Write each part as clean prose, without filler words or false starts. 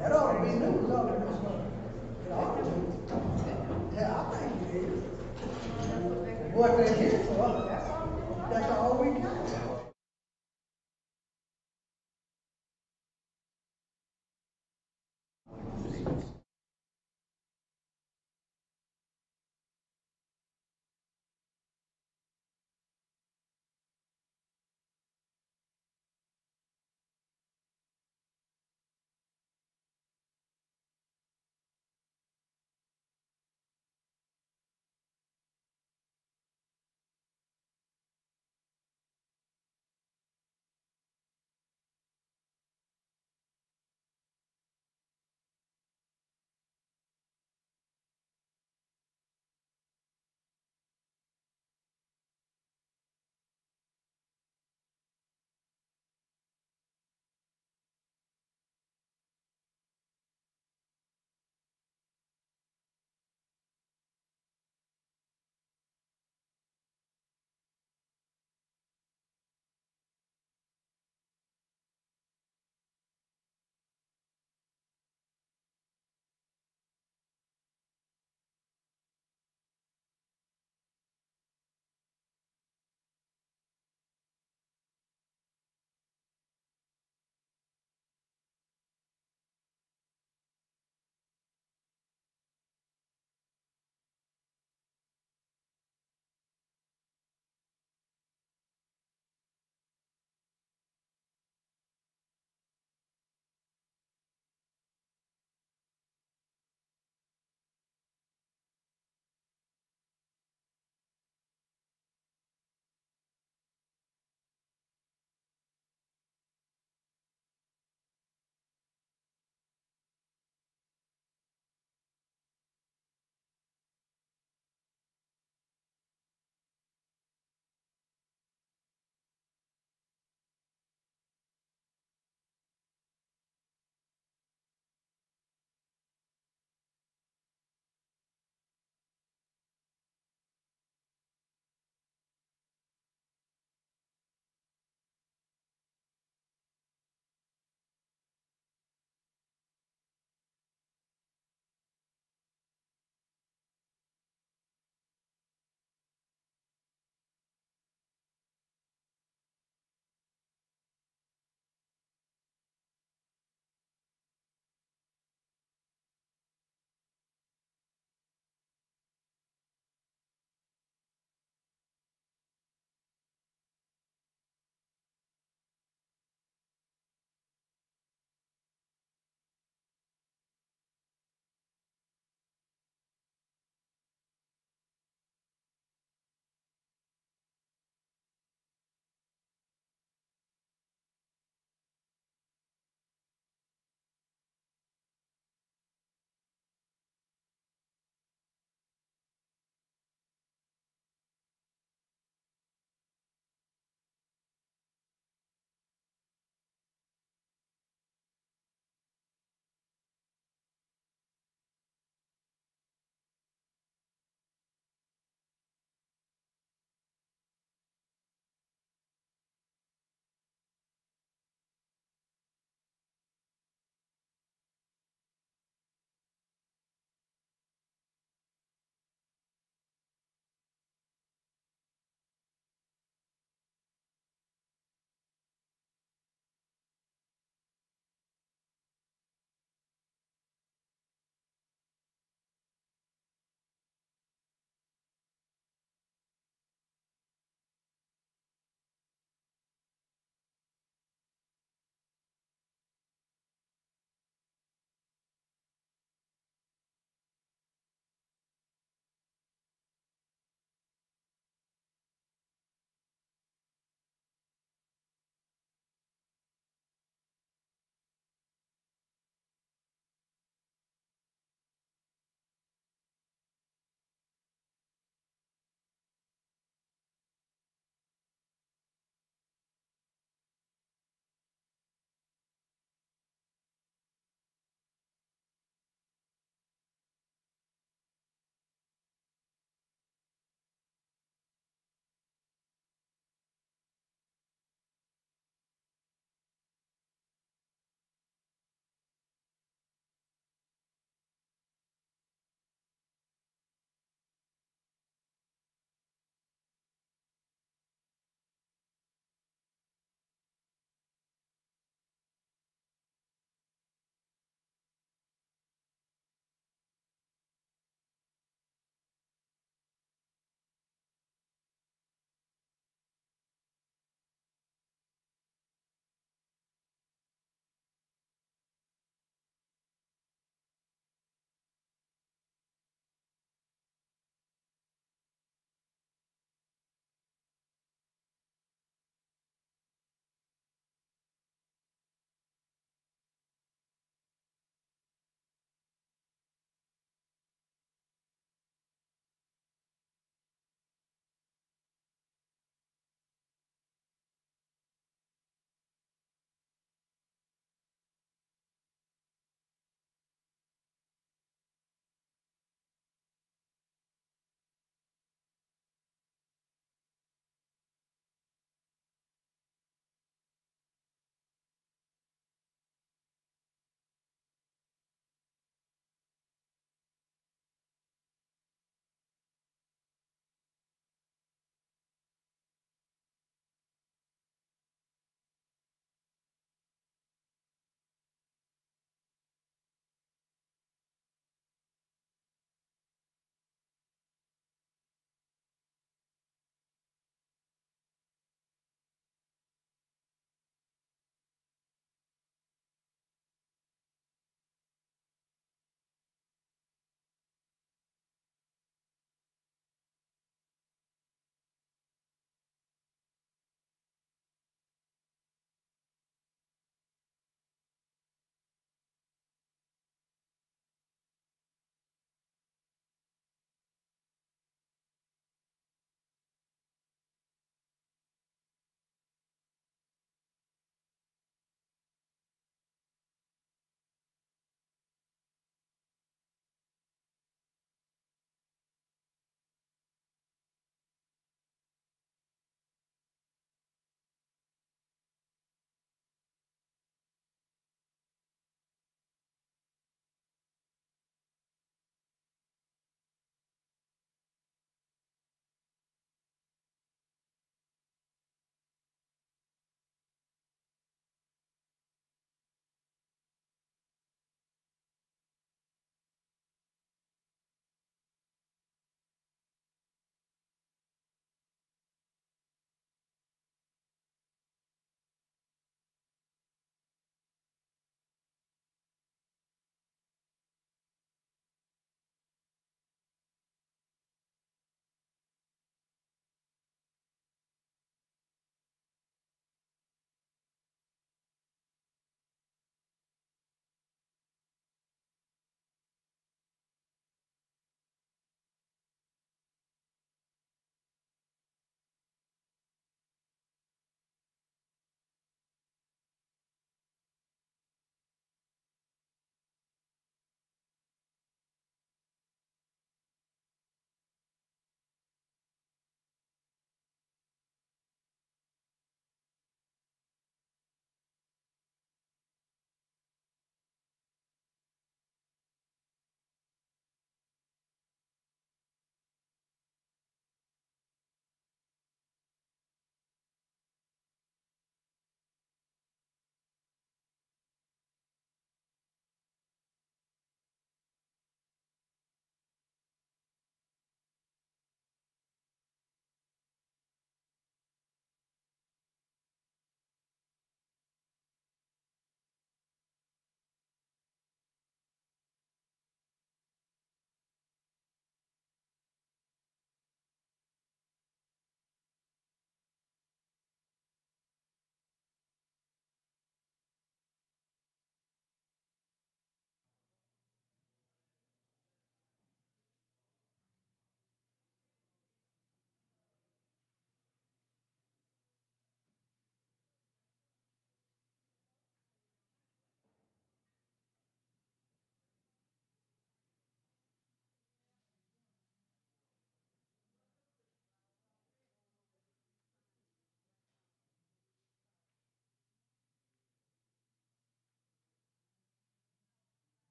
That ought to be news on it. It ought to be. Yeah, I think it is. What they here for, that's all we got.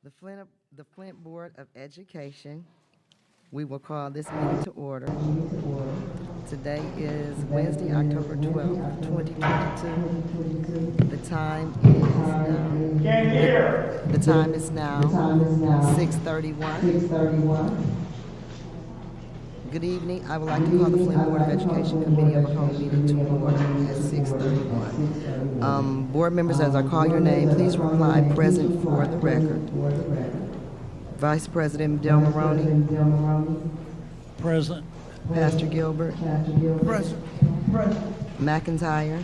The Flint Board of Education. We will call this meeting to order. Today is Wednesday, October 12th, 2022. The time is now 6:31. Good evening. I would like to call the Flint Board of Education Committee of a Whole meeting to order at 6:31. Board members, as I call your name, please reply present for the record. Vice President Demolition. Present. Pastor Gilbert. Present. McIntyre.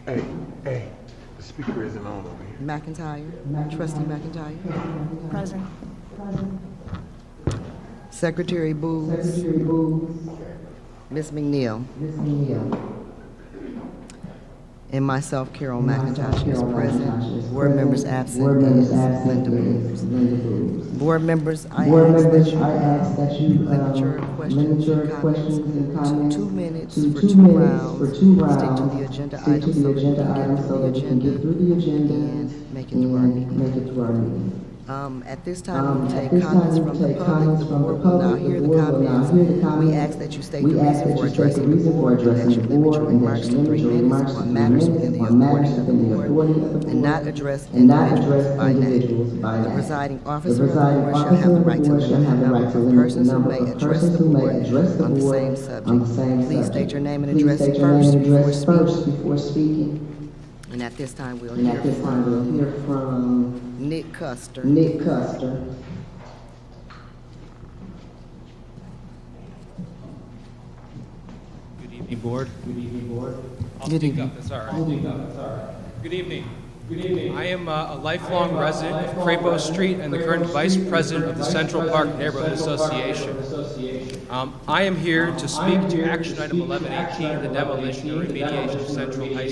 Hey, the speaker isn't on over here. McIntyre. Trustee McIntyre. Present. Secretary Booth. Ms. McNeil. And myself, Carol McIntosh, is present. Board members absent is Linda Booth. Board members, I ask that you limit your questions and comments to 2 minutes for 2 rounds. Stick to the agenda items so that we can get through the agenda and make it to our meeting. At this time, we'll take comments from the public. The board will now hear the comments. We ask that you state the reason for addressing the board, and that you limit your remarks to 3 minutes on matters within the authority of the board, and not address individuals by name. The presiding officer of the board shall have the right to limit the number of persons who may address the board on the same subject. Please state your name and address first before speaking. And at this time, we'll hear from Nick Custer. Good evening, Board. I'll Good speak evening. up, that's all right. Good evening. I am a lifelong resident of Crapo Street and the current Vice President of the Central Park Neighborhood Association. I am here to speak to action item 1118, the demolition and remediation of Central High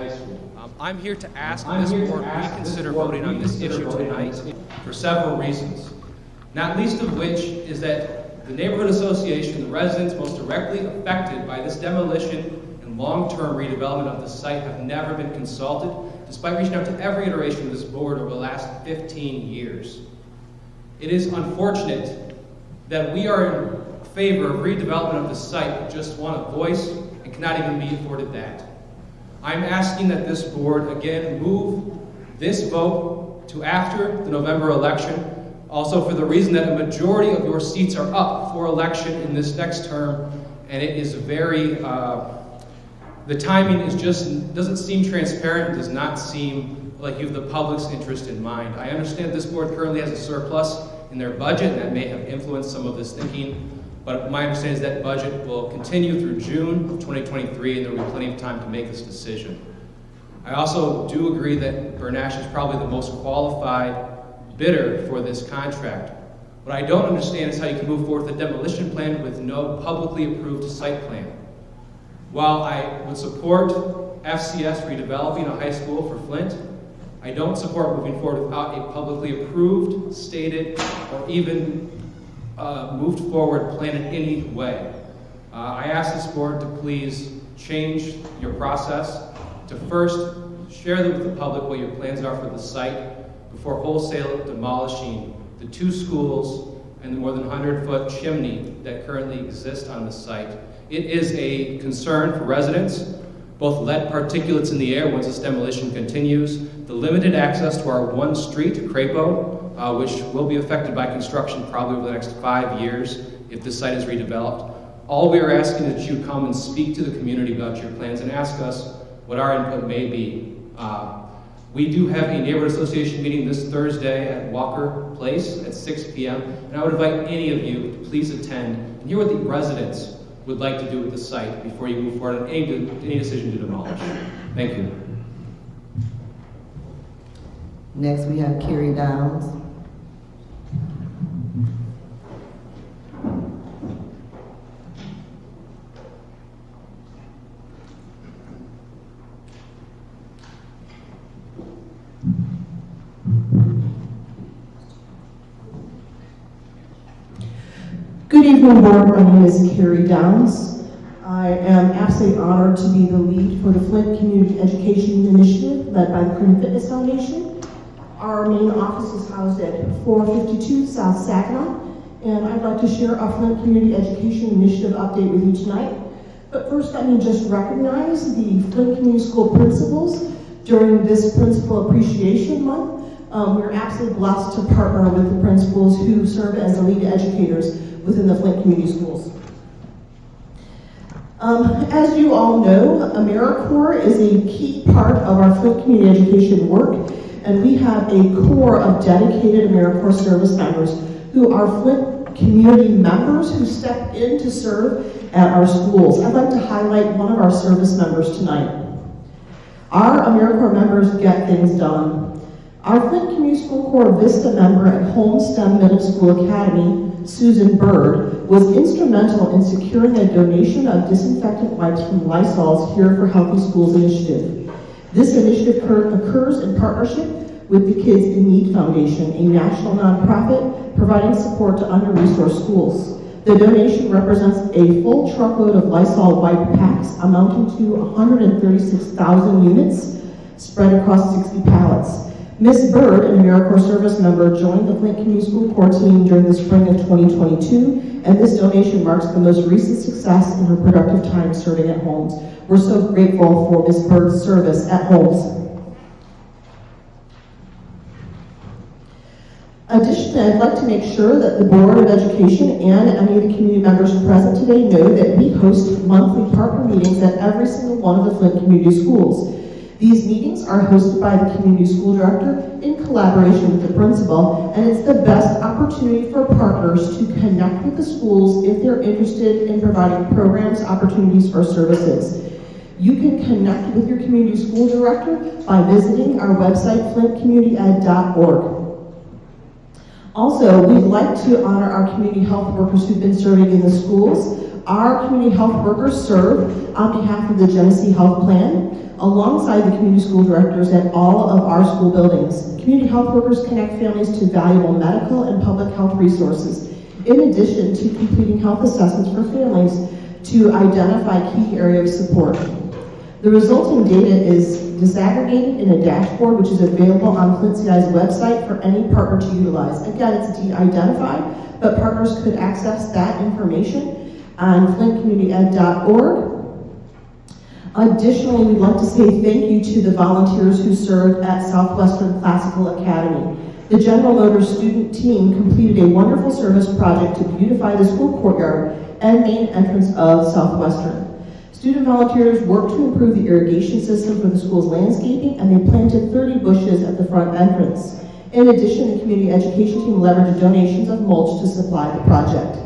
School. I'm here to ask this board reconsider voting on this issue tonight for several reasons, not least of which is that the neighborhood association, the residents most directly affected by this demolition and long-term redevelopment of the site, have never been consulted, despite reaching out to every iteration of this board over the last 15 years. It is unfortunate that we are in favor of redevelopment of the site but just want a voice and cannot even be afforded that. I'm asking that this board again move this vote to after the November election, also for the reason that a majority of your seats are up for election in this next term, and it is very, the timing is just, doesn't seem transparent, does not seem like you have the public's interest in mind. I understand this board currently has a surplus in their budget, and that may have influenced some of this thinking, but my understanding is that budget will continue through June of 2023, and there will be plenty of time to make this decision. I also do agree that Bernash is probably the most qualified bidder for this contract. What I don't understand is how you can move forward with a demolition plan with no publicly approved site plan. While I would support FCS redeveloping a high school for Flint, I don't support moving forward without a publicly approved, stated, or even moved forward plan in any way. I ask this board to please change your process to first share with the public what your plans are for the site before wholesale demolishing the 2 schools and the more than 100-foot chimney that currently exist on the site. It is a concern for residents, both lead particulates in the air once this demolition continues, the limited access to our one street, Crapo, which will be affected by construction probably over the next 5 years if this site is redeveloped. All we are asking is that you come and speak to the community about your plans and ask us what our input may be. We do have a neighborhood association meeting this Thursday at Walker Place at 6 p.m. and I would invite any of you to please attend and hear what the residents would like to do with the site before you move forward on any decision to demolish. Thank you. Next, we have Carrie Downs. Good evening, board. My name is Carrie Downs. I am absolutely honored to be the lead for the Flint Community Education Initiative led by the Cream Fitness Foundation. Our main office is housed at 452 South Saginaw, and I'd like to share our Flint Community Education Initiative update with you tonight. But first, let me just recognize the Flint Community School principals during this Principal Appreciation Month. We're absolutely blessed to partner with the principals who serve as the lead educators within the Flint Community Schools. As you all know, AmeriCorps is a key part of our Flint Community Education work, and we have a core of dedicated AmeriCorps service members who are Flint community members who step in to serve at our schools. I'd like to highlight one of our service members tonight. Our AmeriCorps members get things done. Our Flint Community School Corps Vista member at Homestead Middle School Academy, Susan Bird, was instrumental in securing a donation of disinfectant wipes from Lysol's Here for Healthy Schools initiative. This initiative occurs in partnership with the Kids in Need Foundation, a national nonprofit providing support to under-resourced schools. The donation represents a full truckload of Lysol wipe packs amounting to 136,000 units spread across 60 pallets. Ms. Bird, an AmeriCorps service member, joined the Flint Community School Corps team during the spring of 2022, and this donation marks the most recent success in her productive time serving at Holmes. We're so grateful for Ms. Bird's service at Holmes. Additionally, I'd like to make sure that the Board of Education and any of the community members present today know that we host monthly partner meetings at every single one of the Flint community schools. These meetings are hosted by the community school director in collaboration with the principal, and it's the best opportunity for partners to connect with the schools if they're interested in providing programs, opportunities, or services. You can connect with your community school director by visiting our website, flintcommunityed.org. Also, we'd like to honor our community health workers who've been serving in the schools. Our community health workers serve on behalf of the Genesee Health Plan, alongside the community school directors at all of our school buildings. Community health workers connect families to valuable medical and public health resources, in addition to completing health assessments for families to identify key areas of support. The resulting data is disaggregated in a dashboard which is available on Flint CI's website for any partner to utilize. Again, it's de-identified, but partners could access that information on flintcommunityed.org. Additionally, we'd like to say thank you to the volunteers who served at Southwestern Classical Academy. The General Motors student team completed a wonderful service project to beautify the school courtyard and main entrance of Southwestern. Student volunteers worked to improve the irrigation system for the school's landscaping, and they planted 30 bushes at the front entrance. In addition, the community education team leveraged donations of mulch to supply the project.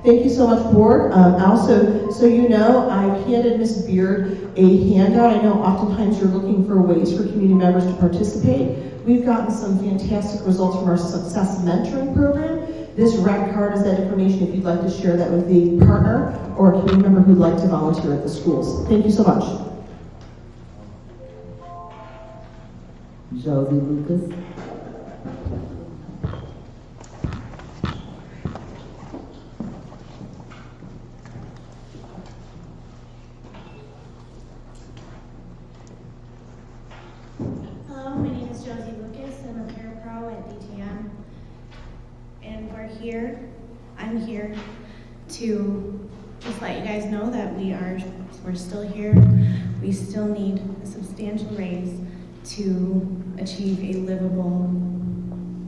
Thank you so much, Board. Also, so you know, I've handed Ms. Beard a handout. I know oftentimes you're looking for ways for community members to participate. We've gotten some fantastic results from our Success Mentoring program. This red card is that information if you'd like to share that with a partner or a community member who'd like to volunteer at the schools. Thank you so much. Josie Lucas. Hello, my name is Josie Lucas. I'm a parapro at DTM, and I'm here to just let you guys know that we're still here. We still need a substantial raise to achieve a livable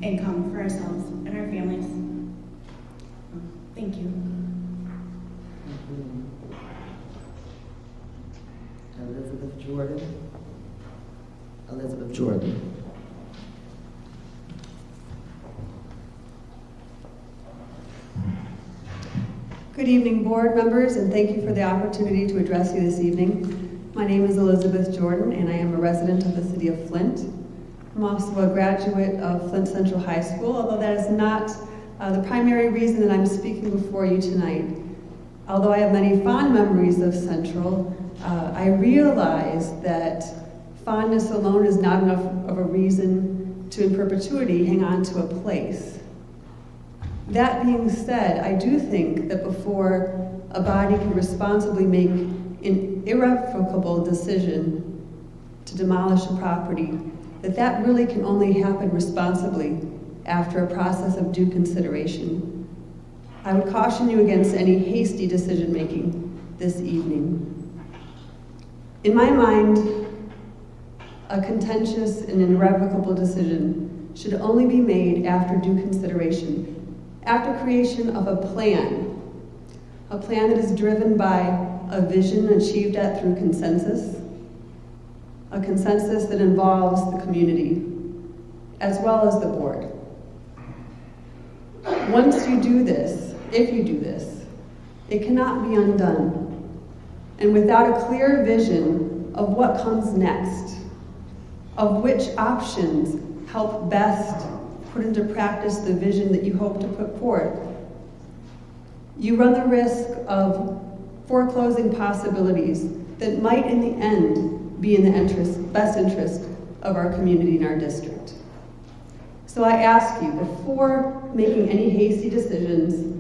income for ourselves and our families. Thank you. Elizabeth Jordan. Elizabeth Jordan. Good evening, board members, and thank you for the opportunity to address you this evening. My name is Elizabeth Jordan, and I am a resident of the city of Flint. I'm also a graduate of Flint Central High School, although that is not the primary reason that I'm speaking before you tonight. Although I have many fond memories of Central, I realize that fondness alone is not enough of a reason to, in perpetuity, hang on to a place. That being said, I do think that before a body can responsibly make an irrevocable decision to demolish a property, that really can only happen responsibly after a process of due consideration. I would caution you against any hasty decision-making this evening. In my mind, a contentious and irrevocable decision should only be made after due consideration, after creation of a plan that is driven by a vision achieved at through consensus, a consensus that involves the community, as well as the board. Once you do this, if you do this, it cannot be undone. And without a clear vision of what comes next, of which options help best put into practice the vision that you hope to put forth, you run the risk of foreclosing possibilities that might in the end be in the best interest of our community and our district. So I ask you, before making any hasty decisions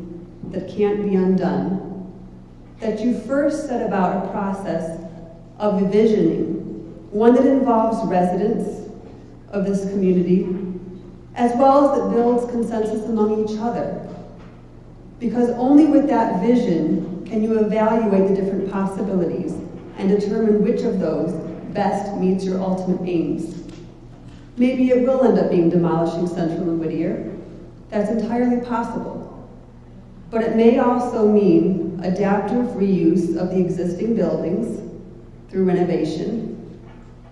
that can't be undone, that you first set about a process of visioning, one that involves residents of this community, as well as that builds consensus among each other. Because only with that vision can you evaluate the different possibilities and determine which of those best meets your ultimate aims. Maybe it will end up being demolishing Central and Whittier. That's entirely possible. But it may also mean adaptive reuse of the existing buildings through renovation,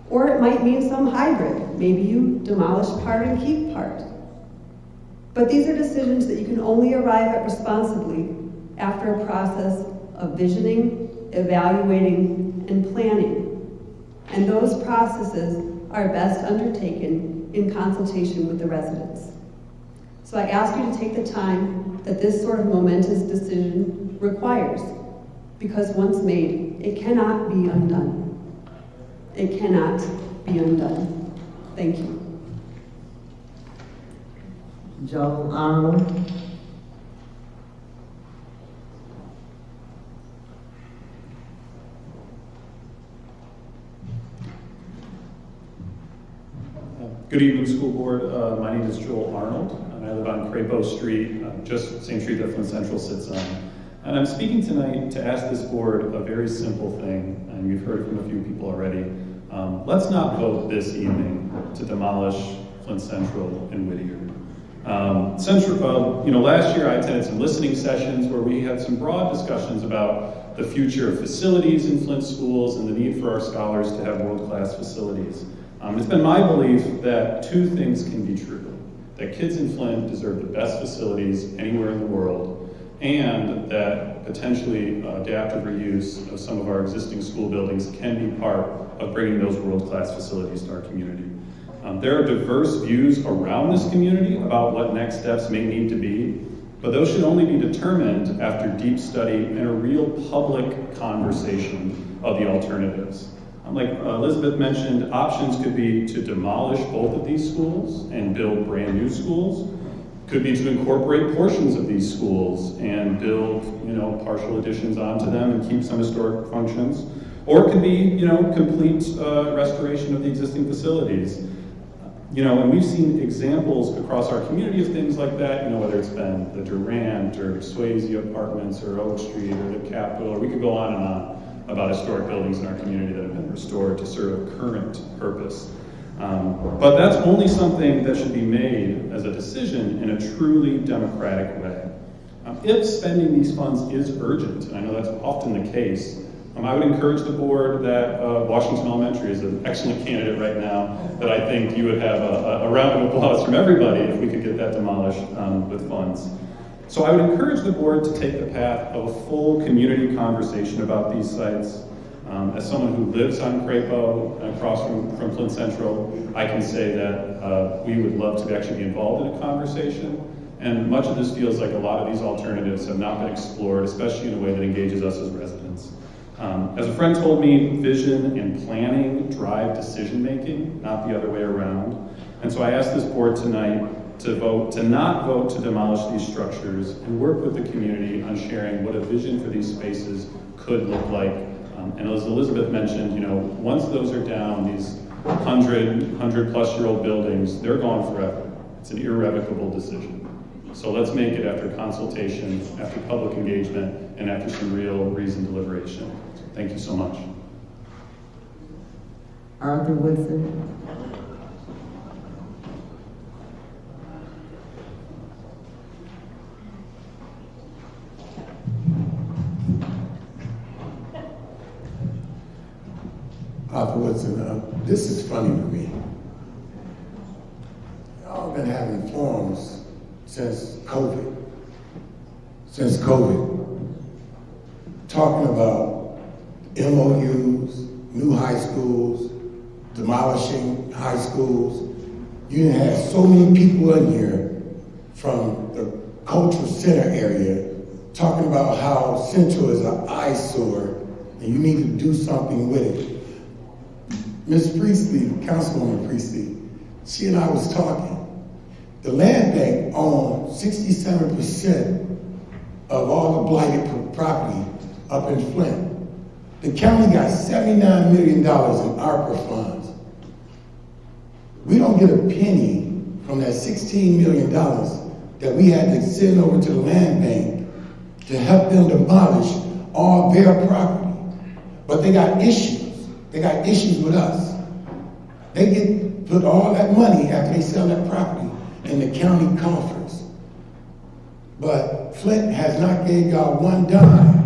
or it might mean some hybrid. Maybe you demolish part and keep part. But these are decisions that you can only arrive at responsibly after a process of visioning, evaluating, and planning. And those processes are best undertaken in consultation with the residents. So I ask you to take the time that this sort of momentous decision requires, because once made, it cannot be undone. It cannot be undone. Thank you. Joel Arnold. Good evening, school board. My name is Joel Arnold, and I live on Crapo Street, just same street that Flint Central sits on. And I'm speaking tonight to ask this board a very simple thing, and we've heard from a few people already. Let's not vote this evening to demolish Flint Central and Whittier. Last year I attended some listening sessions where we had some broad discussions about the future of facilities in Flint schools and the need for our scholars to have world-class facilities. It's been my belief that two things can be true: that kids in Flint deserve the best facilities anywhere in the world, and that potentially adaptive reuse of some of our existing school buildings can be part of bringing those world-class facilities to our community. There are diverse views around this community about what next steps may need to be, but those should only be determined after deep study and a real public conversation of the alternatives. Like Elizabeth mentioned, options could be to demolish both of these schools and build brand new schools. Could be to incorporate portions of these schools and build, partial additions onto them and keep some historic functions. Or it could be, complete restoration of the existing facilities. And we've seen examples across our community of things like that, whether it's been the Durant or Swayze Apartments or Oak Street or the Capitol, or we could go on and on about historic buildings in our community that have been restored to serve a current purpose. But that's only something that should be made as a decision in a truly democratic way. If spending these funds is urgent, and I know that's often the case, I would encourage the board that Washington Elementary is an excellent candidate right now, that I think you would have a round of applause from everybody if we could get that demolished with funds. So I would encourage the board to take the path of a full community conversation about these sites. As someone who lives on Crapo and across from Flint Central, I can say that we would love to actually be involved in a conversation. And much of this feels like a lot of these alternatives have not been explored, especially in a way that engages us as residents. As a friend told me, vision and planning drive decision-making, not the other way around. And so I asked this board tonight to not vote to demolish these structures and work with the community on sharing what a vision for these spaces could look like. And as Elizabeth mentioned, once those are down, these 100-plus-year-old buildings, they're gone forever. It's an irrevocable decision. So let's make it after consultation, after public engagement, and after some real reasoned deliberation. Thank you so much. Arthur Woodson. Arthur Woodson, this is funny to me. Y'all been having forums since COVID. Talking about MOUs, new high schools, demolishing high schools. You done had so many people in here from the cultural center area talking about how Central is an eyesore and you need to do something with it. Ms. Priestley, Councilwoman Priestley, she and I was talking. The land bank owned 67% of all the blighted property up in Flint. The county got $79 million in ARPA funds. We don't get a penny from that $16 million that we had to send over to the land bank to help them demolish all their property. But they got issues. They got issues with us. They put all that money after they sell that property in the county coffers. But Flint has not gave y'all one dime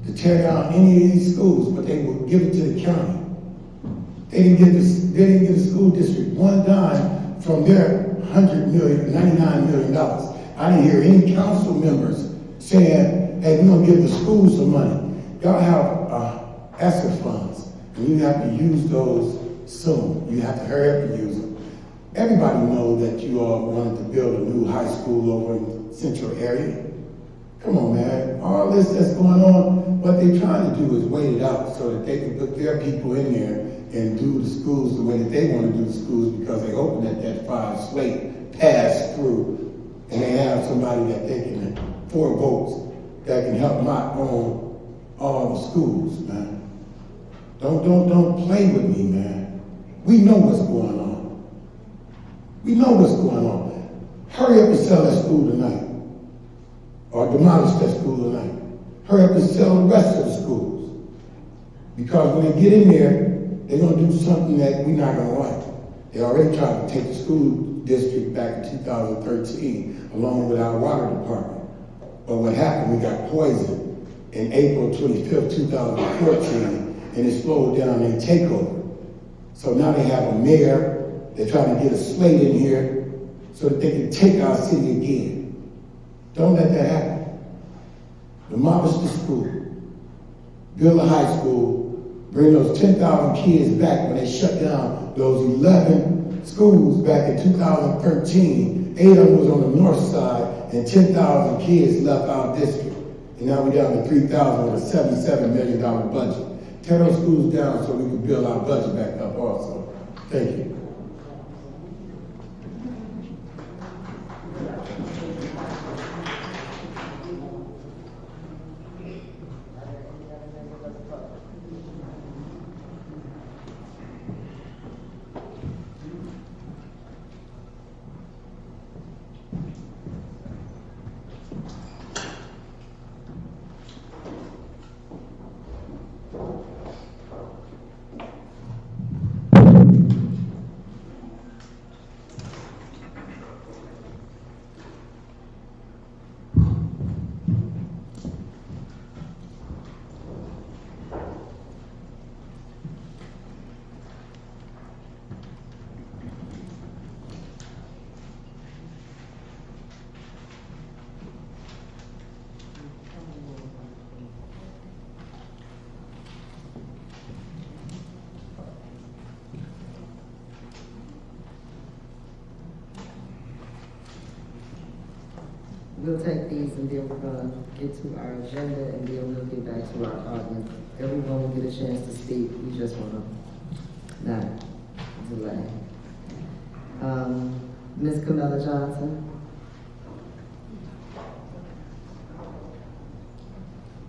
to tear down any of these schools, but they will give it to the county. They didn't give the school district one dime from their $99 million. I didn't hear any council members saying, hey, we're gonna give the schools some money. Y'all have ESSER funds, and you have to use those soon. You have to hurry up and use them. Everybody knows that you all wanted to build a new high school over in the Central area. Come on, man. All this that's going on, what they're trying to do is wait it out so that they can put their people in there and do the schools the way that they want to do the schools, because they hoping that 5 slate pass through and they have somebody that they can, 4 votes, that can help not own all the schools, man. Don't play with me, man. We know what's going on. We know what's going on. Hurry up and sell that school tonight. Or demolish that school tonight. Hurry up and sell the rest of the schools. Because when they get in there, they're going to do something that we're not going to like. They already tried to take the school district back in 2013, along with our water department. But what happened, we got poisoned in April 25th, 2014, and it slowed down their takeover. So now they have a mayor. They're trying to get a slate in here so that they can take our city again. Don't let that happen. Demolish the school. Build a high school. Bring those 10,000 kids back when they shut down those 11 schools back in 2013. 8 of them was on the north side and 10,000 kids left our district. And now we're down to 3,000 with a $77 million budget. Tear those schools down so we can build our budget back up also. Thank you. We'll take these and then we're gonna get to our agenda and then we'll get back to our audience. Everyone will get a chance to speak. We just wanna not delay. Ms. Camilla Johnson.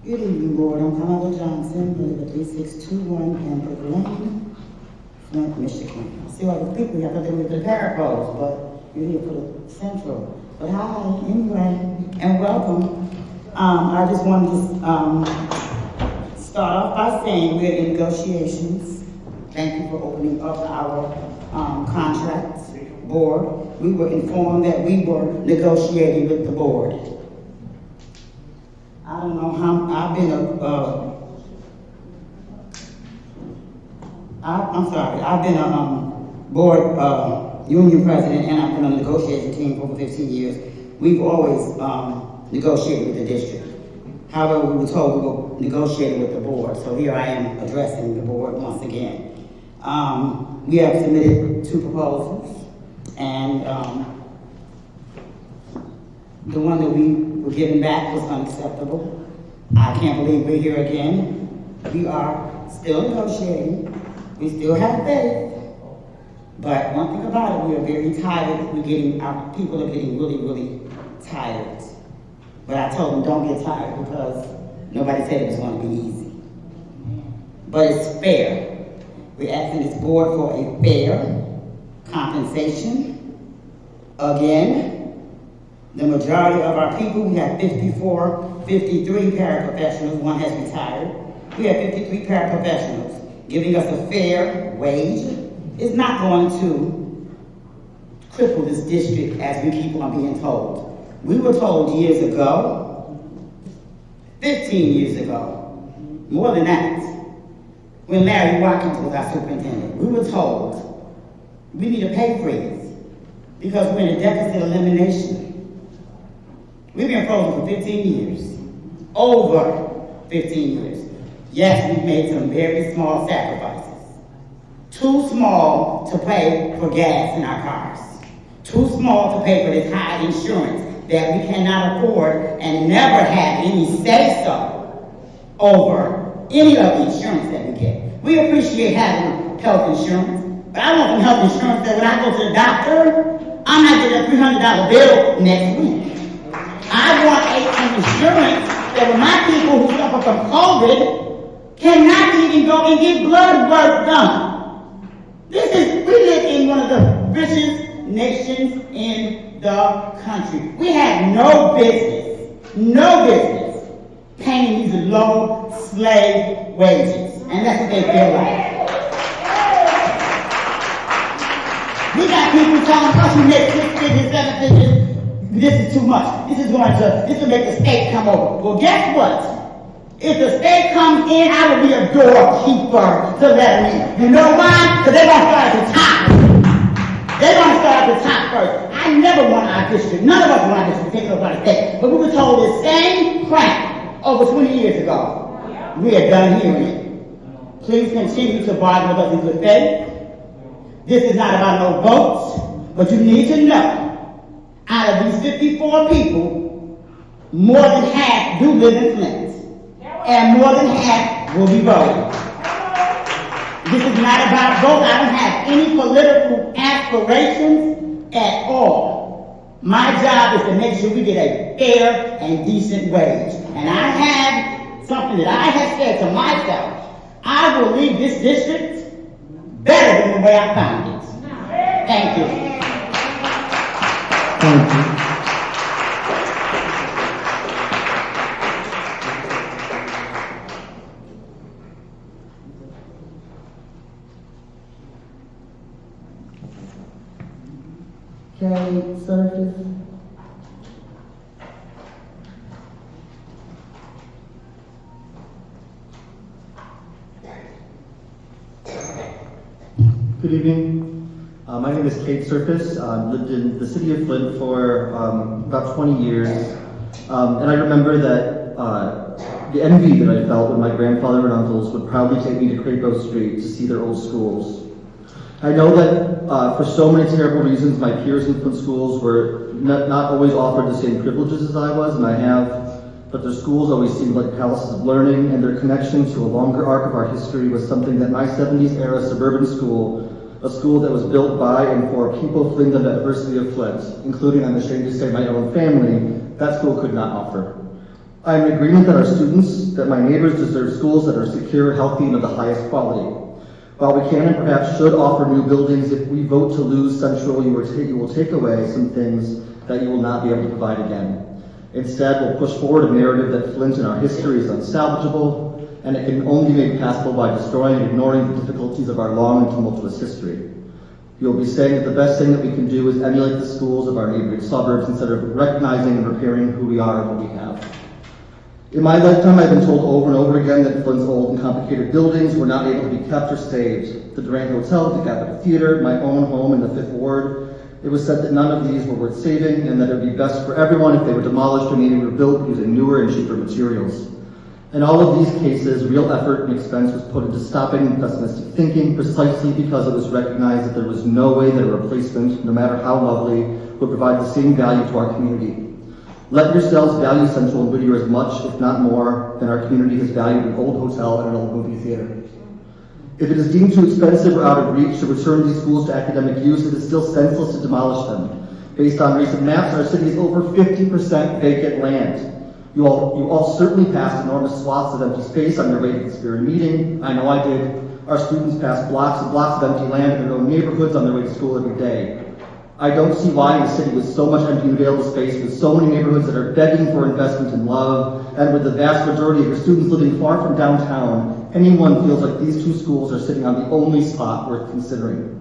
Good evening, Board. I'm Camilla Johnson, live at 3621 Pembroke Lane, Flint, Michigan. I see all the people here. I thought they were the parapros, but you're here for the Central. But hi, anyway, and welcome. I just wanted to start off by saying we're in negotiations. Thank you for opening up our contracts board. We were informed that we were negotiating with the board. I don't know how, I've been a board union president, and I've been on the negotiation team for over 15 years. We've always negotiated with the district. However, we were told we were negotiating with the board, so here I am addressing the board once again. We have submitted 2 proposals, and the one that we were given back was unacceptable. I can't believe we're here again. We are still negotiating. We still have faith. But one thing about it, we are very tired. Our people are getting really, really tired. But I told them, don't get tired, because nobody said it was going to be easy. But it's fair. We're asking this board for a fair compensation. Again, the majority of our people, we have 53 paraprofessionals, one has retired. We have 53 paraprofessionals. Giving us a fair wage is not going to cripple this district as we keep on being told. We were told years ago, 15 years ago, more than that, when Larry Watkins was our superintendent, we were told we need a pay freeze because we're in a deficit elimination. We've been frozen for 15 years, over 15 years. Yes, we've made some very small sacrifices. Too small to pay for gas in our cars. Too small to pay for this high insurance that we cannot afford and never have any say-so over any of the insurance that we get. We appreciate having health insurance, but I want some health insurance that when I go to the doctor, I'm not getting a $300 bill next week. I want an insurance that when my people who suffer from COVID cannot even go and get blood work done. We live in one of the richest nations in the country. We have no business paying these low slave wages. And that's what they feel like. We got people telling us you make 6 figures, 7 figures. This is too much. This will make the state come over. Well, guess what? If the state comes in, I will be a doorkeeper to let them in. You know why? Because they're going to start at the top. They're going to start at the top first. I never won our district. None of us won our district, taken over by the state. But we were told the same crap over 20 years ago. We are done hearing it. Please continue to bargain with us in good faith. This is not about no votes, but you need to know, out of these 54 people, more than half do live in Flint. And more than half will be voting. This is not about votes. I don't have any political aspirations at all. My job is to make sure we get a fair and decent wage. And I have something that I have said to myself. I will leave this district better than the way I found it. Thank you. Thank you. Kate Surface. Good evening. My name is Kate Surface. Lived in the city of Flint for about 20 years. And I remember that the envy that I felt when my grandfather and uncles would proudly take me to Crapo Street to see their old schools. I know that for so many terrible reasons, my peers in Flint schools were not always offered the same privileges as I was, and I have, but their schools always seemed like palaces of learning, and their connection to a longer arc of our history was something that my 70s era suburban school a school that was built by and for people fleeing the adversity of Flint, including, I'm ashamed to say, my own family, that school could not offer. I am in agreement that our students, that my neighbors deserve schools that are secure, healthy, and of the highest quality. While we can and perhaps should offer new buildings, if we vote to lose Central, you will take away some things that you will not be able to provide again. Instead, we'll push forward a narrative that Flint and our history is unsalvageable, and it can only be made possible by destroying and ignoring the difficulties of our long and tumultuous history. You'll be saying that the best thing that we can do is emulate the schools of our neighboring suburbs instead of recognizing and repairing who we are and what we have. In my lifetime, I've been told over and over again that Flint's old and complicated buildings were not able to be kept or saved. The Durant Hotel, the Capitol Theater, my own home in the 5th Ward. It was said that none of these were worth saving and that it would be best for everyone if they were demolished and maybe rebuilt using newer and cheaper materials. In all of these cases, real effort and expense was put into stopping pessimistic thinking precisely because it was recognized that there was no way that a replacement, no matter how lovely, would provide the same value to our community. Let yourselves value Central and Whittier as much, if not more, than our community has valued an old hotel and an old movie theater. If it is deemed too expensive or out of reach to return these schools to academic use, it is still senseless to demolish them. Based on recent maps, our city is over 50% vacant land. You all certainly passed enormous swaths of empty space on your way to the spirit meeting. I know I did. Our students passed blocks and blocks of empty land in their own neighborhoods on their way to school every day. I don't see why in a city with so much empty available space, with so many neighborhoods that are begging for investment and love, and with the vast majority of your students living far from downtown, anyone feels like these two schools are sitting on the only spot worth considering.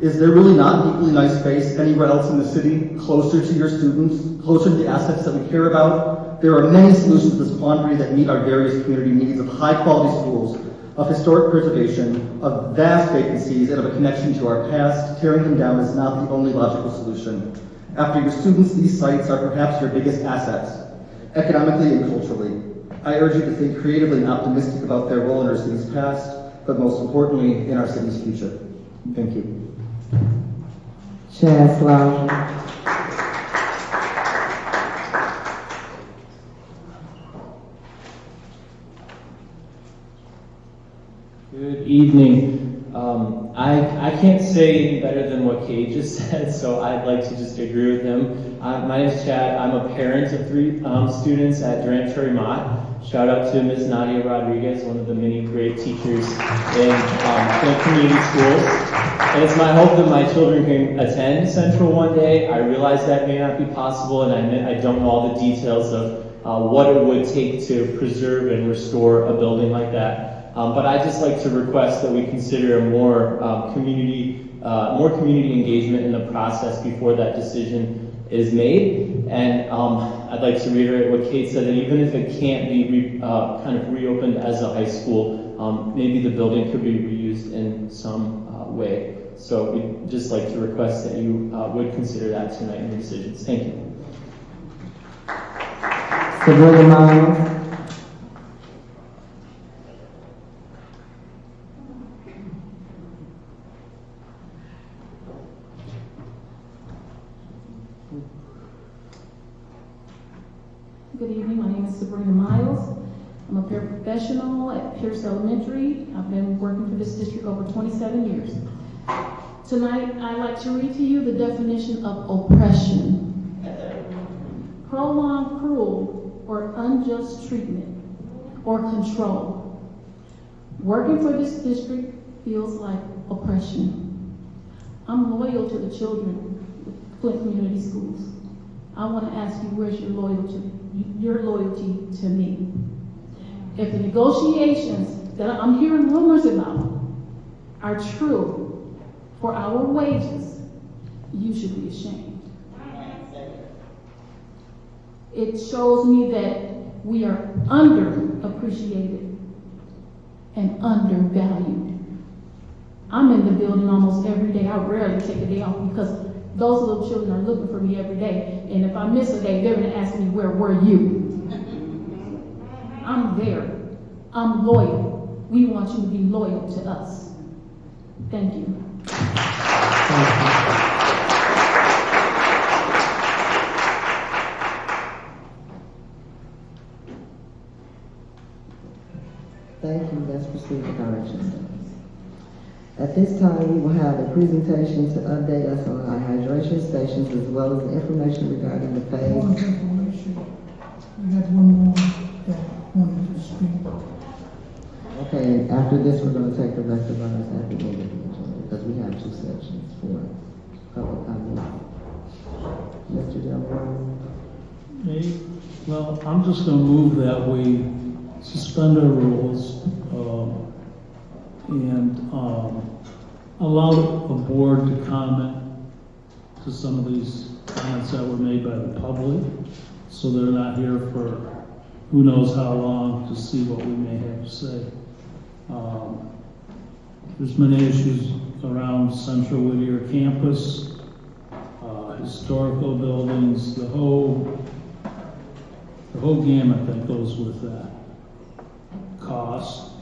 Is there really not equally nice space anywhere else in the city, closer to your students, closer to the assets that we care about? There are many solutions to this quandary that meet our various community needs of high-quality schools, of historic preservation, of vast vacancies, and of a connection to our past. Tearing them down is not the only logical solution. After your students, these sites are perhaps your biggest assets, economically and culturally. I urge you to think creatively and optimistic about their role in our city's past, but most importantly, in our city's future. Thank you. Chaz Lowry. Good evening. I can't say any better than what Kate just said, so I'd like to just agree with him. My name is Chad. I'm a parent of 3 students at Durant Cherry Mott. Shout out to Ms. Nadia Rodriguez, one of the many great teachers in Flint Community Schools. And it's my hope that my children can attend Central one day. I realize that may not be possible, and I don't know all the details of what it would take to preserve and restore a building like that. But I'd just like to request that we consider more community engagement in the process before that decision is made. And I'd like to reiterate what Kate said, that even if it can't be kind of reopened as a high school, maybe the building could be reused in some way. So we'd just like to request that you would consider that tonight in your decisions. Thank you. Sabrina Miles. Good evening, my name is Sabrina Miles. I'm a paraprofessional at Pierce Elementary. I've been working for this district over 27 years. Tonight, I'd like to read to you the definition of oppression. Prolonged, cruel, or unjust treatment or control. Working for this district feels like oppression. I'm loyal to the children with Flint Community Schools. I want to ask you, where's your loyalty to me? If the negotiations that I'm hearing rumors about are true for our wages, you should be ashamed. It shows me that we are underappreciated and undervalued. I'm in the building almost every day. I rarely take a day off because those little children are looking for me every day. And if I miss a day, they're going to ask me, where were you? I'm there. I'm loyal. We want you to be loyal to us. Thank you. Thank you. Let's proceed with our agenda. At At this time, we will have a presentation to update us on our hydration stations as well as information regarding the phase. We got one more that wanted to speak. Okay, and after this, we're going to take the rest of ours at the end of the agenda because we have two sections for public comment. Mr. Demolition. Me? Well, I'm just going to move that we suspend our rules and allow the board to comment to some of these comments that were made by the public, so they're not here for who knows how long to see what we may have to say. There's many issues around Central Whittier campus, historical buildings, the whole gamut that goes with that. Cost.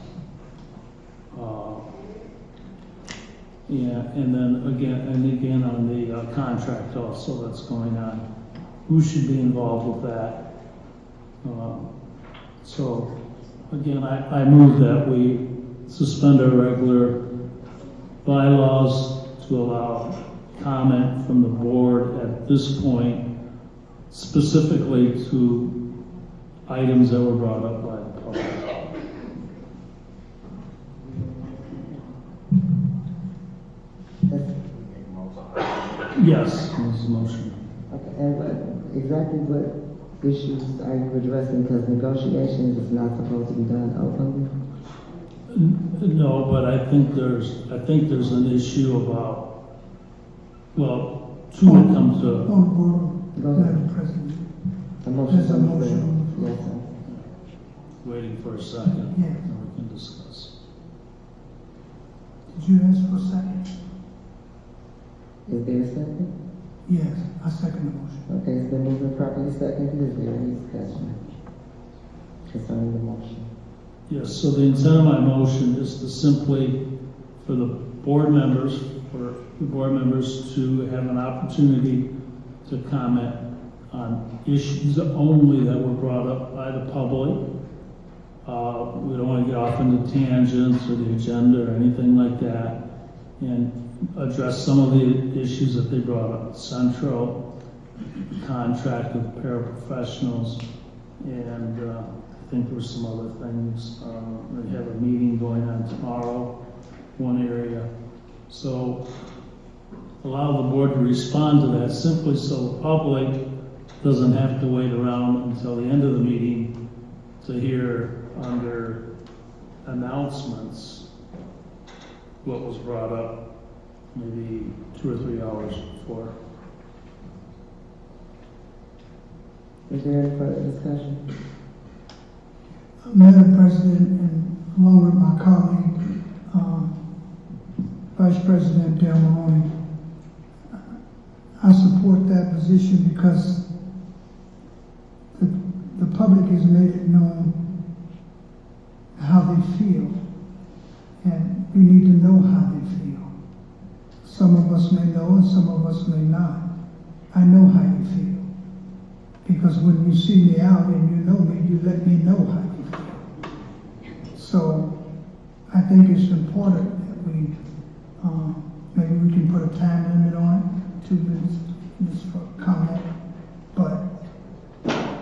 And then again on the contract also that's going on. Who should be involved with that? So again, I move that we suspend our regular bylaws to allow comment from the board at this point, specifically to items that were brought up by the public. Yes, there's a motion. Okay, and exactly what issues are you addressing? Because negotiations is not supposed to be done openly. No, but I think there's an issue about, well, two that come to. Madam President. There's a motion. Yes, sir. Waiting for a second. Yeah. Then we can discuss. Did you ask for a second? Is there a second? Yes, I second the motion. Okay, it's been moved and properly seconded. Is there any discussion concerning the motion? Yes, so the intent of my motion is to simply, for the board members, to have an opportunity to comment on issues only that were brought up by the public. We don't want to get off into tangents or the agenda or anything like that, and address some of the issues that they brought up. Central contract with paraprofessionals, and I think there were some other things. We have a meeting going on tomorrow, one area. So allow the board to respond to that simply so the public doesn't have to wait around until the end of the meeting to hear under announcements what was brought up maybe 2 or 3 hours before. Is there any further discussion? Madam President, and along with my colleague, Vice President Demolition, I support that position because the public has made it known how they feel, and we need to know how they feel. Some of us may know and some of us may not. I know how you feel, because when you see me out and you know me, you let me know how you feel. So I think it's important that we, maybe we can put a time limit on it, 2 minutes just for comment, but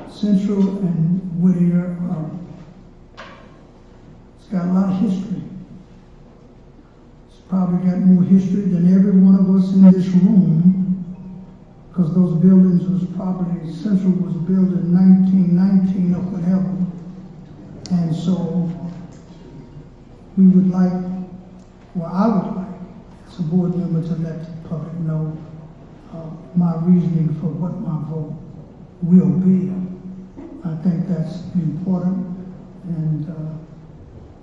Central and Whittier, it's got a lot of history. It's probably got more history than every one of us in this room, because those buildings was probably, Central was built in 1919 or whatever. And so we would like, well, I would like, as a board member, to let the public know my reasoning for what my vote will be. I think that's important, and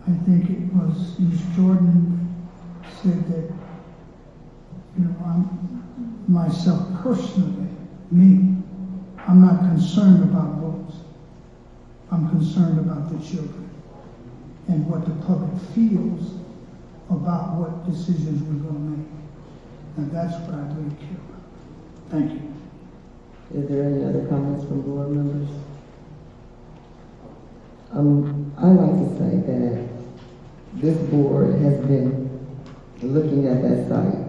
I think it was Ms. Jordan said that, you know, myself personally, I'm not concerned about votes. I'm concerned about the children and what the public feels about what decisions we're going to make. And that's what I really care about. Thank you. Is there any other comments from board members? I'd like to say that this board has been looking at that site.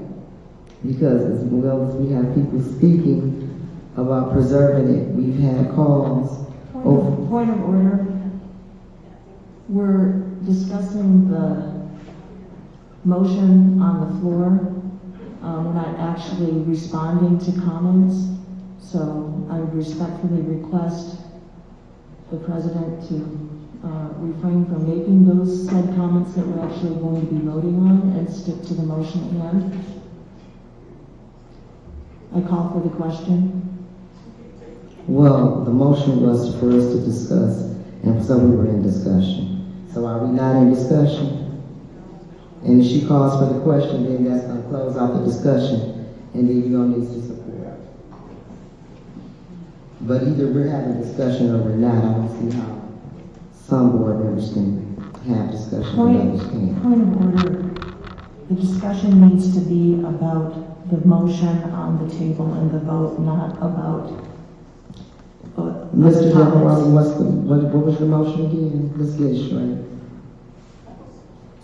Because as well as we have people speaking about preserving it, we've had calls. Point of order. We're discussing the motion on the floor. We're not actually responding to comments. So I would respectfully request the president to refrain from making those said comments that we're actually going to be voting on and stick to the motion at hand. I call for the question. Well, the motion was for us to discuss, and so we were in discussion. So are we not in discussion? And if she calls for the question, then that's going to close out the discussion, and then you're going to need to support. But either we're having discussion or we're not. I don't see how some board members can have discussion and others can't. Point of order. The discussion needs to be about the motion on the table and the vote, not about Mr. Demolition, what was the motion again? Let's get it straight.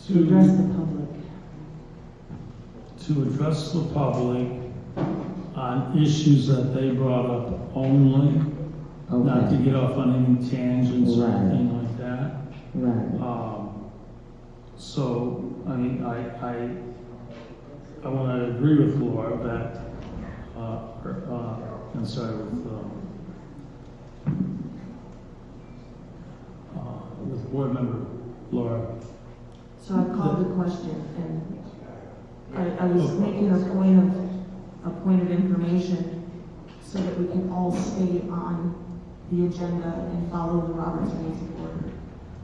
To address the public. To address the public on issues that they brought up only, not to get off on any tangents or anything like that. Right. So, I mean, I want to agree with Laura that, I'm sorry, with board member Laura. So I called the question, and I was making a point of information so that we can all stay on the agenda and follow the Robert's Rules of Order.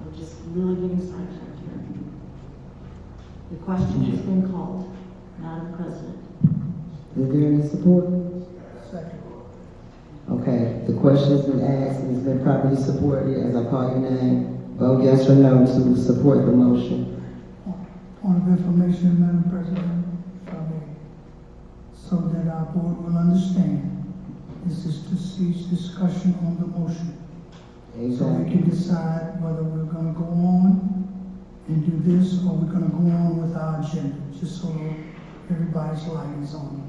I'm just really getting sidetracked here. The question has been called, Madam President. Is there any support? Second. Okay, the question's been asked and it's been properly supported. As I call your name, vote yes or no to support the motion. Point of information, Madam President, if I may, so that our board will understand, this is to cease discussion on the motion. Exactly. So we can decide whether we're going to go on and do this or we're going to go on with our agenda, just so everybody's light is on.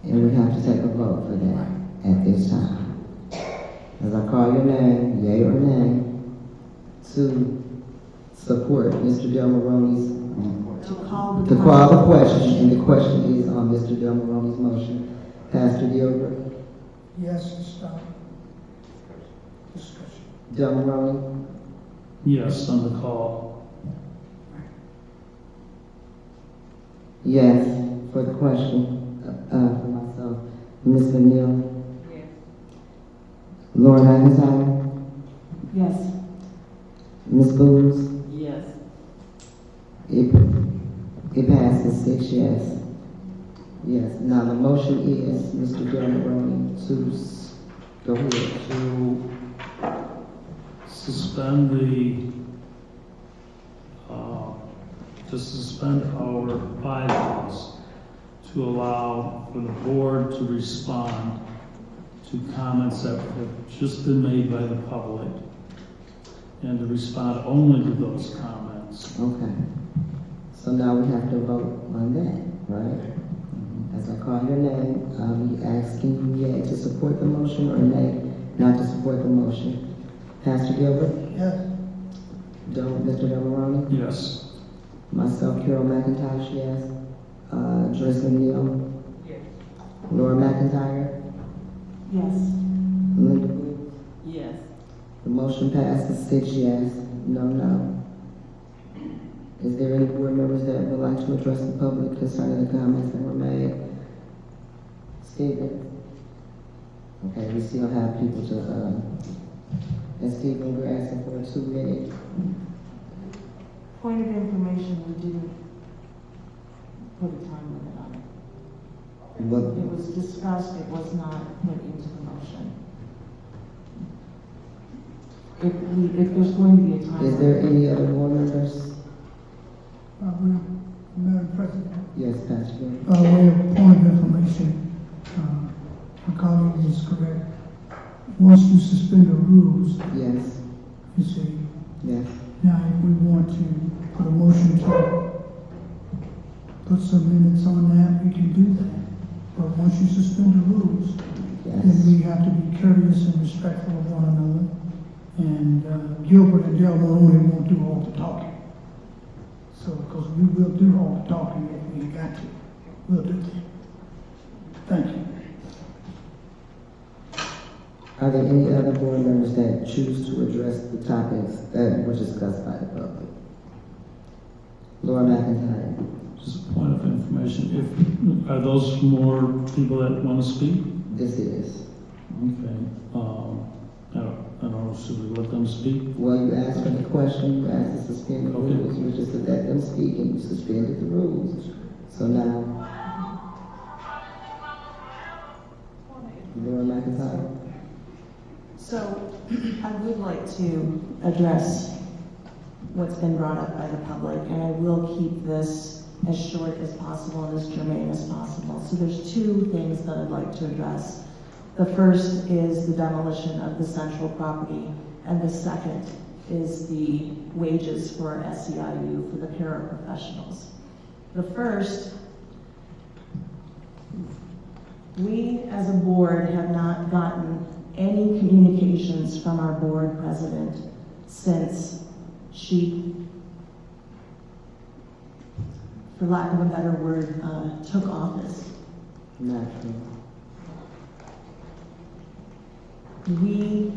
And we have to take a vote for that at this time. As I call your name, yea or nay, to support Mr. Del Moroni's, To call the question, and the question is on Mr. Del Moroni's motion. Pastor Gilbert? Yes, to stop discussion. Del Moroni? Yes, on the call. Yes, for the question, for myself. Ms. McNeil? Yes. Laura McIntyre? Yes. Ms. Booz? Yes. It passes 6 yes. Yes. Now the motion is Mr. Del Moroni to go ahead. To suspend our bylaws to allow for the board to respond to comments that have just been made by the public and to respond only to those comments. Okay. So now we have to vote on that, right? As I call your name, I'll be asking you yea to support the motion or nay not to support the motion. Pastor Gilbert? Yes. Mr. Del Moroni? Yes. Myself, Carol McIntosh, yes. Joyce McNeil? Yes. Laura McIntyre? Yes. Linda Booth? Yes. The motion passes 6 yes, no. Is there any board members that would like to address the public concerning the comments that were made? Stephen? Okay, we still have people to, and Stephen, we're asking for a 2-minute. Point of information, we didn't put a time limit on it. It was discussed, it was not put into the motion. If there's going to be a time Is there any other board members? Madam President. Yes, Pastor. By way of point of information, my colleague is correct. Once you suspend the rules, Yes. you see, Yes. now if we want to put a motion to put some limits on that, we can do that. But once you suspend the rules, then we have to be courteous and respectful of one another. And Gilbert and Del Maloney won't do all the talking. So, because we will do all the talking if we got to. We'll do that. Thank you. Are there any other board members that choose to address the topics that were discussed by the public? Laura McIntyre. Just a point of information, are those more people that want to speak? This is. Okay, I don't know, should we let them speak? Well, you asked for the question, you asked to suspend the Okay. rules, you just said let them speak, and you suspended the rules. So now, Laura McIntyre. So, I would like to address what's been brought up by the public, and I will keep this as short as possible and as germane as possible. So there's two things that I'd like to address. The first is the demolition of the central property, and the second is the wages for SEIU for the paraprofessionals. The first, we as a board have not gotten any communications from our board president since she, for lack of a better word, took office. Naturally. We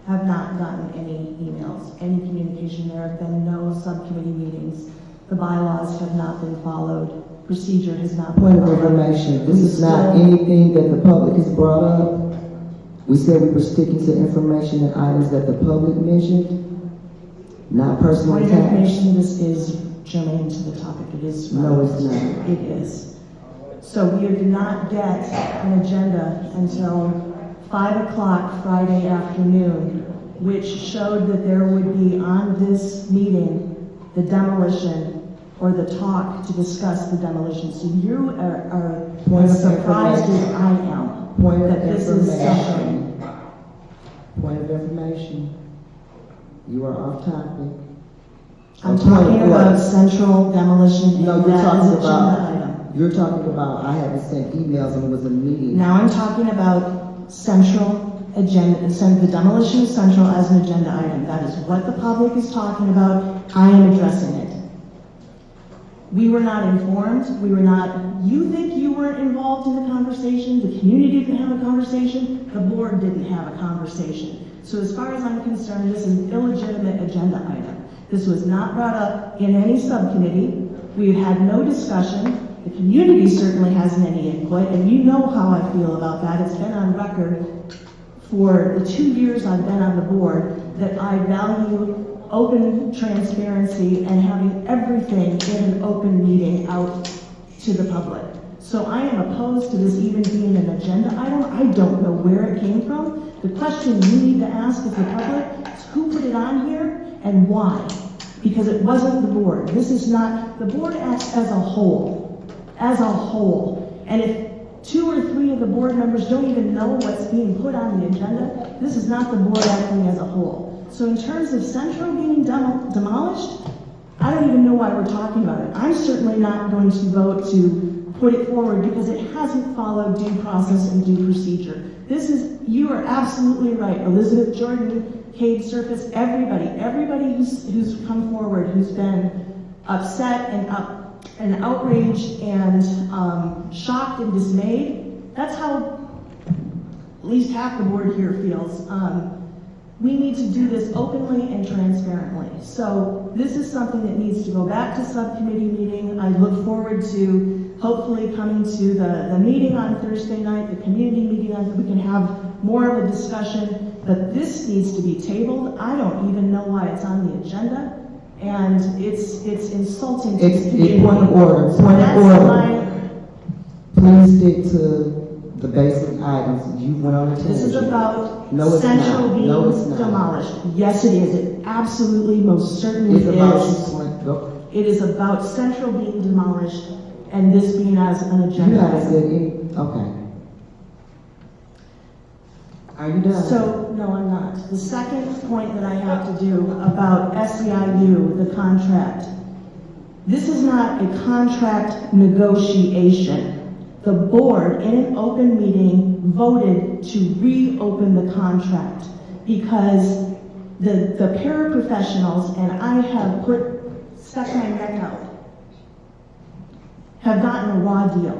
have not gotten any emails, any communication. There have been no subcommittee meetings. The bylaws have not been followed. Procedure has not been Point of followed. information, this is not anything that the public has brought up. We said we were sticking to information and items that the public mentioned, not personal Point of attacks. information, this is germane to the topic. It is. No, it's not. It is. So we did not get an agenda until 5 o'clock Friday afternoon, which showed that there would be on this meeting the demolition or the talk to discuss the demolition. So you are as surprised as I am Point of that this is information. Point of information. You are off topic. I'm talking about central demolition. No, and you're that talking is agenda about, item. you're talking about, I haven't sent emails and was in a meeting. Now I'm talking about central agenda, the demolition central as an agenda item. That is what the public is talking about. I am addressing it. We were not informed. We were not, you think you weren't involved in the conversation? The community didn't have a conversation? The board didn't have a conversation. So as far as I'm concerned, this is an illegitimate agenda item. This was not brought up in any subcommittee. We've had no discussion. The community certainly hasn't any input, and you know how I feel about that. It's been on record for the 2 years I've been on the board that I value open transparency and having everything in an open meeting out to the public. So I am opposed to this even being an agenda item. I don't know where it came from. The question you need to ask as the public is who put it on here and why? Because it wasn't the board. This is not, the board acts as a whole. As a whole. And if 2 or 3 of the board members don't even know what's being put on the agenda, this is not the board acting as a whole. So in terms of Central being demolished, I don't even know why we're talking about it. I'm certainly not going to vote to put it forward because it hasn't followed due process and due procedure. This is, you are absolutely right. Elizabeth Jordan, Cade Surface, everybody who's come forward, who's been upset and outraged and shocked and dismayed. That's how at least half the board here feels. We need to do this openly and transparently. So this is something that needs to go back to subcommittee meeting. I look forward to hopefully coming to the meeting on Thursday night, the community meeting, so we can have more of a discussion. But this needs to be tabled. I don't even know why it's on the agenda. And it's insulting to the community. Point of order. Point of order. Please stick to the basic items. You went on a tangent. This is about no, it's Central not. being No, it's not. demolished. Yes, it is. It absolutely, most certainly It's about is. It is about Central being demolished and this being as an agenda. You haven't item. said any, okay. Are you done? So, no, I'm not. The second point that I have to do about SEIU, the contract. This is not a contract negotiation. The board, in an open meeting, voted to reopen the contract because the paraprofessionals, and I have stuck my neck out, have gotten a raw deal.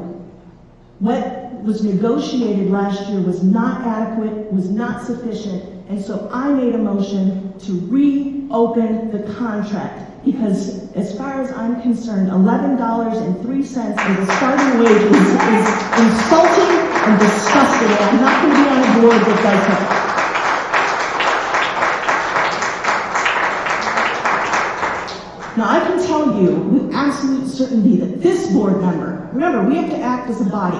What was negotiated last year was not adequate, was not sufficient, and so I made a motion to reopen the contract because as far as I'm concerned, $11.03 as a starting wage is insulting and disgusting, and I'm not going to be on a board that does that. Now, I can tell you with absolute certainty that this board member, remember, we have to act as a body,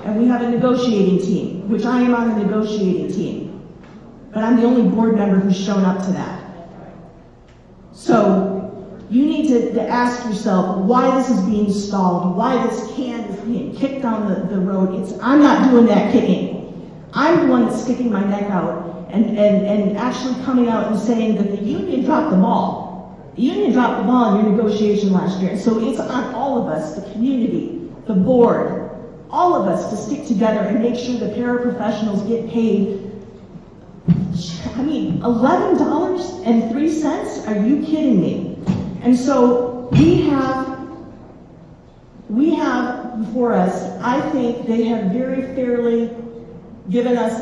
and we have a negotiating team, which I am on the negotiating team, but I'm the only board member who's shown up to that. So, you need to ask yourself why this is being stalled, why this can is being kicked down the road. I'm not doing that kicking. I'm the one that's sticking my neck out and actually coming out and saying that the union dropped the ball. The union dropped the ball in your negotiation last year. And so it's on all of us, the community, the board, all of us to stick together and make sure the paraprofessionals get paid. I mean, $11.03? Are you kidding me? And so we have before us, I think they have very fairly given us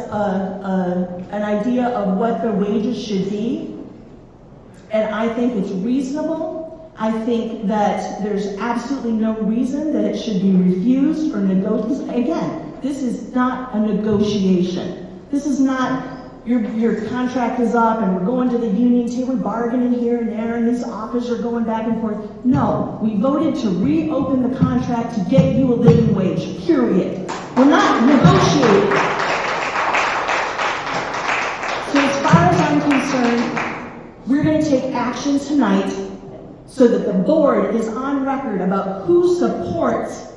an idea of what the wages should be. And I think it's reasonable. I think that there's absolutely no reason that it should be refused or negotiated. Again, this is not a negotiation. This is not your contract is up and we're going to the union table, we're bargaining here and there, and these offers are going back and forth. No, we voted to reopen the contract to get you a living wage, period. We're not negotiating. So as far as I'm concerned, we're going to take action tonight so that the board is on record about who supports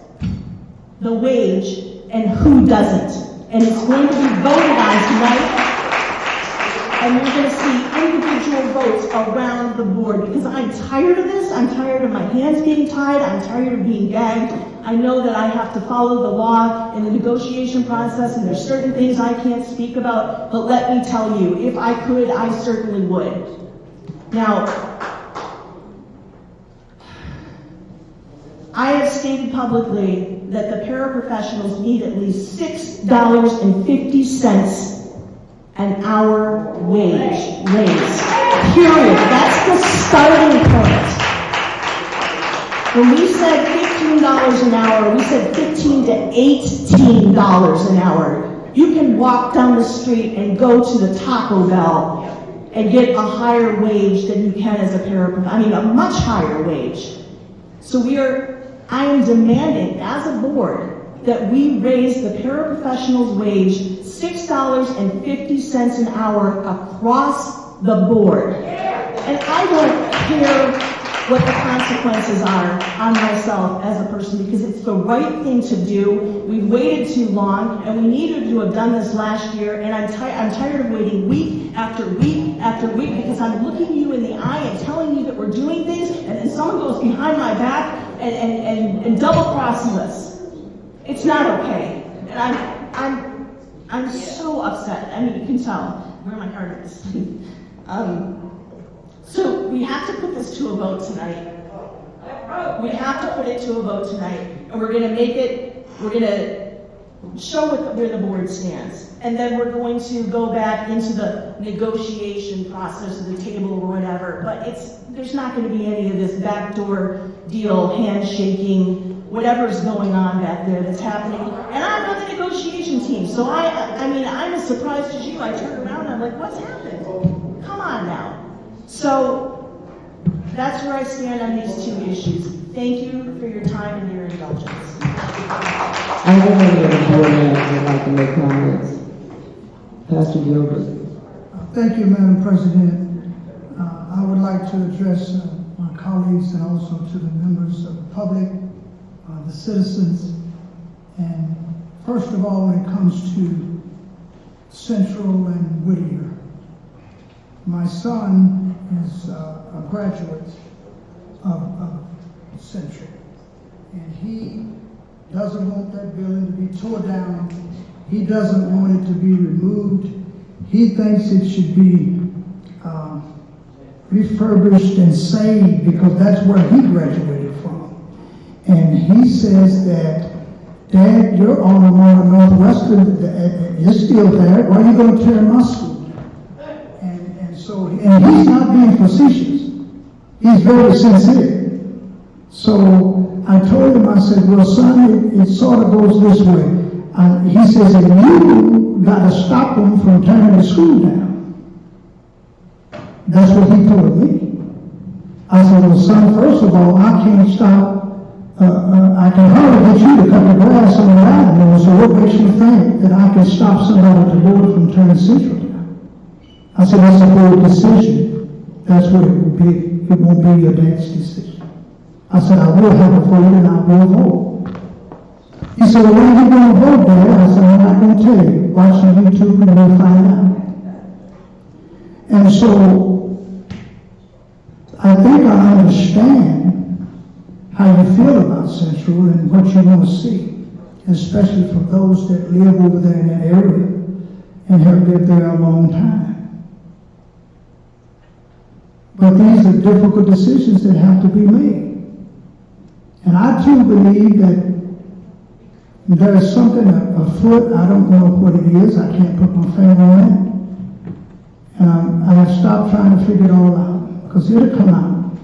the wage and who doesn't. And it's going to be voted on tonight. And you're going to see individual votes around the board because I'm tired of this. I'm tired of my hands being tied. I'm tired of being gagged. I know that I have to follow the law in the negotiation process, and there's certain things I can't speak about, but let me tell you, if I could, I certainly would. Now, I have stated publicly that the paraprofessionals need at least $6.50 an hour wage raise, period. That's the starting point. When we said $15 an hour, we said $15 to $18 an hour. You can walk down the street and go to the Taco Bell and get a higher wage than you can as a paraprofessional. I mean, a much higher wage. So I am demanding as a board that we raise the paraprofessionals' wage $6.50 an hour across the board. And I don't care what the consequences are on myself as a person because it's the right thing to do. We've waited too long and we needed to have done this last year, and I'm tired of waiting week after week after week because I'm looking you in the eye and telling you that we're doing things, and then someone goes behind my back and double crosses us. It's not okay. And I'm so upset. I mean, you can tell where my heart is. So we have to put this to a vote tonight. We have to put it to a vote tonight, and we're going to show where the board stands. And then we're going to go back into the negotiation process of the table or whatever. But there's not going to be any of this backdoor deal, handshaking, whatever's going on back there that's happening. And I'm on the negotiation team, so I mean, I'm as surprised as you. I turn around and I'm like, what's happened? Come on now. So that's where I stand on these two issues. Thank you for your time and your indulgence. I have any other board members would like to make comments. Pastor Gilbert. Thank you, Madam President. I would like to address my colleagues and also to the members of the public, the citizens. And first of all, when it comes to Central and Whittier, my son is a graduate of Central. And he doesn't want that building to be torn down. He doesn't want it to be removed. He thinks it should be refurbished and saved because that's where he graduated from. And he says that, Dad, your alma mater, Northwestern, is still there. Why are you going to tear my school down? And he's not being facetious. He's very sincere. So I told him, I said, well, son, it sort of goes this way. He says, and you got to stop them from tearing the school down. That's what he told me. I said, well, son, first of all, I can't stop. I can hardly get you to cut the grass on the avenue, so what makes you think that I can stop somebody to do it from turning Central down? I said, that's a bold decision. That's what it will be. It won't be your dad's decision. I said, I will have a vote and I will vote. He said, well, when are you going to vote, Dad? I said, I'm not going to tell you. Watch on YouTube and we'll find out. And so, I think I understand how you feel about Central and what you want to see, especially for those that live over there in that area and have lived there a long time. But these are difficult decisions that have to be made. And I too believe that there is something afoot. I don't know what it is. I can't put my finger on it. And I have stopped trying to figure it all out because it'll come out.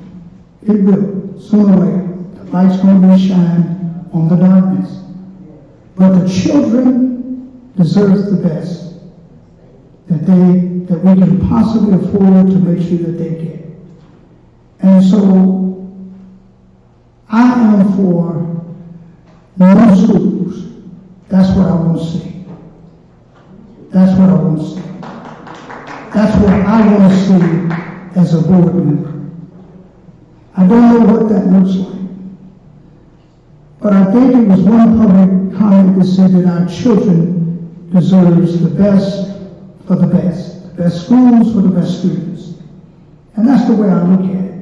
It will, sooner or later. The light's going to be shined on the darkness. But the children deserve the best that we can possibly afford to make sure that they get. And so I am for new schools. That's what I want to see. That's what I want to see. That's what I want to see as a board member. I don't know what that looks like. But I think it was one public comment that said that our children deserves the best for the best schools for the best students. And that's the way I look at it.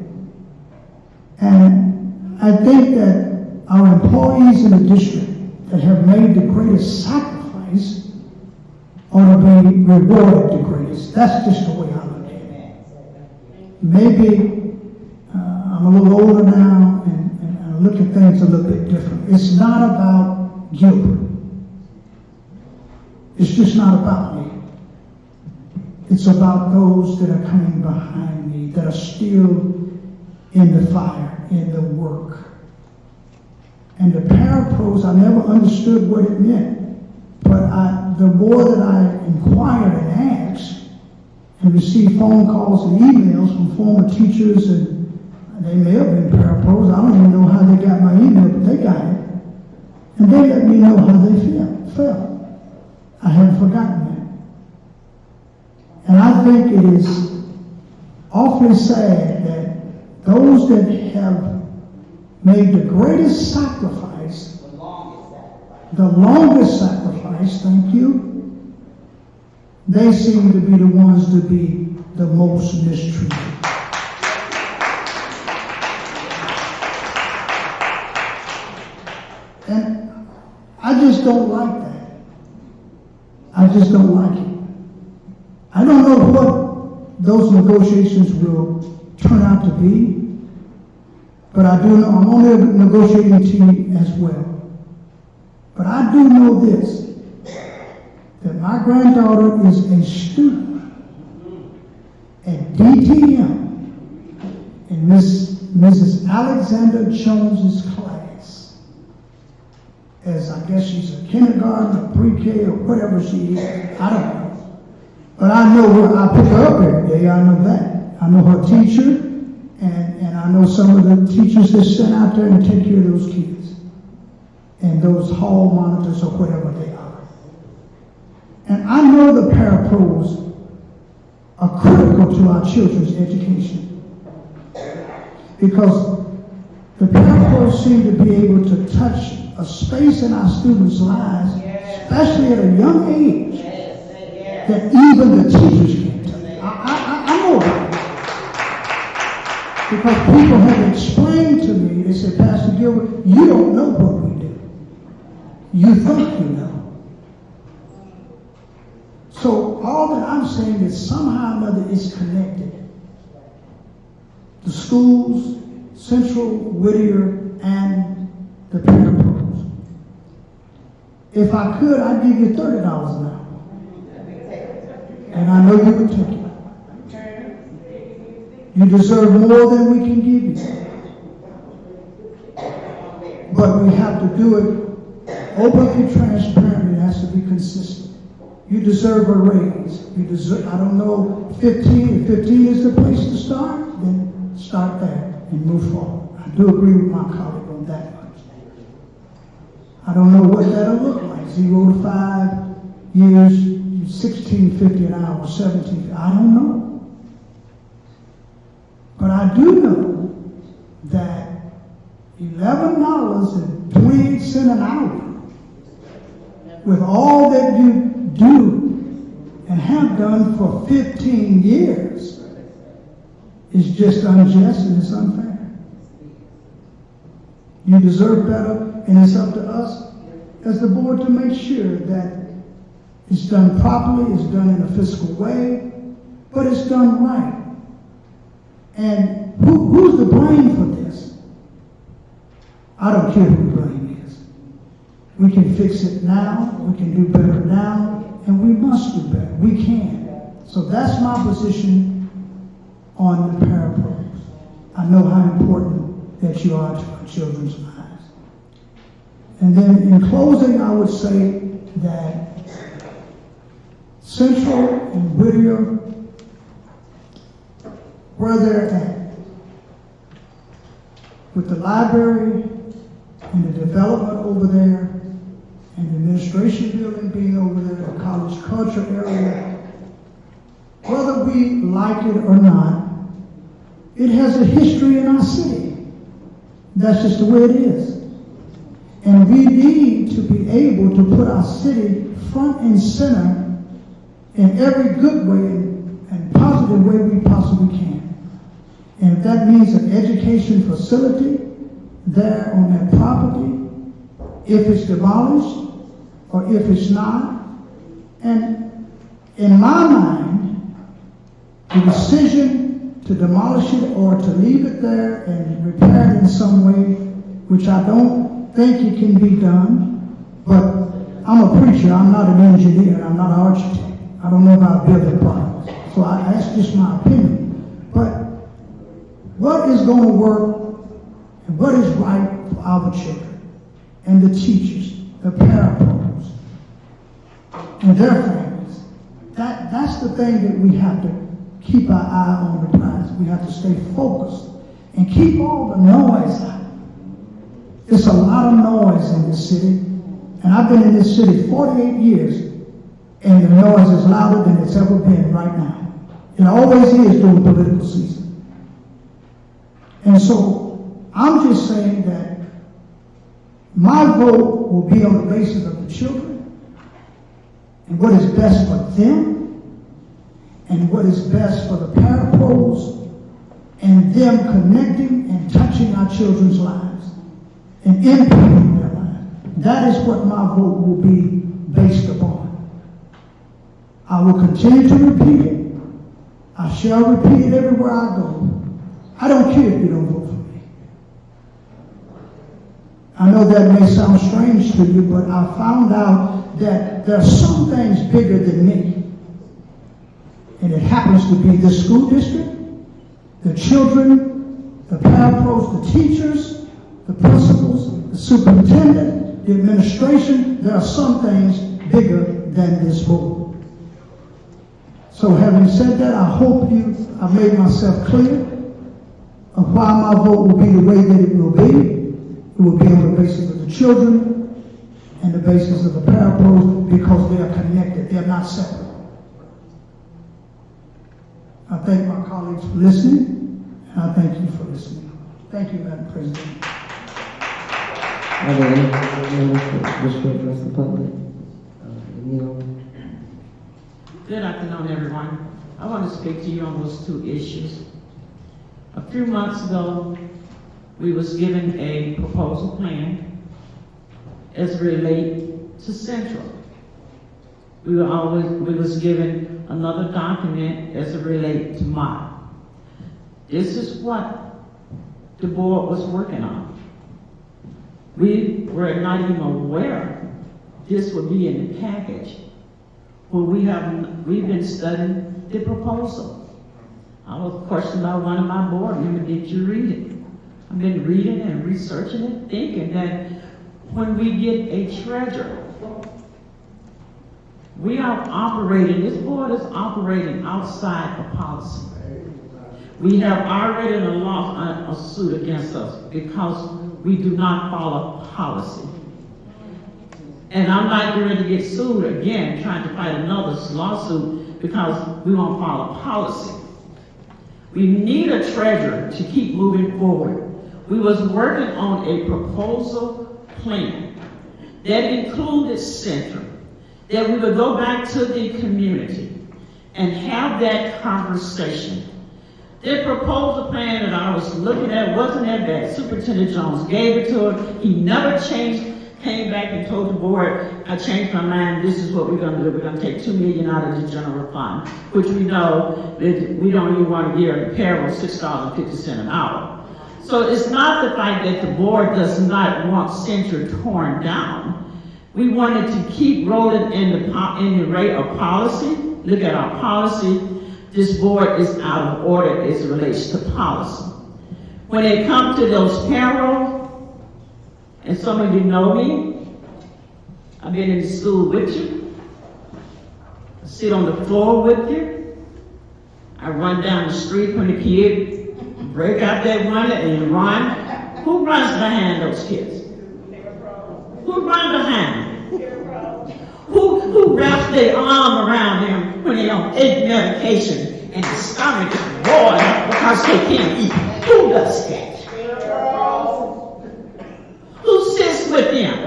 And I think that our employees in the district that have made the greatest sacrifice ought to be rewarded the greatest. That's just the way I look at it. Maybe I'm a little older now and I look at things a little bit different. It's not about Gilbert. It's just not about me. It's about those that are coming behind me, that are still in the fire, in the work. And the parapros, I never understood what it meant. But the more that I inquired and asked and received phone calls and emails from former teachers, and they may have been parapros, I don't even know how they got my email, but they got it. And they let me know how they felt. I haven't forgotten that. And I think it is awfully sad that those that have made the greatest sacrifice, the longest sacrifice, thank you, they seem to be the ones to be the most mistreated. And I just don't like that. I just don't like it. I don't know what those negotiations will turn out to be, but I do know I'm on the negotiating team as well. But I do know this, that my granddaughter is a student at DTM in Mrs. Alexander Jones's class. As I guess she's a kindergarten or pre-K or whatever she is, I don't know. But I know where I pick her up every day, I know that. I know her teacher, and I know some of the teachers that sent out there and take care of those kids. And those hall monitors or whatever they are. And I know the parapros are critical to our children's education. Because the parapros seem to be able to touch a space in our students' lives, especially at a young age, that even the teachers can't touch. I know about it. Because people have explained to me, they said, Pastor Gilbert, you don't know what we do. You think you know. So all that I'm saying is somehow or another it's connected. The schools, Central, Whittier, and the parapros. If I could, I'd give you $30 an hour. And I know you would take it. You deserve more than we can give you. But we have to do it openly, transparently. It has to be consistent. You deserve a raise. You deserve, I don't know, 15. If 15 is the place to start, then start there and move forward. I do agree with my colleague on that much. I don't know what that'll look like. 0 to 5 years, $16.50 an hour, $17.50. I don't know. But I do know that $11.28 an hour, with all that you do and have done for 15 years, is just unjust and it's unfair. You deserve better, and it's up to us as the board to make sure that it's done properly, it's done in a fiscal way, but it's done right. And who's to blame for this? I don't care who the blame is. We can fix it now, we can do better now, and we must do better. We can. So that's my position on the parapros. I know how important that you are to our children's lives. And then in closing, I would say that Central and Whittier, where they're at, with the library and the development over there, and the administration building being over there, the college culture area, whether we like it or not, it has a history in our city. That's just the way it is. And we need to be able to put our city front and center in every good way and positive way we possibly can. And if that means an education facility there on that property, if it's demolished or if it's not, and in my mind, the decision to demolish it or to leave it there and repair it in some way, which I don't think it can be done, but I'm a preacher, I'm not an engineer, I'm not an architect. I don't know about building products. So that's just my opinion. But what is going to work and what is right for our children and the teachers, the parapros, and their families? That's the thing that we have to keep our eye on the prize. We have to stay focused and keep all the noise out. There's a lot of noise in this city, and I've been in this city 48 years, and the noise is louder than it's ever been right now. It always is during political season. And so I'm just saying that my vote will be on the basis of the children and what is best for them and what is best for the parapros and them connecting and touching our children's lives and impacting their lives. That is what my vote will be based upon. I will continue to repeat it. I shall repeat it everywhere I go. I don't care if you don't vote for me. I know that may sound strange to you, but I found out that there are some things bigger than me. And it happens to be the school district, the children, the parapros, the teachers, the principals, the superintendent, the administration. There are some things bigger than this board. So having said that, I hope I've made myself clear of why my vote will be the way that it will be. It will be on the basis of the children and the basis of the parapros because they are connected. They're not separate. I thank my colleagues for listening, and I thank you for listening. Thank you, Madam President. Are there any members wish to address the public? Good afternoon, everyone. I want to speak to you on those two issues. A few months ago, we was given a proposal plan as relate to Central. We was given another document as it relate to mine. This is what the board was working on. We were not even aware this would be in the package. Well, we've been studying the proposal. I was questioned by one of my board members, did you read it? I've been reading and researching it, thinking that when we get a treasurer, we are operating, this board is operating outside of policy. We have already lost a suit against us because we do not follow policy. And I'm not going to get sued again trying to fight another lawsuit because we won't follow policy. We need a treasurer to keep moving forward. We was working on a proposal plan that included Central, that we would go back to the community and have that conversation. The proposal plan that I was looking at wasn't that bad. Superintendent Jones gave it to him. He never changed, came back and told the board, I changed my mind, this is what we're gonna do. We're gonna take $2 million out of the general fund, which we know that we don't even want to give the payroll $6.50 an hour. So it's not the fact that the board does not want Central torn down. We wanted to keep rolling in the rate of policy. Look at our policy. This board is out of order as it relates to policy. When it comes to those payrolls, and some of you know me, I've been in the school with you, I sit on the floor with you, I run down the street when the kids break out that window and run. Who runs behind those kids? Who runs behind them? Who wraps their arm around them when they're on medication and the stomach is boiling because they can't eat? Who does that? Who sits with them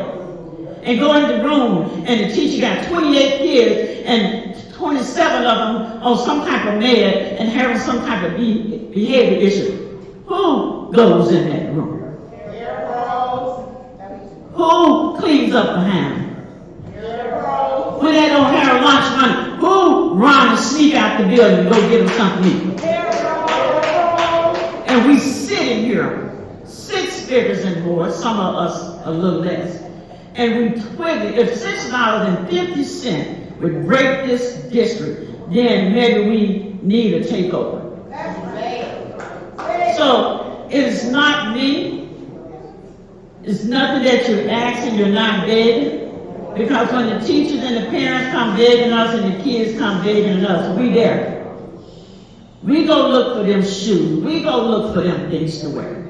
and go in the room and the teacher got 28 kids and 27 of them on some type of med and having some type of behavior issue? Who goes in that room? Who cleans up behind them? When they don't have lunch money, who run and sneak out the building and go get them something to eat? And we sitting here, 6 figures and more, some of us a little less, and we twiggle. If $6.50 would break this district, then maybe we need a takeover. So it is not me. It's nothing that you're asking, you're not begging. Because when the teachers and the parents come begging us and the kids come begging us, we there. We go look for them shoes. We go look for them things to wear.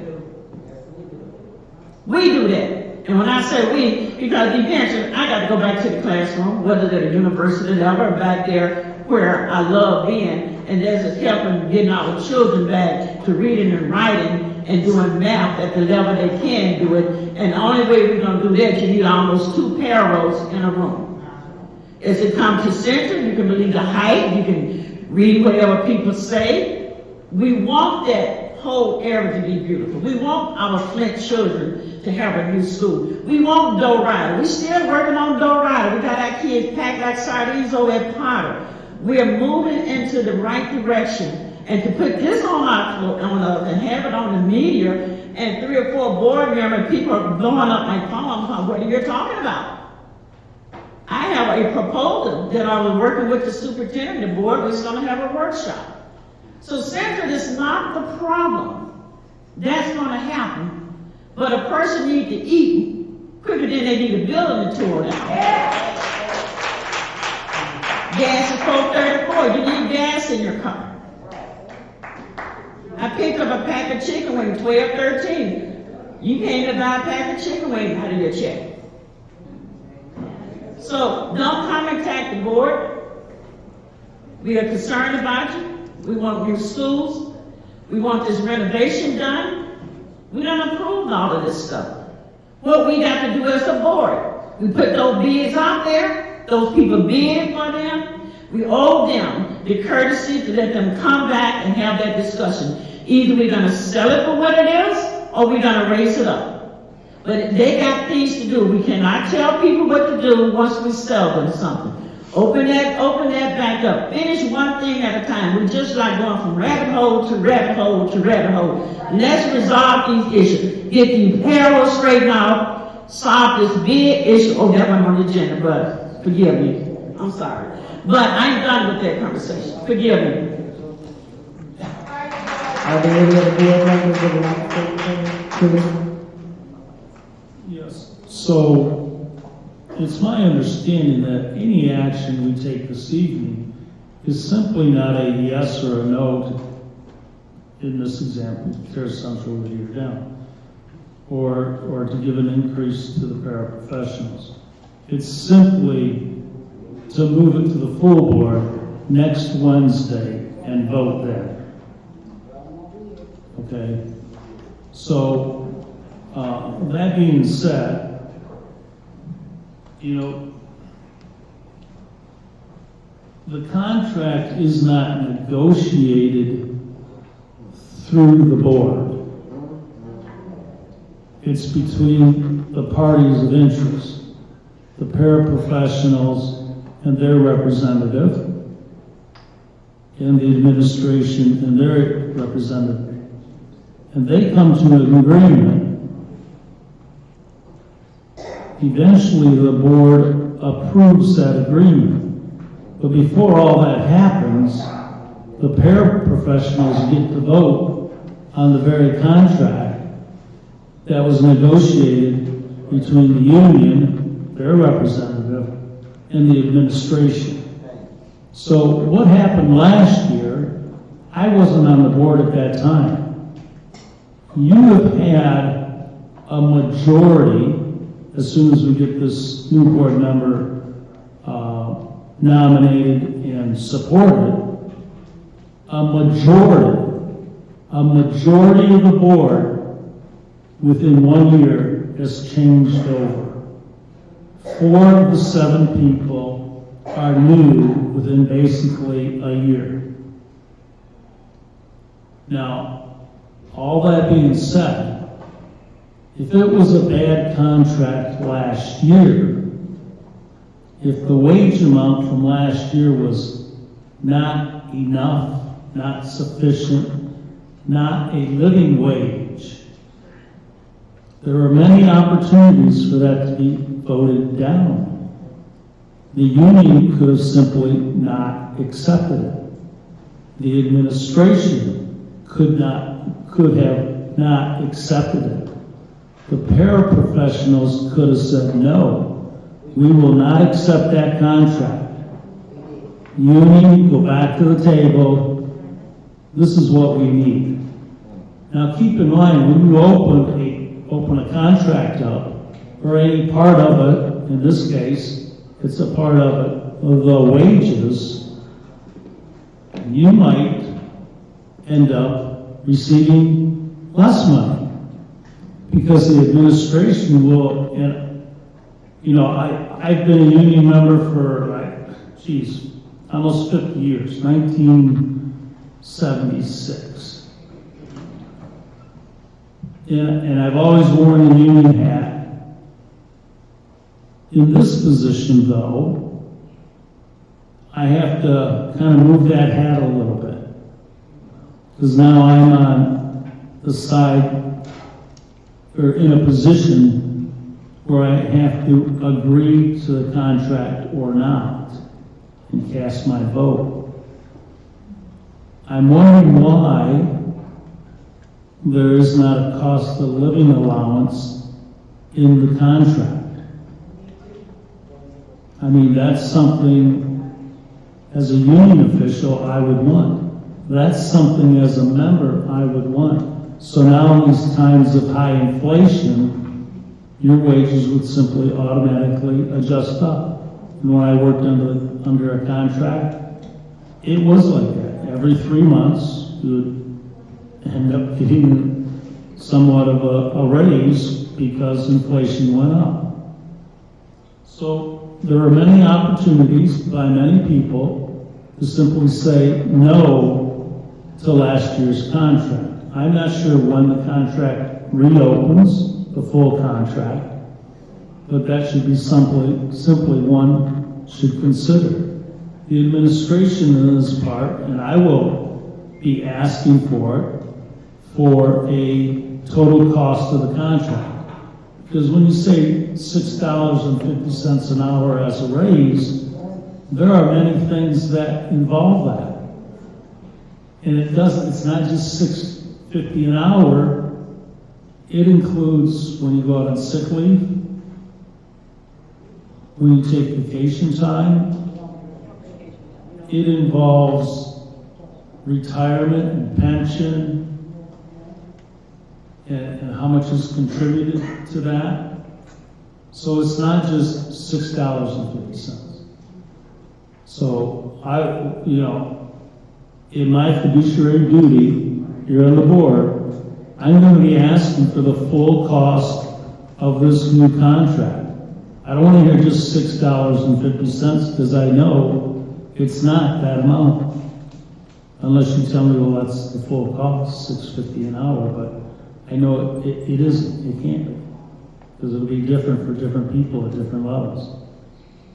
We do that. And when I say we, because eventually I got to go back to the classroom, whether they're at the university level or back there where I love being, and that's just helping getting our children back to reading and writing and doing math at the level they can do it. And the only way we're going to do that, you need almost 2 payrolls in a room. As it comes to Central, you can believe the height, you can read whatever people say. We want that whole area to be beautiful. We want our Flint children to have a new school. We want Doe Rider. We're still working on Doe Rider. We got our kids packed like sardines over at Potter. We are moving into the right direction. And to put this on us and have it on the media, and 3 or 4 board members, people are blowing up my phone, what are you talking about? I have a proposal that I was working with the superintendent, the board was going to have a workshop. So Central is not the problem. That's going to happen. But a person needs to eat quicker than they need a building to tore down. Gas is $4.34. You need gas in your car. I picked up a pack of chicken wings, $12.13. You can't even buy a pack of chicken wings out of your check. So don't come and attack the board. We are concerned about you. We want new schools. We want this renovation done. We don't approve all of this stuff. What we got to do as a board, we put those bids out there. Those people bid for them. We owe them the courtesy to let them come back and have that discussion. Either we're gonna sell it for what it is, or we're gonna raise it up. But they got things to do. We cannot tell people what to do once we sell them something. Open that back up. Finish one thing at a time. We're just like going from rabbit hole to rabbit hole to rabbit hole. Let's resolve these issues. Get these payrolls straightened out. Solve this big issue. Oh, that one on the agenda, but forgive me. I'm sorry. But I'm done with that conversation. Forgive me. Are there any other board members that would like to say? Yes. So, it's my understanding that any action we take this evening is simply not a yes or a no to, in this example, tear Central Whittier down, or to give an increase to the paraprofessionals. It's simply to move it to the full board next Wednesday and vote there. Okay? So, that being said, you know, the contract is not negotiated through the board. It's between the parties of interest, the paraprofessionals and their representative, and the administration and their representative. And they come to an agreement. Eventually, the board approves that agreement. But before all that happens, the paraprofessionals get to vote on the very contract that was negotiated between the union, their representative, and the administration. So what happened last year, I wasn't on the board at that time. You have had a majority, as soon as we get this new board member nominated and supported, a majority of the board within 1 year has changed over. 4 of the 7 people are new within basically a year. Now, all that being said, if it was a bad contract last year, if the wage amount from last year was not enough, not sufficient, not a living wage, there are many opportunities for that to be voted down. The union could have simply not accepted it. The administration could have not accepted it. The paraprofessionals could have said, no, we will not accept that contract. Union, go back to the table. This is what we need. Now keep in mind, when you open a contract up, or any part of it, in this case, it's a part of it, of the wages, you might end up receiving less money. Because the administration will, you know, I've been a union member for, almost 50 years, 1976. And I've always worn the union hat. In this position, though, I have to kind of move that hat a little bit. Because now I'm on the side, or in a position where I have to agree to the contract or not and cast my vote. I'm wondering why there is not a cost of living allowance in the contract. I mean, that's something, as a union official, I would want. That's something, as a member, I would want. So now in these times of high inflation, your wages would simply automatically adjust up. And when I worked under a contract, it was like that. Every 3 months, you would end up getting somewhat of a raise because inflation went up. So there are many opportunities by many people to simply say no to last year's contract. I'm not sure when the contract reopens, the full contract, but that should be simply one should consider. The administration in this part, and I will be asking for a total cost of the contract. Because when you say $6.50 an hour as a raise, there are many things that involve that. And it's not just $6.50 an hour, it includes when you go out on sick leave, when you take vacation time, it involves retirement and pension, and how much is contributed to that. So it's not just $6.50. So in my fiduciary duty here on the board, I'm going to be asking for the full cost of this new contract. I don't want to hear just $6.50 because I know it's not that amount. Unless you tell me, well, that's the full cost, $6.50 an hour, but I know it isn't, it can't be. Because it'll be different for different people at different levels.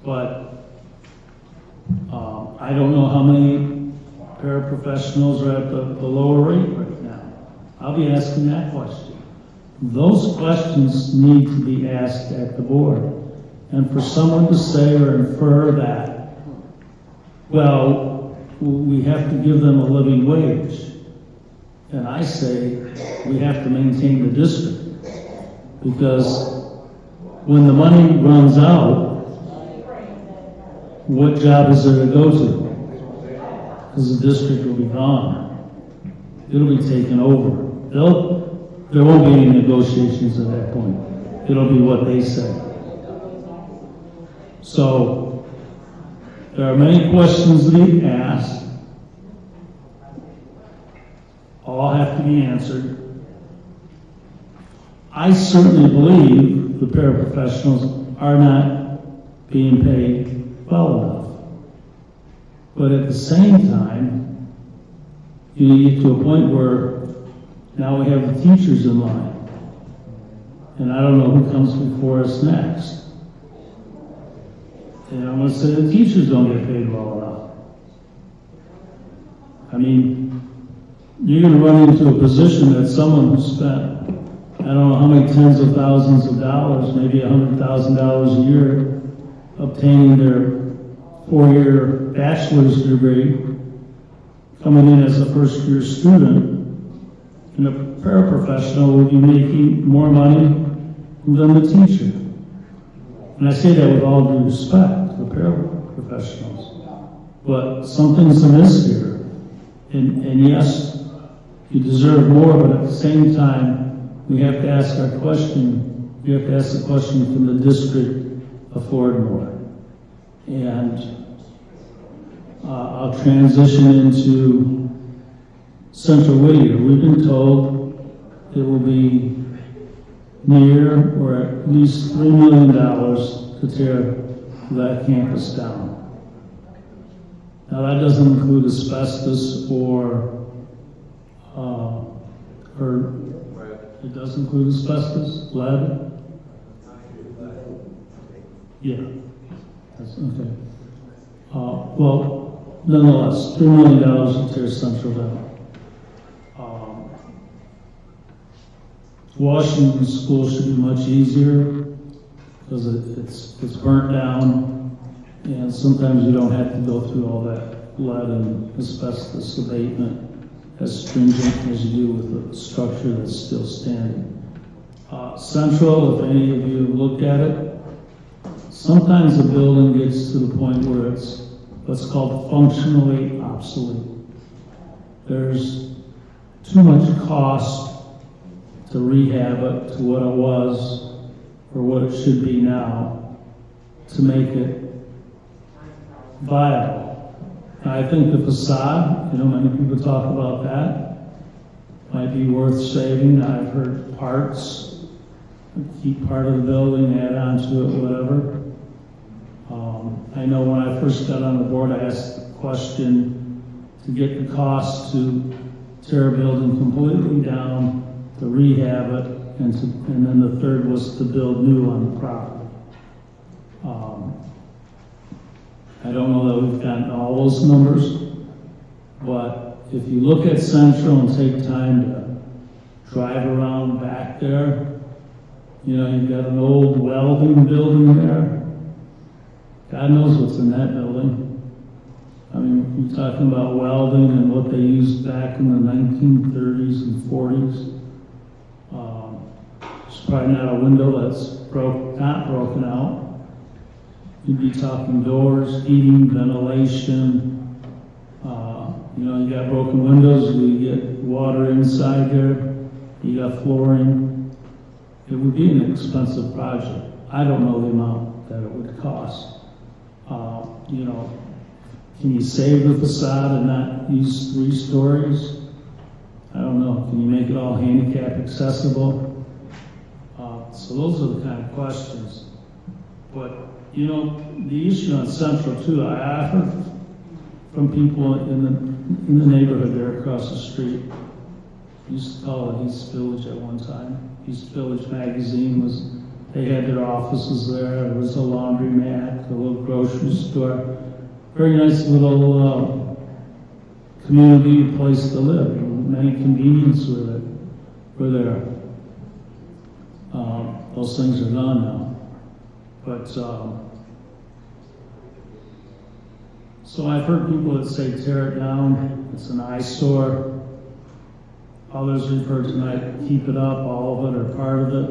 But I don't know how many paraprofessionals are at the lower rate right now. I'll be asking that question. Those questions need to be asked at the board. And for someone to say or infer that, well, we have to give them a living wage. And I say we have to maintain the district. Because when the money runs out, what job is there to go to? Because the district will be gone. It'll be taken over. There won't be any negotiations at that point. It'll be what they say. So, there are many questions to be asked. All have to be answered. I certainly believe the paraprofessionals are not being paid well enough. But at the same time, you get to a point where now we have the teachers in line. And I don't know who comes before us next. And I'm going to say the teachers don't get paid well enough. I mean, you're going to run into a position that someone who spent, I don't know how many tens of thousands of dollars, maybe $100,000 a year, obtaining their 4-year bachelor's degree, coming in as a first-year student, and a paraprofessional will be making more money than the teacher. And I say that with all due respect to the paraprofessionals. But something's amiss here. And yes, you deserve more, but at the same time, we have to ask our question. We have to ask the question, can the district afford more? And I'll transition into Central Whittier. We've been told it will be near or at least $3 million to tear that campus down. Now that doesn't include asbestos or it does include asbestos, lead? Yeah, that's okay. Well, nonetheless, $3 million to tear Central down. Washington School should be much easier because it's burnt down, and sometimes you don't have to go through all that lead and asbestos abatement as stringent as you do with a structure that's still standing. Central, if any of you have looked at it, sometimes the building gets to the point where it's what's called functionally obsolete. There's too much cost to rehab it to what it was or what it should be now to make it viable. I think the facade, many people talk about that, might be worth saving. I've heard parts, keep part of the building, add on to it, whatever. I know when I first got on the board, I asked the question to get the cost to tear a building completely down, to rehab it, and then the third was to build new on the property. I don't know that we've gotten all those numbers, but if you look at Central and take time to drive around back there, you know, you've got an old welding building there. God knows what's in that building. I mean, we're talking about welding and what they used back in the 1930s and 40s. There's probably not a window that's not broken out. You'd be talking doors, heating, ventilation. You know, you got broken windows, you get water inside there, you got flooring. It would be an expensive project. I don't know the amount that it would cost. You know, can you save the facade and not use 3 stories? I don't know. Can you make it all handicap accessible? So those are the kind of questions. But, you know, the issue on Central too, I heard from people in the neighborhood there across the street. We used to call it East Village at one time. East Village magazine they had their offices there. There was a laundromat, a little grocery store. Very nice little community place to live. Many conveniences were there. Those things are gone now. But, so I've heard people that say tear it down, it's an eyesore. Others we've heard tonight, keep it up, all of it or part of it.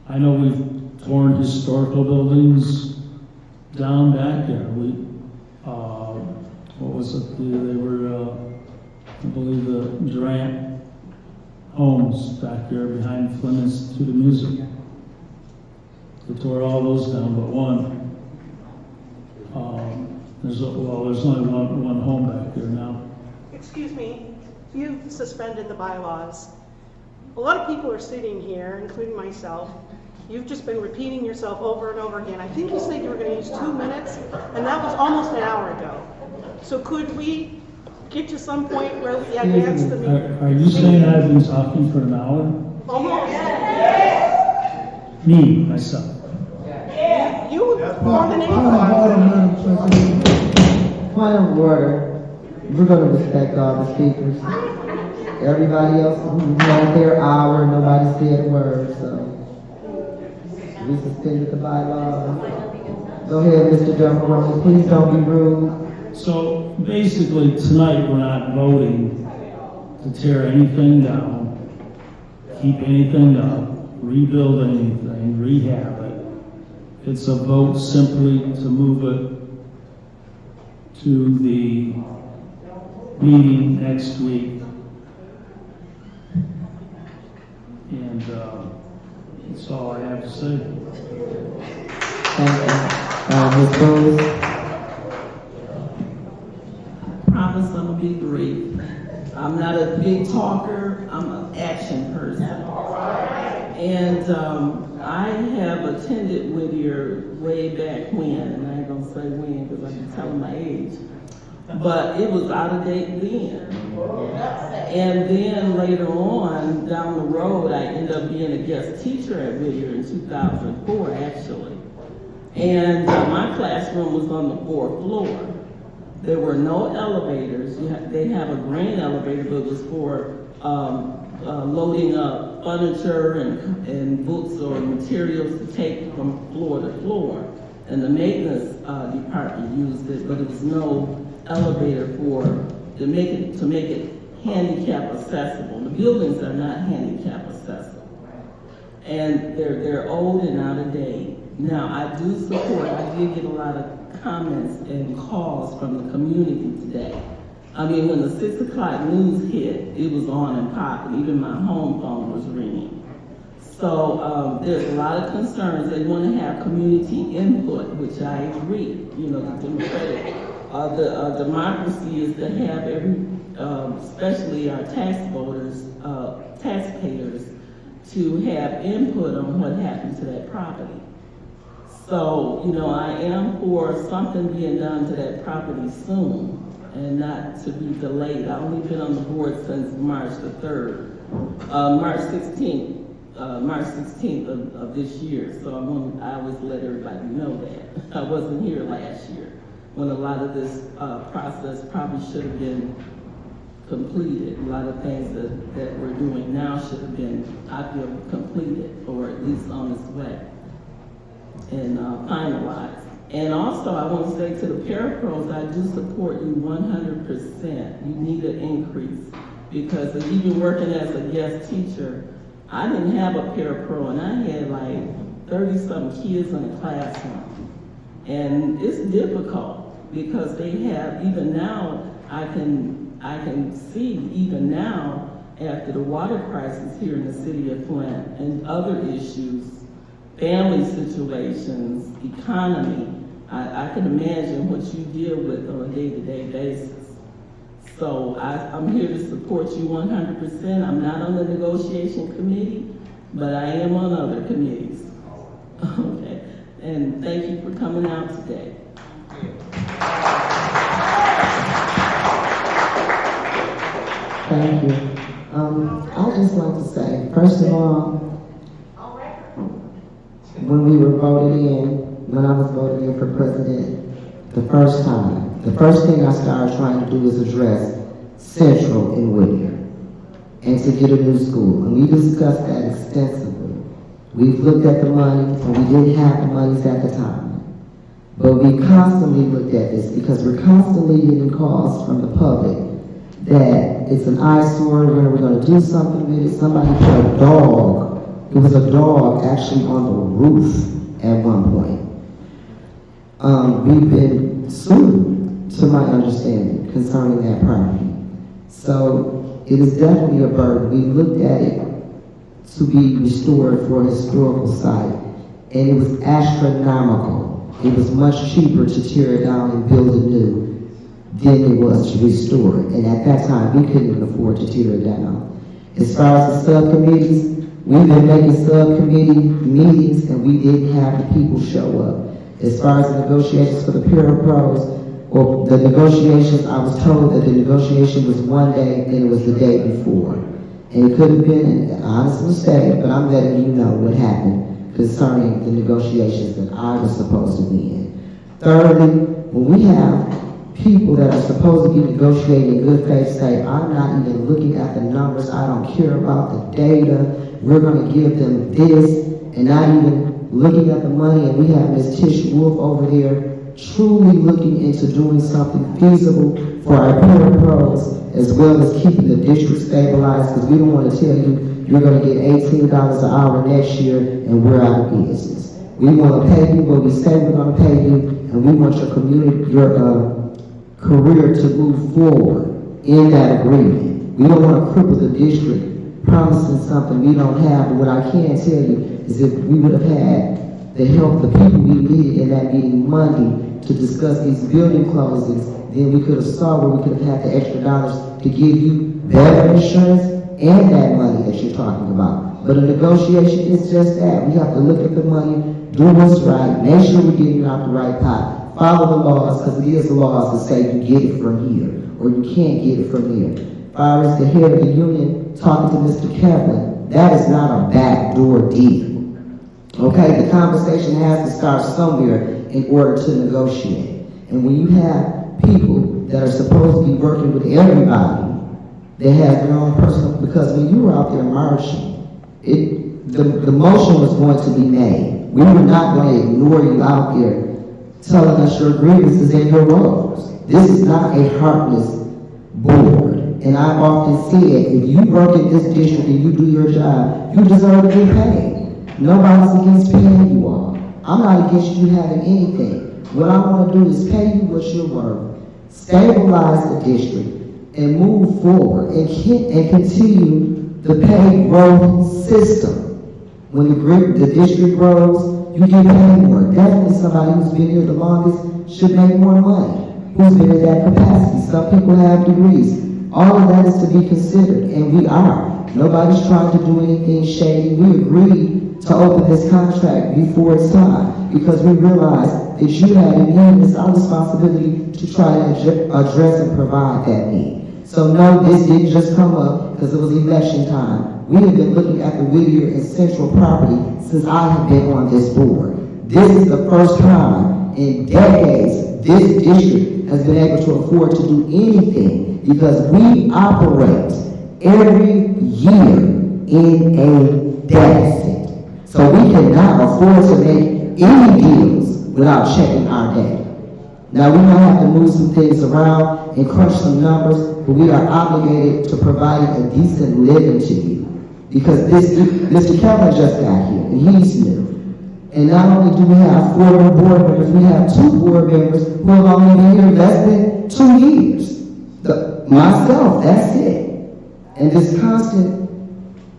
I know we've torn historical buildings down back there. What was it? They were, I believe, the Durant homes back there behind Flint Institute of Music. They tore all those down but one. There's only one home back there now. Excuse me, you've suspended the bylaws. A lot of people are sitting here, including myself. You've just been repeating yourself over and over again. I think you said you were going to use 2 minutes, and that was almost an hour ago. So could we get to some point where we advance the meeting? Are you saying I've been talking for an hour? Almost. Me, myself. You more than anyone. Point of order. We're going to respect all the speakers. Everybody else had their hour, nobody said a word, so we suspended the bylaws. Go ahead, Mr. Dumbaroni, please don't be rude. So basically tonight we're not voting to tear anything down, keep anything up, rebuild anything, rehab it. It's a vote simply to move it to the meeting next week. And that's all I have to say. Ms. Bowles? Promise I'm gonna be brief. I'm not a big talker, I'm an action person. And I have attended Whittier way back when, and I ain't gonna say when because I can tell my age. But it was out of date then. And then later on, down the road, I ended up being a guest teacher at Whittier in 2004, actually. And my classroom was on the 4th floor. There were no elevators. They have a grain elevator, but it was for loading up furniture and books or materials to take from floor to floor. And the maintenance department used it, but there was no elevator to make it handicap accessible. The buildings are not handicap accessible. And they're old and out of date. Now I do support, I did get a lot of comments and calls from the community today. I mean, when the 6 o'clock news hit, it was on and popping. Even my home phone was ringing. So there's a lot of concerns. They want to have community input, which I agree. You know, the democratic, the democracy is to have especially our tax voters, taxpayers, to have input on what happened to that property. So, you know, I am for something being done to that property soon. and not to be delayed. I've only been on the board since March the 3rd, March 16th of this year. So I always let everybody know that. I wasn't here last year when a lot of this process probably should have been completed. A lot of things that we're doing now should have been, I feel, completed, or at least on its way and finalized. And also, I want to say to the parapros, I do support you 100%. You need an increase, because even working as a guest teacher, I didn't have a parapro, and I had like 30-something kids in the classroom. And it's difficult, because they have, even now, I can see, even now, after the water crisis here in the city of Flint and other issues, family situations, economy, I can imagine what you deal with on a day-to-day basis. So I'm here to support you 100%. I'm not on the negotiation committee, but I am on other committees. Okay, and thank you for coming out today. Thank you. I'd just like to say, first of all, when we were voted in, when I was voted in for president the first time, the first thing I started trying to do was address Central in Whittier and to get a new school. And we discussed that extensively. We've looked at the money, and we didn't have the monies at the time. But we constantly looked at this because we're constantly getting calls from the public that it's an eyesore, when we're going to do something with it. Somebody put a dog, it was a dog actually on the roof at one point. We've been sued, to my understanding, concerning that property. So it is definitely a burden. We looked at it to be restored for a historical site, and it was astronomical. It was much cheaper to tear it down and build it new than it was to restore it. And at that time, we couldn't even afford to tear it down. As far as the subcommittees, we've been making subcommittee meetings, and we didn't have the people show up. As far as the negotiations for the parapros, or the negotiations, I was told that the negotiation was one day and it was the day before. And it could have been an honest mistake, but I'm letting you know what happened concerning the negotiations that I was supposed to be in. Thirdly, when we have people that are supposed to be negotiating in good faith say, I'm not even looking at the numbers, I don't care about the data, we're going to give them this, and not even looking at the money, and we have Ms. Tish Wolf over there truly looking into doing something feasible for our parapros, as well as keeping the district stabilized, because we don't want to tell you you're going to get $18 an hour next year and we're out of business. We want to pay you what we say we're going to pay you, and we want your community, your career to move forward in that agreement. We don't want to cripple the district promising something we don't have, but what I can tell you is if we would have had the help, the people we needed in that meeting Monday to discuss these building closings, then we could have saw where we could have had the extra dollars to give you better insurance and that money that you're talking about. But a negotiation is just that. We have to look at the money, do what's right, make sure we're getting it out the right pot, follow the laws, because it is the laws that say you get it from here, or you can't get it from here. As far as the head of the union talking to Mr. Kevlin, that is not a backdoor deal. Okay, the conversation has to start somewhere in order to negotiate. And when you have people that are supposed to be working with everybody, they have their own personal, because when you were out there marching, the motion was going to be made. We were not going to ignore you out there telling us your grievances and your woes. This is not a heartless board. And I've often said, if you work in this district and you do your job, you deserve to be paid. Nobody's against paying you all. I'm not against you having anything. What I want to do is pay you what you're worth, stabilize the district, and move forward, and continue the pay growth system. When the district grows, you get paid more. Definitely somebody who's been here the longest should make more money. Who's been in that capacity? Some people have degrees. All of that is to be considered, and we are. Nobody's trying to do anything shady. We agreed to open this contract before it's time because we realize that you have a need. It's our responsibility to try to address and provide that need. So no, this didn't just come up because it was election time. We have been looking at the Whittier and Central property since I have been on this board. This is the first time in decades this district has been able to afford to do anything because we operate every year in a deficit. So we cannot afford to make any deals without checking our data. Now we might have to move some things around and crunch some numbers, but we are obligated to provide a decent living to you. Because Mr. Kelvin just got here, and he's new. And not only do we have 4 new board members, we have 2 board members who have only been here less than 2 years. Myself, that's it. And this constant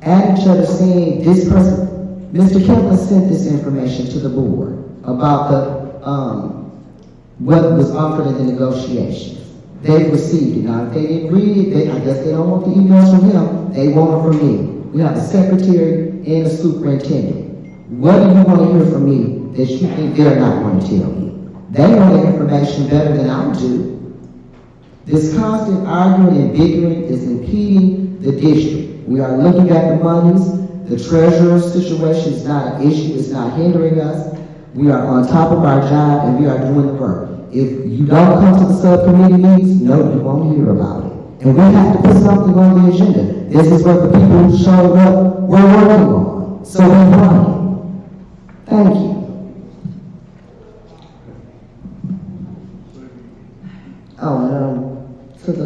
at each other saying this person, Mr. Kelvin sent this information to the board about the what was offered in the negotiations. They received it. Now, if they didn't read it, I guess they don't want the emails from him. They want them from me. We have a secretary and a superintendent. What do you want to hear from me that you think they're not going to tell you? They know the information better than I do. This constant arguing and bickering is impeding the district. We are looking at the monies. The treasurer's situation is not an issue. It's not hindering us. We are on top of our job and we are doing the work. If you don't come to the subcommittee meetings, no, you won't hear about it. And we have to put something on the agenda. This is what the people who showed up were working on. So we want it. Thank you. To the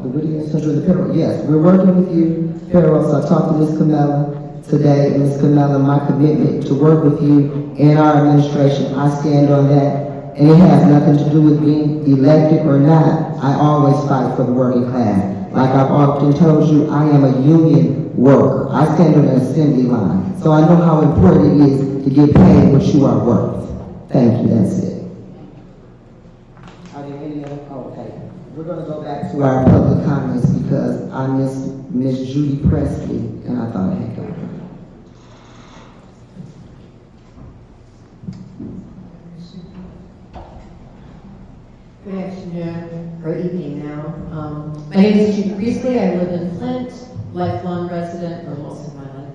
Whittier Central, the payroll. Yes, we're working with you, payroll. So I talked to Ms. Camella today, and Ms. Camella, my commitment to work with you and our administration, I stand on that. And it has nothing to do with being elected or not. I always fight for the working class. Like I've often told you, I am a union worker. I stand on an assembly line. So I know how important it is to get paid what you are worth. Thank you, that's it. Are there any other? Okay. We're going to go back to our public comments because I miss Miss Judy Presley, and I thought I had got her. Good afternoon, or evening now. My name is Judy Priestley. I live in Flint, lifelong resident for most of my life.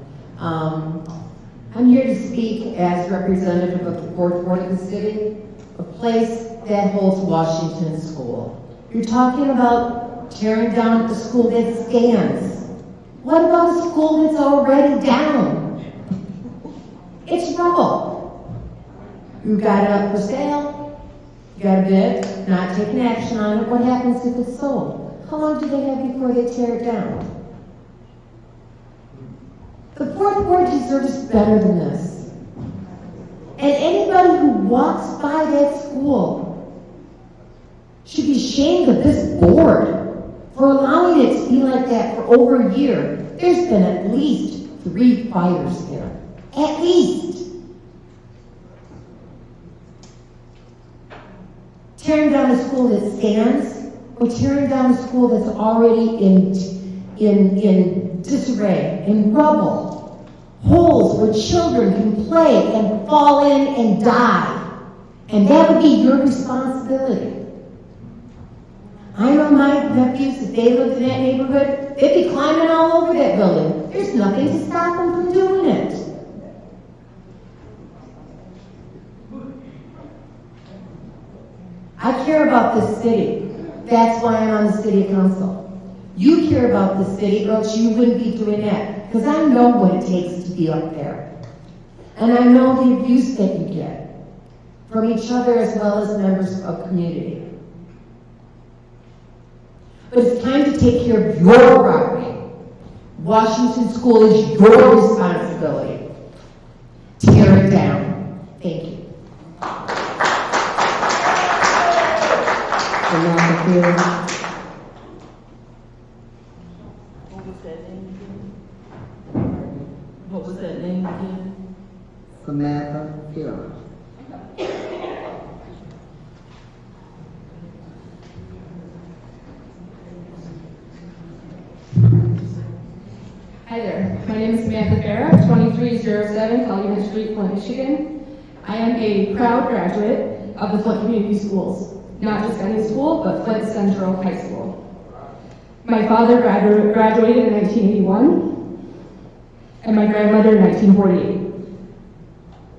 I'm here to speak as representative of the fourth ward of the city, a place that holds Washington School. You're talking about tearing down the school that stands. What about a school that's already down? It's rubble. You got it up for sale, you got a bid, not taking action on it. What happens if it's sold? How long do they have before they tear it down? The fourth ward deserves better than this. And anybody who walks by that school should be ashamed of this board for allowing it to be like that for over a year. There's been at least 3 fires there. At least. Tearing down a school that stands, or tearing down a school that's already in disarray, in rubble, holes where children can play and fall in and die. And that would be your responsibility. I know my nephews, if they lived in that neighborhood, they'd be climbing all over that building. There's nothing to stop them from doing it. I care about this city. That's why I'm on the city council. You care about the city, or else you wouldn't be doing that. Because I know what it takes to be up there. And I know the abuse that you get from each other as well as members of community. But it's time to take care of your property. Washington School is your responsibility. Tear it down. Thank you. What was that name again? Samantha Fields. Samantha Farah, 2307 Calumet Street, Flint, Michigan. I am a proud graduate of the Flint Community Schools, not just any school, but Flint Central High School. My father graduated in 1981, and my grandmother in 1948.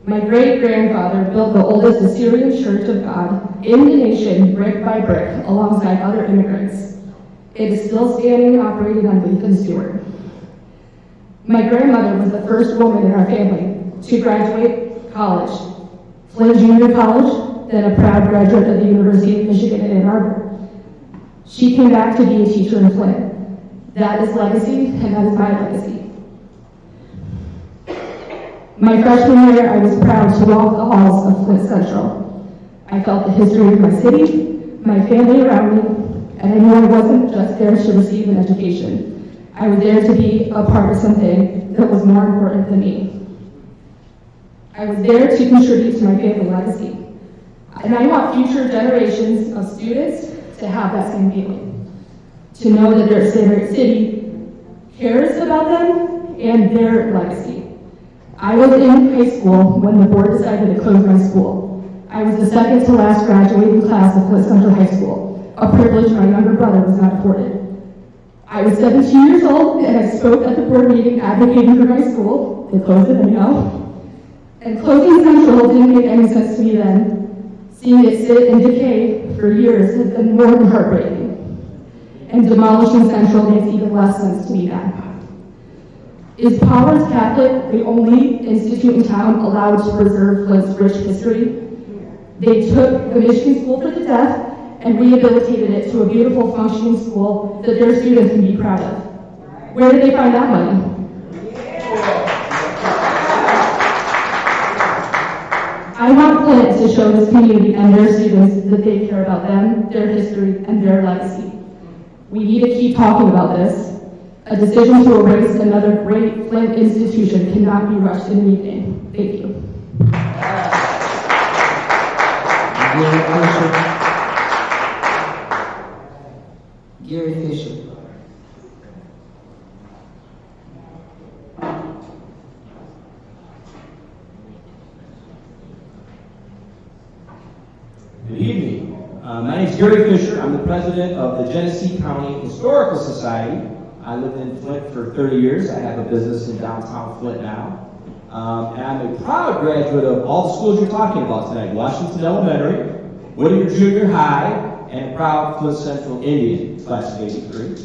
My great-grandfather built the oldest Assyrian Church of God in the nation, brick by brick, alongside other immigrants. It is still standing and operating on Leaf and Stewart. My grandmother was the first woman in our family to graduate college, Flint Junior College, then a proud graduate of the University of Michigan in Ann Arbor. She came back to be a teacher in Flint. That is legacy, and that is my legacy. My freshman year, I was proud to walk the halls of Flint Central. I felt the history of my city, my family around me, and I knew I wasn't just there to receive an education. I was there to be a part of something that was more important than me. I was there to contribute to my family legacy. And I want future generations of students to have that same feeling. To know that their city cares about them and their legacy. I was in high school when the board decided to close my school. I was the second to last graduating class of Flint Central High School, a privilege my younger brother was not afforded. I was 17 years old and I spoke at the board meeting advocating for my school. They closed it anyhow. And closing Central didn't make any sense to me then. Seeing it sit and decay for years has been more than heartbreaking. And demolishing Central makes even less sense to me now. Is Powers Catholic the only institute in town allowed to preserve Flint's rich history? They took the Michigan School for the Deaf and rehabilitated it to a beautiful functioning school that their students can be proud of. Where did they find that money? I want Flint to show this community and their students that they care about them, their history, and their legacy. We need to keep talking about this. A decision to erase another great Flint institution cannot be rushed in an evening. Thank you. Gary Fisher. Good evening. My name is Gary Fisher. I'm the president of the Genesee County Historical Society. I lived in Flint for 30 years. I have a business in downtown Flint now. And I'm a proud graduate of all the schools you're talking about tonight. Washington Elementary, Whittier Junior High, and proud Flint Central Indian, class of 83.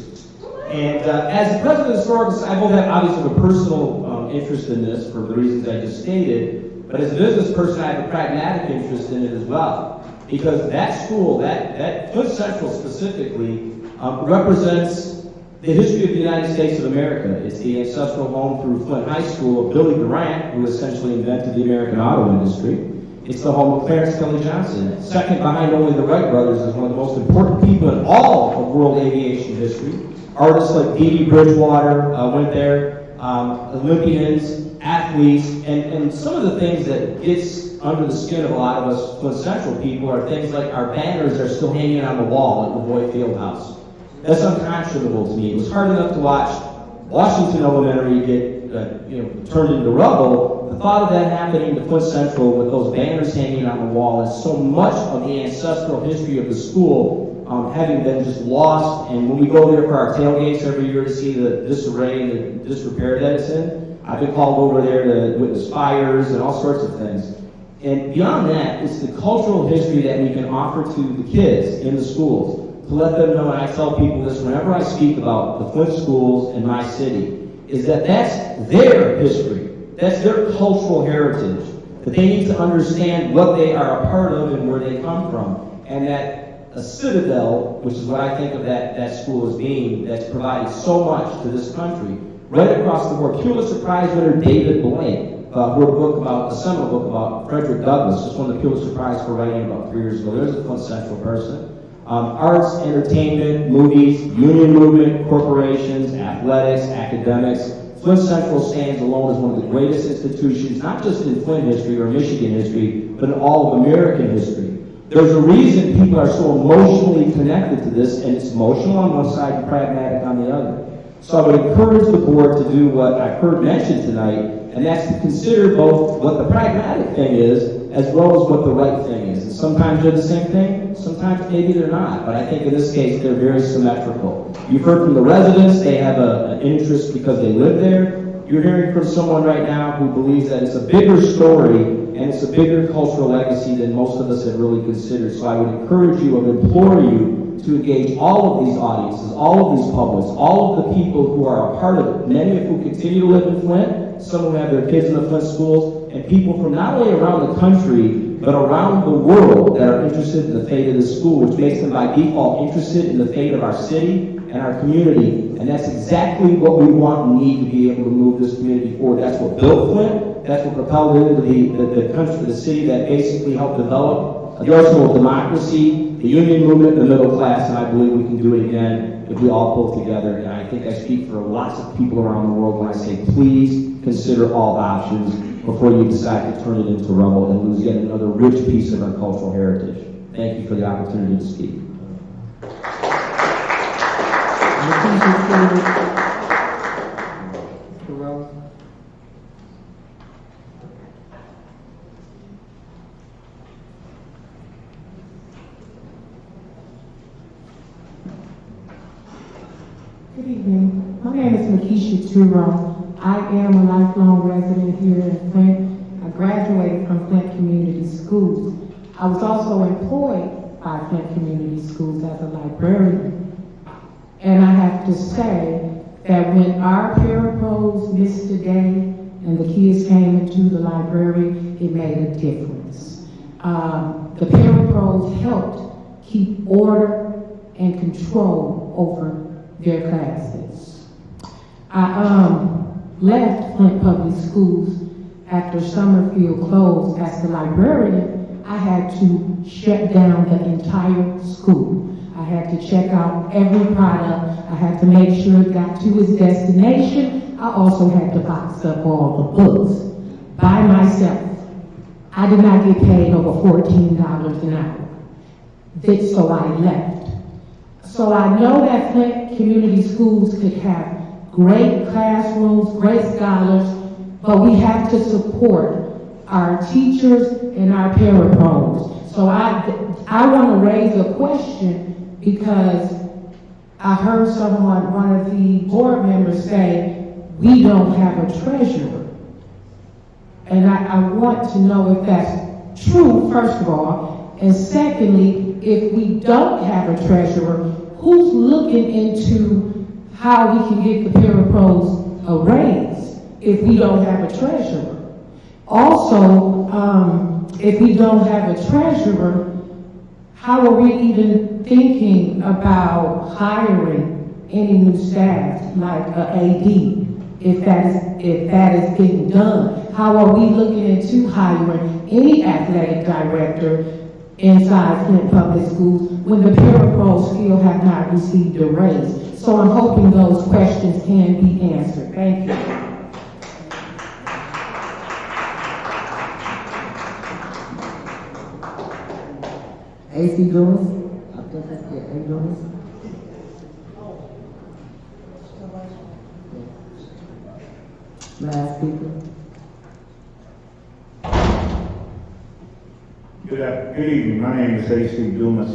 And as the president of the Historical Society, I both have obviously a personal interest in this for the reasons I just stated, but as a business person, I have a pragmatic interest in it as well. Because that school, that Flint Central specifically, represents the history of the United States of America. It's the ancestral home through Flint High School of Billy Durant, who essentially invented the American auto industry. It's the home of Clarence Kelly Johnson. Second behind only the Wright brothers is one of the most important people in all of world aviation history. Artists like Dee Dee Bridgewater went there, Olympians, athletes, and some of the things that gets under the skin of a lot of us Flint Central people are things like our banners are still hanging on the wall at LaVoy Fieldhouse. That's unconscionable to me. It was hard enough to watch Washington Elementary get turned into rubble. The thought of that happening to Flint Central with those banners hanging on the wall is so much of the ancestral history of the school having been just lost. And when we go there for our tailgates every year to see the disarray and the disrepair that it's in, I've been called over there to witness fires and all sorts of things. And beyond that, it's the cultural history that we can offer to the kids in the schools. To let them know, and I tell people this whenever I speak about the Flint schools in my city, is that that's their history. That's their cultural heritage. That they need to understand what they are a part of and where they come from. And that a citadel, which is what I think of that school as being, that's provided so much to this country. Right across the board, Pulitzer Prize winner David Blaine wrote a seminal book about Frederick Douglass, just won the Pulitzer Prize for writing about 3 years ago. There's a Flint Central person. Arts, entertainment, movies, union movement, corporations, athletics, academics. Flint Central stands alone as one of the greatest institutions, not just in Flint history or Michigan history, but in all of American history. There's a reason people are so emotionally connected to this, and it's emotional on one side and pragmatic on the other. So I would encourage the board to do what I've heard mentioned tonight, and that's to consider both what the pragmatic thing is as well as what the right thing is. And sometimes they're the same thing, sometimes maybe they're not, but I think in this case they're very symmetrical. You've heard from the residents, they have an interest because they live there. You're hearing from someone right now who believes that it's a bigger story and it's a bigger cultural legacy than most of us have really considered. So I would encourage you and implore you to engage all of these audiences, all of these publics, all of the people who are a part of it, many of whom continue to live in Flint, some who have their kids in the Flint schools, and people from not only around the country, but around the world that are interested in the fate of the school, which makes them by default interested in the fate of our city and our community. And that's exactly what we want and need to be able to move this community forward. That's what built Flint. That's what propelled it into the country, the city that basically helped develop the arsenal of democracy, the union movement, the middle class, and I believe we can do it again if we all pull together. And I think I speak for lots of people around the world when I say, please consider all options before you decide to turn it into rubble and lose yet another rich piece of our cultural heritage. Thank you for the opportunity to speak. Good evening. My name is Makisha Turo. I am a lifelong resident here in Flint. I graduated from Flint Community Schools. I was also employed by Flint Community Schools as a librarian. And I have to say that when our parapros missed a day and the kids came into the library, it made a difference. The parapros helped keep order and control over their classes. I left Flint Public Schools after Summerfield closed. As the librarian, I had to shut down the entire school. I had to check out every product. I had to make sure it got to its destination. I also had to box up all the books by myself. I did not get paid over $14 an hour. So I left. So I know that Flint Community Schools could have great classrooms, great scholars, but we have to support our teachers and our parapros. So I want to raise a question because I heard one of the board members say, we don't have a treasurer. And I want to know if that's true, first of all, and secondly, if we don't have a treasurer, who's looking into how we can get the parapros a raise if we don't have a treasurer? Also, if we don't have a treasurer, how are we even thinking about hiring any new staff like an AD if that is getting done? How are we looking into hiring any athletic director inside Flint Public Schools when the parapros still have not received a raise? So I'm hoping those questions can be answered. Thank you. AC Lewis? I think that's it. A. Lewis? Last speaker. Good evening. My name is A.C. Dumas.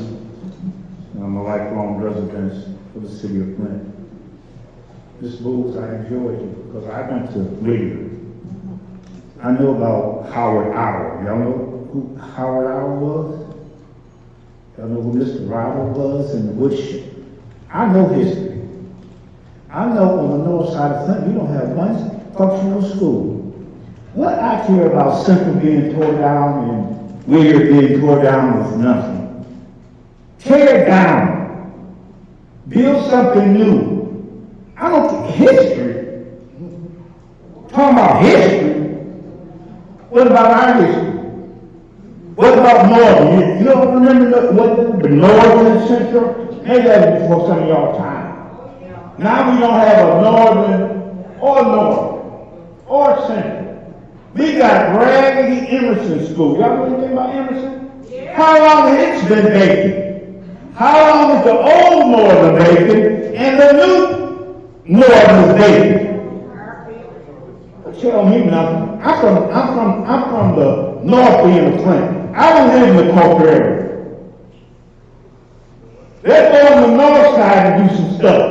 I'm a lifelong resident of the city of Flint. Ms. Booth, I enjoyed you because I went to Leader. I know about Howard Hour. Y'all know who Howard Hour was? Y'all know who Mr. Robert was in the woodshed? I know history. I know on the north side of Flint, we don't have one functional school. What I care about Central being torn down and Weird being torn down is nothing. Tear it down. Build something new. I don't think history. Talking about history. What about our history? What about Northern? You don't remember what the Northern and Central? Maybe that was before some of y'all time. Now we don't have a Northern or North or Central. We got Raggedy Emerson School. Y'all know anything about Emerson? Yeah. How long has it been vacant? How long is the old Northern vacant and the new north of David. Tell me nothing. I'm from the north end of Flint. I don't live in the Coker area. Let's go on the north side and do some stuff.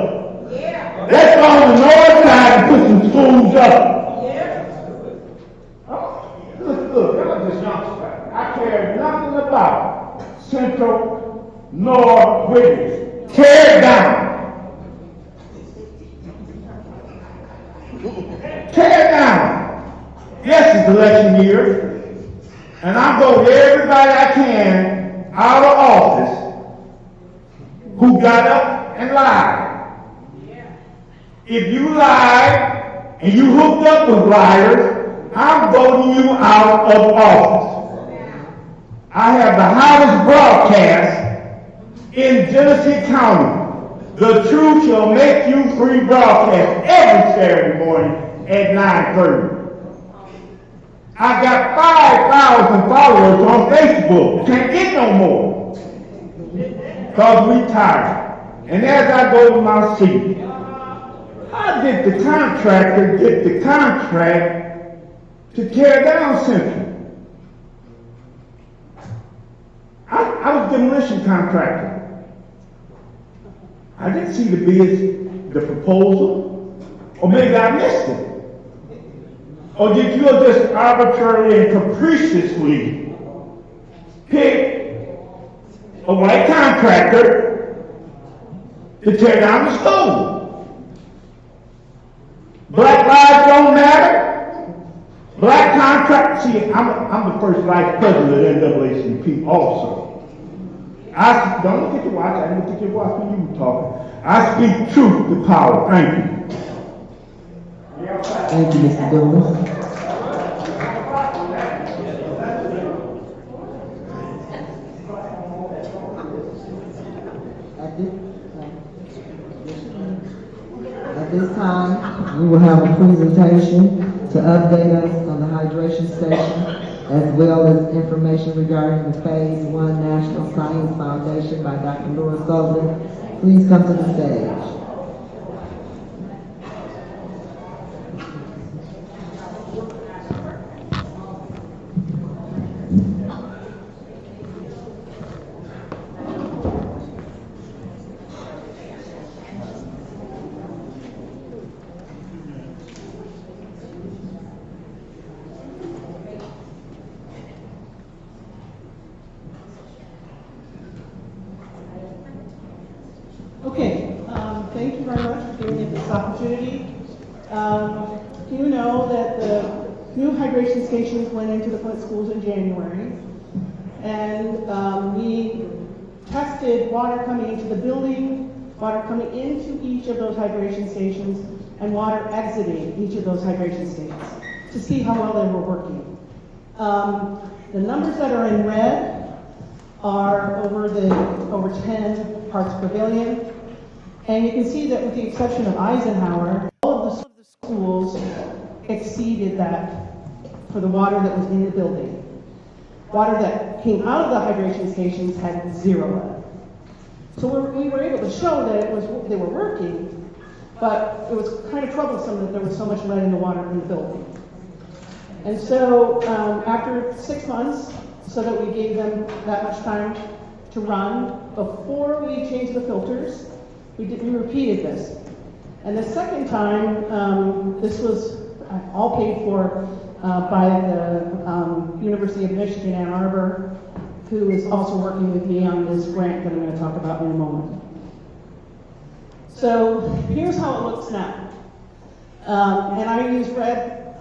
Yeah. Let's go on the north side and put some schools up. Yeah. Look, I'm just youngster. I care nothing about Central, North, Witness. Tear it down. Tear it down. Yes, it's election year, and I'm going to everybody I can out of office who got up and lied. If you lied and you hooked up with liars, I'm voting you out of office. I have the hottest broadcast in Genesee County. The Truth Shall Make You Free broadcast every Saturday morning at 9:30. I got 5,000 followers on Facebook. Can't get no more. Because we tired. And as I go to my seat, how did the contractor get the contract to tear down Central? I was a demolition contractor. I didn't see the bids, the proposal, or maybe I missed it. Or did you just arbitrarily and capriciously pick a white contractor to tear down the school? Black lives don't matter. Black contract. See, I'm the first vice president of NAACP also. Don't look at your watch. I look at your watch when you were talking. I speak truth to power. Thank you. Thank you, Mr. Dumas. At this time, we will have a presentation to update us on the hydration station, as well as information regarding the Phase 1 National Science Foundation by Dr. Laura Sullivan. Please come to the stage. Thank you very much for giving me this opportunity. You know that the new hydration stations went into the Flint schools in January, and we tested water coming into the building, water coming into each of those hydration stations, and water exiting each of those hydration stations to see how well they were working. The numbers that are in red are over 10 parts per billion. And you can see that with the exception of Eisenhower, all of the schools exceeded that for the water that was in the building. Water that came out of the hydration stations had 0 lead. So we were able to show that they were working, but it was kind of troublesome that there was so much lead in the water in the building. And so after 6 months, so that we gave them that much time to run, before we changed the filters, we repeated this. And the second time, this was all paid for by the University of Michigan, Ann Arbor, who is also working with me on this grant that I'm going to talk about in a moment. So here's how it looks now. And I use red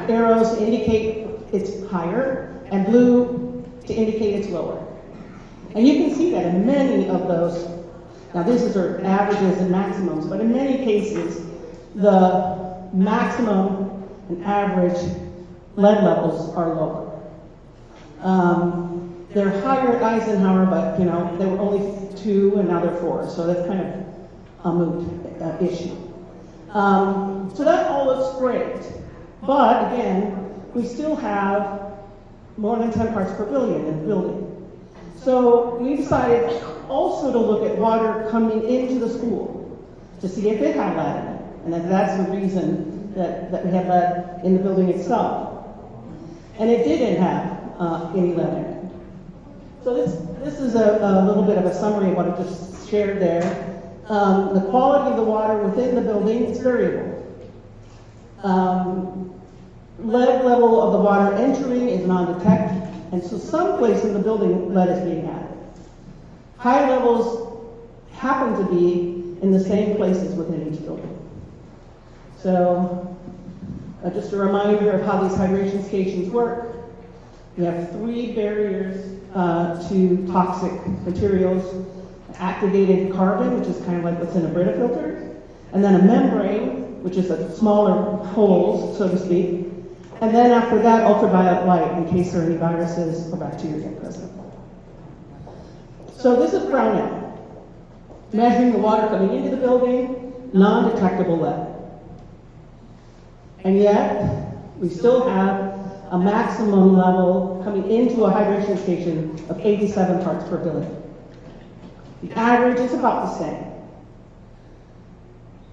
arrows to indicate it's higher, and blue to indicate it's lower. And you can see that in many of those. Now these are averages and maximums, but in many cases, the maximum and average lead levels are lower. They're higher at Eisenhower, but you know, they were only 2 and now they're 4, so that's kind of a moot issue. So that all looks great, but again, we still have more than 10 parts per billion in the building. So we decided also to look at water coming into the school to see if it had lead in it. and that's the reason that we have lead in the building itself. And it didn't have any lead in it. So this is a little bit of a summary of what I just shared there. The quality of the water within the building is variable. Lead level of the water entering is non-detect, and so some place in the building lead is being added. High levels happen to be in the same places within each building. So just a reminder of how these hydration stations work. We have 3 barriers to toxic materials: activated carbon, which is kind of like what's in a Brita filter, and then a membrane, which is a smaller holes, so to speak, and then after that, ultraviolet light, in case there are any viruses or bacteria present. So this is brownout, measuring the water coming into the building, non-detectable lead. And yet, we still have a maximum level coming into a hydration station of 87 parts per billion. The average is about the same.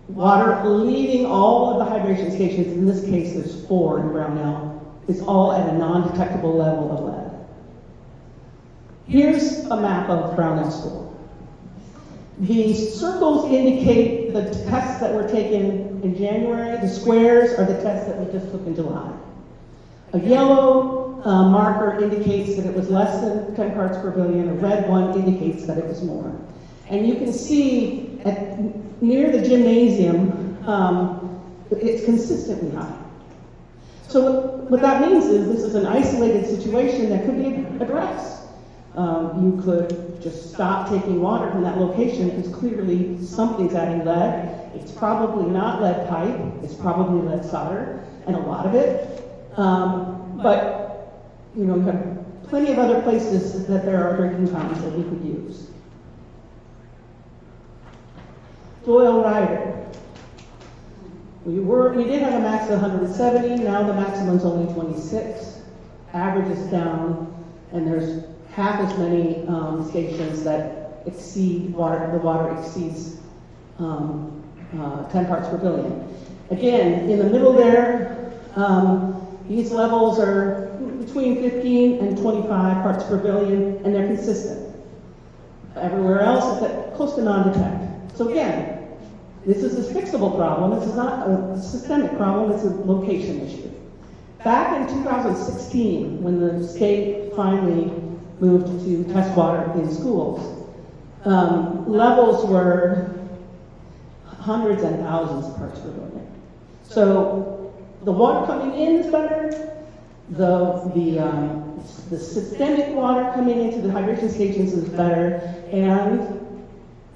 Water leaving all of the hydration stations, in this case there's 4 in Brownell, is all at a non-detectable level of lead. Here's a map of Brownell School. The circles indicate the tests that were taken in January. The squares are the tests that we just took in July. A yellow marker indicates that it was less than 10 parts per billion. A red one indicates that it was more. And you can see near the gymnasium, it's consistently high. So what that means is this is an isolated situation that could be addressed. You could just stop taking water from that location because clearly something's adding lead. It's probably not lead pipe, it's probably lead solder, and a lot of it. But you know, you have plenty of other places that there are drinking fountains that we could use. Doyle Ryder. We did have a max of 170, now the maximum's only 26. Average is down, and there's half as many stations that exceed water, the water exceeds 10 parts per billion. Again, in the middle there, these levels are between 15 and 25 parts per billion, and they're consistent. Everywhere else, it's at close to non-detect. So again, this is a fixable problem. This is not a systemic problem, it's a location issue. Back in 2016, when the state finally moved to test water in schools, levels were hundreds and thousands of parts per billion. So the water coming in is better. The systemic water coming into the hydration stations is better, and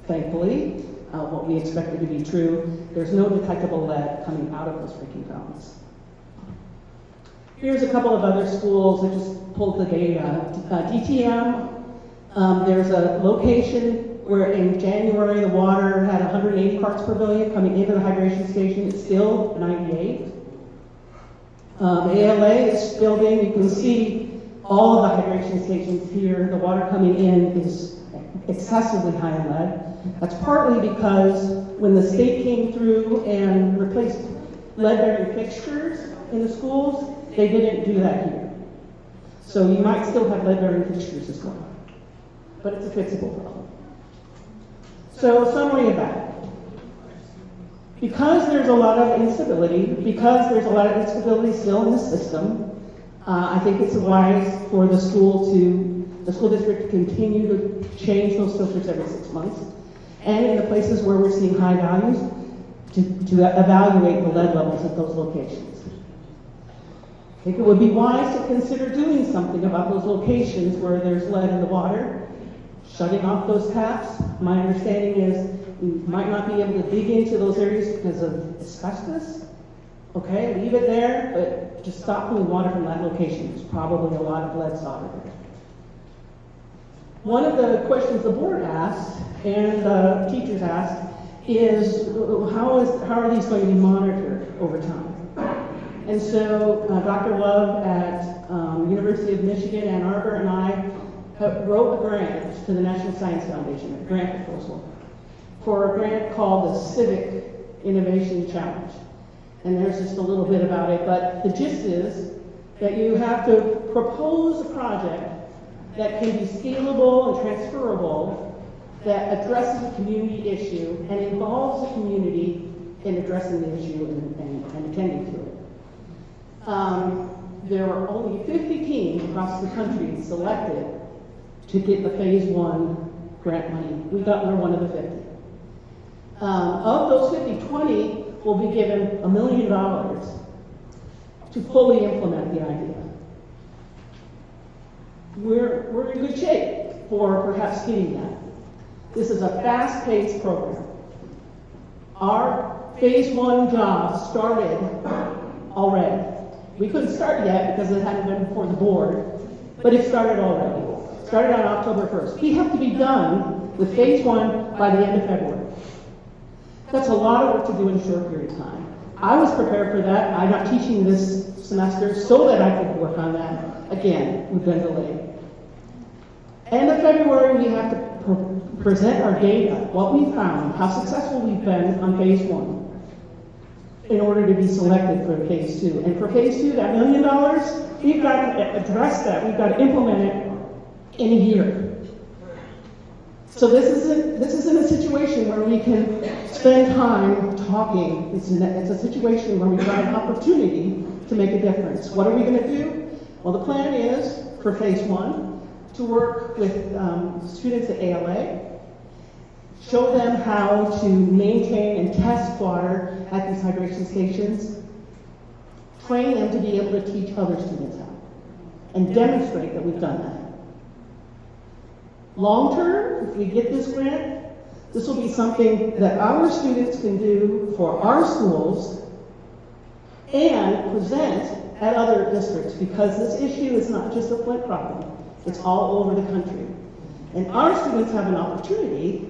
thankfully, what we expected to be true, there's no detectable lead coming out of those drinking fountains. Here's a couple of other schools that just pulled the data. DTM, there's a location where in January the water had 180 parts per billion coming into the hydration station. It's still 98. ALA is building, you can see all of the hydration stations here. The water coming in is excessively high in lead. That's partly because when the state came through and replaced lead-bearing fixtures in the schools, they didn't do that here. So you might still have lead-bearing fixtures as well. But it's a fixable problem. So summary of that. Because there's a lot of instability, still in the system, I think it's wise for the school district to continue to change those filters every 6 months. And in the places where we're seeing high values, to evaluate the lead levels at those locations. I think it would be wise to consider doing something about those locations where there's lead in the water, shutting off those taps. My understanding is we might not be able to dig into those areas because of asbestos. Okay, leave it there, but just stop pulling water from that location. There's probably a lot of lead solder there. One of the questions the board asked and the teachers asked is how are these going to be monitored over time? And so Dr. Love at University of Michigan, Ann Arbor, and I wrote a grant to the National Science Foundation, a grant proposal, for a grant called the Civic Innovation Challenge. And there's just a little bit about it, but the gist is that you have to propose a project that can be scalable and transferable, that addresses a community issue and involves the community in addressing the issue and attending to it. There were only 50 teams across the country selected to get the phase 1 grant money. We were one of the 50. Of those 50, 20 will be given $1 million to fully implement the idea. We're in good shape for perhaps getting that. This is a fast-paced program. Our phase 1 job started already. We couldn't start yet because it hadn't been before the board, but it started already. Started on October 1st. We have to be done with phase 1 by the end of February. That's a lot of work to do in a short period of time. I was prepared for that. I'm not teaching this semester so that I could work on that. Again, we've been delayed. End of February, we have to present our data, what we found, how successful we've been on phase 1 in order to be selected for phase 2. And for phase 2, that $1 million, we've got to address that. We've got to implement it in a year. So this isn't a situation where we can spend time talking. It's a situation where we have an opportunity to make a difference. What are we going to do? Well, the plan is for phase 1 to work with students at ALA, show them how to maintain and test water at these hydration stations, train them to be able to teach other students how, and demonstrate that we've done that. Long term, if we get this grant, this will be something that our students can do for our schools and present at other districts, because this issue is not just a Flint problem. It's all over the country. And our students have an opportunity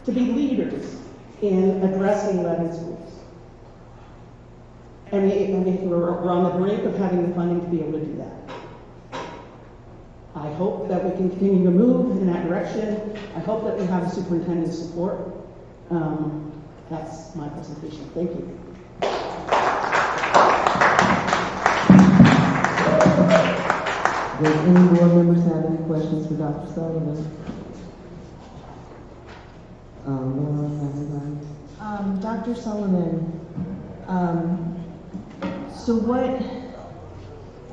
to be leaders in addressing lead in schools. And we're on the brink of having the funding to be able to do that. I hope that we can continue to move in that direction. I hope that we have the superintendent's support. That's my presentation. Thank you. Does any board members have any questions for Dr. Sullivan? Dr. Sullivan, so what,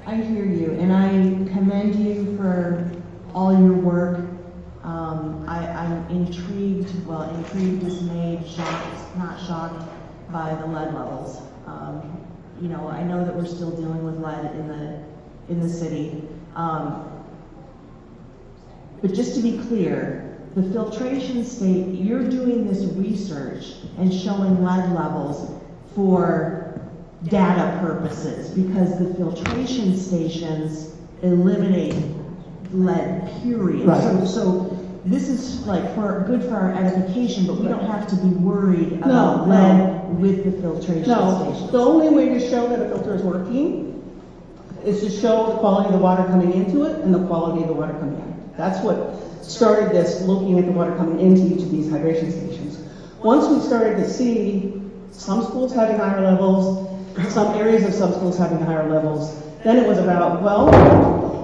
I hear you, and I commend you for all your work. I'm intrigued, dismayed, shocked, not shocked by the lead levels. You know, I know that we're still dealing with lead in the city. But just to be clear, the filtration state, you're doing this research and showing lead levels for data purposes, because the filtration stations eliminate lead, period. Right. So this is like good for our edification, but we don't have to be worried about lead with the filtration station. The only way to show that a filter is working is to show the quality of the water coming into it and the quality of the water coming out. That's what started this, looking at the water coming into each of these hydration stations. Once we started to see some schools having higher levels, some areas of some schools having higher levels, then it was about, well,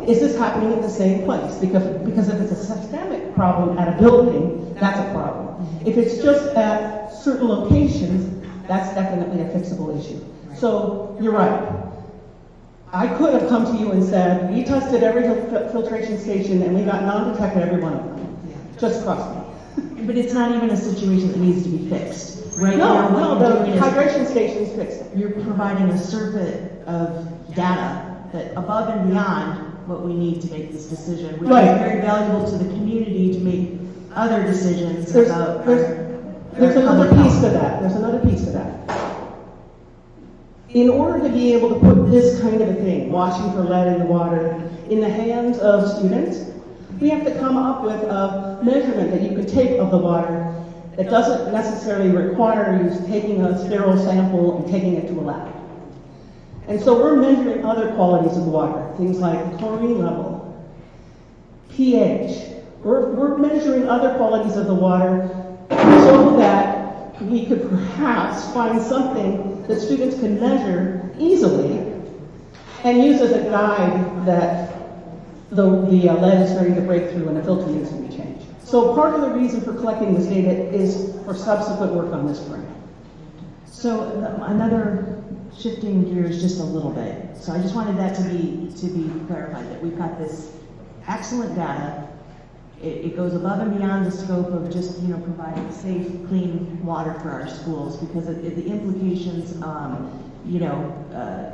is this happening in the same place? Because if it's a systemic problem at a building, that's a problem. If it's just at certain locations, that's definitely a fixable issue. So you're right. I could have come to you and said, we tested every filtration station and we got non-detected every one of them. Just trust me. But it's not even a situation that needs to be fixed. Right No, now, the hydration stations fix it. You're providing a circuit of data that above and beyond what we need to make this decision, which is very valuable to the community to make other decisions about There's another piece to that. There's another piece to that. In order to be able to put this kind of a thing, washing for lead in the water, in the hands of students, we have to come up with a measurement that you can take of the water that doesn't necessarily require you taking a sterile sample and taking it to a lab. And so we're measuring other qualities of the water, things like chlorine level, pH. We're measuring other qualities of the water so that we could perhaps find something that students can measure easily and use as a guide that the lead is ready to break through and a filter needs to be changed. So part of the reason for collecting this data is for subsequent work on this grant. So another shifting gears just a little bit. So I just wanted that to be clarified, that we've got this excellent data. It goes above and beyond the scope of just, providing safe, clean water for our schools, because the implications,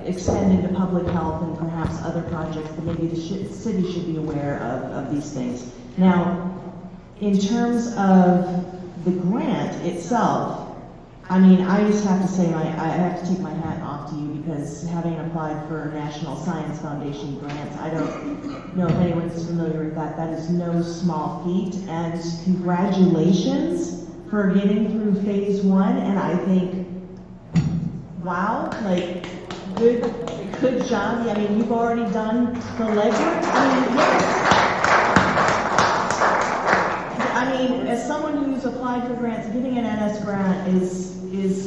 extend into public health and perhaps other projects that maybe the city should be aware of these things. Now, in terms of the grant itself, I mean, I just have to say, I have to take my hat off to you, because having applied for National Science Foundation grants, I don't know if anyone's familiar with that. That is no small feat, and congratulations for getting through phase 1. And I think, wow, like, good job. I mean, you've already done the legwork. I mean, as someone who's applied for grants, getting an NS grant is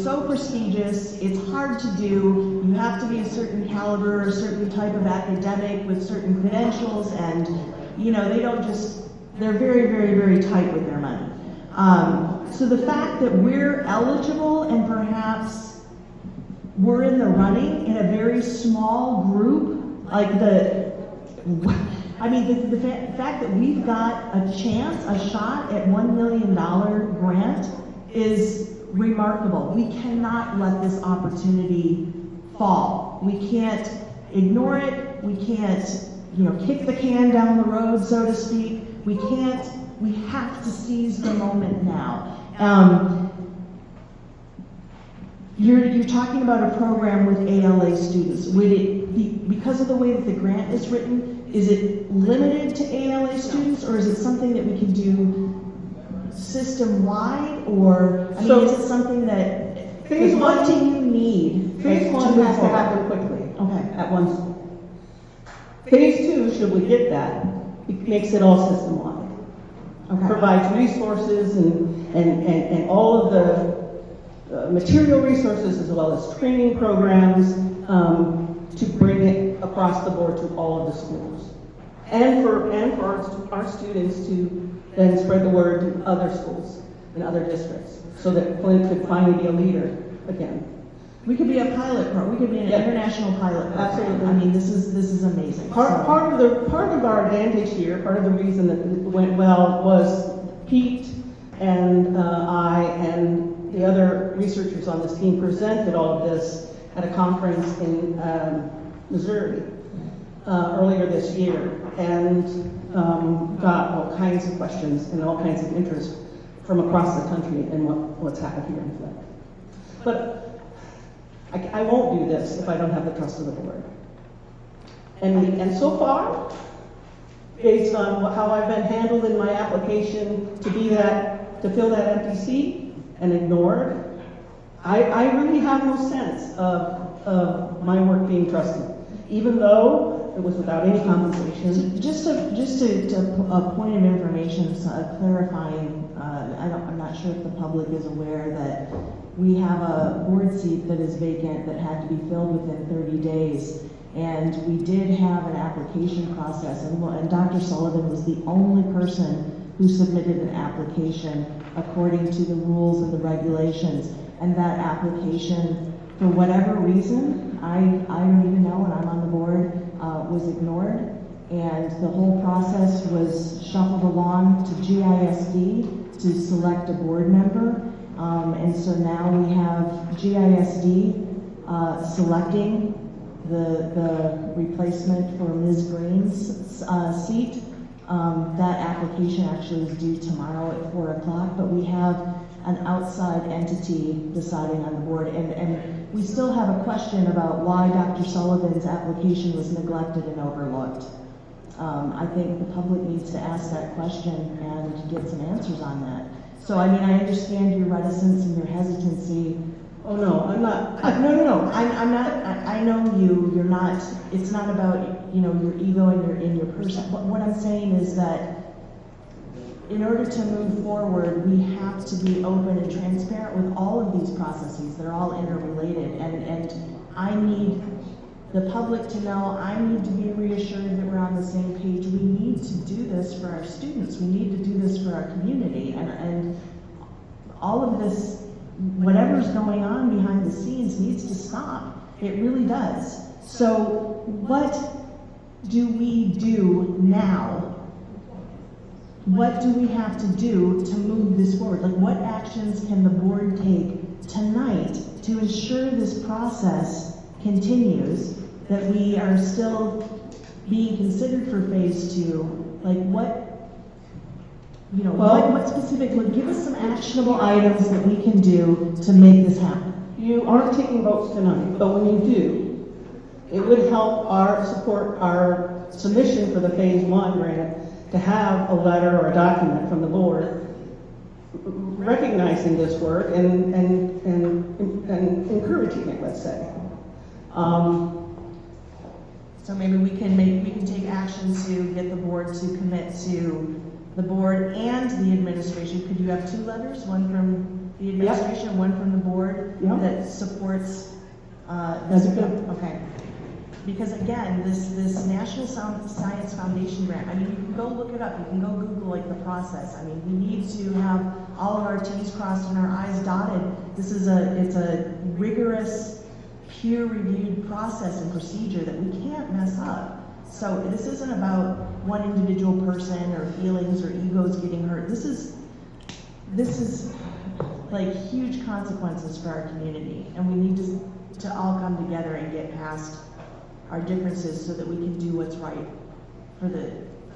so prestigious. It's hard to do. You have to be a certain caliber, a certain type of academic with certain credentials, and they don't just, they're very, very, very tight with their money. So the fact that we're eligible and perhaps we're in the running in a very small group, like the fact that we've got a chance, a shot at $1 million grant is remarkable. We cannot let this opportunity fall. We can't ignore it. We can't, kick the can down the road, so to speak. We have to seize the moment now. You're talking about a program with ALA students. Would it be, because of the way that the grant is written, is it limited to ALA students, or is it something that we can do system-wide, or, is it something that, phase what 1, do you need? Phase 1 has to happen quickly. Okay. At one school. Phase 2, should we get that, it makes it all system-wide. Okay. Provides resources and all of the material resources, as well as training programs, to bring it across the board to all of the schools. And for our students to then spread the word to other schools and other districts, so that Flint could finally be a leader again. We could be a pilot program. We could be an international pilot program. Absolutely. I mean, this is amazing. Part of our advantage here, part of the reason that it went well, was Pete and I and the other researchers on this team presented all of this at a conference in Missouri earlier this year, and got all kinds of questions and all kinds of interest from across the country in what's happened here in Flint. But I won't do this if I don't have the trust of the board. And so far, based on how I've been handled in my application to fill that empty seat and ignored, I really have no sense of my work being trusted, even though it was without any compensation. Just a point of information, clarifying. I'm not sure if the public is aware that we have a board seat that is vacant that had to be filled within 30 days. And we did have an application process, and Dr. Sullivan was the only person who submitted an application according to the rules and the regulations. And that application, for whatever reason, I don't even know, and I'm on the board, was ignored. And the whole process was shuffled along to GISD to select a board member. And so now we have GISD selecting the replacement for Ms. Green's seat. That application actually is due tomorrow at 4 o'clock, but we have an outside entity deciding on the board. And we still have a question about why Dr. Sullivan's application was neglected and overlooked. I think the public needs to ask that question and get some answers on that. So, I mean, I understand your reticence and your hesitancy. Oh, no, I'm not. No. I'm not. I know you. You're not. It's not about, your ego and your person. What I'm saying is that in order to move forward, we have to be open and transparent with all of these processes. They're all interrelated, and I need the public to know, I need to be reassured that we're on the same page. We need to do this for our students. We need to do this for our community, and all of this, whatever's going on behind the scenes needs to stop. It really does. So what do we do now? What do we have to do to move this forward? Like, what actions can the board take tonight to ensure this process continues, that we are still being considered for phase 2? Like, what, you know, what specifically, give us some actionable items that we can do to make this happen. You aren't taking votes tonight, but when you do, it would help support our submission for the phase 1 grant to have a letter or a document from the board recognizing this work and encouraging it, let's say. So maybe we can take action to get the board to commit to the board and the administration. Could you have 2 letters, one from the administration, one from the board that supports That's good. Okay. Because again, this National Science Foundation grant, I mean, you can go look it up, you can go Google like the process. I mean, we need to have all of our T's crossed and our I's dotted. This is it's a rigorous, peer-reviewed process and procedure that we can't mess up. So this isn't about one individual person or feelings or egos getting hurt. This is like huge consequences for our community, and we need to all come together and get past our differences so that we can do what's right for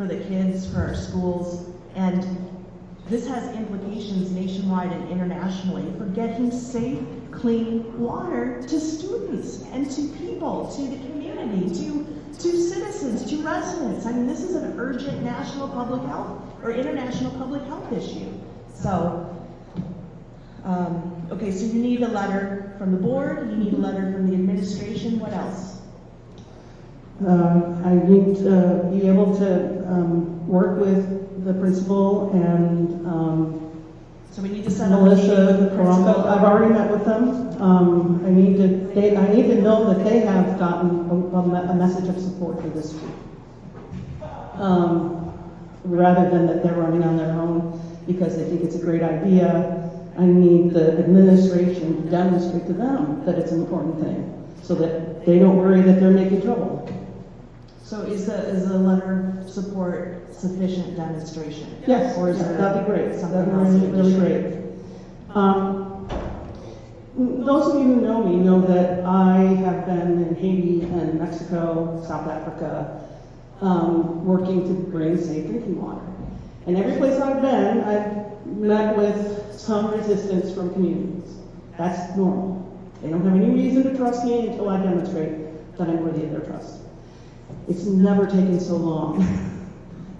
the kids, for our schools, and this has implications nationwide and internationally for getting safe, clean water to students and to people, to the community, to citizens, to residents. I mean, this is an urgent national public health or international public health issue. So, okay, so you need a letter from the board, you need a letter from the administration, what else? I need to be able to work with the principal and so we need to set up Melissa, the principal. I've already met with them. I need to know that they have gotten a message of support for this week, rather than that they're running on their own because they think it's a great idea. I need the administration to demonstrate to them that it's an important thing, so that they don't worry that they're making trouble. So is the letter of support sufficient demonstration? Yes, or is there that'd be great. Something That'd be really great. Those of you who know me know that I have been in Haiti and Mexico, South Africa, working to bring safe drinking water. And every place I've been, I've met with some resistance from communities. That's normal. They don't have any reason to trust me until I demonstrate that I'm worthy of their trust. It's never taken so long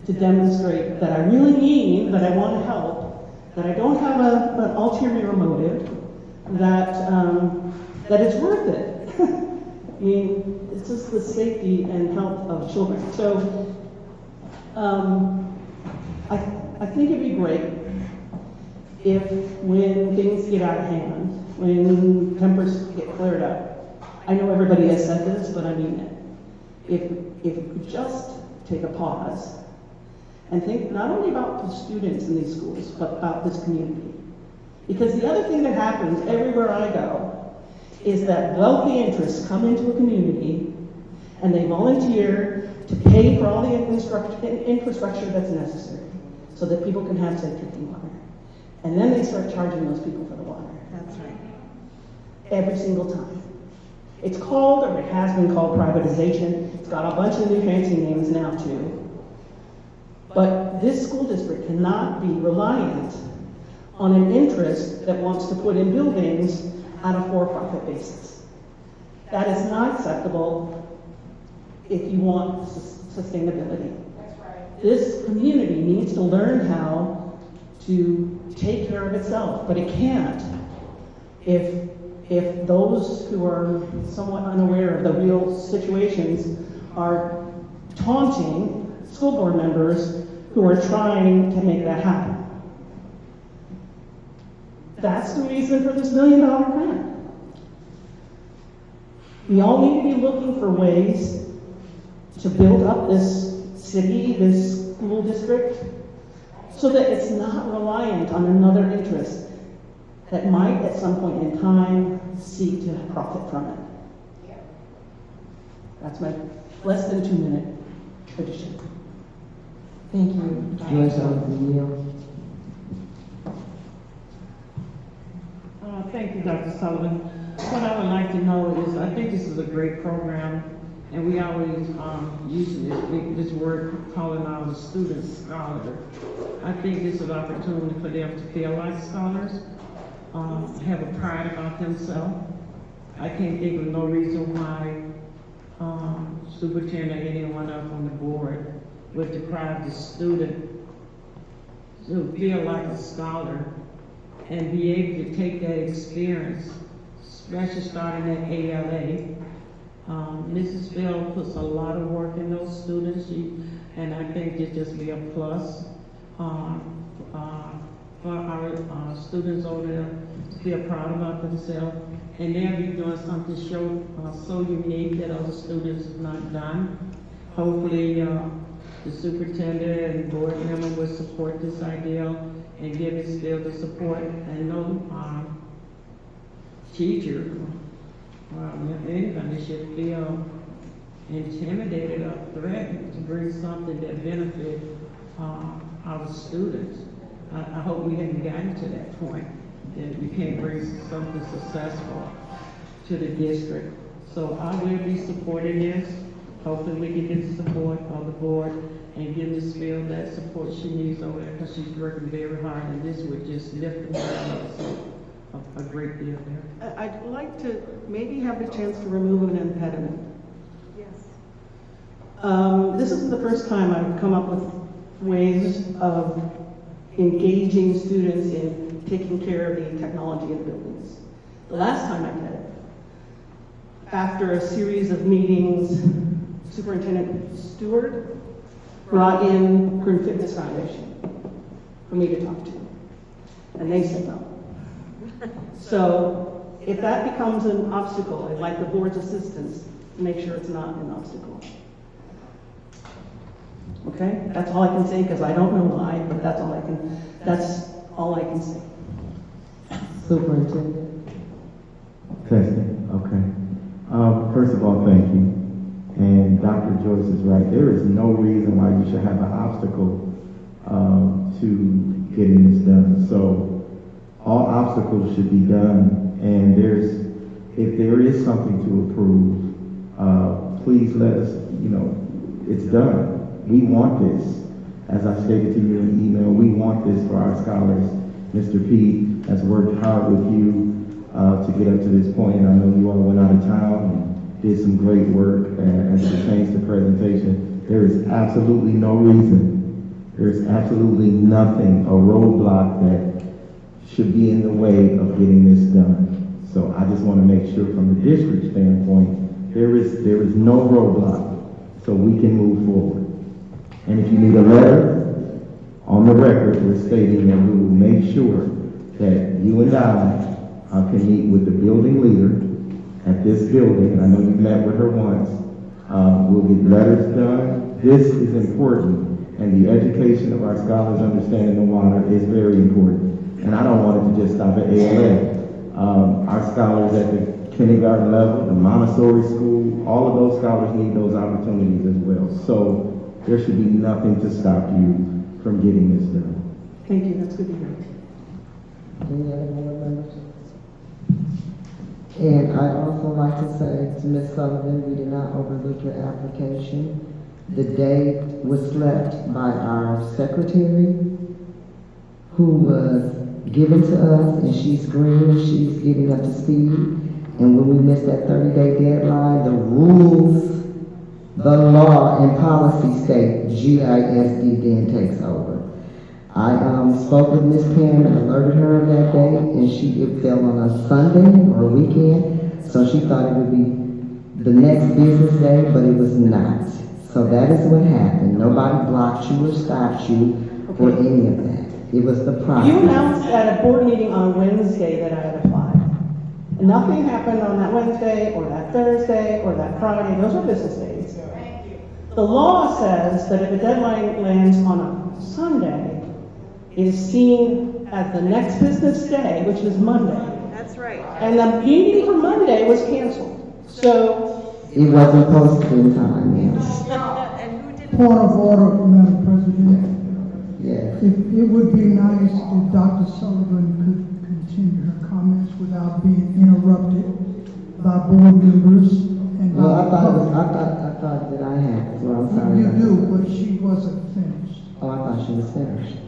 to demonstrate that I really mean that I want to help, that I don't have an ulterior motive, that it's worth it. I mean, it's just the safety and health of children. So I think it'd be great if when things get out of hand, when tempers get flared up, I know everybody has said this, but I mean it. If we could just take a pause and think not only about the students in these schools, but about this community. Because the other thing that happens everywhere I go is that wealthy interests come into a community and they volunteer to pay for all the infrastructure that's necessary so that people can have safe drinking water. And then they start charging those people for the water. That's right. Every single time. It's called, or it has been called, privatization. It's got a bunch of new fancy names now too. But this school district cannot be reliant on an interest that wants to put in buildings on a for-profit basis. That is not acceptable if you want sustainability. That's right. This community needs to learn how to take care of itself, but it can't if those who are somewhat unaware of the real situations are taunting school board members who are trying to make that happen. That's the reason for this $1 million grant. We all need to be looking for ways to build up this city, this school district, so that it's not reliant on another interest that might at some point in time seek to profit from it. That's my less than 2-minute addition. Thank you. Thank you, Dr. Sullivan. What I would like to know is, I think this is a great program, and we always use this word calling our students scholars. I think this is an opportunity for them to feel like scholars, have a pride about themselves. I can't think of no reason why superintendent or anyone else on the board would deprive the student to feel like a scholar and be able to take that experience, especially starting at ALA. Mrs. Bell puts a lot of work in those students, and I think it just be a plus for our students over there to feel proud about themselves, and they'll be doing something so unique that other students have not done. Hopefully, the superintendent and board member will support this idea and give Ms. Bell the support, and no teacher, if anybody should feel intimidated or threatened to bring something that benefits our students. I hope we haven't gotten to that point, that we can't bring something successful to the district. So I will be supporting this. Hopefully we can get the support of the board and give Ms. Field that support she needs over there, because she's working very hard, and this would just lift the morale up. So a great deal there. I'd like to maybe have the chance to remove an impediment. Yes. This isn't the first time I've come up with ways of engaging students in taking care of the technology in the buildings. The last time I did it, after a series of meetings, Superintendent Stewart brought in Kern Fitness Foundation for me to talk to, and they said no. So if that becomes an obstacle, I'd like the board's assistance to make sure it's not an obstacle. Okay, that's all I can say, because I don't know why, but that's all I can say. Superintendent. Testing, okay. First of all, thank you. And Dr. Joyce is right. There is no reason why you should have an obstacle to getting this done. So all obstacles should be done, and if there is something to approve, please let us, it's done. We want this. As I stated to you in the email, we want this for our scholars. Mr. P has worked hard with you to get up to this point, and I know you all went out of town and did some great work as it pertains to presentation. There is absolutely no reason, there's absolutely nothing, a roadblock that should be in the way of getting this done. So I just want to make sure from the district standpoint, there is no roadblock, so we can move forward. And if you need a letter, on the record, we're stating that we will make sure that you and I can meet with the building leader at this building, and I know you've met with her once. We'll get letters done. This is important, and the education of our scholars understanding the water is very important. And I don't want it to just stop at ALA. Our scholars at the kindergarten level, the Montessori school, all of those scholars need those opportunities as well. So there should be nothing to stop you from getting this done. Thank you, that's good to hear. Any other board members? And I'd also like to say to Ms. Sullivan, we did not overlook your application. The date was left by our secretary, who was given to us, and she's green, and she's getting up to speed. And when we missed that 30-day deadline, the rules, the law and policy state GISD then takes over. I spoke with Ms. Pam and alerted her of that day, and it fell on a Sunday or a weekend, so she thought it would be the next business day, but it was not. So that is what happened. Nobody blocked you or stopped you or any of that. It was the process. You announced at a board meeting on Wednesday that I had applied. And nothing happened on that Wednesday or that Thursday or that Friday. Those are business days. The law says that if a deadline lands on a Sunday, it is seen as the next business day, which is Monday. That's right. And the meeting for Monday was canceled. So it wasn't posted in time, yes. Point of order, Madam President. Yes. It would be nice if Dr. Sullivan could continue her comments without being interrupted by board members and Well, by I the thought public. that I had, so I'm sorry. You about do, that. but she wasn't finished. Oh, I thought she was finished.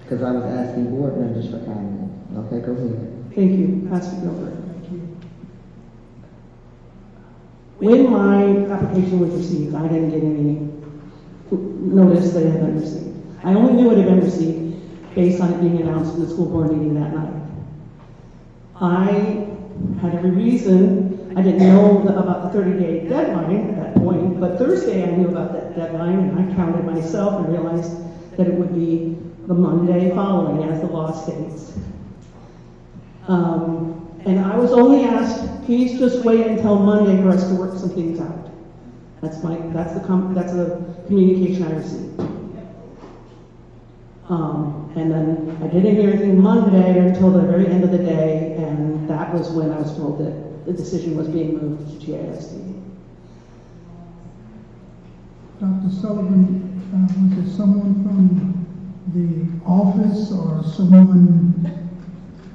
Because I was asking board members for comment. Okay, go ahead. thank you, Pastor Gilbert. When my application was received, I didn't get any notice that it had been received. I only knew it had been received based on it being announced in the school board meeting that night. I had every reason, I didn't know about the 30-day deadline at that point, but Thursday I knew about that deadline, and I counted myself and realized that it would be the Monday following, as the law states. And I was only asked, please just wait until Monday for us to work some things out. That's the communication I received. And then I didn't hear anything Monday until the very end of the day, and that was when I was told that the decision was being moved to GISD. Dr. Sullivan, was it someone from the office or someone,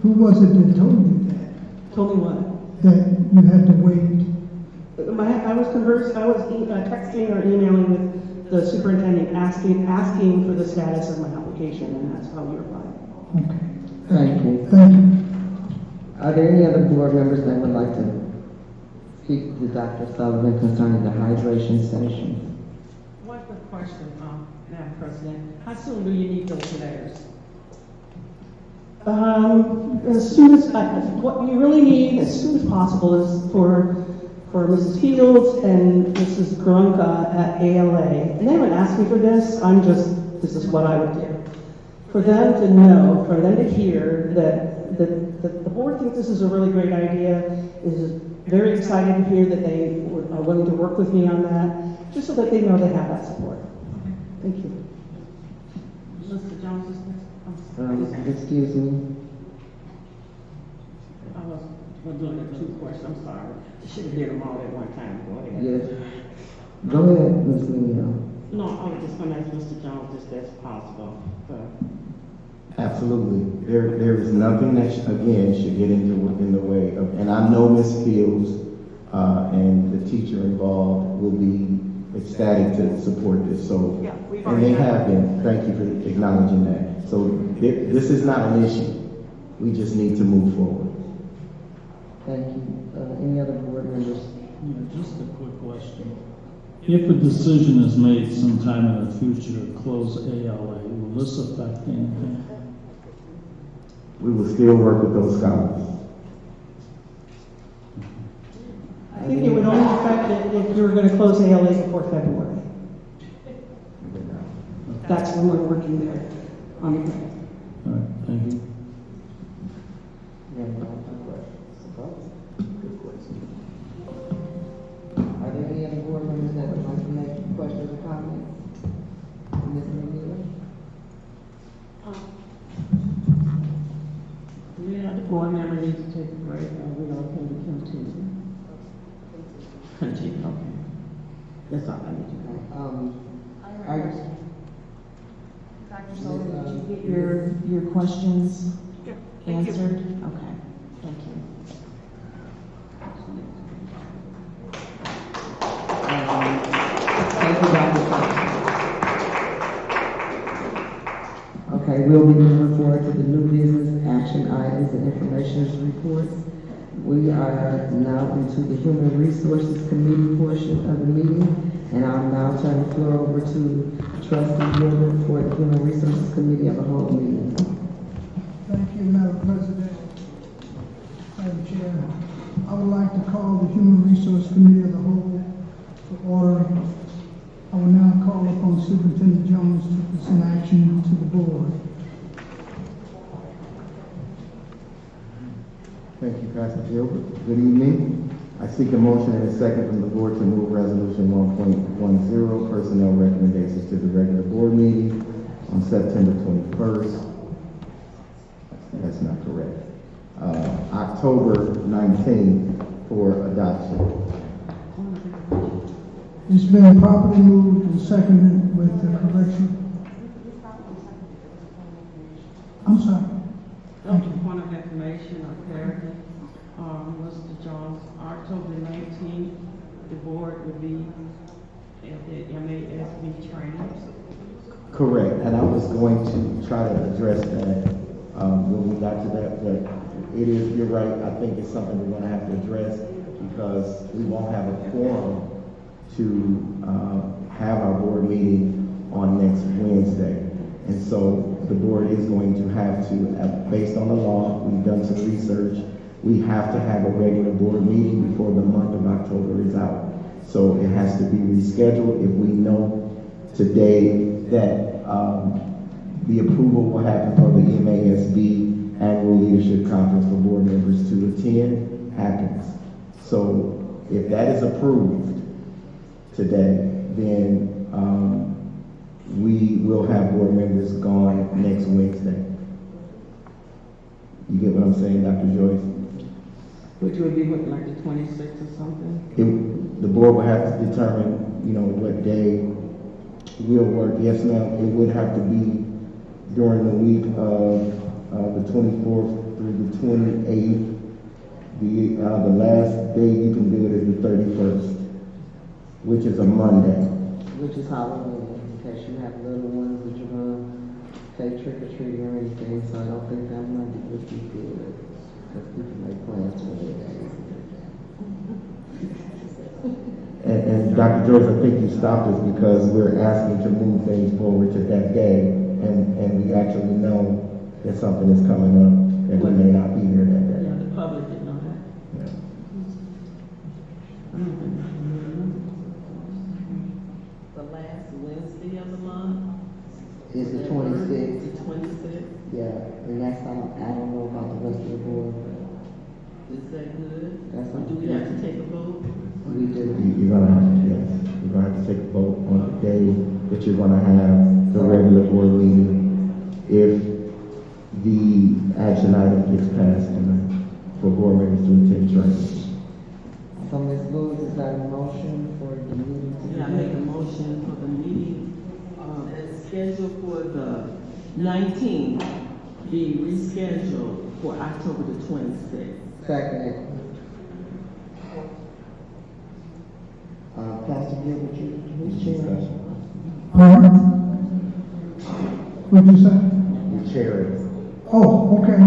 who was it that told you that? Told me what? That you had to wait? I was texting or emailing with the superintendent asking for the status of my application, and that's how we replied. Okay. Thank you. Thank you. Are there any other board members that would like to speak to Dr. Sullivan concerning the hydration station? One quick question, Madam President. How soon do you need those letters? As soon as, what you really need as soon as possible is for Mrs. Fields and Mrs. Grunka at ALA. And they haven't asked me for this, this is what I would do. For them to know, for them to hear that the board thinks this is a really great idea, is very excited to hear that they are willing to work with me on that, just so that they know they have that support. Thank you. Mr. Jones is next. Excuse me. I was doing the two questions, I'm sorry. I should have did them all at one time. Go ahead. Yes. Go ahead, Ms. Leo. No, I was just going to ask Mr. Jones if that's possible. Absolutely. There is nothing that, again, should get in the way of, and I know Ms. Fields and the teacher involved will be ecstatic to support this. So, yeah, and they have been. Thank you for acknowledging that. So this is not an issue. We just need to move forward. Thank you. Any other board members? Yeah, just a quick question. If a decision is made sometime in the future to close ALA, will this affect anything? We will still work with those scholars. I think it would only affect it if you were going to close ALA before February. That's when we're working there on the grant. All right, thank you. Are there any other board members that would like to make questions or comments? Ms. Miller? Yeah, the board member needs to take a break, and we're going to continue. Continue, okay. That's all I need to know. Dr. Sullivan, did you get your questions answered? Okay, thank you. Thank you, Dr. Sullivan. Okay, we'll be moving forward to the new business action items and information reports. We are now into the Human Resources Committee portion of the meeting, and I'll now turn the floor over to Trustee Gilbert for the Human Resources Committee of the whole meeting. Thank you, Madam President. Madam Chair, I would like to call the Human Resource Committee of the whole to order Superintendent Jones took this in action to the board. Thank you, Pastor Gilbert. Good evening. I seek a motion and a second from the board to move resolution 1.10, personnel recommendations to the regular board meeting on September 21st. That's not correct. October 19th for adoption. It's been properly moved and seconded with the correction. I'm sorry. Thank you. Point of information or clarity, Mr. Jones, October 19th, the board would be at the MASB training. Correct, and I was going to try to address that when we got to that, but it is, you're right, I think it's something we're going to have to address because we won't have a quorum to have our board meeting on next Wednesday. And so the board is going to have to, based on the law, we've done some research, we have to have a regular board meeting before the month of October is out. So it has to be rescheduled. If we know today that the approval will happen for the MASB Annual Leadership Conference for board members to attend, happens. So if that is approved today, then we will have board members gone next Wednesday. You get what I'm saying, Dr. Joyce? Which would be what, like the 26th or something? The board will have to determine, what day will work. Yes, ma'am, it would have to be during the week of the 24th through the 28th. The last day you can do it is the 31st, which is a Monday. Which is Halloween, in case you have little ones that you're going to take trick or treating or anything, so I don't think that Monday would be good. Because we can make plans for their days. And Dr. George, I think you stopped us because we're asking to move things forward to that day, and we actually know that something is coming up, and we may not be here that day. Yeah, the public didn't know that. Yeah. The last Wednesday of the month? It's the 26th. The 26th? Yeah, and that's, I don't know about the rest of the board. Is that good? That's Or do we have to take a vote? We do. You're gonna have to, yes. You're gonna have to take a vote on the day that you're gonna have the regular board meeting if the action item gets passed tonight for board members to attend training. So Ms. Lewis, is that a motion for the meeting? Yeah, I make a motion for the meeting, that's scheduled for the 19th, be rescheduled for October the 26th. Second. Pastor Gilbert, who's chairing? What'd you say? Your chair is. Oh, okay.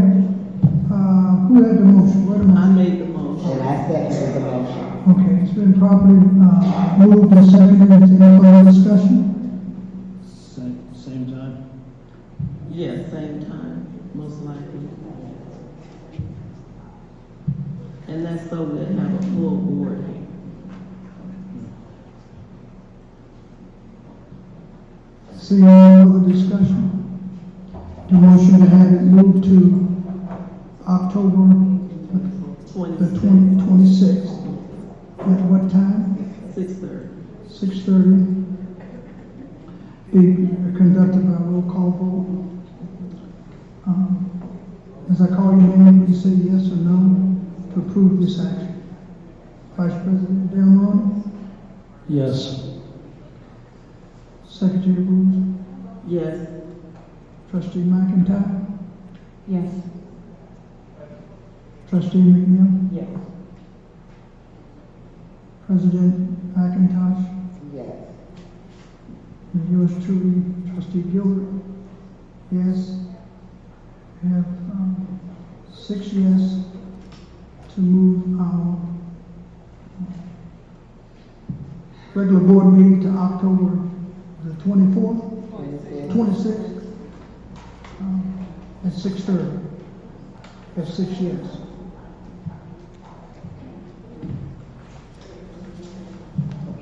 Who had the motion? Wait a minute. I made the motion. And I seconded the motion. Okay, it's been properly moved and seconded. Is there any further discussion? Same time? Yes, same time, most likely. And that's so we'll have a full board here. See any further discussion? The motion to have it moved to October the 26th. At what time? 6:30. 6:30. Be conducted by roll call vote. As I call your name, will you say yes or no to approve this action? Vice President Delmon? Yes. Secretary Booth? Yes. Trustee McIntyre? Yes. Trustee McNeil? Yes. President McIntosh? Yes. And yours truly, Trustee Gilbert? Yes. We have 6 yes to move our regular board meeting to October the 24th? 26th? At 6:30. That's 6 yes.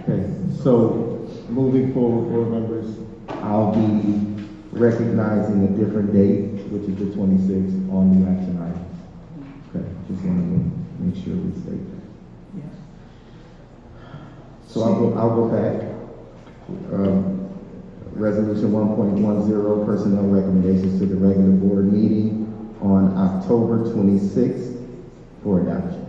Okay, so moving forward, board members, I'll be recognizing a different date, which is the 26th, on the action item. Okay, just wanted to make sure we state that. Yes. So I'll go back. Resolution 1.10, personnel recommendations to the regular board meeting on October 26th for adoption.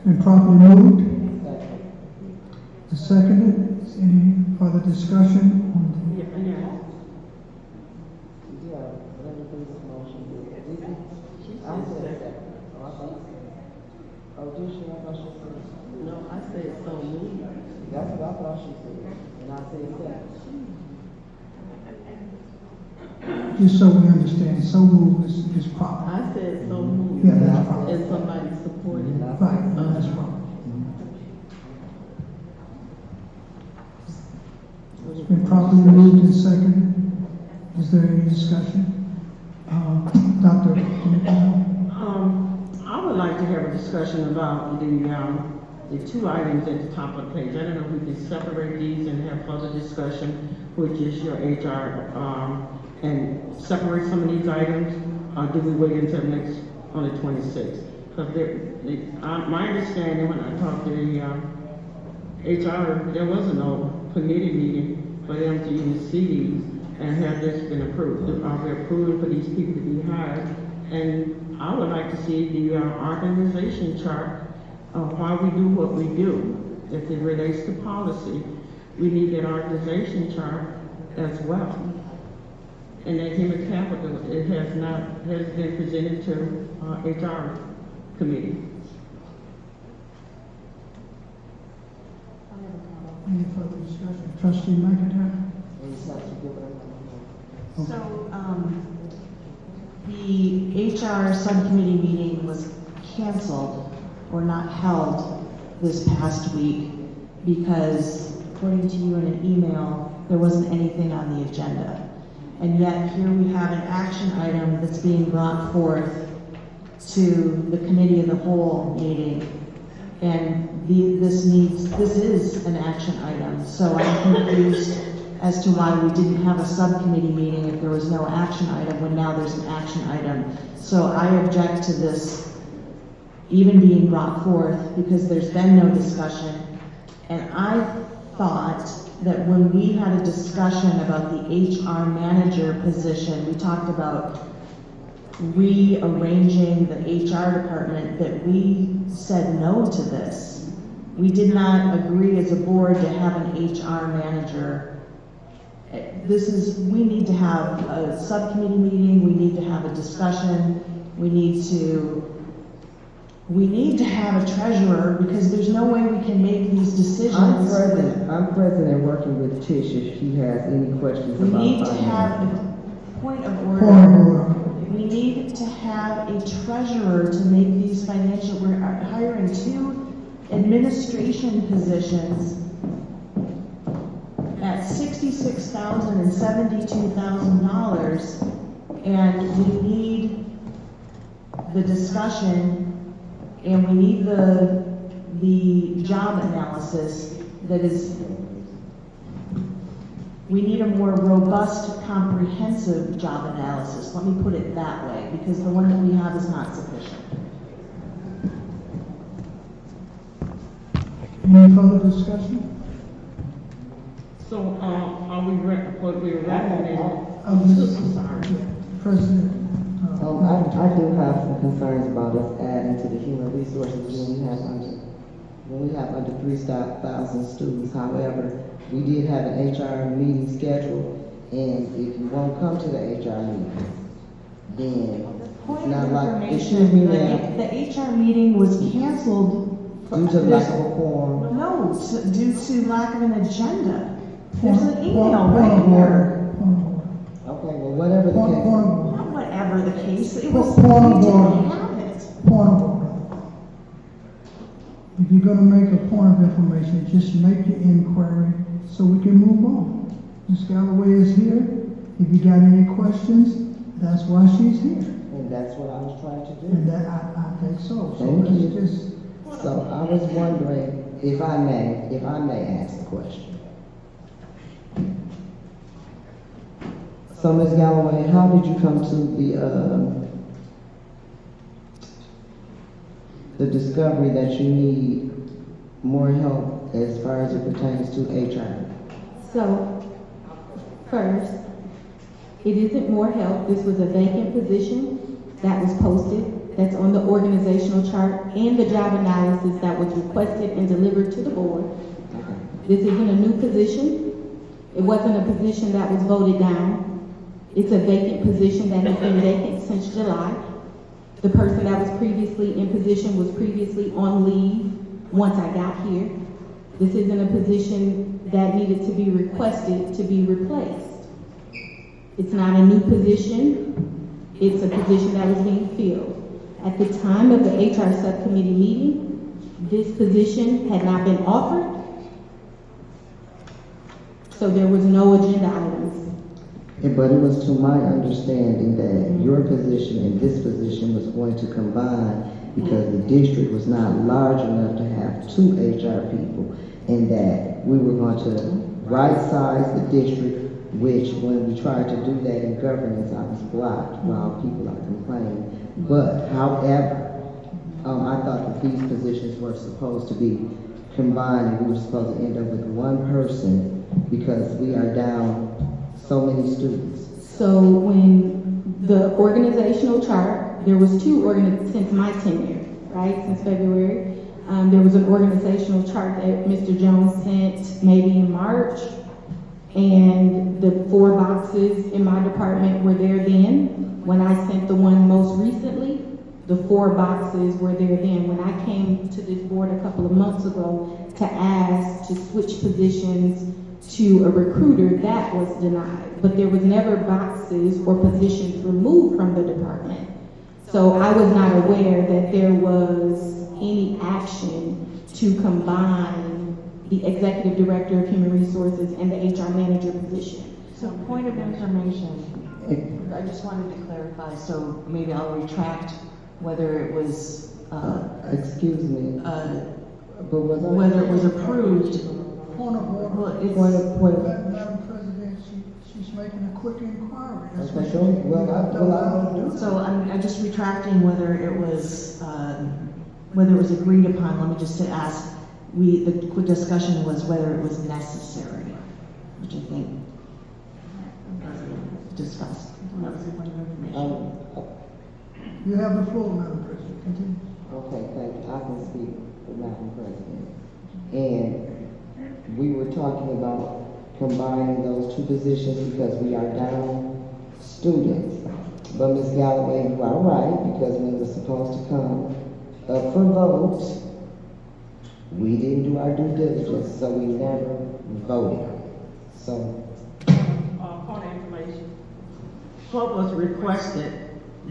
Been properly moved. Seconded. Any further discussion? No, I said so moved. That's what I thought she said, and I said that. Just so we understand, so moved is proper. I said so moved. Yeah, that's proper. And somebody supported it. Right, no, that's proper. It's been properly moved and seconded. Is there any discussion? Dr. McDonald? I would like to have a discussion about the two items at the top of the page. I don't know if we can separate these and have further discussion, which is your HR, and separate some of these items, or do we wait until next, on the 26th? Because my understanding when I talked to the HR, there wasn't no committee meeting for them to even see these, and have this been approved? Are we approving for these people to be hired? And I would like to see the organization chart of why we do what we do. If it relates to policy, we need that organization chart as well. And that human capital, it has been presented to HR committee. Any further discussion? Trustee McIntyre? So, the HR subcommittee meeting was canceled or not held this past week because, according to you in an email, there wasn't anything on the agenda. And yet here we have an action item that's being brought forth to the committee of the whole meeting. And this is an action item. So I'm confused as to why we didn't have a subcommittee meeting if there was no action item when now there's an action item. So I object to this even being brought forth because there's been no discussion. And I thought that when we had a discussion about the HR manager position, we talked about rearranging the HR department, that we said no to this. We did not agree as a board to have an HR manager. We need to have a subcommittee meeting, we need to have a discussion, we need to have a treasurer because there's no way we can make these decisions. I'm present and working with Tish if she has any questions about We need to finance. have a point of order. We need to have a treasurer to make these financial, we're hiring 2 administration positions at $66,000 and $72,000, and we need the discussion, and we need the job analysis that is, we need a more robust, comprehensive job analysis. Let me put it that way, because the one that we have is not sufficient. Any further discussion? So, are we recommending? I'm sorry. President. I do have some concerns about us adding to the human resources when we have under 3,000 students. However, we did have an HR meeting scheduled, and if you won't come to the HR meeting, then it's not like it should be now. The HR meeting was canceled. Due to lack of a quorum. No, due to lack of an agenda. There's an email right here. Okay, well, whatever the case. Not whatever the case, it was, Point we of didn't order. have it. Point of order. If you're gonna make a point of information, just make the inquiry so we can move on. Ms. Galloway is here. If you got any questions, that's why she's here. And that's what I was trying to do. And that, I think so. So Thank you. let's just So I was wondering if I may ask a question. So Ms. Galloway, how did you come to the discovery that you need more help as far as it pertains to HR? So, first, it isn't more help. This was a vacant position that was posted, that's on the organizational chart, and the job analysis that was requested and delivered to the board. This isn't a new position. It wasn't a position that was voted down. It's a vacant position that has been vacant since July. The person that was previously in position was previously on leave once I got here. This isn't a position that needed to be requested to be replaced. It's not a new position. It's a position that was being filled. At the time of the HR subcommittee meeting, this position had not been offered, so there was no agenda items. But it was to my understanding that your position and this position was going to combine because the district was not large enough to have 2 HR people, and that we were going to right-size the district, which when we tried to do that in governance, I was blocked while people are complaining. But however, I thought that these positions were supposed to be combined, and we were supposed to end up with 1 person because we are down so many students. So when the organizational chart, there was 2 since my tenure, right, since February, there was an organizational chart that Mr. Jones sent maybe in March, and the 4 boxes in my department were there then. When I sent the one most recently, the 4 boxes were there then. When I came to this board a couple of months ago to ask to switch positions to a recruiter, that was denied. But there was never boxes or positions removed from the department. So I was not aware that there was any action to combine the executive director of human resources and the HR manager position. So point of information, I just wanted to clarify, so maybe I'll retract whether it was, excuse me, but whether it was approved. Point of order. Well, Madam President, she's making a quick inquiry. That's Okay, what so, So I'm just retracting whether it was agreed upon. Let me just ask. The quick discussion was whether it was necessary, which I think discussed. You have the floor, Madam President. Continue. Okay, thank you. I can speak for Madam President. And we were talking about combining those 2 positions because we are down students. But Ms. Galloway, you are right, because when it was supposed to come up for vote, we didn't do our due diligence, so we never voted. So, Point of information. What was requested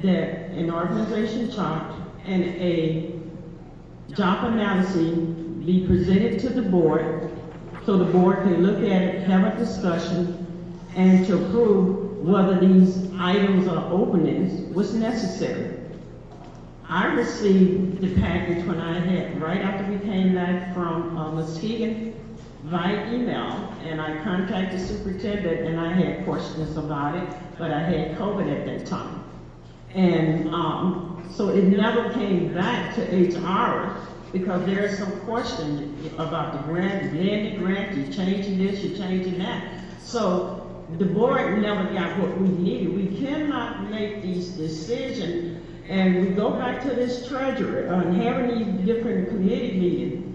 that an organization chart and a job analysis be presented to the board so the board can look at it, have a discussion, and to approve whether these items or openings was necessary. I received the package when I had, right after we came back from Muskegon via email, and I contacted the superintendent and I had questions about it, but I had COVID at that time. And so it never came back to HR because there is some question about the grant, the grant, you're changing this, you're changing that. So the board never got what we needed. We cannot make these decisions, and we go back to this treasurer and having these different committee meetings.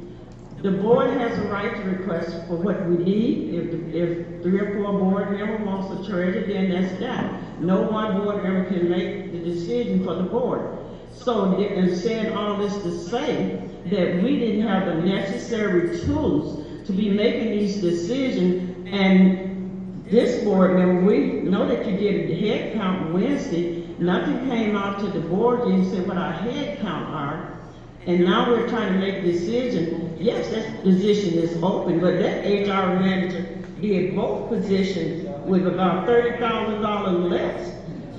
The board has a right to request for what we need. If 3 or 4 board members wants a treasurer, then that's that. No one board member can make the decision for the board. So and said all this to say that we didn't have the necessary tools to be making these decisions, and this board member, we know that you did a head count Wednesday, nothing came out to the board, you said what our head count are, and now we're trying to make a decision. Yes, that position is open, but that HR manager did both positions with about $30,000 less.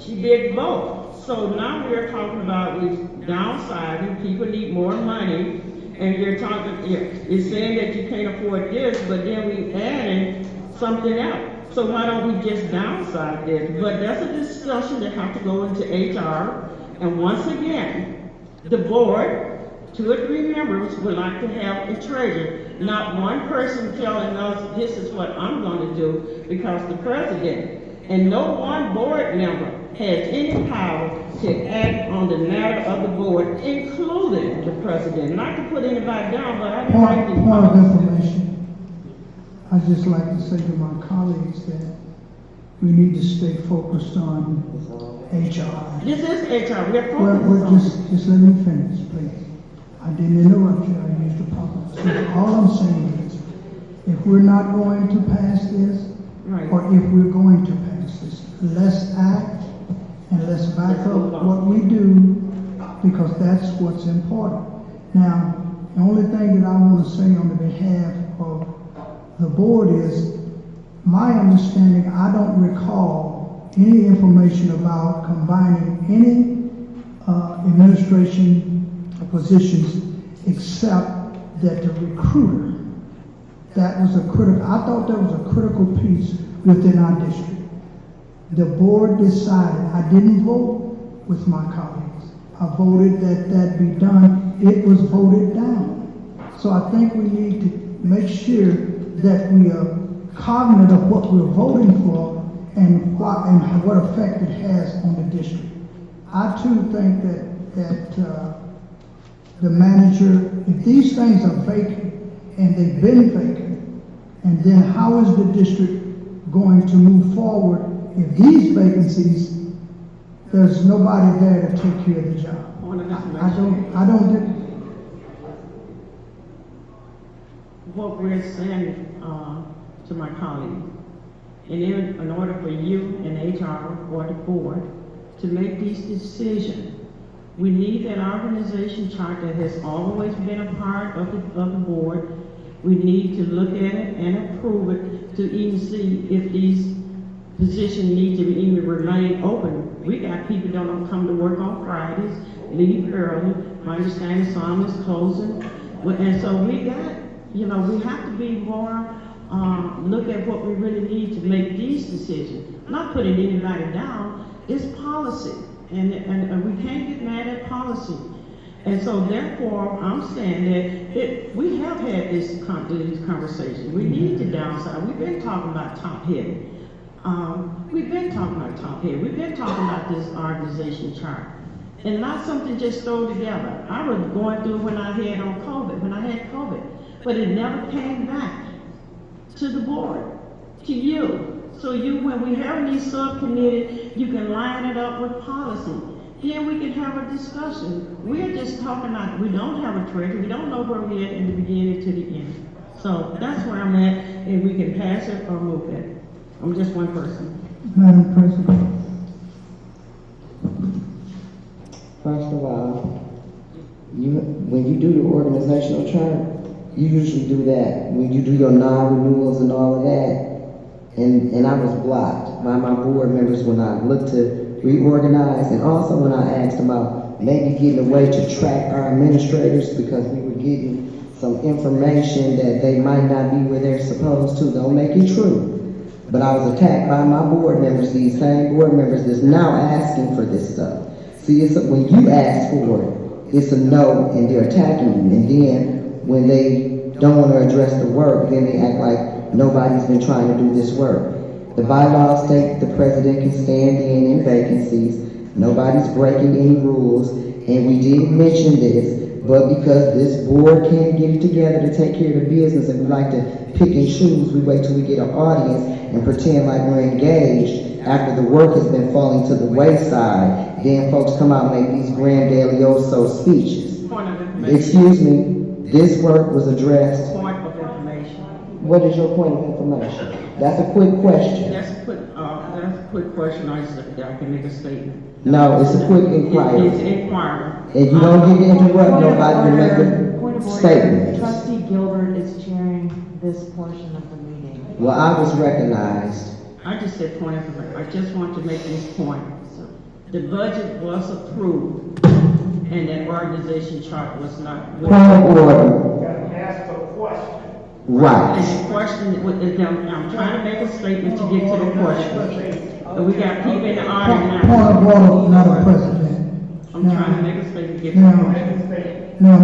She did both. So now we're talking about we downsizing, people need more money, And you're talking, it's saying that you can't afford this, but then we adding something else. So why don't we just downsize this? But that's a discussion that has to go into HR. And once again, the board, 2 or 3 members would like to have a treasurer. Not one person telling us this is what I'm going to do, because the president and no one board member has any power to act on the matter of the board, including the president. Not to put anybody down, but I didn't write the Point of information. I'd just like to say to my colleagues that we need to stay focused on HR. This is HR. We're Well, focused just let me finish, please. I didn't interrupt you. I used the proper. So all I'm saying is, if we're not going to pass this, or if we're going to pass this, let's act and let's back up what we do, because that's what's important. Now, the only thing that I want to say on the behalf of the board is, my understanding, I don't recall any information about combining any administration positions except that the recruiter, that was a critical, I thought that was a critical piece within our district. The board decided, I didn't vote with my colleagues. I voted that that be done. It was voted down. So I think we need to make sure that we are cognizant of what we're voting for and what effect it has on the district. I too think that the manager, if these things are vacant and they've been vacant, and then how is the district going to move forward if these vacancies, there's nobody there to take care of the job? I don't get what we're saying to my colleague. And in order for you and HR or the board to make these decisions, we need that organization chart that has always been a part of the board. We need to look at it and approve it to even see if these positions need to even remain open. We got people that don't come to work on Fridays, leave early. My understanding is some is closing. And so we got, we have to be more, look at what we really need to make these decisions. Not putting anybody down, it's policy. And we can't get mad at policy. And so therefore, I'm saying that we have had these conversations. We need to downsize. We've been talking about top heavy. We've been talking about top heavy. We've been talking about this organization chart. And not something just thrown together. I was going through when I had COVID. But it never came back to the board, to you. So when we have these subcommittees, you can line it up with policy. Then we can have a discussion. We're just talking about, we don't have a treasurer. We don't know where we're at in the beginning to the end. So that's where I'm at, and we can pass it or move it. I'm just one person. Madam President. First of all, when you do your organizational chart, you usually do that. When you do your non-renewals and all of that, and I was blocked by my board members when I looked to reorganize, and also when I asked about maybe getting a way to track our administrators, because we were getting some information that they might not be where they're supposed to. Don't make it true. But I was attacked by my board members, these same board members that's now asking for this stuff. See, when you ask for it, it's a no, and they're attacking you. And then when they don't want to address the work, then they act like nobody's been trying to do this work. The bylaws state that the president can stand in vacancies. Nobody's breaking any rules. And we did mention this, but because this board can't get it together to take care of the business, and we like to pick and choose, we wait till we get an audience and pretend like we're engaged after the work has been falling to the wayside. Then folks come out and make these grandioso speeches. Excuse me, this work was addressed. Point of information. What is your point of information? That's a quick question. That's a quick question. I can make a statement. No, it's a quick inquiry. It's inquiry. And you don't get to interrupt nobody to make a statement. Trustee Gilbert is chairing this portion of the meeting. Well, I was recognized. I just said point of information. I just want to make this point. The budget was approved And that organization chart was not. Point of order. Ask a question. Right. And the question, I'm trying to make a statement to get to the question. And we got people in the audience now. Point of order, Madam President. I'm trying to make a statement to get to the question. Now,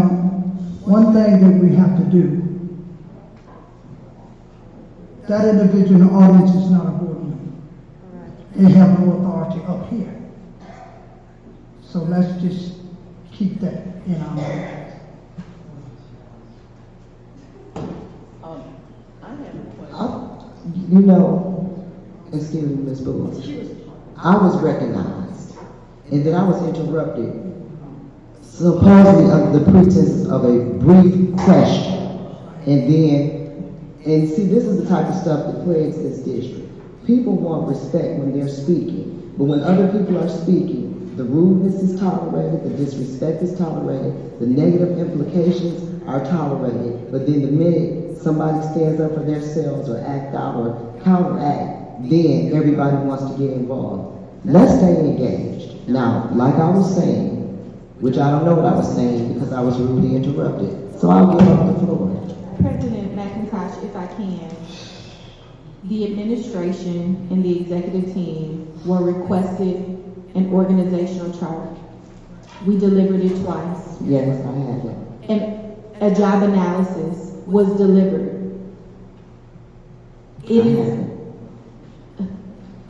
one thing that we have to do, that individual in the audience is not a board member. They have no authority up here. So let's just keep that in our mind. You know, excuse me, Ms. Booth, I was recognized, and then I was interrupted, supposedly under the pretense of a brief question, and see, this is the type of stuff that plagues this district. People want respect when they're speaking, but when other people are speaking, the rudeness is tolerated, the disrespect is tolerated, the negative implications are tolerated, but then the minute somebody stands up for themselves or act out or counteract, then everybody wants to get involved. Let's stay engaged. Now, like I was saying, which I don't know what I was saying because I was rudely interrupted, so I'll give up the floor. President McIntosh, if I can, the administration and the executive team were requested an organizational chart. We delivered it twice. Yes, I have it. And a job analysis was delivered.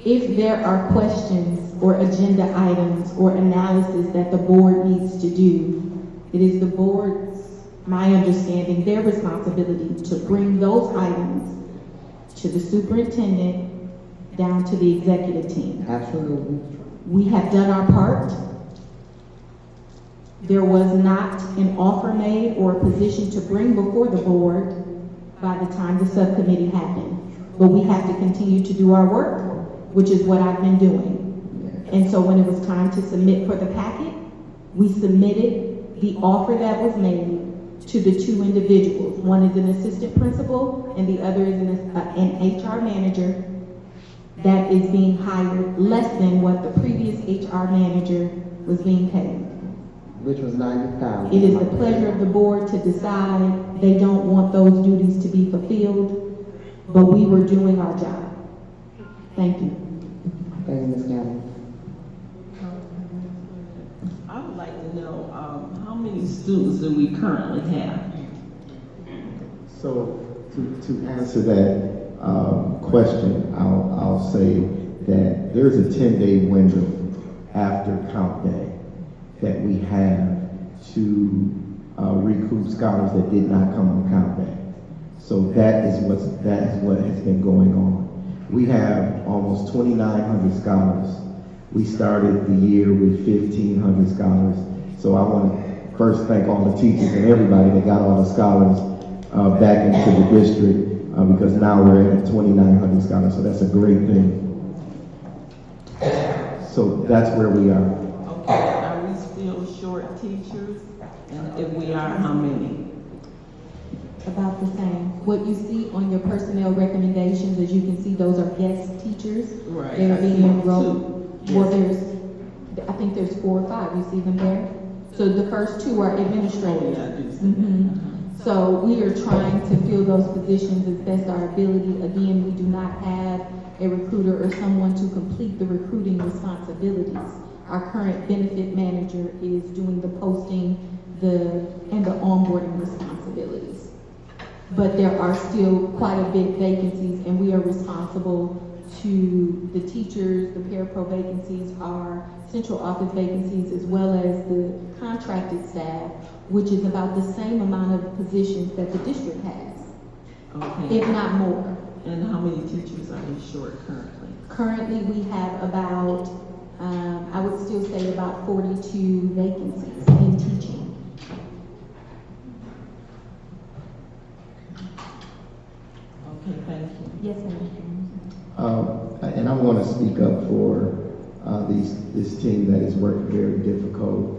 If there are questions or agenda items or analysis that the board needs to do, it is the board's, my understanding, their responsibility to bring those items to the superintendent down to the executive team. Absolutely. We have done our part. There was not an offer made or a position to bring before the board by the time the subcommittee happened. But we have to continue to do our work, which is what I've been doing. And so when it was time to submit for the packet, we submitted the offer that was made to the two individuals. One is an assistant principal and the other is an HR manager that is being hired less than what the previous HR manager was being paid. Which was $90,000. It is the pleasure of the board to decide they don't want those duties to be fulfilled, but we were doing our job. Thank you. Thank you, Ms. Galvin. I would like to know how many students do we currently have? So to answer that question, I'll say that there's a 10-day window after count day that we have to recoup scholars that did not come on count day. So that is what has been going on. We have almost 2,900 scholars. We started the year with 1,500 scholars. So I want to first thank all the teachers and everybody that got all the scholars back into the district because now we're at 2,900 scholars. So that's a great thing. So that's where we are. Okay, are we still short teachers? And if we are, how many? About the same. What you see on your personnel recommendations, as you can see, those are guest teachers. Right. They're being enrolled. Yes. Well, I think there's 4 or 5. You see them there? So the first 2 are administrators. Yeah, I do see Mm-hmm. So we are trying to fill those positions as best our ability. Again, we do not have a recruiter or someone to complete the recruiting responsibilities. Our current benefit manager is doing the posting and the onboarding responsibilities. But there are still quite a bit vacancies, and we are responsible to the teachers, the parapro vacancies, our central office vacancies, as well as the contracted staff, which is about the same amount of positions that the district has, Okay. if not more. And how many teachers are we short currently? Currently, we have about, I would still say about 42 vacancies in teaching. Okay, thank you. Yes, ma'am. And I want to speak up for this team that is working very difficult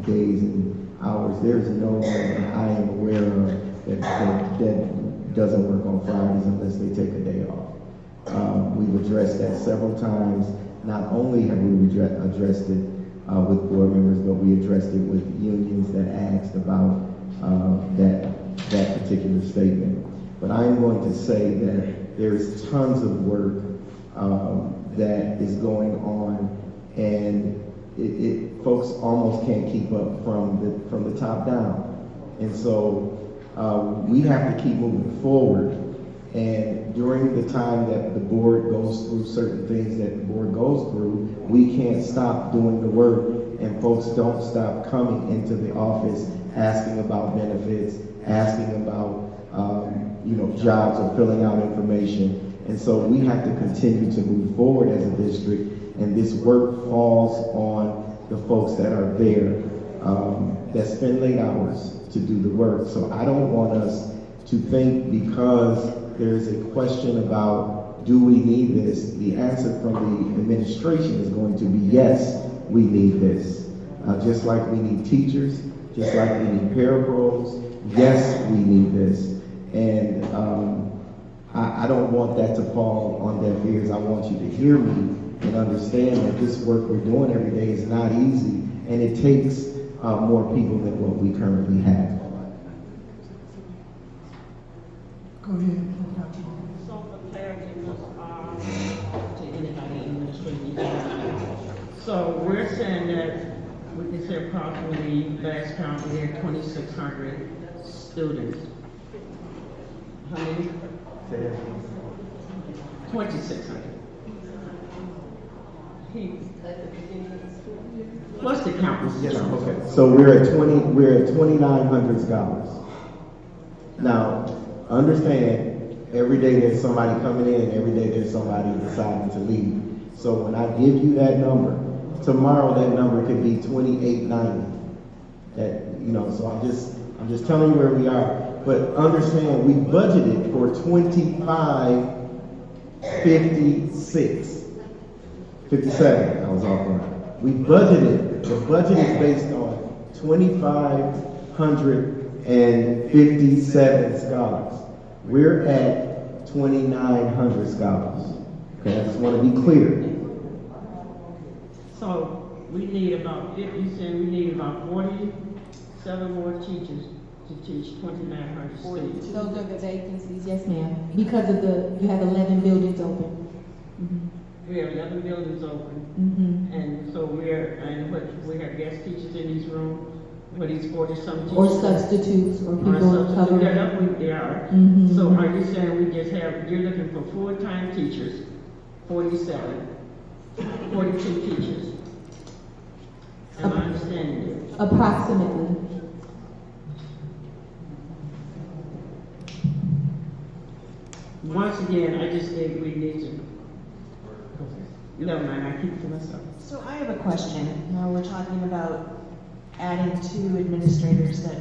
days and hours. There's no one I am aware of that doesn't work on Fridays unless they take a day off. We've addressed that several times. Not only have we addressed it with board members, but we addressed it with unions that asked about that particular statement. But I'm going to say that there's tons of work that is going on, and folks almost can't keep up from the top down. And so we have to keep moving forward. And during the time that the board goes through certain things that the board goes through, we can't stop doing the work, and folks don't stop coming into the office asking about benefits, asking about jobs or filling out information. And so we have to continue to move forward as a district, and this work falls on the folks that are there, that spend late hours to do the work. So I don't want us to think because there's a question about do we need this, the answer from the administration is going to be yes, we need this. Just like we need teachers, just like we need parapros, yes, we need this. And I don't want that to fall on deaf ears. I want you to hear me and understand that this work we're doing every day is not easy, and it takes more people than what we currently have. Go ahead. So for clarity, to anybody administrating. So we're saying that we can say approximately last count we had 2,600 students. How many? 2,600. What's the count, Mr. Yes, Jones? okay. So we're at 2,900 scholars. Now, understand, every day there's somebody coming in, every day there's somebody deciding to leave. So when I give you that number, tomorrow that number could be 2,890. So I'm just telling you where we are. But understand, we budgeted for 57, I was off on. We budgeted, the budget is based on 2,557 scholars. We're at 2,900 scholars. Okay, I just want to be clear. So we need about 47 more teachers to teach 2,900 students. Those are the vacancies, yes ma'am, because of you have 11 buildings open. We have 11 buildings open, and so we have guest teachers in these rooms, what these 40-some teachers. Or substitutes, or people covering. Yeah, that's what they are. So are you saying you're looking for full-time teachers, 47, 42 teachers? Am I understanding you? Approximately. Once again, I just think we need to. Never mind, I keep it to myself. So I have a question. Now we're talking about adding 2 administrators that,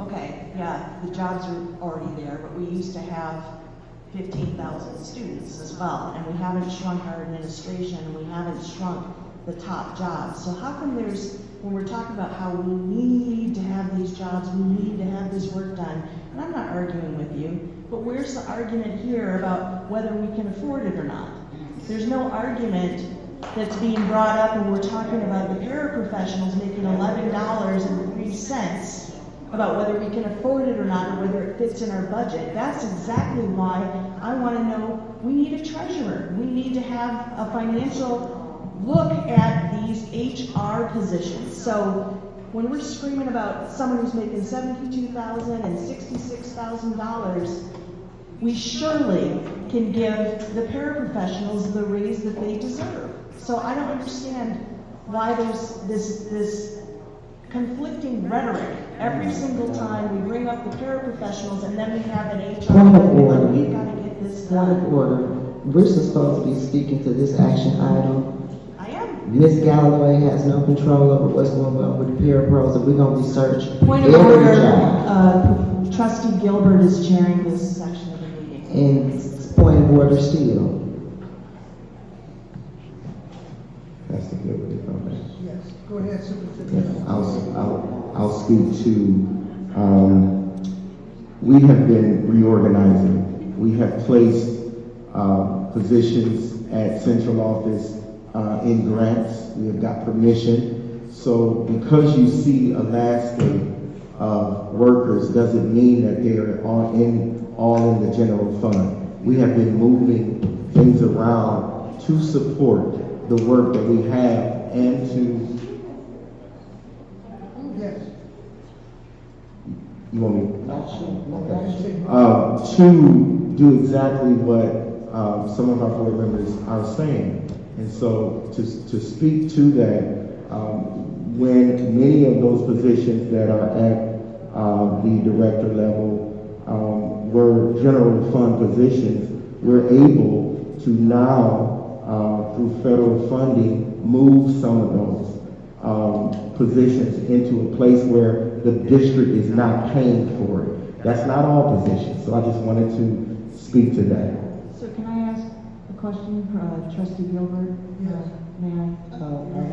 okay, yeah, the jobs are already there, but we used to have 15,000 students as well, and we haven't shrunk our administration, and we haven't shrunk the top jobs. So how come when we're talking about how we need to have these jobs, we need to have this work done, and I'm not arguing with you, but where's the argument here about whether we can afford it or not? There's no argument that's being brought up when we're talking about the paraprofessionals making $11.03 about whether we can afford it or not, or whether it fits in our budget. That's exactly why I want to know we need a treasurer. We need to have a financial look at these HR positions. So when we're screaming about someone who's making $72,000 and $66,000, we surely can give the paraprofessionals the raise that they deserve. So I don't understand why there's this conflicting rhetoric every single time we bring up the paraprofessionals, and then we have an HR order. We've got to get this done. Point of order. We're supposed to be speaking to this action item. I am. Ms. Galloway has no control over what's going on with the parapros, and we're going to research Point of every order. job. Trustee Gilbert is chairing this section of the meeting. And point of order still. That's the good with it, okay. Yes, go ahead, Superintendent. I'll speak to, we have been reorganizing. We have placed positions at central office in grants. We have got permission. So because you see a landscape of workers doesn't mean that they're all in the general fund. We have been moving things around to support the work that we have and to. Yes. You want me? Okay. To do exactly what some of our board members are saying. And so to speak to that, when many of those positions that are at the director level were general fund positions, we're able to now, through federal funding, move some of those positions into a place where the district is not paying for it. That's not all positions, so I just wanted to speak to that. So can I ask a question, Trustee Gilbert? Yes. May I?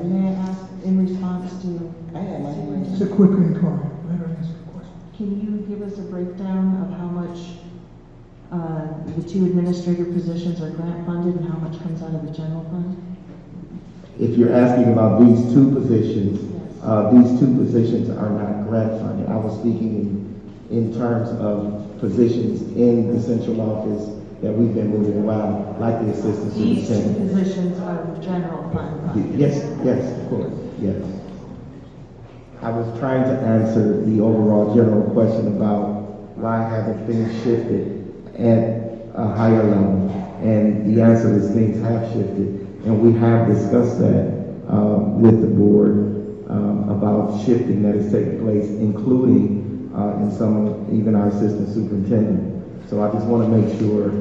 May I ask in response to? I have my hand. It's a quick inquiry. Let her ask a question. Can you give us a breakdown of how much the two administrator positions are grant funded and how much comes out of the general fund? If you're asking about these two positions, these two positions are not grant funded. I was speaking in terms of positions in the central office that we've been moving around, like the assistant These two superintendent. positions are general fund. Yes, of course, yes. I was trying to answer the overall general question about why haven't things shifted at a higher level, and the answer is things have shifted, and we have discussed that with the board about shifting that is taking place, including in some, even our assistant superintendent. So I just want to make sure.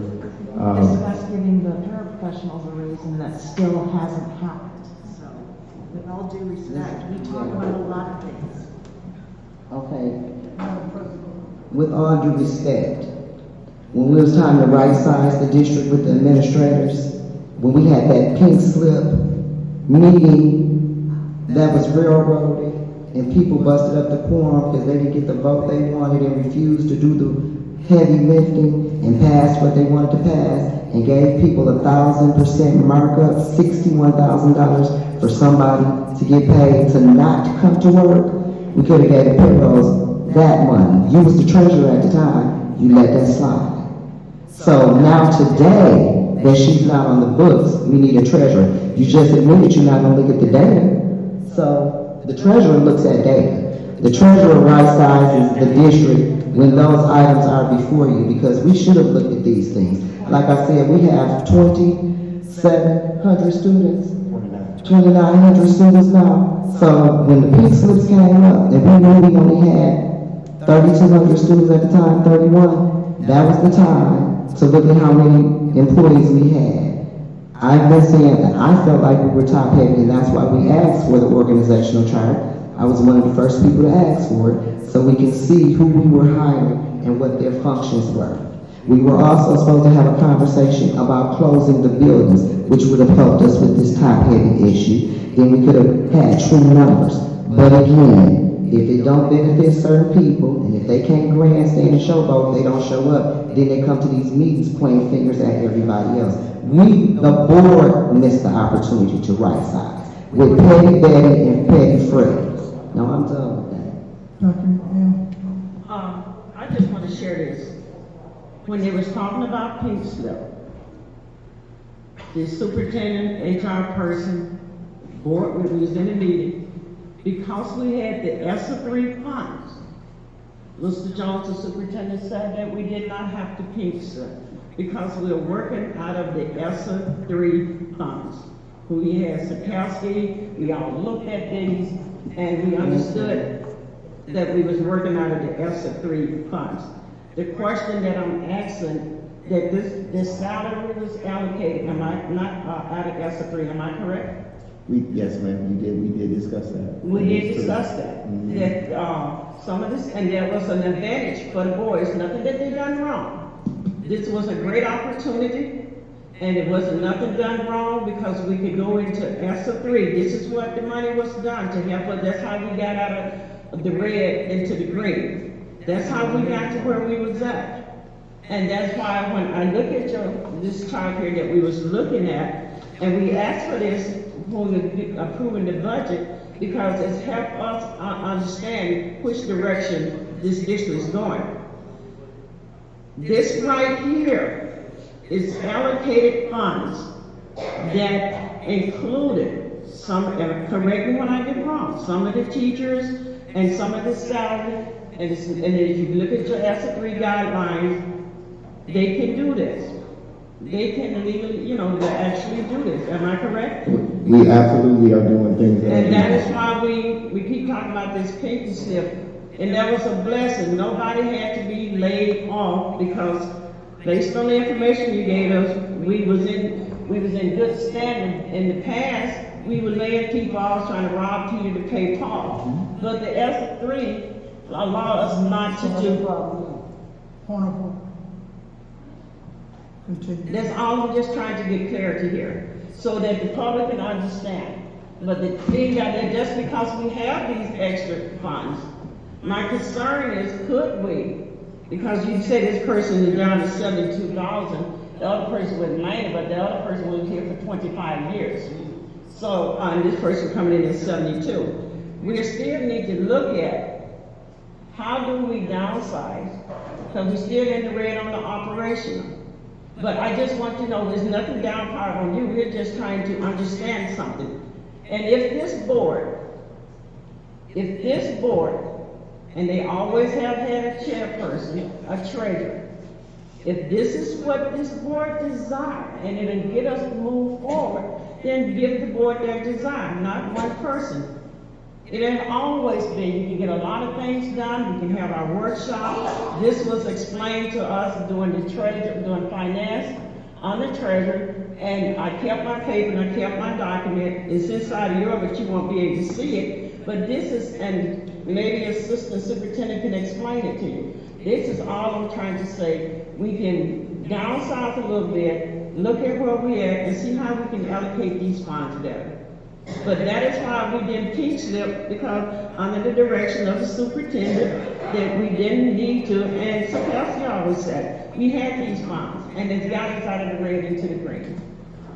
Discuss giving the paraprofessionals a raise, and that still hasn't happened. So, with all due respect, we talk about a lot of things. Okay. With all due respect, when it was time to right-size the district with the administrators, when we had that pink slip meeting that was railroaded, and people busted up the quorum because they didn't get the vote they wanted and refused to do the heavy lifting and passed what they wanted to pass, and gave people 1,000% markup, $61,000 for somebody to get paid to not come to work. We could have gave the payrolls that money. You was the treasurer at the time, you let that slide. So now today, that she's not on the books, we need a treasurer. You just admitted you're not gonna look at the data. So the treasurer looks at data. The treasurer right-sizes the district when those items are before you, because we should have looked at these things. Like I said, we have 2,700 students, 2,900 students now. So when the pink slips came up, and we knew we only had 3,200 students at the time, 31, that was the time to look at how many employees we had. I've been saying that I felt like we were top heavy, and that's why we asked for the organizational chart. I was one of the first people to ask for it, so we can see who we were hiring and what their functions were. We were also supposed to have a conversation about closing the buildings, which would have helped us with this top-heavy issue. Then we could have had true numbers. But again, if it don't benefit certain people, and if they can't grandstand and showboat, they don't show up, then they come to these meetings pointing fingers at everybody else. We, the board, missed the opportunity to right-size with Petty Betty and Petty Fred. No, I'm done with that. Dr. L. I just want to share this. When they was talking about pink slip, the superintendent, HR person, board, we was in a meeting, because we had the ESSA 3 funds, Mr. Jones, the superintendent, said that we did not have to pink slip because we were working out of the ESSA 3 funds. We had Sikowski, we all looked at things, and we understood that we was working out of the ESSA 3 funds. The question that I'm asking, that this salary was allocated, am I not out of ESSA 3, am I correct? Yes, ma'am, we did discuss that. We did discuss that. Mm-hmm. That some of this, and there was an advantage for the boys, nothing that they done wrong. This was a great opportunity, and it wasn't nothing done wrong because we could go into ESSA 3. This is what the money was done to help us. That's how we got out of the red into the green. That's how we got to where we was at. And that's why when I look at this chart here that we was looking at, and we asked for this when we were approving the budget, because it's helped us understand which direction this district is going. This right here is allocated funds that included some, and correct me when I get wrong, some of the teachers and some of the salary, and if you look at your S3 guidelines, they can do this. They can legally, you know, they actually do this. Am I correct? We absolutely are doing things. And that is why we keep talking about this pinky slip. And that was a blessing. Nobody had to be laid off because based on the information you gave us, we was in good standing. In the past, we were laying people off trying to rob Peter to pay Paul. But the S3 allowed us not to do. Point of order. Continue. That's all I'm just trying to get clarity here, so that the public can understand. But the thing that just because we have these extra funds, my concern is, could we? Because you said this person is down to 72,000, the other person was 90, but the other person was here for 25 years. So this person coming in at 72. We still need to look at how do we downsize, because we're still in the red on the operational. But I just want to know there's nothing downpowered on you. We're just trying to understand something. And if this board, and they always have had a chairperson, a treasurer, if this is what this board desires, and it'll get us to move forward, then give the board their desire, not one person. It ain't always been. You can get a lot of things done. We can have our workshop. This was explained to us during the treasurer, doing finance on the treasurer, and I kept my paper and I kept my document. It's inside of yours, but you won't be able to see it. But this is, and maybe assistant superintendent can explain it to you. This is all I'm trying to say. We can downsize a little bit, look at where we're at, and see how we can allocate these funds better. But that is why we didn't teach them, because under the direction of the superintendent, that we didn't need to, and so Kelsey always said, we had these funds, and it's got us out of the red into the green.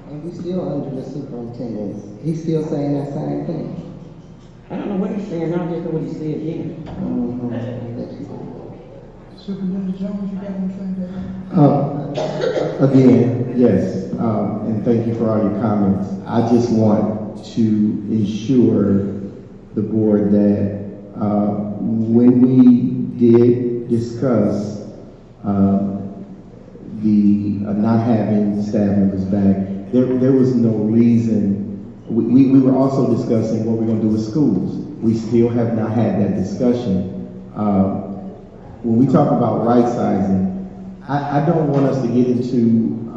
And we still under the superintendent. He's still saying that same thing. I don't know what he's saying, I just know what he said again. Superintendent Jones, you got anything to add? Again, yes, and thank you for all your comments. I just want to ensure the board that when we did discuss the not having staff members back, there was no reason. We were also discussing what we're going to do with schools. We still have not had that discussion. When we talk about right sizing, I don't want us to get into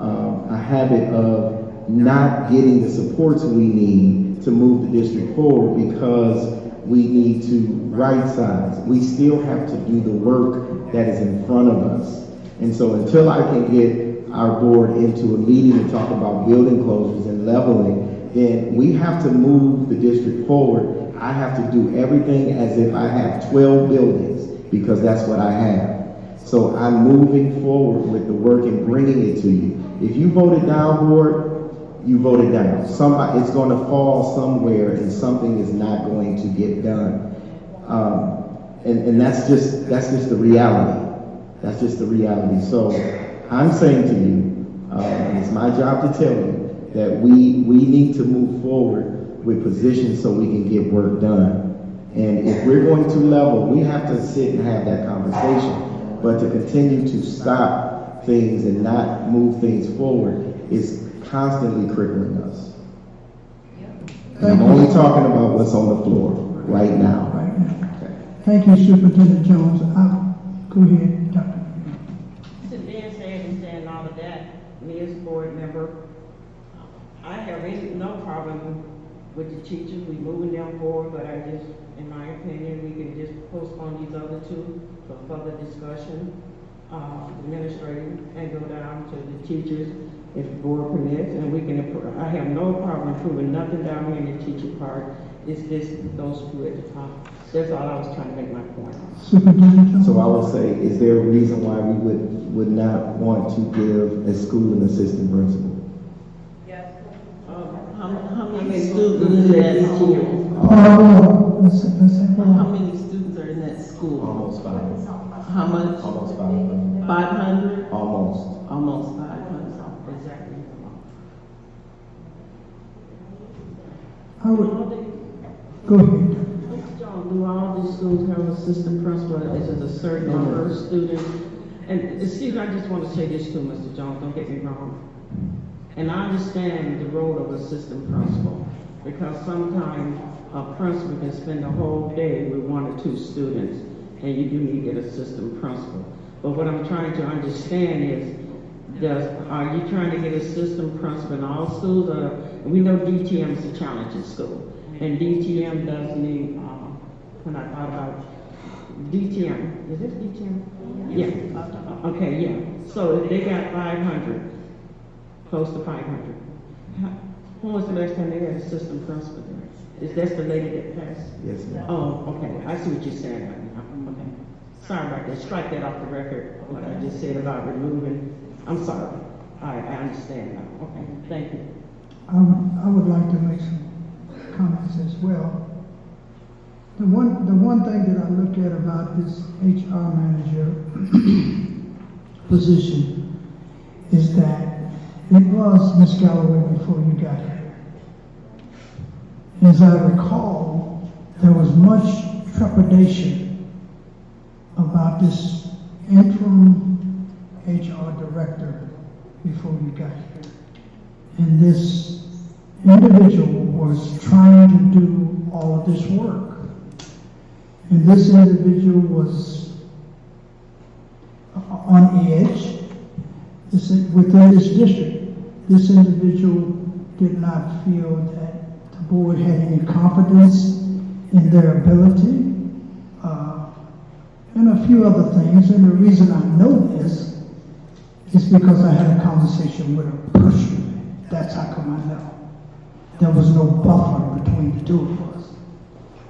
a habit of not getting the supports we need to move the district forward because we need to right size. We still have to do the work that is in front of us. And so until I can get our board into a meeting to talk about building closures and leveling, then we have to move the district forward. I have to do everything as if I have 12 buildings because that's what I have. So I'm moving forward with the work and bringing it to you. If you voted down, board, you voted down. Somebody, it's going to fall somewhere and something is not going to get done. And that's just the reality. That's just the reality. So I'm saying to you, and it's my job to tell you, that we need to move forward with positions so we can get work done. And if we're going to level, we have to sit and have that conversation. But to continue to stop things and not move things forward is constantly crippling us. And I'm only talking about what's on the floor right now. Okay. Thank you, Superintendent Jones. Go ahead, Dr. To being said and saying all of that, me as a board member, I have no problem with the teachers. We moving them forward, but I just, in my opinion, we can just postpone these other two for further discussion, administrative, and go down to the teachers if the board permits, and we can approve. I have no problem approving nothing down here in the teacher part. It's just those two at the top. That's all I was trying to make my point on. So I will say, is there a reason why we would not want to give a school an assistant principal? Yes. How many students in that school? How many students are in that school? Almost 5. How much? Almost 500. 500? Almost. Almost 500, exactly. I would, go ahead. John, do all these schools have an assistant principal? Is it a certain number of students? And excuse me, I just want to say this too, Mr. Jones, don't get me wrong. And I understand the role of assistant principal, because sometimes a principal can spend the whole day with 1 or 2 students, and you do need an assistant principal. But what I'm trying to understand is, are you trying to get assistant principal in all schools? We know DTM is a challenging school, and DTM does need, when I thought about DTM, is this DTM? Yeah. Okay, yeah. So if they got 500, close to 500. When was the last time they had assistant principal there? Is that the lady that passed? Yes, ma'am. Oh, okay. I see what you're saying right now. Okay. Sorry about that. Strike that off the record, what I just said about removing. I'm sorry. I understand now. Okay, thank you. I would like to make some comments as well. The one thing that I look at about this HR manager position is that it was Ms. Galloway before you got here. As I recall, there was much trepidation about this interim HR director before you got here. And this individual was trying to do all of this work. And this individual was on edge within this district. This individual did not feel that the board had any confidence in their ability, and a few other things. And the reason I know this is because I had a conversation with her personally. That's how come I know. There was no buffer between the two of us.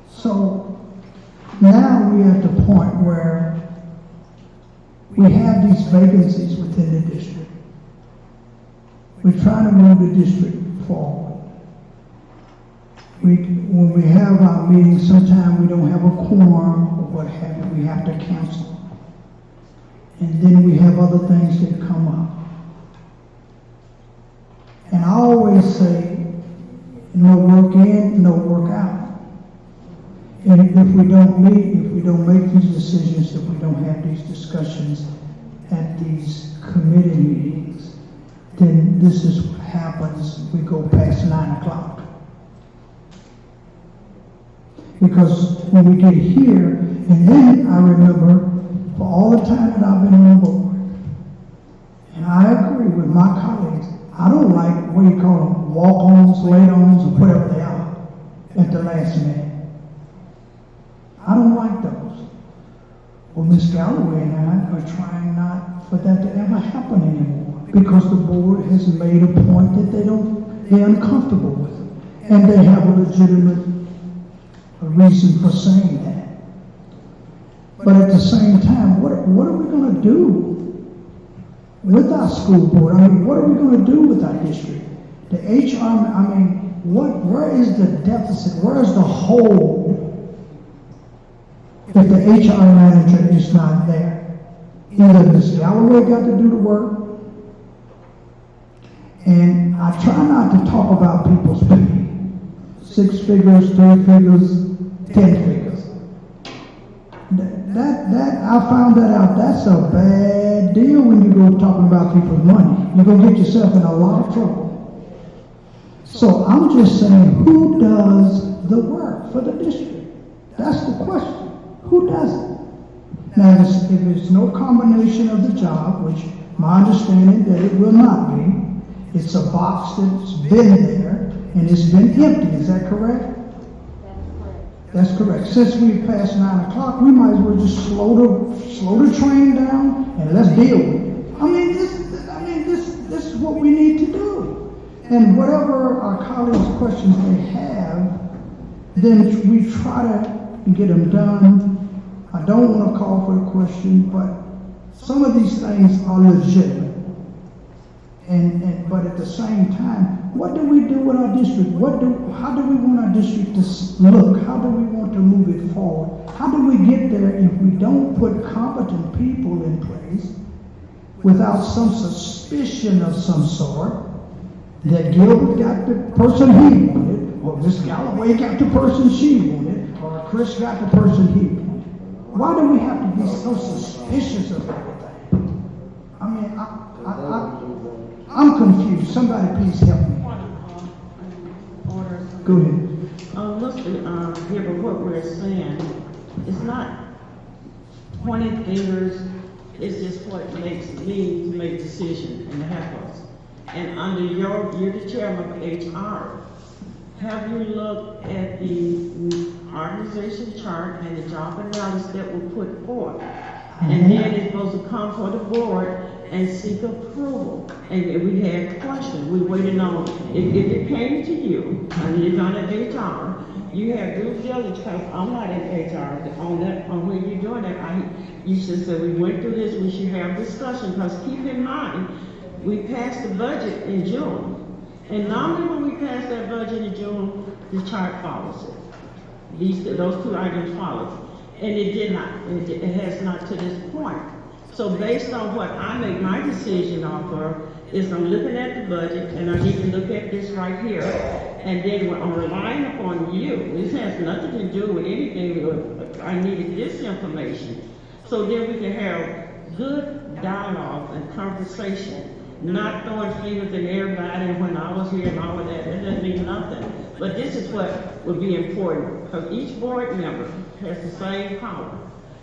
So now we're at the point where we have these vacancies within the district. We're trying to move the district forward. When we have our meetings, sometimes we don't have a quorum or what have you. We have to cancel. And then we have other things that come up. And I always say, no work in, no work out. And if we don't meet, if we don't make these decisions, if we don't have these discussions at these committee meetings, then this is what happens. We go past 9 o'clock. Because when we get here, and then I remember for all the time that I've been on board, and I agree with my colleagues, I don't like what you call them, walk-ons, lay-ons, or whatever they are at the last minute. I don't like those. Well, Ms. Galloway and I are trying not for that to ever happen anymore, because the board has made a point that they're uncomfortable with it. And they have a legitimate reason for saying that. But at the same time, what are we going to do with our school board? I mean, what are we going to do with our district? The HR, I mean, where is the deficit? Where is the hole if the HR manager is not there? Either Ms. Galloway got to do the work, and I try not to talk about people's pay. 6 figures, 3 figures, 10 figures. That I found that out. That's a bad deal when you go talking about people's money. You're going to get yourself in a lot of trouble. So I'm just saying, who does the work for the district? That's the question. Who does it? Now, if it's no combination of the job, which my understanding that it will not be, it's a box that's been there and it's been empty. Is that correct? That's correct. Since we passed 9 o'clock, we might as well just slow the train down and let's deal with it. I mean, this is what we need to do. And whatever our colleagues' questions they have, then we try to get them done. I don't want to call for a question, but some of these things are legitimate. But at the same time, what do we do with our district? How do we want our district to look? How do we want to move it forward? How do we get there if we don't put competent people in place without some suspicion of some sort that Gilbert got the person he wanted, or Miss Galloway got the person she wanted, or Chris got the person he wanted? Why do we have to be so suspicious of everything? I mean, I'm confused. Somebody please help me. Go ahead. Here, but what we're saying, it's not pointing fingers, it's just what makes me to make decisions and help us. And under you're the chairman of HR, have you looked at the organization chart and the job analysis that were put forth? And then it's supposed to come for the board and seek approval. And we had questions. We waited on, if it came to you, and you're done at HR, you have due diligence, because I'm not in HR, on when you're doing that, you should say, we went through this, we should have discussion, because keep in mind, we passed the budget in June. And normally when we pass that budget in June, the chart follows it. Those two items follow. And it did not, it has not to this point. So based on what I make my decision off of, is I'm looking at the budget, and I need to look at this right here, and then I'm relying upon you. This has nothing to do with anything, I needed this information. So then we can have good dialogue and conversation, not throwing fingers at everybody, and when I was here and all of that, that doesn't mean nothing. But this is what would be important, because each board member has the same power.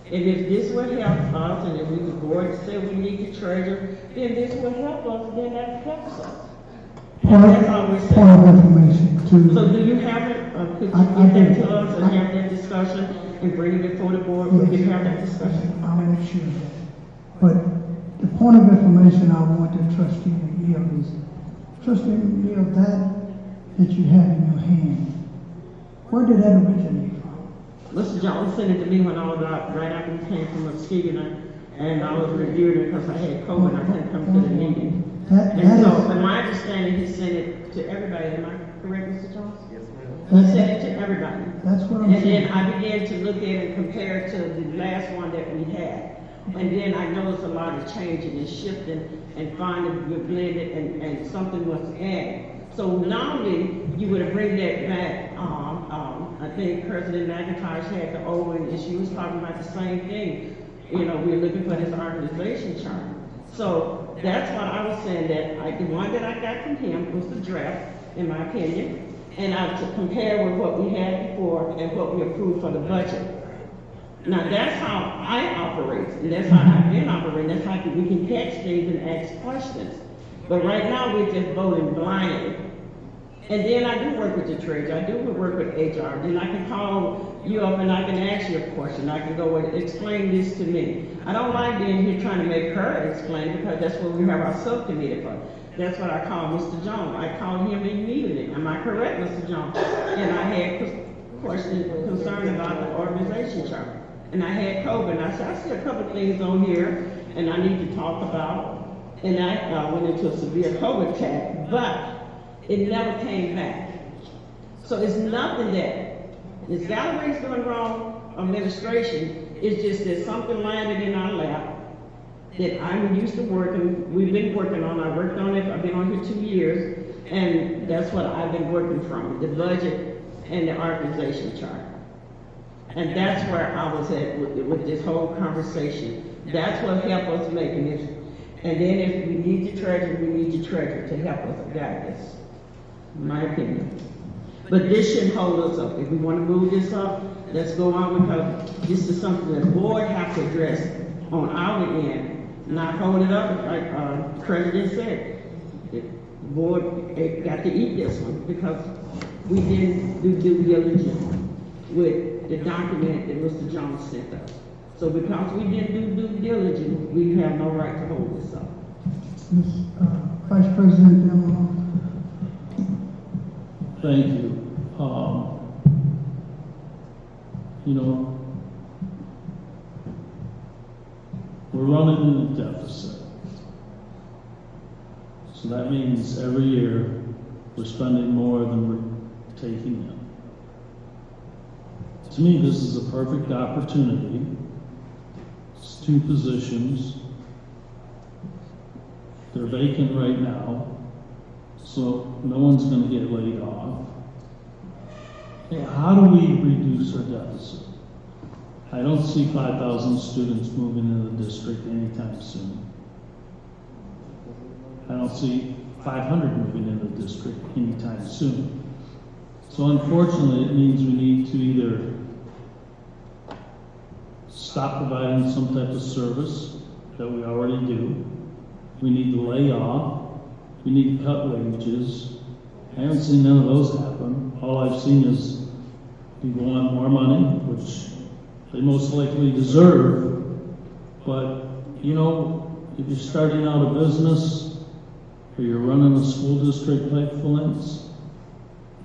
And if this will help us, and if the board say we need the treasurer, then this will help us, then that helps us. And that's all we're saying. Point of information too. So do you have it, could you give that to us and have that discussion and bring it before the board? We can have that discussion. I'll make sure of that. But the point of information I want to Trustee McNeil is, Trustee McNeil, that you have in your hand, where did that originate from? Mr. Jones sent it to me when I was out, right after we came from Muskegon, and I was reviewing it because I had COVID and I couldn't come to the meeting. In my understanding, he sent it to everybody. Am I correct, Mr. Jones? Yes, ma'am. He sent it to everybody. That's what I'm saying. And then I began to look at it and compare it to the last one that we had. And then I noticed a lot of changing and shifting, and finally we blended and something was added. So normally you would have bring that back. I think President McIntyre had the old one, and she was talking about the same thing. You know, we're looking for this organization chart. So that's what I was saying, that the one that I got from him was the draft, in my opinion, and I to compare with what we had before and what we approved for the budget. Now that's how I operate, and that's how I've been operating. That's how we can catch things and ask questions. But right now we're just voting blindly. And then I do work with the treasurer, I do work with HR. Then I can call you up and I can ask you a question. I can go and explain this to me. I don't like being here trying to make her explain, because that's what we have our subcommittee for. That's what I call Mr. Jones. I called him immediately. Am I correct, Mr. Jones? And I had questions concerned about the organization chart. And I had COVID, and I said, I see a couple of things on here, and I need to talk about. And I went into a severe COVID attack, but it never came back. So it's nothing that Ms. Galloway's doing wrong, administration. It's just that something landed in our lap that I'm used to working, we've been working on. I worked on it, I've been on here 2 years, and that's what I've been working from, the budget and the organization chart. And that's where I was at with this whole conversation. That's what helped us making it. And then if we need the treasurer, we need the treasurer to help us guide us, in my opinion. But this shouldn't hold us up. If we want to move this up, let's go on, because this is something that the board have to address on our end, not hold it up like President said. The board got to eat this one, because we didn't do due diligence with the document that Mr. Jones sent us. So because we didn't do due diligence, we have no right to hold this up. Vice President Demolition. Thank you. You know, we're running in a deficit. So that means every year we're spending more than we're taking in. To me, this is a perfect opportunity. It's 2 positions. They're vacant right now, so no one's going to get laid off. Hey, how do we reduce our deficit? I don't see 5,000 students moving in the district anytime soon. I don't see 500 moving in the district anytime soon. So unfortunately, it means we need to either stop providing some type of service that we already do. We need to lay off. We need to cut wages. I haven't seen none of those happen. All I've seen is people want more money, which they most likely deserve. But, you know, if you're starting out a business or you're running a school district like Flint's,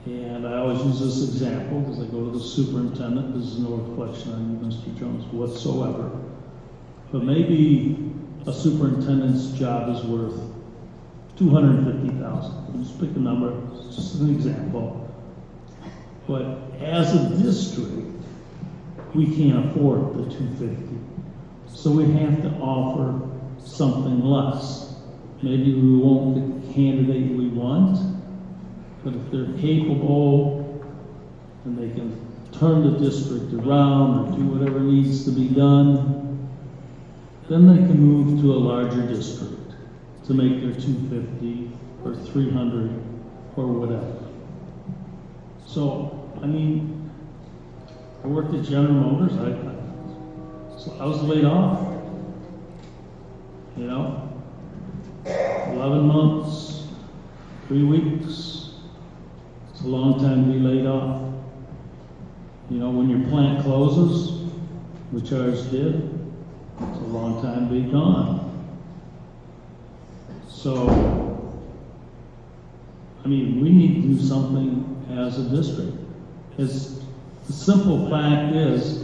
and I always use this example because I go to the superintendent. This is no reflection on you, Mr. Jones, whatsoever. But maybe a superintendent's job is worth $250,000. Just pick a number, it's just an example. But as a district, we can't afford the $250,000. So we have to offer something less. Maybe we won't get the candidate we want, but if they're capable and they can turn the district around or do whatever needs to be done, then they can move to a larger district to make their 250 or 300 or whatever. So, I mean, I worked at General Motors. So I was laid off. You know, 11 months, 3 weeks. It's a long time to be laid off. You know, when your plant closes, which ours did, it's a long time to be gone. So, I mean, we need to do something as a district. Because the simple fact is,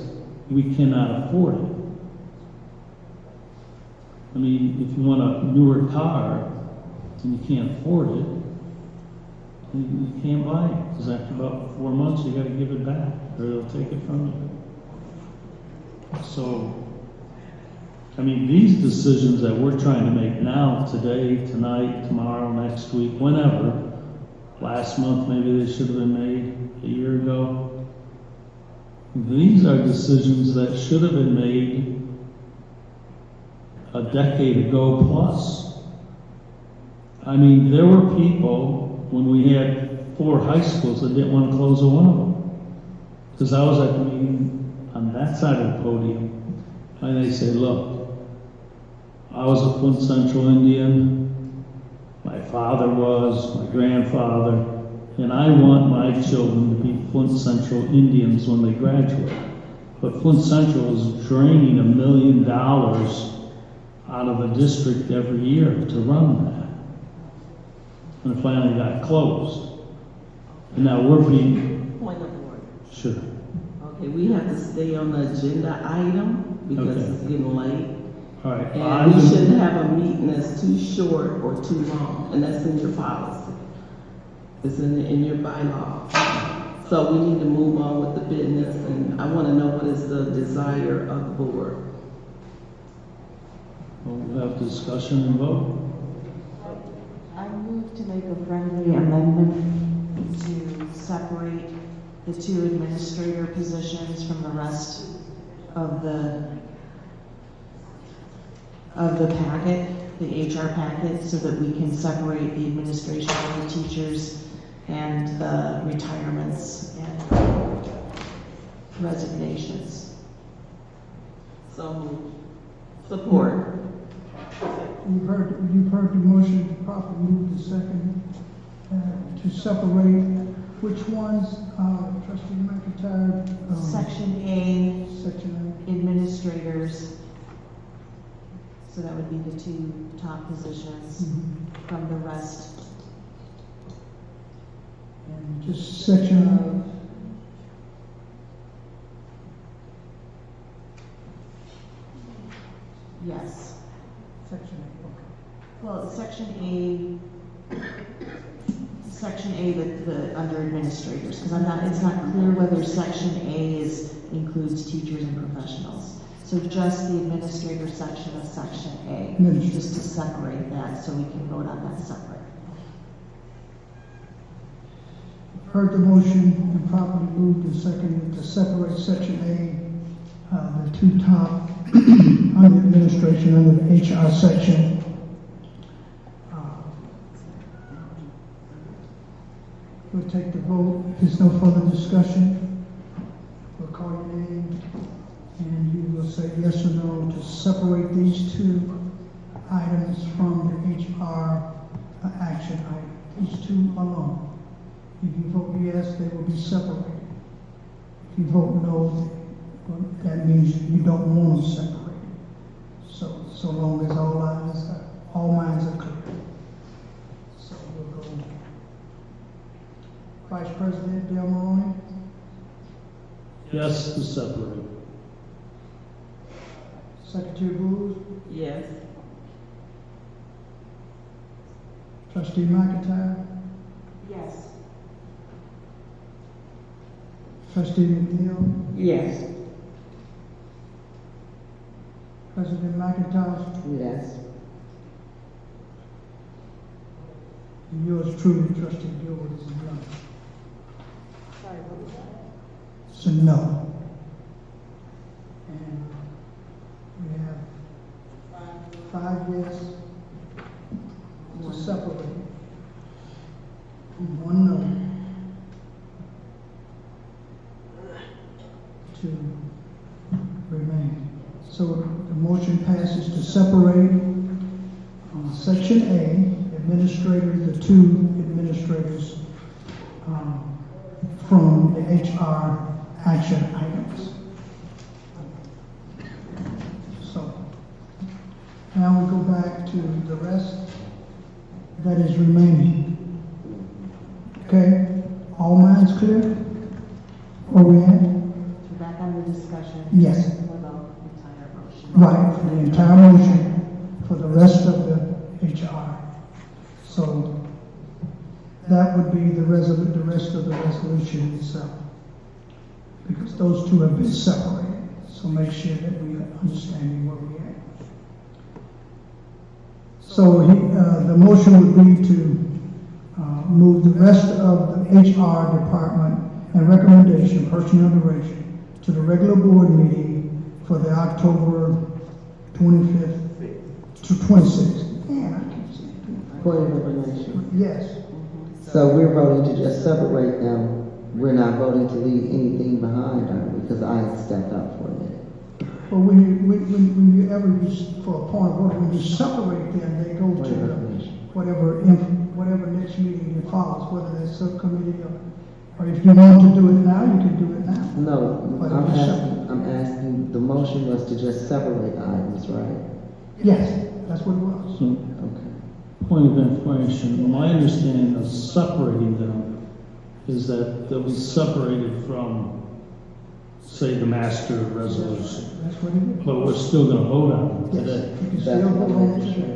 we cannot afford it. I mean, if you want a newer car and you can't afford it, you can't buy it, because after about 4 months you got to give it back, or they'll take it from you. So, I mean, these decisions that we're trying to make now, today, tonight, tomorrow, next week, whenever, last month maybe they should have been made a year ago. These are decisions that should have been made a decade ago plus. I mean, there were people when we had 4 high schools that didn't want to close one of them. Because I was at the meeting on that side of the podium, and they said, look, I was a Flint Central Indian, my father was, my grandfather, and I want my children to be Flint Central Indians when they graduate. But Flint Central is draining $1 million out of the district every year to run that. And it finally got closed. And now we're being... Point of order. Sure. Okay, we have to stay on the agenda item because Okay. it's getting late. All right. And we shouldn't have a meeting that's too short or too long, and that's in your policy. It's in your bylaw. So we need to move on with the business, and I want to know what is the desire of the board. We'll have discussion and vote. I move to make a friendly amendment to separate the 2 administrator positions from the rest of the packet, the HR packet, so that we can separate the administration of the teachers and the retirements and resignations. So moved. Support. You've heard the motion, properly moved to second, to separate which ones, Trustee McIntyre? Section A, Section administrators. So that would be the 2 top positions from the rest. And just section, Yes. section, okay. Well, Section A under administrators, because it's not clear whether section A includes teachers and professionals. So just the administrator section of section A, just to separate that so we can vote on that separate. Heard the motion and properly moved and seconded to separate section A, the two top under administration, under the HR section. We'll take the vote. If there's no further discussion, we'll call your name and you will say yes or no to separate these two items from the HR action item. These two alone. If you vote yes, they will be separated. If you vote no, well, that means you don't want them separated. So long as all minds are clear. So we'll go. Vice President Del Maroney? Yes to separate. Secretary Booth? Yes. Trustee McIntyre? Yes. Trustee McNeil? Yes. President McIntosh? Yes. And yours truly, Trustee Gilbert, is a no. Sorry, what was that? It's a no. And we have 5 yes to separate, and 1 no to remain. So the motion passes to separate section A, administrator, the 2 administrators from the HR action items. So now we go back to the rest that is remaining. Okay, all minds clear? Where we at? So back on the discussion. Yes. For the entire motion. Right, for the entire motion, for the rest of the HR. So that would be the rest of the resolution itself. Because those two have been separated. So make sure that we are understanding where we are. So the motion would be to move the rest of the HR department and recommendation, personnel direction, to the regular board meeting for the October 25th to 26th. Man, I keep saying Point of information. yes. So we're voting to just separate them. We're not voting to leave anything behind, are we? Because I had stepped up for a minute. But when you ever use for a point of order, when you separate them, they go to whatever next meeting it follows, whether that's subcommittee or if you want to do it now, you can do it now. No, I'm asking, the motion was to just separate the items, right? Yes, that's what it was. Okay. Point of information, my understanding of separating them is that they'll be separated from, say, the master resolution. That's what it is. But we're still going to vote on them Yes, today. you can still vote on it today.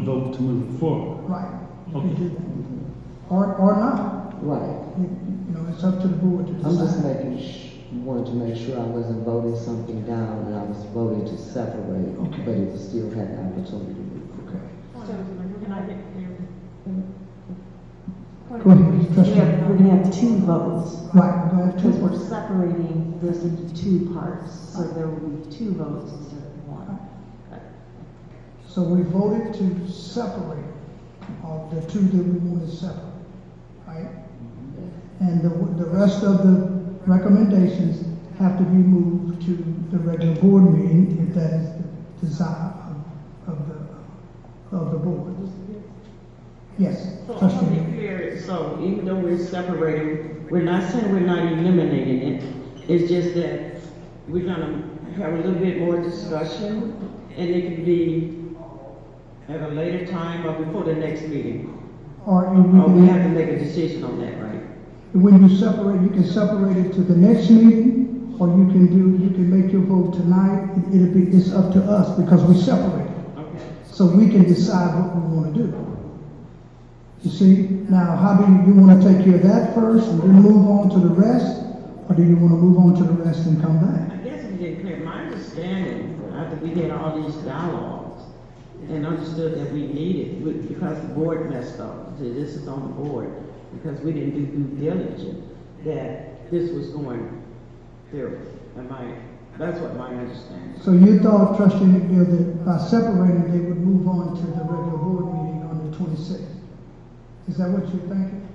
Vote to move it forward. Right. You Okay. can do that. Or not. Right. You know, it's up to the board to decide. I'm just wanted to make sure I wasn't voting something down and I was voting to separate, but it still had the opportunity to move. Okay. So, can I get Go ahead, Trustee. We're going to have 2 votes. Right, go ahead. Because we're separating this into 2 parts, so there will be 2 votes instead of 1. So we voted to separate the 2 that we want to separate, right? And the rest of the recommendations have to be moved to the regular board meeting if that is the desire of the board. Yes, So I Trustee. want to be clear, so even though we're separating, we're not saying we're not eliminating it. It's just that we're gonna have a little bit more discussion, and it can be at a later time or before the next meeting. Or we have to make a decision on that, right? when you separate, you can separate it to the next meeting, or you can make your vote tonight. It's up to us because we separate. Okay. So we can decide what we want to do. You see, now how do you want to take care of that first and then move on to the rest? Or do you want to move on to the rest and come back? I guess we didn't clear. My understanding, after we had all these dialogues and understood that we needed, because the board messed up, this is on the board, because we didn't do due diligence, that this was going through. That's what my understanding is. So you thought, Trustee McNeil, that by separating, they would move on to the regular board meeting on the 26th? Is that what you're thinking?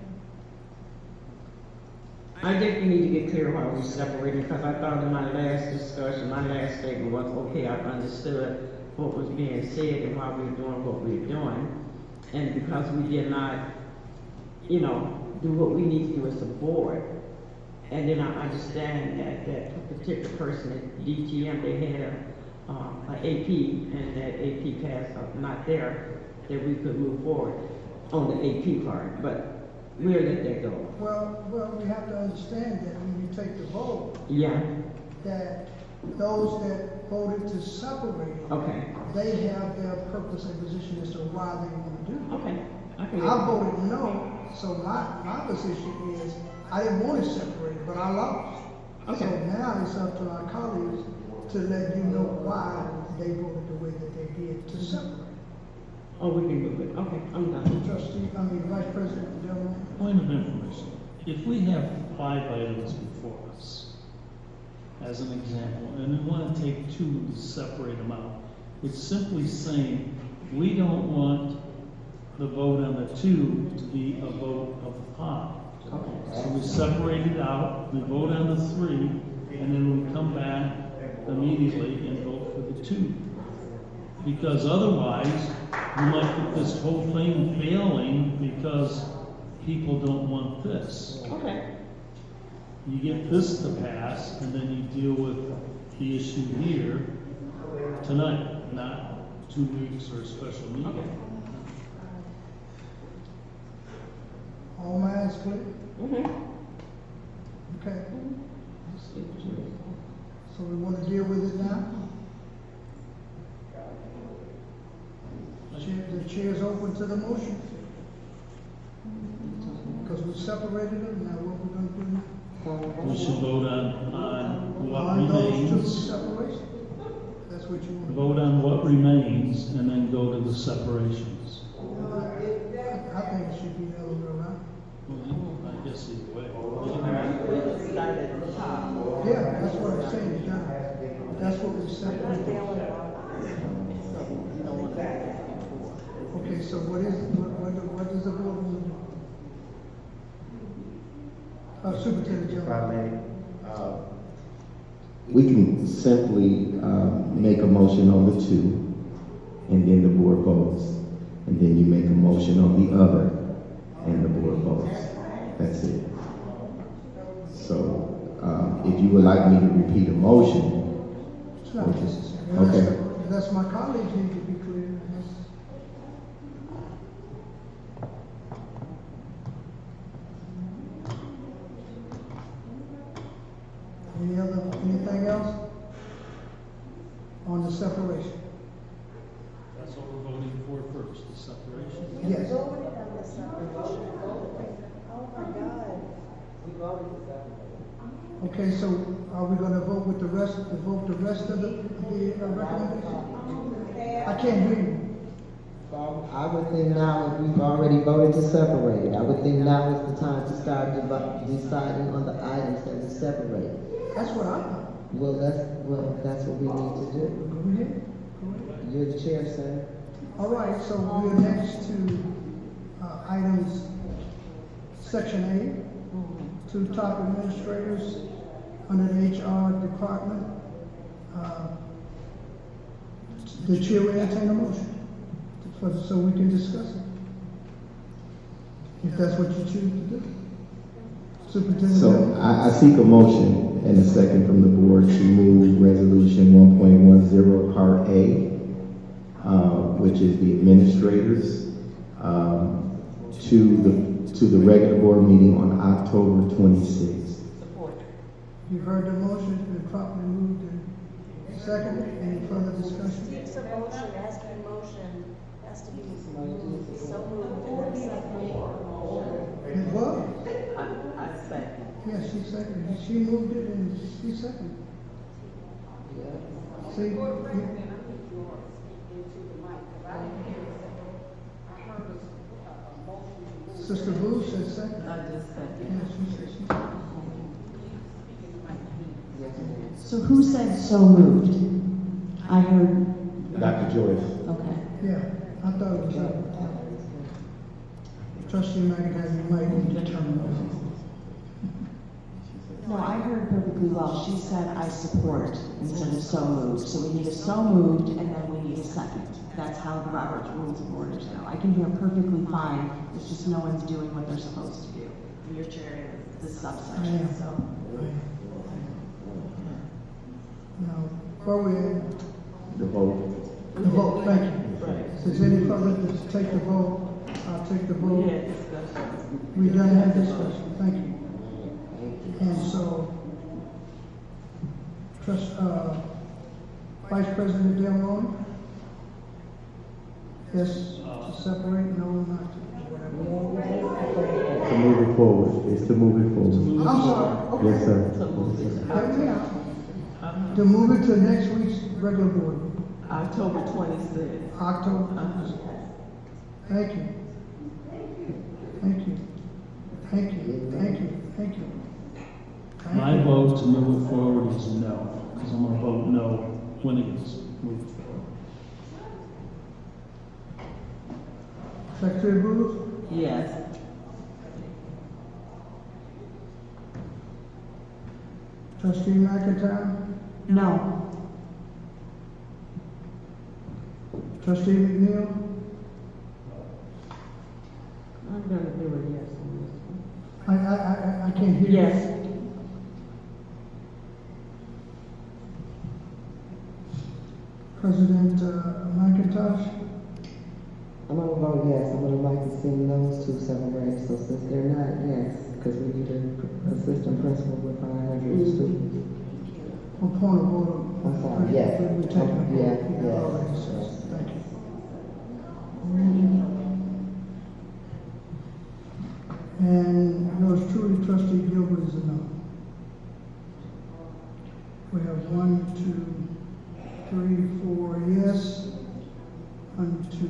I think we need to get clear why we separated, because I thought in my last discussion, my last statement was, okay, I understood what was being said and why we were doing what we were doing. And because we did not, do what we need to do as a board. And then I understand that particular person at DTM, they had an AP, and that AP passed not there, that we could move forward on the AP part, but we'll let that go. Well, we have to understand that when you take the vote, Yeah. that those that voted to separate, Okay. they have their purpose and position as to why they want to do it. Okay. I voted no, so my position is I didn't want to separate, but I lost. Okay. So now it's up to our colleagues to let you know why they voted the way that they did to separate. Oh, we can move it. Okay, I'm done. Vice President Demolition. Point of information. If we have 5 items before us, as an example, and we want to take 2 to separate them out, it's simply saying we don't want the vote on the 2 to be a vote of 5. So we separate it out, we vote on the 3, and then we come back immediately and vote for the 2. Because otherwise, you might get this whole thing failing because people don't want this. Okay. You get this to pass, and then you deal with the issue here tonight, not 2 weeks or a special meeting. Okay. All minds clear? Mm-hmm. Okay. So we want to deal with it now? The chair is open to the motion. Because we separated it, now what we're going to do now? We should vote on what On those 2 remains. separation. That's what you want. Vote on what remains, and then go to the separations. I think it should be the other way around. Well, I guess either way. Yeah, that's what I'm saying, John. That's what we separated. Okay, so what does the board want to do? Superintendent General. We can simply make a motion on the 2, and then the board votes. And then you make a motion on the other, and the board votes. That's it. So, if you would like me to repeat a motion, It's not necessary. Okay. That's my colleagues need to be clear. Anything else on the separation? That's what we're voting for first, the separation. Yes. Oh my God. We voted to separate. Okay, so are we going to vote with the rest of the recommendation? I can't hear you. I would think now, if we've already voted to separate it, I would think now is the time to start deciding on the items that we separate. That's what I thought. Well, that's what we need to do. Go ahead. You're the chair, sir. All right, so we're next to items, section A, 2 top administrators under the HR department. The chair will entertain a motion so we can discuss it. If that's what you choose to do. Superintendent. So I seek a motion and a second from the board to move resolution 1.10 part A, which is the administrators, to the regular board meeting on October 26th. You've heard the motion, it's been properly moved and seconded. Any further discussion? It's a motion, it has to be motion, has to be so moved and then seconded. What? I second. Yeah, she seconded. She moved it and she seconded. See? Sister Booth said second. I just second. Yeah, she said she seconded. So who said so moved? I heard, Dr. Joyce. okay. Yeah, I thought it was Trustee McIntyre, you might need to turn it off. No, I heard perfectly well. She said I support instead of so moved. So we need a so moved and then we need a second. That's how the Robert's Rules of Orders go. I can hear perfectly fine. It's just no one's doing what they're supposed to do. You're chairing this subsection, so. Now, where we at? The vote. The vote, thank you. Is any further to take the vote? I'll take the vote. We done had discussion, thank you. And so, Vice President Demolition? Yes, to separate, no, not to, whatever. To move it forward. It's to move it forward. I'm sorry, okay. Yes, sir. Help me out. To move it to next week's regular board. October 26th. October. Thank you. Thank you. Thank you. Thank you. Thank you. My vote to move it forward is no, because I'm gonna vote no when it gets moved forward. Secretary Booth? Yes. Trustee McIntyre? No. Trustee McNeil? I'm gonna do a yes on this one. I can't hear you. Yes. President McIntosh? I'm gonna vote yes. I'm gonna like to see those two separate. So since they're not, yes, because we need an assistant principal with 500 students. For point of order. I'm sorry, yes. We're taking a vote. Yeah, Already yes. said, thank you. And yours truly, Trustee Gilbert, is a no. We have 1, 2, 3, 4 yes. 1, 2, 3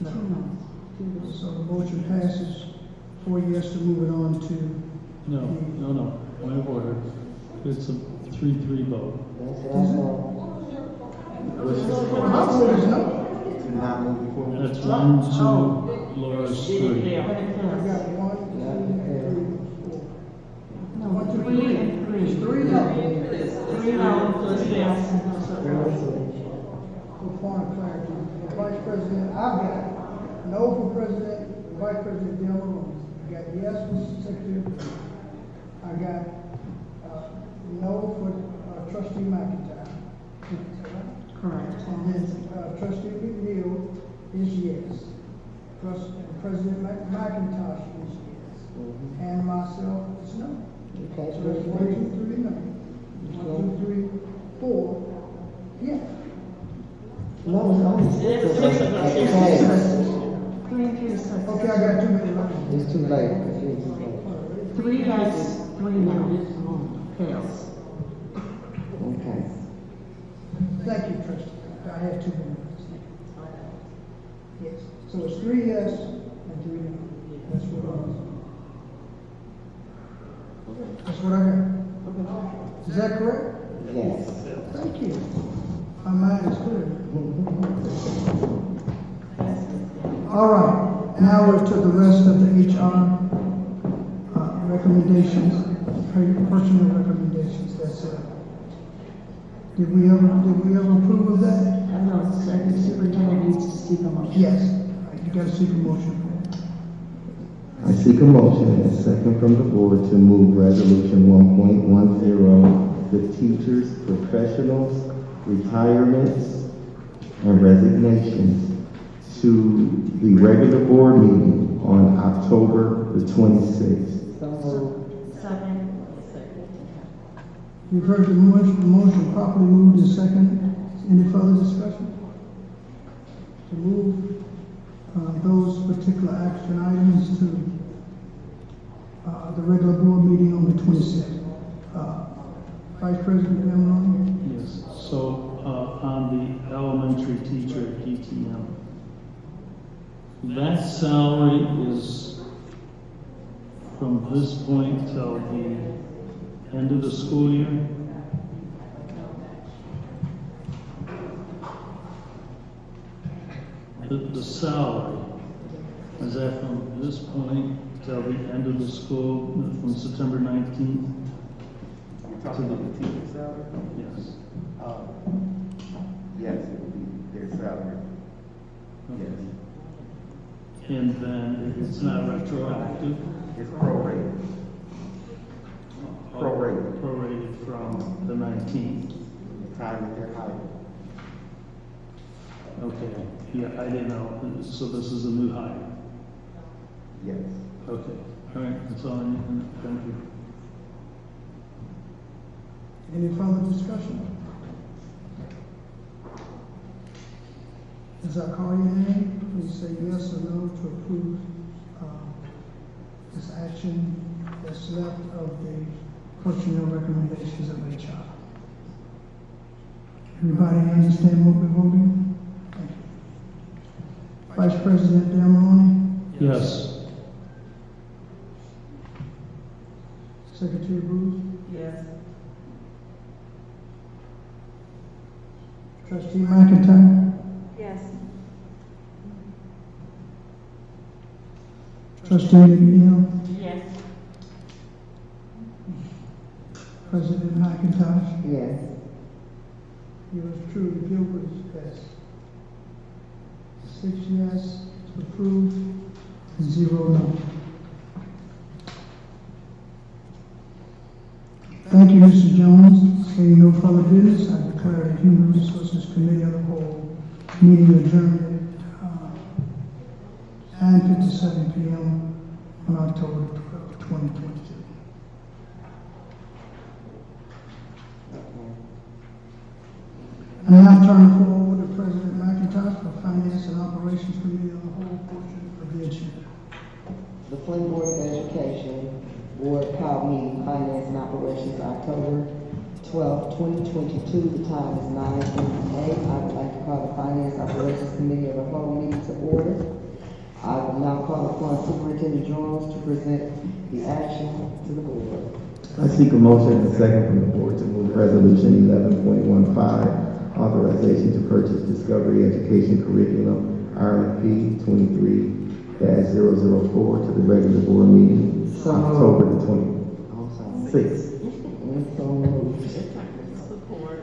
no. So the motion passes 4 yes to move it on to. No, point of order. It's a 3-3 vote. To not move it forward. That's 1, 2, Laura's 3. I got 1, 2, 3, 4. 1, 2, 3. It's 3 no. 3 no plus yes. For point of clarity, Vice President, I've got no for President, Vice President Demolition. I got yes for Secretary. I got no for Trustee McIntyre. Correct. And then Trustee McNeil is yes. President McIntosh is yes. And myself is no. Okay. So that's 1, 2, 3 no. 1, 2, 3, 4 yes. No, it's only six of us. Okay, I got too many lines. It's too late. 3 yes, 3 no. Fails. Okay. Thank you, Trustee. I had 2 minutes. Yes. So it's 3 yes and 3 no. That's what I got. Is that correct? Yes. Thank you. My mind is clear. All right. Now we're to the rest of the HR recommendations, personal recommendations. That's it. Did we ever approve of that? I know, the superintendent needs to seek a motion. Yes. You got to seek a motion. I seek a motion and a second from the board to move resolution 1.10, the teachers, professionals, retirements, and resignations to the regular board meeting on October the 26th. Second. You've heard the motion properly moved and second. Any further discussion? to move those particular action items to the regular board meeting on the 26th. Vice President Demolition? Yes, so on the elementary teacher PTM, that salary is from this point till the end of the school year? The salary, is that from this point till the end of the school, from September 19th? You're talking about the teacher salary? Yes. Yes, it would be their salary. Yes. And then it's not retroactive? It's prorated. Prorated. Prorated from the 19th. The time that they're hired. Okay, yeah, I didn't know, so this is a new hire? Yes. Okay, all right, that's all I need to know, thank you. Any further discussion? As I call your name, please say yes or no to approve this action that's left of the personnel recommendations of HR. Everybody understand what we're voting? Thank you. Vice President Demolition? Yes. Secretary Bruce? Yes. Trustee McIntyre? Yes. Trustee McNeil? Yes. President McIntosh? Yes. Yours truly, Gilbert, yes. 6 yes, approved, and 0 no. Thank you, Mr. Jones. Seeing no further business, I declare the Human Resources Committee of the whole meeting adjourned at 9:57 p.m. on October 12, 2022. I now turn the floor over to President McIntosh for Finance and Operations Committee of the whole portion of the agenda. The Flint Board of Education Board called meeting Finance and Operations October 12, 2022. The time is 9:58. I would like to call the Finance Operations Committee of the whole meeting to order. I will now call upon Superintendent Jones to present the action to the board. I seek a motion and a second from the board to move resolution 11.15, authorization to purchase Discovery Education Curriculum, RFP 23-004 to the regular board meeting, October the 26th. So moved. Support.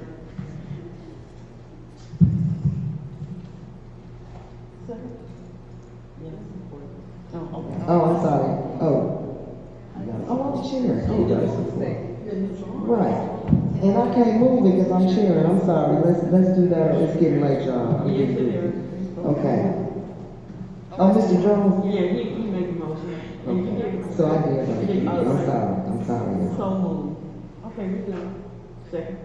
Oh, I'm sorry. Oh, I'm chair. You guys support. Right. And I can't move it because I'm chairing. I'm sorry. Let's do that or it's getting late, John. I'm getting busy. Okay. Oh, Mr. Jones? Yeah, he made a motion. Okay. So I did. I'm sorry. So moved. Okay, we good. Second.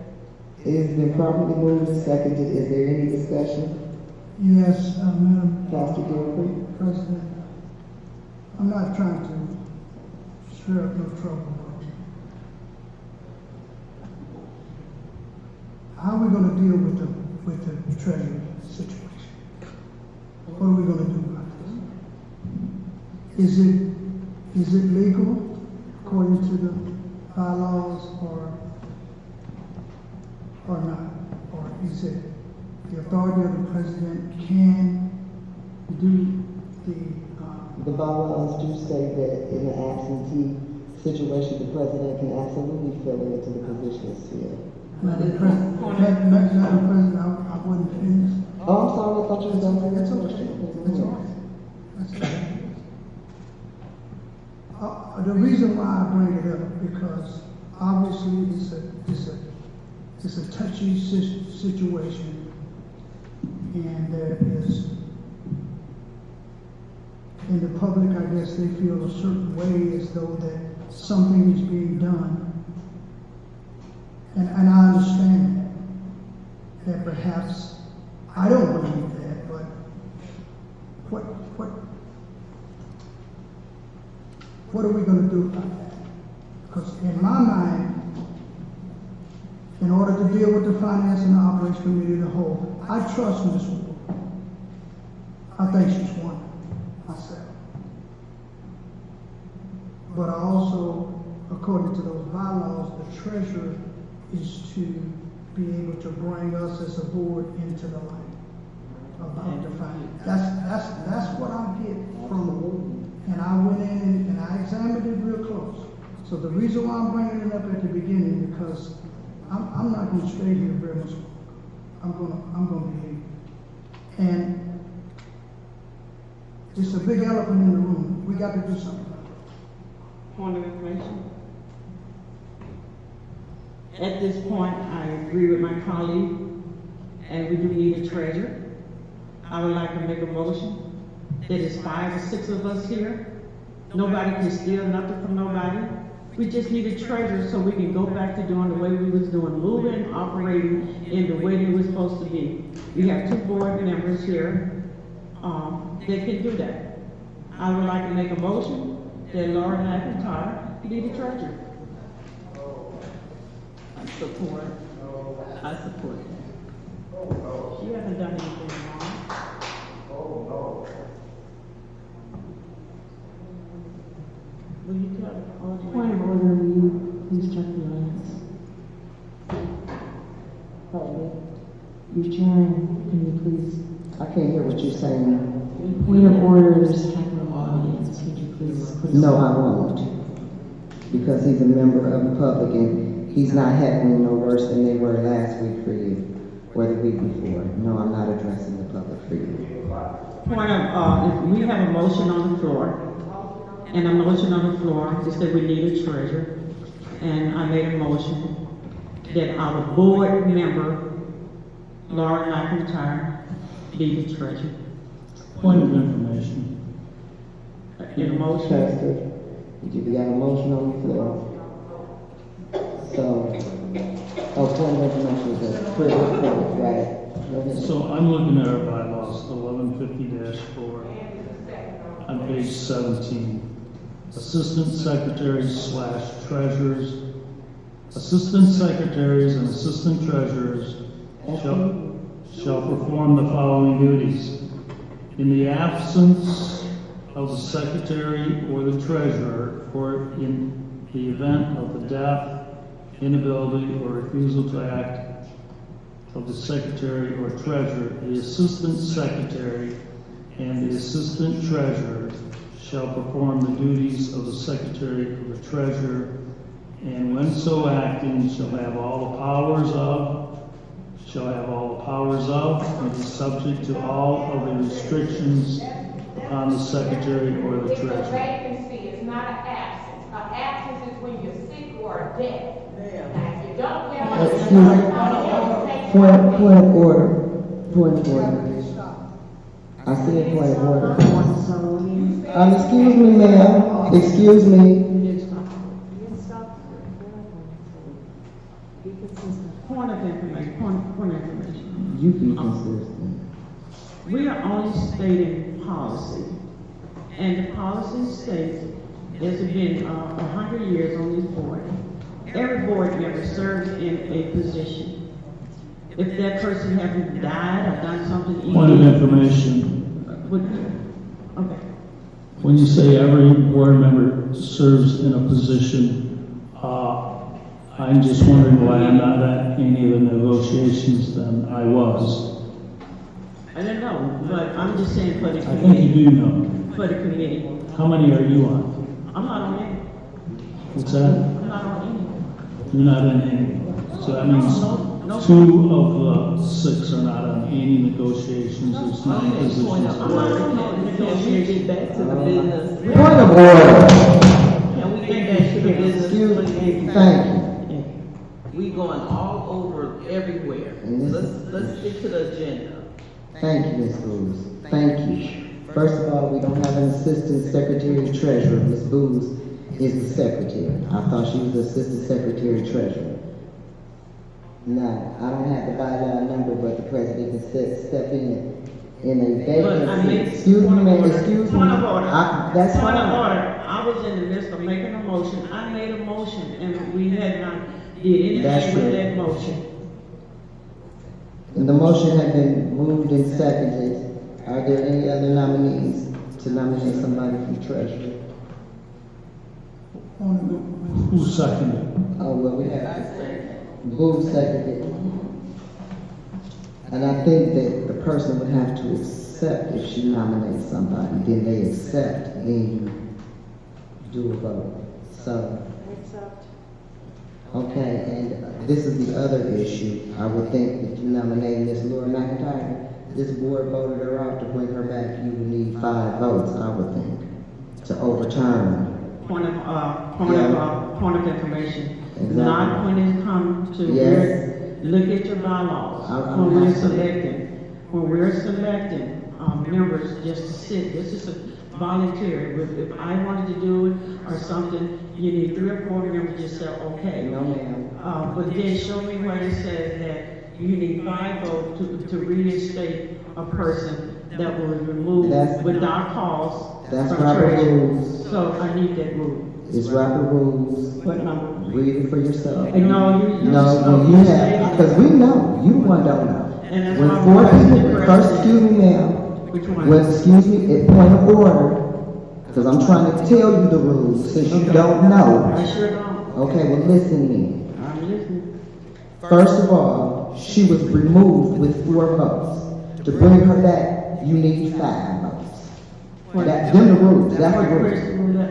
It has been properly moved and seconded. Is there any discussion? Yes, Madam Pastor Gilbert? President. I'm not trying to stir up no trouble. How are we going to deal with the treasury situation? What are we going to do about this? Is it legal according to the bylaws or not? Or is it the authority of the president can do The bylaws do say that in an absentee situation, the president can absolutely fill into the position as filled. Madam President, I wasn't finished. Oh, I'm sorry, I thought you were done. That's okay. That's all right. That's okay. The reason why I bring it up because obviously it's a touchy situation, and there is in the public, I guess they feel a certain way as though that something is being done. And I understand that perhaps, I don't believe that, but what are we gonna do about that? Because in my mind, in order to deal with the finance and the operations committee as a whole, I trust Ms. Wood. I think she's wonderful myself. But I also, according to those bylaws, the treasurer is to be able to bring us as a board into the light about the finance. That's what I get from the board. And I went in and I examined it real close. So the reason why I'm bringing it up at the beginning, because I'm not going to stay here very much longer. I'm going to be here. And it's a big elephant in the room. We got to do something about it. Point of information. At this point, I agree with my colleague, and we do need a treasurer. I would like to make a motion. It is 5 or 6 of us here. Nobody can steal nothing from nobody. We just need a treasurer so we can go back to doing the way we was doing, moving, operating in the way they were supposed to be. We have 2 board members here. They can do that. I would like to make a motion that Laura McIntyre be the treasurer. I support that. She hasn't done anything wrong. Will you tell the Point of order, will you please check the minutes? Your Chairman, can you please? I can't hear what you're saying. Point of order, there's a technical audience, could you please put us? No, I won't. Because he's a member of the public and he's not heckling no worse than they were last week for you or the week before. No, I'm not addressing the public for you. Point of, we have a motion on the floor. And a motion on the floor is that we need a treasurer. And I made a motion that our board member, Laura McIntyre, be the treasurer. Point of information. In a motion. Chester, you got a motion on the floor. So, point of information is a critical point, right? So I'm looking at our bylaws, 1150-4, on page 17. Assistant secretaries / treasurers. Assistant secretaries and assistant treasurers shall perform the following duties. In the absence of the secretary or the treasurer, or in the event of the death, inability, or refusal to act of the secretary or treasurer, the assistant secretary and the assistant treasurer shall perform the duties of the secretary or the treasurer, and when so acting shall have all the powers of, and be subject to all of the restrictions upon the secretary or the treasurer. Vacancy is not an absence. An absence is when you're sick or dead. Now, if you don't have Point of order. I said point of order. Excuse me, ma'am. Excuse me. Point of information. You be consistent. We are only stating policy. And the policy states there's been 100 years on this board. Every board member serves in a position. If that person hasn't died or done something evil. Point of information. Okay. When you say every board member serves in a position, I'm just wondering why I'm not at any of the negotiations than I was. I don't know, but I'm just saying for the committee. I think you do know. For the committee. How many are you on? I'm not on any. What's that? I'm not on any. You're not in any. So that means 2 of the 6 are not on any negotiations. There's 9 positions. Point of order. Can we get back to the business? Point of order. Can we get back to the business? Thank you. We going all over everywhere. Let's stick to the agenda. Thank you, Ms. Booz. Thank you. First of all, we don't have an assistant secretary treasurer. Ms. Booz is the secretary. I thought she was the assistant secretary treasurer. Now, I don't have the bylaw number, but the president can step in a vacancy. But I mean, excuse me, ma'am. Excuse me. Point of order. That's Point fine. of order. Our I was in the midst of making a motion. I made a motion and we had not did That's anything with true. that motion. And the motion had been moved and seconded. Are there any other nominees to nominate somebody for treasurer? Who seconded? Oh, well, we have moved, seconded. And I think that the person would have to accept if she nominates somebody, then they accept, then you do a vote. So, okay, and this is the other issue. I would think that you nominated Ms. Laura McIntyre. This board voted her out to bring her back. You would need 5 votes, I would think, to overturn. Point of information. Exactly. Not when it comes to look at your bylaws. When we're selecting members just to sit, this is a voluntary. If I wanted to do it or something, you need 3 or 4 members just say, okay. No, ma'am. But then show me where it says that you need 5 votes to reinstate a person that was removed without cause. That's from Robert treasury. rules. So I need that rule. It's Robert rules. What number? Read it for yourself. No, when you have, because we know, you one don't know. And that's When why 4 I'm people, first, excuse me, ma'am. Which one? Well, excuse me, at point of order, because I'm trying to tell you the rules, since you don't know. I sure don't. Okay, well, listen then. I'm listening. First of all, she was removed with 4 votes. To bring her back, you need 5 votes. That's them the rules, that's the rules.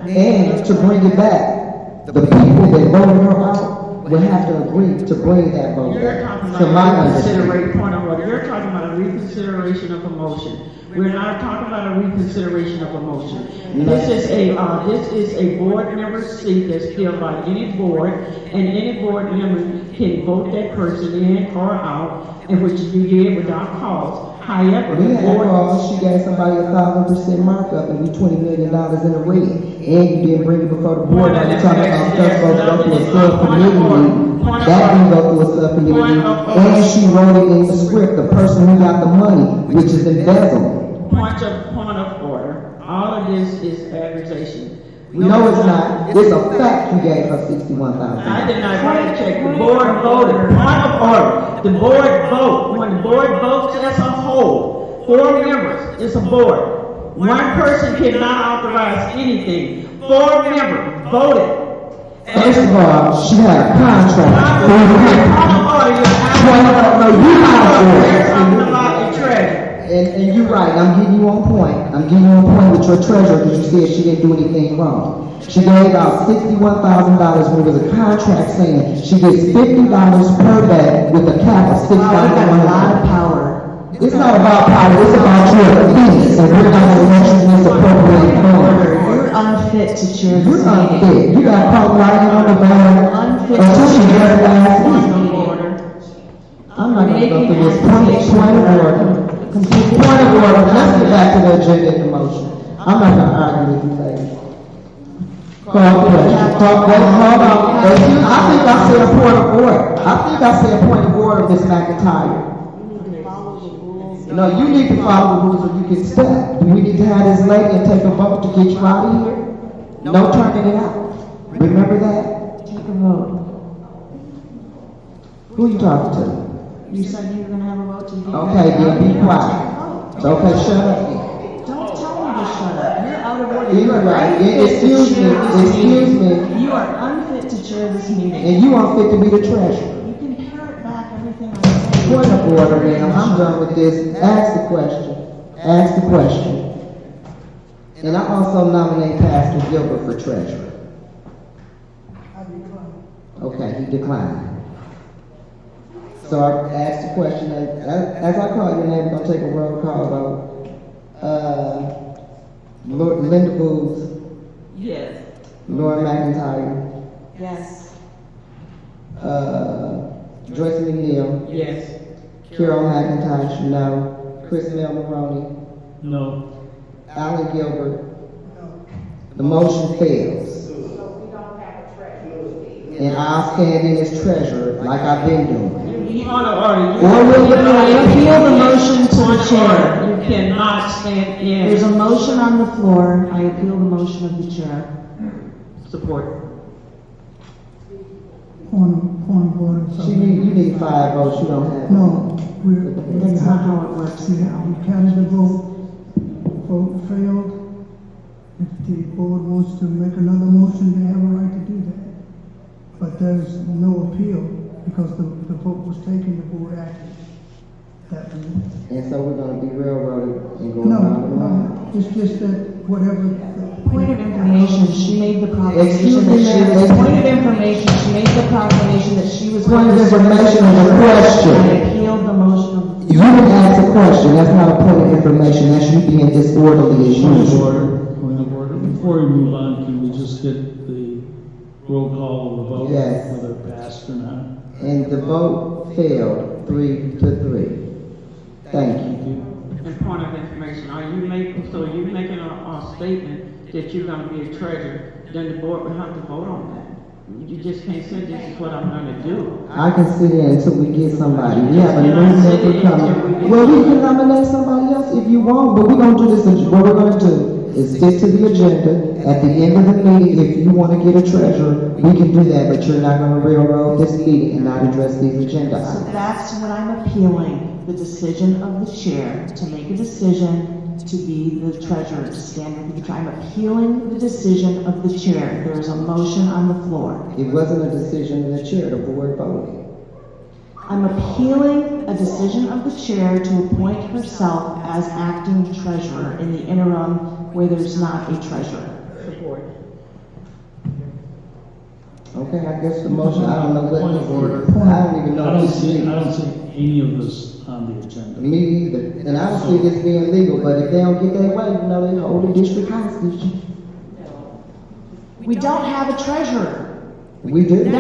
And to bring it back, the people that voted her out will have to agree to bring that vote back. To my understanding. Point of order. You're talking about a reconsideration of a motion. We're not talking about a reconsideration of a motion. This is a board member seat that's filled by any board, and any board member can vote that person in or out, and which you did without cause. However, We the had a board. call, she gave somebody a 1,000% markup and we $20 million in the red. And you didn't bring it before the board, now you're talking about stuff supposed to go through a subcommittee meeting. That didn't go through a subcommittee meeting. And she wrote it in the script, the person who got the money, which is embezzlement. Point of order. All of this is accusation. No, it's not. It's a fact you gave her $61,000. I did not write a check. The board voted. Point of order. The board vote. When the board votes as a whole, 4 members, it's a board. 1 person cannot authorize anything. 4 members voted. First of all, she had a contract. And you're right, I'm getting you on point. I'm getting you on point with your treasurer because you said she didn't do anything wrong. She gave out $61,000 when it was a contract saying she gets $50 per day with a cap of $6,100. A lot of power. It's not about power, it's about your peace, and we're not going to let you misappropriate funds. You're unfit to chair this You're meeting. unfit. You got caught lying on the board Unfit until to she chair got last this week. meeting. I'm not going to go through this point of order. Point of order, let's get back to the agenda and the motion. I'm not going to argue with you, ladies. Call the question. Hold on. I think I said a point of order. I think I said a point of order, Ms. McIntyre. No, you need to follow the rules or you get stuck. We need to have this lady and take a vote to get you out of here. No turning it out. Remember that? Take a vote. Who you talking to? You said you were gonna have a vote to get. Okay, then be quiet. Okay, shut up. Don't tell me to shut up. You're out of order. You're right. Excuse me. You are unfit to chair this meeting. And you are fit to be the treasurer. You can parrot back everything I say. Point of order, ma'am. I'm done with this. Ask the question. Ask the question. And I also nominate Pastor Gilbert for treasurer. Okay, he declined. So I asked the question, as I call your name, I'm going to take a roll call vote. Linda Booth. Yes. Laura McIntyre. Yes. Joyce McNeil. Yes. Carol McIntosh, no. Chris Maroney. No. Alan Gilbert. The motion fails. And I'll stand in as treasurer like I've been doing. Or will you appeal the motion to the chair? You cannot stand in. There's a motion on the floor. I appeal the motion of the chair. Support. Point of order. You need 5 votes, you don't have. No, That's not how it works now. You counted the vote failed. If the board wants to make another motion, they have a right to do that. But there's no appeal because the vote was taken, the board acted. And so we're gonna be railroaded and go No, around and around. it's just that whatever. Point of information, she made the proclamation that she was, point of information, she made the proclamation that she was. Point of information is a question. I appealed the motion of. You didn't ask a question, that's not a point of information, that's you being disorderly as usual. Point of order. Before we move on, can we just get the roll call of the vote? Yes. Whether it passed or not? And the vote failed 3-3. Thank you. And point of information, are you making a statement that you're gonna be a treasurer, then the board will have to vote on that. You just can't say this is what I'm gonna do. I can sit here until we get somebody. We have a new member coming. Well, we can nominate somebody else if you want, but we're gonna do this, what we're gonna do is stick to the agenda. At the end of the meeting, if you wanna get a treasurer, we can do that, but you're not gonna railroad this meeting and not address these agenda So items. that's what I'm appealing, the decision of the chair to make a decision to be the treasurer, to stand with the chair. I'm appealing the decision of the chair. There is a motion on the floor. It wasn't a decision of the chair, the board voted. I'm appealing a decision of the chair to appoint herself as acting treasurer in the interim where there's not a treasurer. Support. Okay, I guess the motion, I don't know what. Point of order. I don't even know. I don't what see it means. any of this on the agenda. Me either, and I don't see this being legal, but if they don't get their way, you know, they hold the district hostage. We don't have a treasurer. We did. We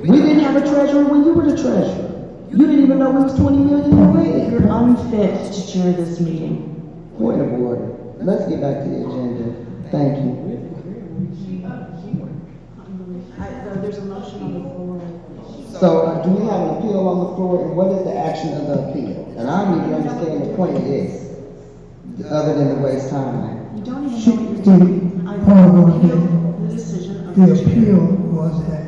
didn't have a treasurer when you were the treasurer. You didn't even know we was 20 million in the red. You're unfit to chair this meeting. Point of order. Let's get back to the agenda. Thank you. There's a motion on the floor. So, do we have an appeal on the floor, and what is the action of the appeal? And I don't even understand the point of this, other than to waste time. You don't even know what you're doing. The decision of The appeal was that,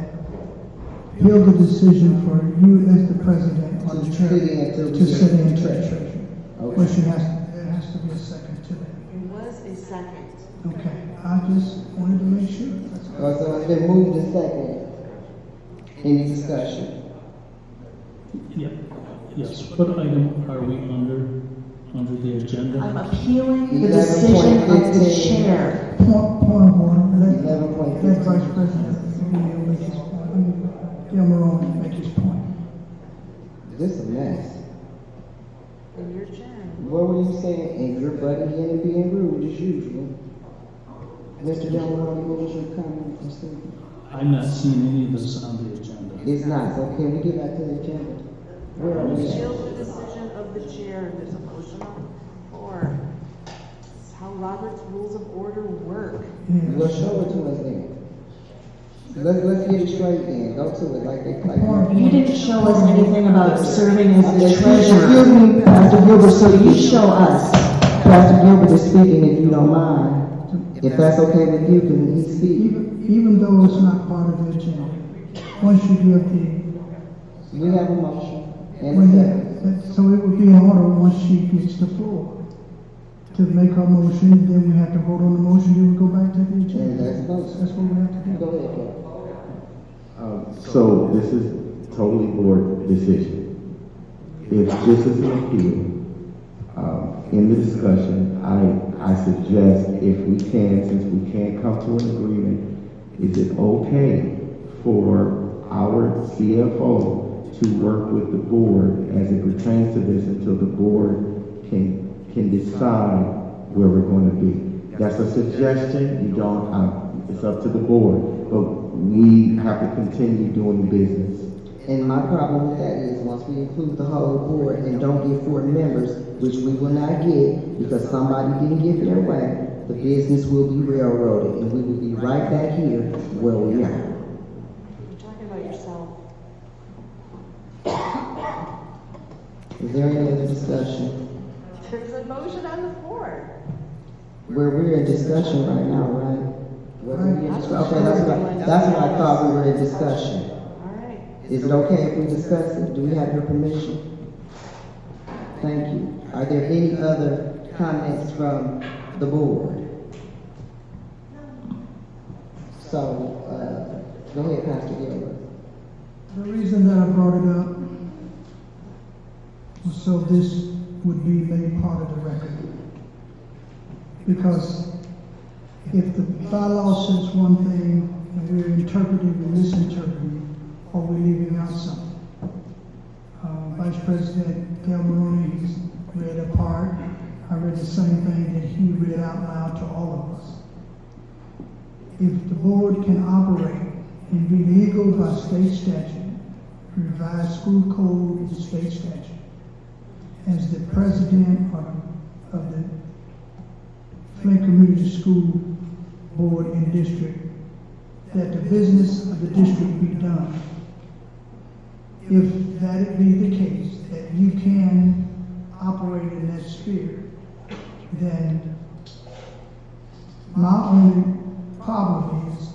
appeal the decision for you as the president or the chair to sit in treasurer. But there has to be a second to that. It was a second. Okay, I just wanted to make sure. That's all. So it's been moved and seconded. Any discussion? Yep. Yes, what item are we under the agenda? I'm appealing the decision of the chair. Point of order. Let 11.15. Vice President make his point. Demarone make his point. This is a mess. And your turn. What were you saying? And you're butting in and being rude as usual. Mr. Demarone, what was your comment for saying? I'm not seeing any of this on the agenda. It's not, so can we get back to the agenda? Where are we at? Appeal the decision of the chair, and there's a motion on the floor. It's how Robert's Rules of Order work. Well, show it to us then. Let's get it straight then. Go to it like they like. You didn't show us anything about serving as the Excuse treasurer. me, Pastor Gilbert, so you show us. Pastor Gilbert is speaking if you don't mind. If that's okay with you, can he speak? Even though it's not part of the agenda, once you give We have a motion. so it would be in order once she gets the floor to make her motion, then we have to vote on the motion, then we go back to the agenda. That's what we have to do. Go ahead, So this is totally board decision. If this is an appeal, in the discussion, I suggest if we can, since we can't come to an agreement, is it okay for our CFO to work with the board as it pertains to this until the board can decide where we're going to be? That's a suggestion. You don't, it's up to the board, but we have to continue doing business. And my problem with that is once we include the whole board and don't get 4 members, which we will not get because somebody didn't get their way, the business will be railroaded and we will be right back here where we are. You're talking about yourself. Is there any other discussion? There's a motion on the floor. We're in discussion right now, right? Okay, that's what I thought we were in discussion. Is it okay if we discuss it? Do we have your permission? Thank you. Are there any other comments from the board? So, go ahead, Pastor Gilbert. The reason that I brought it up was so this would be made part of the record. Because if the bylaw says one thing and we're interpreting and misinterpreting, or we're leaving out something. Vice President Del Maroney, he's read a part. I read the same thing that he read out loud to all of us. If the board can operate and be legal by state statute, revised school code and state statute, as the president of the Flint Community School Board and District, that the business of the district be done. If that be the case, that you can operate in that sphere, then my only problem is,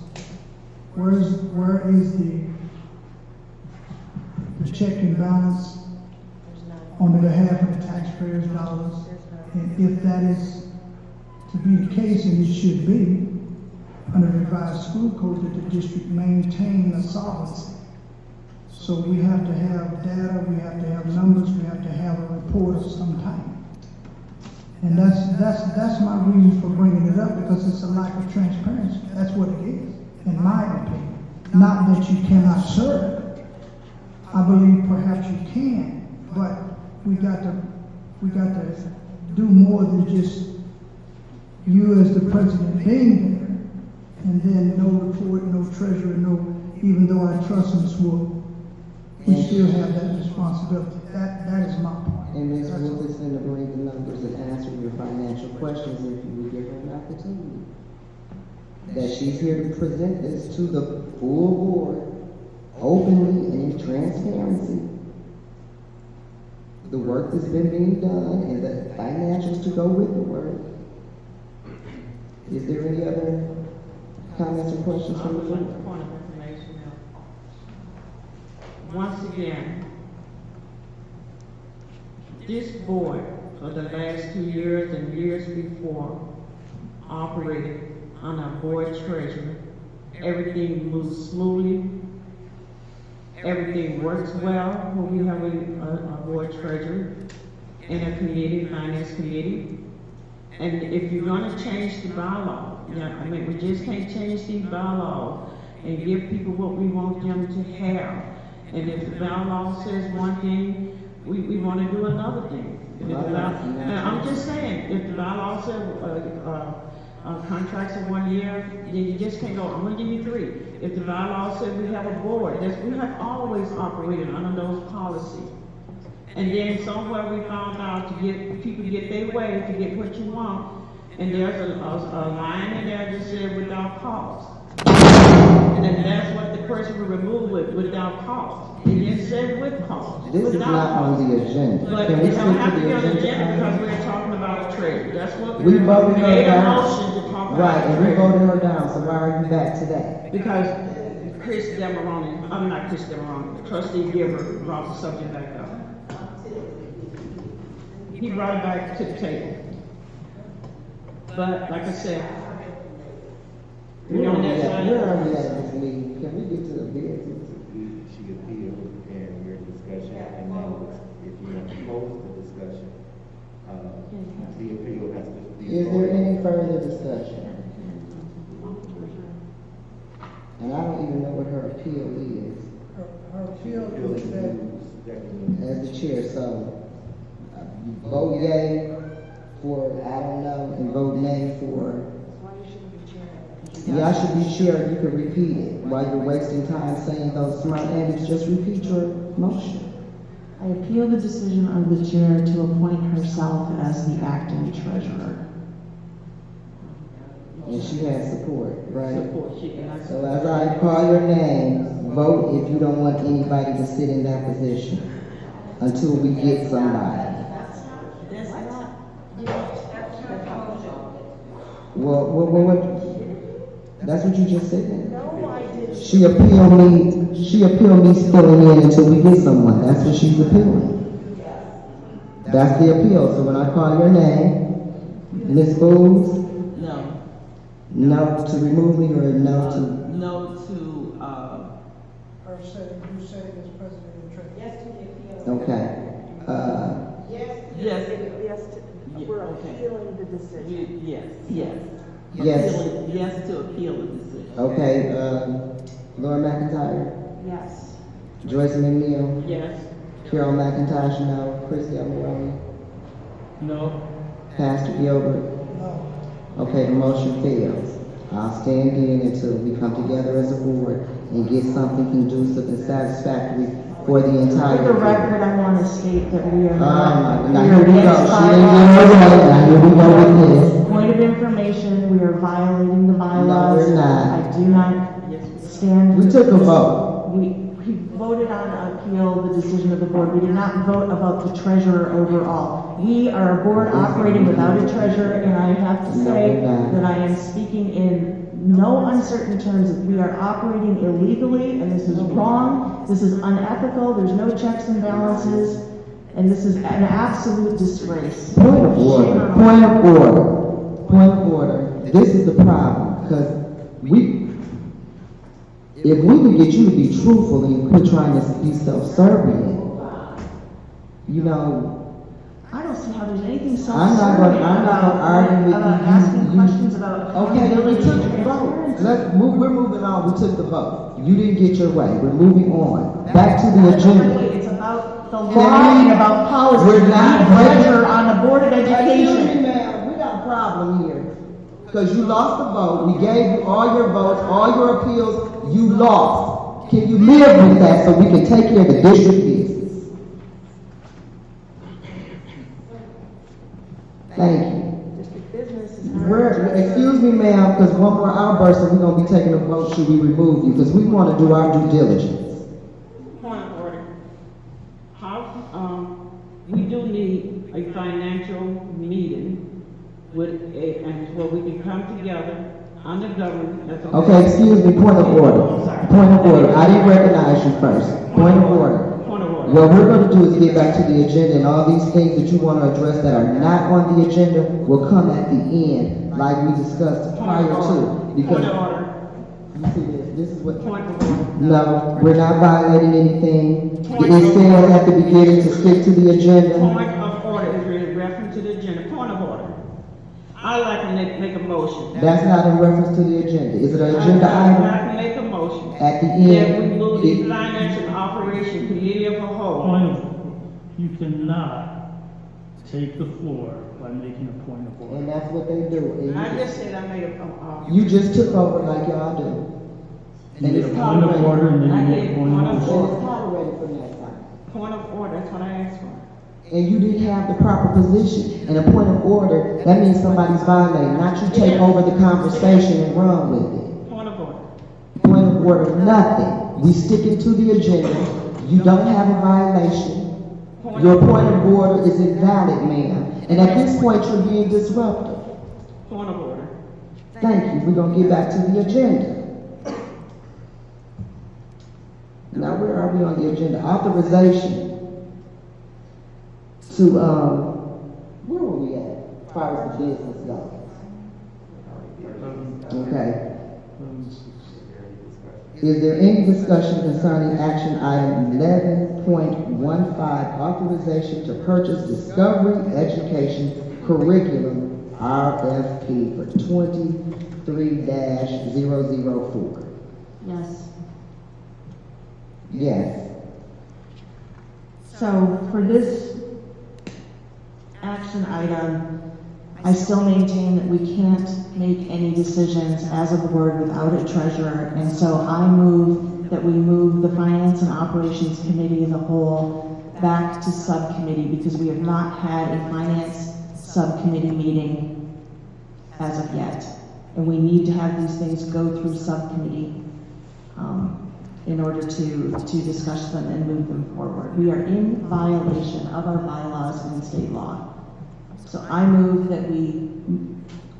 where is the check and balance on behalf of the taxpayers' dollars? And if that is to be the case, and it should be, under the revised school code, that the district maintain a solvency. So we have to have data, we have to have numbers, we have to have a report of some type. And that's my reason for bringing it up, because it's a lack of transparency. That's what it is, in my opinion. Not that you cannot serve. I believe perhaps you can, but we got to do more than just you as the president being there, and then no report, no treasurer, no, even though I trust Ms. Wolf, we still have that responsibility. That is my point. And Ms. Wolf is going to bring the numbers and answer your financial questions if you would give her an opportunity. That she's here to present this to the full board, openly and in transparency. The work that's been being done and the financials to go with the work. Is there any other comments or questions from the board? Point of information now. Once again, this board for the last 2 years and years before operated on a board treasurer. Everything moves smoothly. Everything works well when we have a board treasurer and a committee, finance committee. And if you're going to change the bylaw, we just can't change these bylaws and give people what we want them to have. And if the bylaw says one thing, we want to do another thing. I'm just saying, if the bylaw says contracts of 1 year, then you just can't go, I'm going to give you 3. If the bylaw says we have a board, we have always operated under those policies. And then somewhere we found out to get people to get their way, to get what you want, and there's a line in there that said without cost. And then that's what the person will remove without cost. It didn't say with cost. This is not on the agenda. But Can we it don't have to be on the agenda agenda? because we're talking about a trade. That's what We voted her made a down. motion to talk about. Right, and we trade. voted her down, so why are you back today? Because Chris Demaroni, I'm not Chris Demaroni, Trustee Gilbert brought the subject back up. He brought it back to the table. But like I said, We're already at this meeting. Can we get to the business? She appealed and we're in discussion, and now if you want to close the discussion, the appeal has to be. Is there any further discussion? And I don't even know what her appeal is. Her appeal is that As the chair, so vote yay for, I don't know, and vote nay for. Y'all should be chair, you can repeat it. While you're wasting time saying those smart antics, just repeat your motion. I appeal the decision of the chair to appoint herself as the acting treasurer. And she has support, right? Support. So as I call your name, vote if you don't want anybody to sit in that position until we get somebody. Well, That's what you just said. No, I didn't. She appealed me filling in until we get someone. That's what she's appealing. That's the appeal. So when I call your name, Ms. Booth? No. No to remove me or no to? No to, Her saying, you saying as president of the trade. Yes to the appeal. Okay. yes. Yes to, we're appealing the decision. Yes. Yes. Yes to appeal the decision. Okay, Laura McIntyre? Yes. Joyce McNeil? Yes. Carol McIntosh, no. Christy Almironi? No. Pastor Gilbert? No. Okay, the motion fails. I'll stand in until we come together as a board and get something conducive and satisfactory for the entire. For the record, I want to state that we are now not. here we go. She didn't get her way. Now here we go with this. Point of information, we are violating the bylaws. No, we're not. I do not stand. We took a vote. We voted on appeal the decision of the board. We did not vote about the treasurer overall. We are a board operating without a treasurer, and I have to say that I am speaking in no uncertain terms. We are operating illegally, and this is wrong. This is unethical. There's no checks and balances, and this is an absolute disgrace. Point of order. Point of order. Point of order. This is the problem, because if we could get you to be truthful and quit trying to be self-serving, you know. I don't see how there's anything I'm not going to argue with about you. asking questions about Okay, we took the vote. We're moving on. We took the vote. You didn't get your way. We're moving on. Back to the agenda. It's about the law and about policy. We're not pressure on the Board of Education. Excuse me, ma'am. We got a problem here. Because you lost the vote. We gave you all your votes, all your appeals. You lost. Can you live with that so we can take care of the district business? Thank you. District business is Excuse me, ma'am, because one more outburst and we're going to be taking a vote should we remove you, because we want to do our due diligence. Point of order. We do need a financial meeting where we can come together under government. Okay, excuse me, point of order. Point of order. I didn't recognize you first. Point of order. What we're going to do is get back to the agenda, and all these things that you want to address that are not on the agenda will come at the end, like we discussed prior to. Because you see this is what. No, we're not violating anything. It says at the beginning to stick to the agenda. Point of order is in reference to the agenda. Point of order. I'd like to make a motion. That's not in reference to the agenda. Is it an agenda item? I'd like to make a motion. At the end. That we move the financial operation committee of a whole. You cannot take the floor by making a point of order. And that's what they do. I just said I made a You just took over like y'all do. You made a point of order and then you made a point of order. It's tolerated from that side. Point of order, that's what I asked for. And you didn't have the proper position. And a point of order, that means somebody's violating, not you take over the conversation and run with it. Point of order. Point of order, nothing. We sticking to the agenda. You don't have a violation. Your point of order is invalid, ma'am. And at this point, you're being disruptive. Point of order. Thank you. We're going to get back to the agenda. Now, where are we on the agenda? Authorization to, where were we at as far as the business goes? Okay. Is there any discussion concerning action item 11.15, authorization to purchase Discovery Education Curriculum RFP for 23-004? Yes. Yes. So for this action item, I still maintain that we can't make any decisions as a board without a treasurer, and so I move that we move the Finance and Operations Committee as a whole back to subcommittee, because we have not had a finance subcommittee meeting as of yet. And we need to have these things go through subcommittee in order to discuss them and move them forward. We are in violation of our bylaws and state law. So I move that we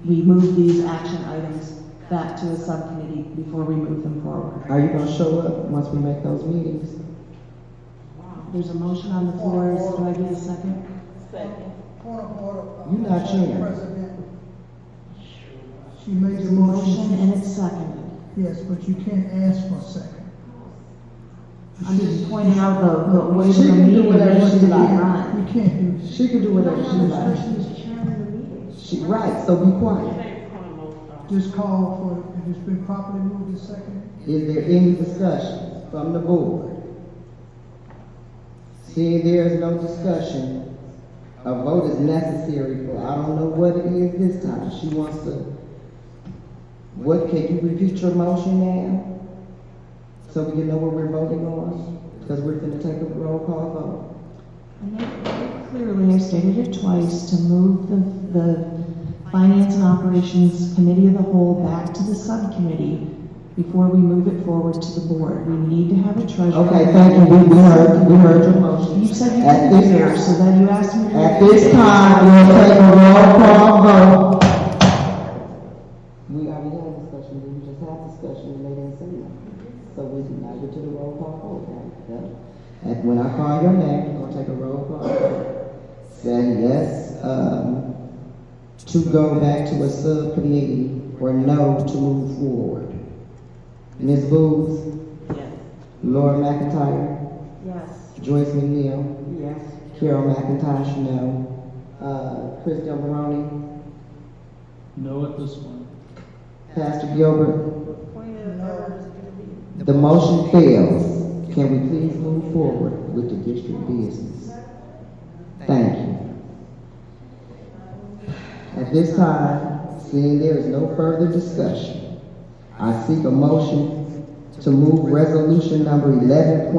move these action items that to a subcommittee before we move them forward. Are you gonna show up once we make those meetings? There's a motion on the floor. Do I get a second? Second. Point of order. You're not chair. President. She made There's the a motion motion. and it's seconded. Yes, but you can't ask for a second. I'm just pointing out the way She the can do meeting whatever used she to be likes. run. You can't do this. She can do whatever she likes. She, right, so be quiet. Just call for, if it's been properly moved and seconded. Is there any discussion from the board? Seeing there is no discussion, a vote is necessary for, I don't know what it is this time. She wants to, what, can you repeat your motion now? So we can know what we're voting on? Because we're gonna take a roll call vote. I made it very clearly, I stated it twice, to move the Finance and Operations Committee of the Whole back to the subcommittee before we move it forward to the board. We need to have a treasurer. Okay, thank you, we heard your motion. You said you At didn't this- hear, so then you asked me to. At this time, we'll take a roll call vote. We already had discussion, we just had discussion and they didn't say nothing. So we now go to the roll call vote, right? And when I call your name, we're gonna take a roll call vote. Say yes, to go back to a subcommittee, or no to move forward. Ms. Booth? Yes. Laura McIntyre? Yes. Joyce McNeil? Yes. Carol McIntosh, no. Chris Del Barone? No at this point. Pastor Gilbert? The motion fails. Can we please move forward with the district business? Thank you. At this time, seeing there is no further discussion, I seek a motion to move resolution number 11.15,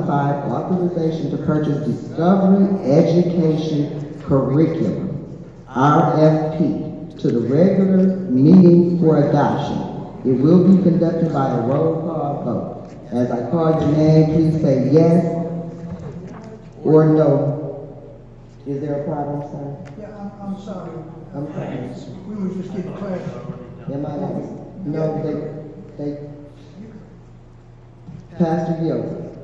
authorization to purchase Discovery Education Curriculum, RFP, to the regular meeting for adoption. It will be conducted by a roll call vote. As I call your name, please say yes or no. Is there a problem, sir? Yeah, I'm sorry. I'm sorry. We were just getting clarity. Am I not? No, they, Pastor Gilbert.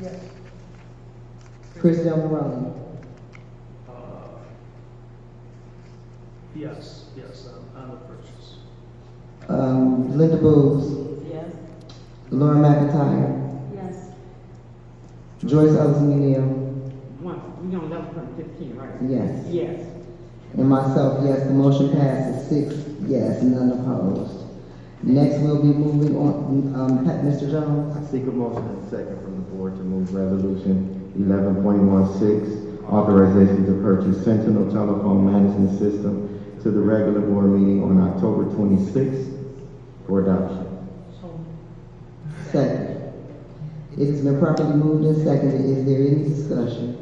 Yes. Chris Del Barone. Yes, on the purchase. Linda Booth. Yes. Laura McIntyre. Yes. Joyce Owens-Neal. We're gonna level from 15, right? Yes. Yes. And myself, yes. The motion passes 6 yes, none opposed. Next, we'll be moving on. Mr. Jones. I seek a motion and second from the board to move resolution 11.16, authorization to purchase Sentinel Telephone Management System to the regular board meeting on October 26th for adoption. Second. It has been properly moved and seconded. Is there any discussion?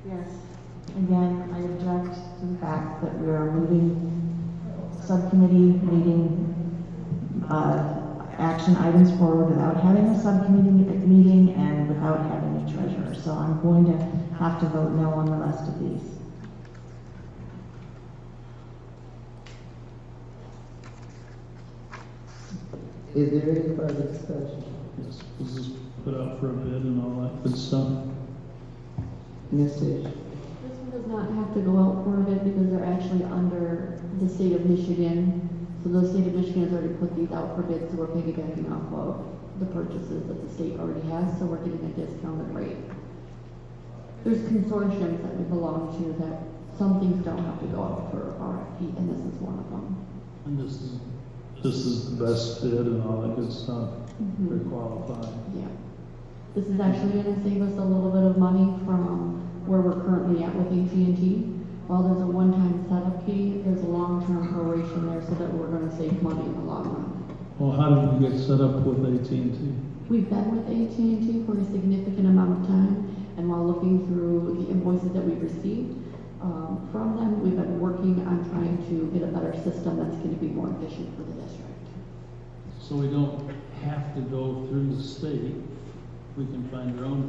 Yes. Again, I object to the fact that we are moving subcommittee meeting action items forward without having a subcommittee meeting and without having a treasurer. So I'm going to have to vote no on the rest of these. Is there any further discussion? Yes, this is put out for a bid and all that good stuff. Ms. Tisch? This one does not have to go out for a bid because they're actually under the state of Michigan. So the state of Michigan has already put these out for bid, so we're piggybacking off of the purchases that the state already has, so we're getting a discounted rate. There's consortiums that we belong to that some things don't have to go out for RFP, and this is one of them. And this is the best bid and all that good stuff. Very qualified. Yeah. This is actually going to save us a little bit of money from where we're currently at with AT&T. While there's a one-time setup fee, there's a long-term proration there so that we're going to save money in the long run. Well, how did you get set up with AT&T? We've been with AT&T for a significant amount of time, and while looking through the invoices that we've received from them, we've been working on trying to get a better system that's going to be more efficient for the district. So we don't have to go through the state. We can find our own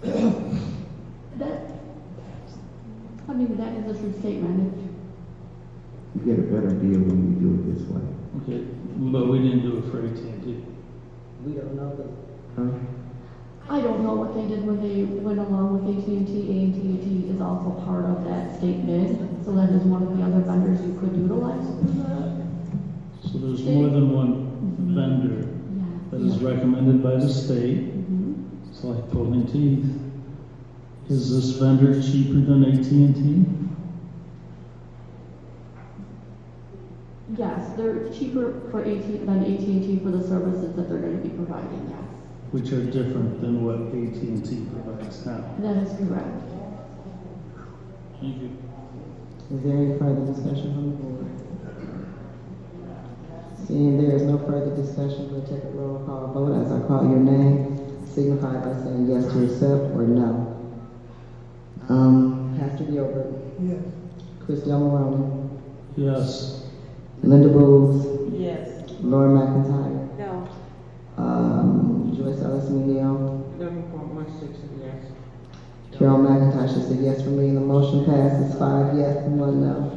vendor. I mean, that is a true statement. You get a better deal when you do it this way. Okay, but we didn't do it for AT&T. We don't know Huh? I don't know what they did when they went along with AT&T. AT&T is also part of that state bid, so that is one of the other vendors you could utilize for the. So there's more than one vendor that is recommended by the state. It's like pulling teeth. Is this vendor cheaper than AT&T? Yes, they're cheaper for than AT&T for the services that they're going to be providing, yes. Which are different than what AT&T provides now. That is correct. Thank you. Is there any further discussion from the board? Seeing there is no further discussion, we'll take a roll call vote. As I call your name, signify by saying yes to accept or no. Pastor Gilbert. Yes. Chris Del Morone. Yes. Linda Bowles. Yes. Laura McIntyre. No. Joyce Ellis Munio. 11.16 is yes. Carol McIntosh said yes for me, and the motion passes 5 yes and 1 no.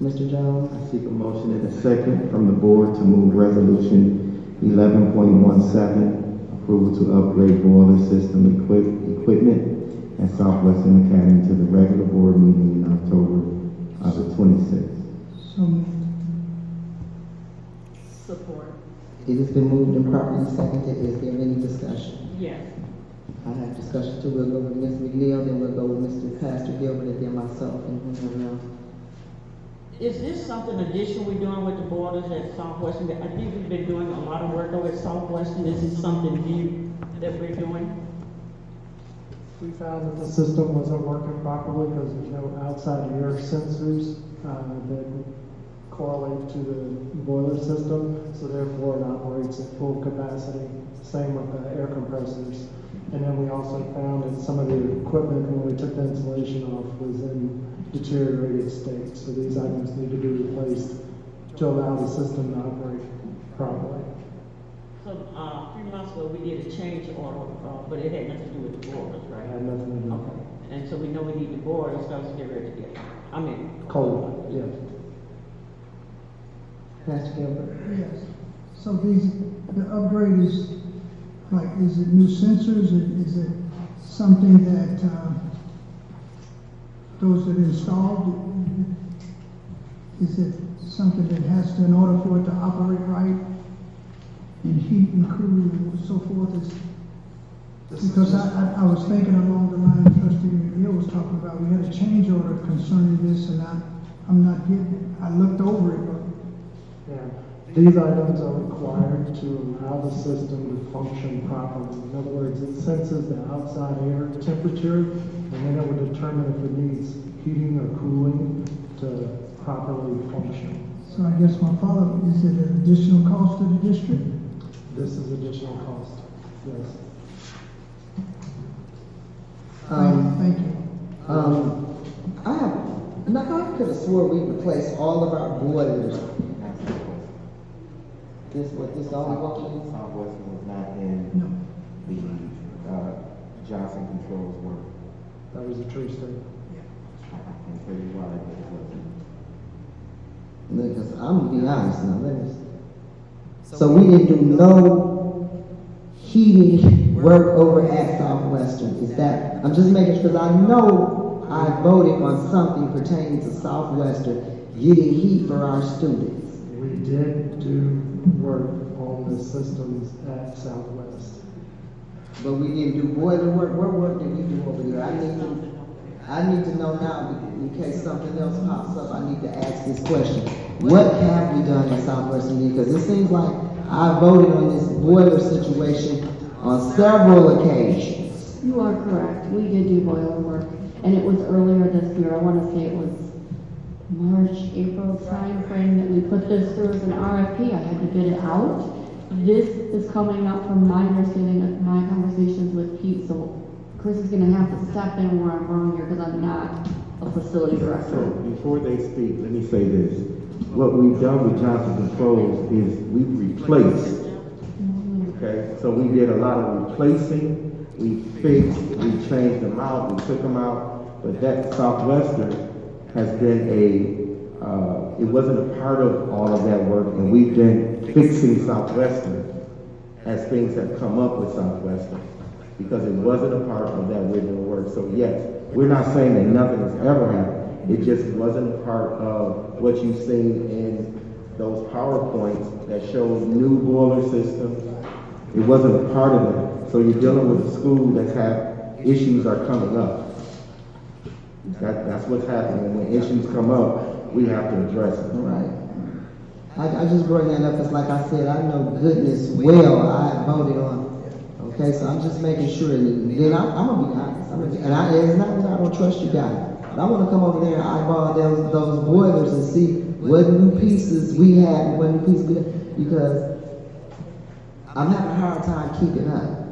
Mr. Jones? I seek a motion and a second from the board to move resolution 11.17, approval to upgrade boiler system equipment at Southwestern Academy to the regular board meeting in October the 26th. So moved. Support. It has been moved and properly seconded. Is there any discussion? Yes. I have discussion too. We'll go with Ms. McNeil, then we'll go with Mr. Pastor Gilbert, and then myself and whoever else. Is this something additional we're doing with the boilers at Southwestern? I think we've been doing a lot of work over at Southwestern. Is this something new that we're doing? We found that the system wasn't working properly because there's no outside air sensors that correlate to the boiler system, so therefore it operates at full capacity. Same with the air compressors. And then we also found that some of the equipment, when we took the insulation off, was in deteriorated state. So these items need to be replaced to allow the system to operate properly. So, 3 months ago, we did a change order, but it had nothing to do with the boilers, right? It had nothing to do with Okay. And so we know we need the boilers, so let's get ready to get, cold, yes. Pastor Gilbert? Yes. So the upgrade is, like, is it new sensors? Is it something that those that installed? Is it something that has to, in order for it to operate right, and heat and cool and so forth? Because I was thinking along the line Trustee McNeil was talking about, we had a change order concerning this, and I'm not getting it. I looked over it, but Yeah. These items are required to allow the system to function properly. In other words, it senses the outside air temperature, and then it will determine if it needs heating or cooling to properly function. so I guess my follow-up, is it an additional cost to the district? This is additional cost, yes. Thank you. I could have swore we replaced all of our boilers. This the only one? Southwestern was not in the Johnson Controls work. That was a true statement. I can tell you why it wasn't. Because I'm gonna be honest now. So we didn't do no heating work over at Southwestern. Is that? I'm just making sure, because I know I voted on something pertaining to Southwestern getting heat for our students. We did do work on the systems at Southwest. But we didn't do boiler work. What work did we do over there? I need to know now, in case something else pops up. I need to ask this question. What have we done at Southwestern? Because it seems like I voted on this boiler situation on several occasions. You are correct. We did do boiler work, and it was earlier this year. I want to say it was March, April time frame that we put this through as an RFP. I had to bid it out. This is coming up from my understanding of my conversations with Pete, so Chris is going to have to step in where I'm wrong here because I'm not a facility director. So before they speak, let me say this. What we've done with Johnson Controls is we've replaced. Okay, so we did a lot of replacing. We fixed, we changed them out, we took them out. but that Southwestern has been it wasn't a part of all of that work, and we've been fixing Southwestern as things have come up with Southwestern, because it wasn't a part of that original work. So yes, we're not saying that nothing has ever happened. It just wasn't a part of what you've seen in those PowerPoints that show new boiler systems. It wasn't a part of that. So you're dealing with a school that's had issues are coming up. That's what's happening. When issues come up, we have to address it. Right. I just bring that up because, like I said, I know goodness well I voted on it. Okay, so I'm just making sure. Then I'm gonna be honest. It's not that I don't trust you guys, but I want to come over there and eyeball those boilers and see what new pieces we had and what new pieces we had, because I'm having a hard time keeping up.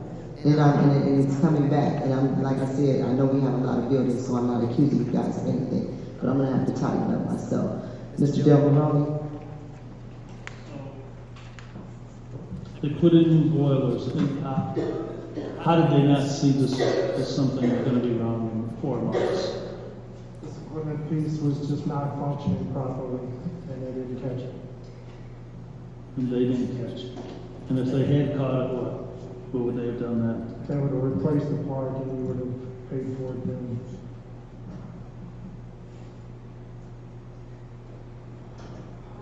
And it's coming back. And I'm, like I said, I know we have a lot of buildings, so I'm not accusing you guys of anything, but I'm gonna have to tighten up myself. Mr. Demolition. They put in new boilers. How did they not see this as something that's going to be wrong in 4 months? This equipment piece was just not functioning properly, and they didn't catch it. And they didn't catch it. And if they had caught it, what would they have done that? They would have replaced the part, and we would have paid for it then.